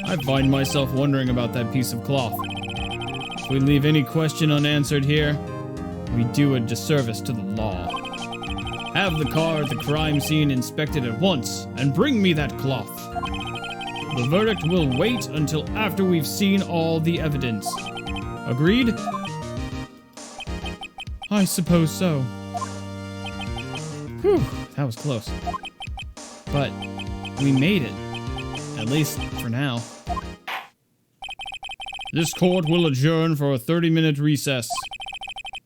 I find myself wondering about that piece of cloth. If we leave any question unanswered here, we do a disservice to the law. Have the car at the crime scene inspected at once, and bring me that cloth. The verdict will wait until after we've seen all the evidence. Agreed? I suppose so. Whew, that was close. But we made it. At least for now. This court will adjourn for a 30-minute recess.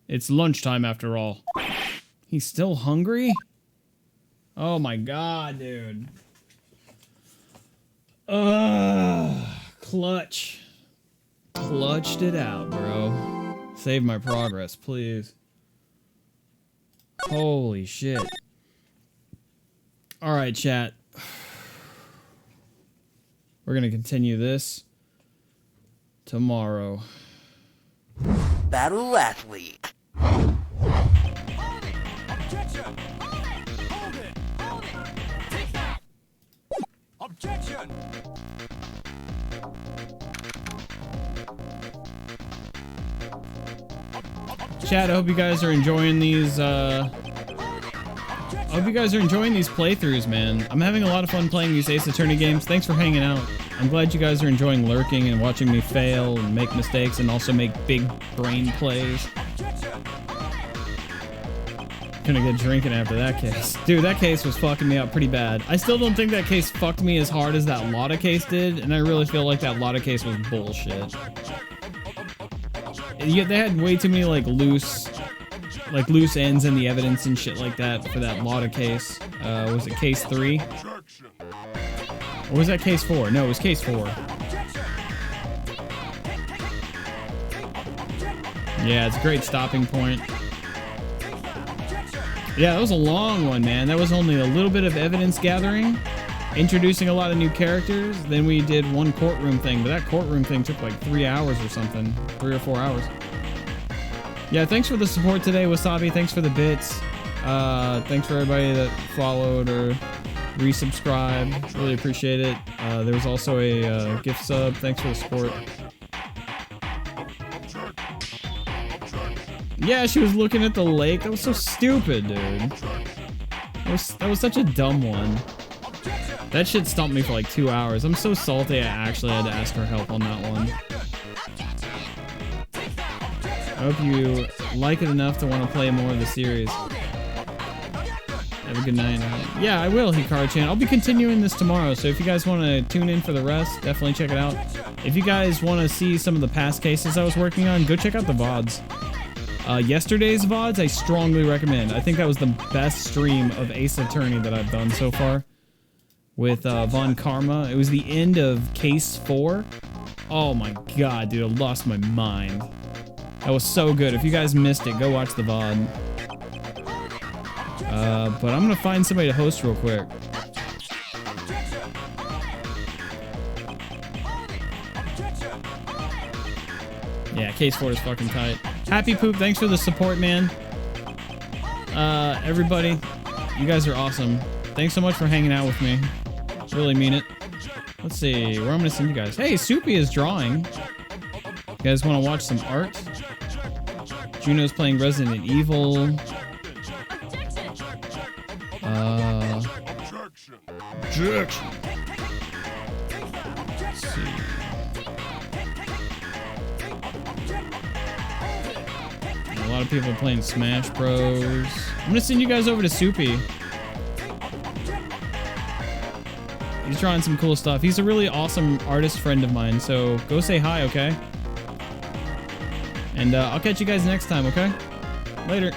It's lunchtime after all. He's still hungry? Oh my god, dude. Clutch. Clutched it out, bro. Save my progress, please. Holy shit. Alright, chat. We're going to continue this tomorrow. Battle Athlete. Objection! Hold it! Hold it! Take that! Objection! Chat, I hope you guys are enjoying these, I hope you guys are enjoying these playthroughs, man. I'm having a lot of fun playing these Ace Attorney games. Thanks for hanging out. I'm glad you guys are enjoying lurking and watching me fail and make mistakes and also make big brain plays. Gonna get drinking after that case. Dude, that case was fucking me up pretty bad. I still don't think that case fucked me as hard as that Lotta case did, and I really feel like that Lotta case was bullshit. Yeah, they had way too many loose ends in the evidence and shit like that for that Lotta case. Was it case 3? Or was that case 4? No, it was case 4. Yeah, it's a great stopping point. Yeah, that was a long one, man. That was only a little bit of evidence gathering, introducing a lot of new characters. Then we did one courtroom thing, but that courtroom thing took like 3 hours or something. 3 or 4 hours. Yeah, thanks for the support today, Wasabi. Thanks for the bits. Thanks for everybody that followed or resubscribed. Really appreciate it. There was also a gift sub. Thanks for the support. Yeah, she was looking at the lake. That was so stupid, dude. That was such a dumb one. That shit stumped me for like 2 hours. I'm so salty I actually had to ask her help on that one. I hope you like it enough to want to play more of the series. Have a good night. Yeah, I will, Hikaru-chan. I'll be continuing this tomorrow, so if you guys want to tune in for the rest, definitely check it out. If you guys want to see some of the past cases I was working on, go check out the VODs. Yesterday's VODs, I strongly recommend. I think that was the best stream of Ace Attorney that I've done so far. With Von Karma. It was the end of Case 4. Oh my god, dude, I lost my mind. That was so good. If you guys missed it, go watch the VOD. But I'm gonna find somebody to host real quick. Yeah, Case 4 is fucking tight. Happy Poop, thanks for the support, man. Everybody, you guys are awesome. Thanks so much for hanging out with me. Really mean it. Let's see, where I'm gonna send you guys. Hey, Soupy is drawing. You guys wanna watch some art? Juno's playing Resident Evil. Objection. Let's see. A lot of people playing Smash Bros. I'm gonna send you guys over to Soupy. He's drawing some cool stuff. He's a really awesome artist friend of mine, so go say hi, okay? And I'll catch you guys next time, okay? Later.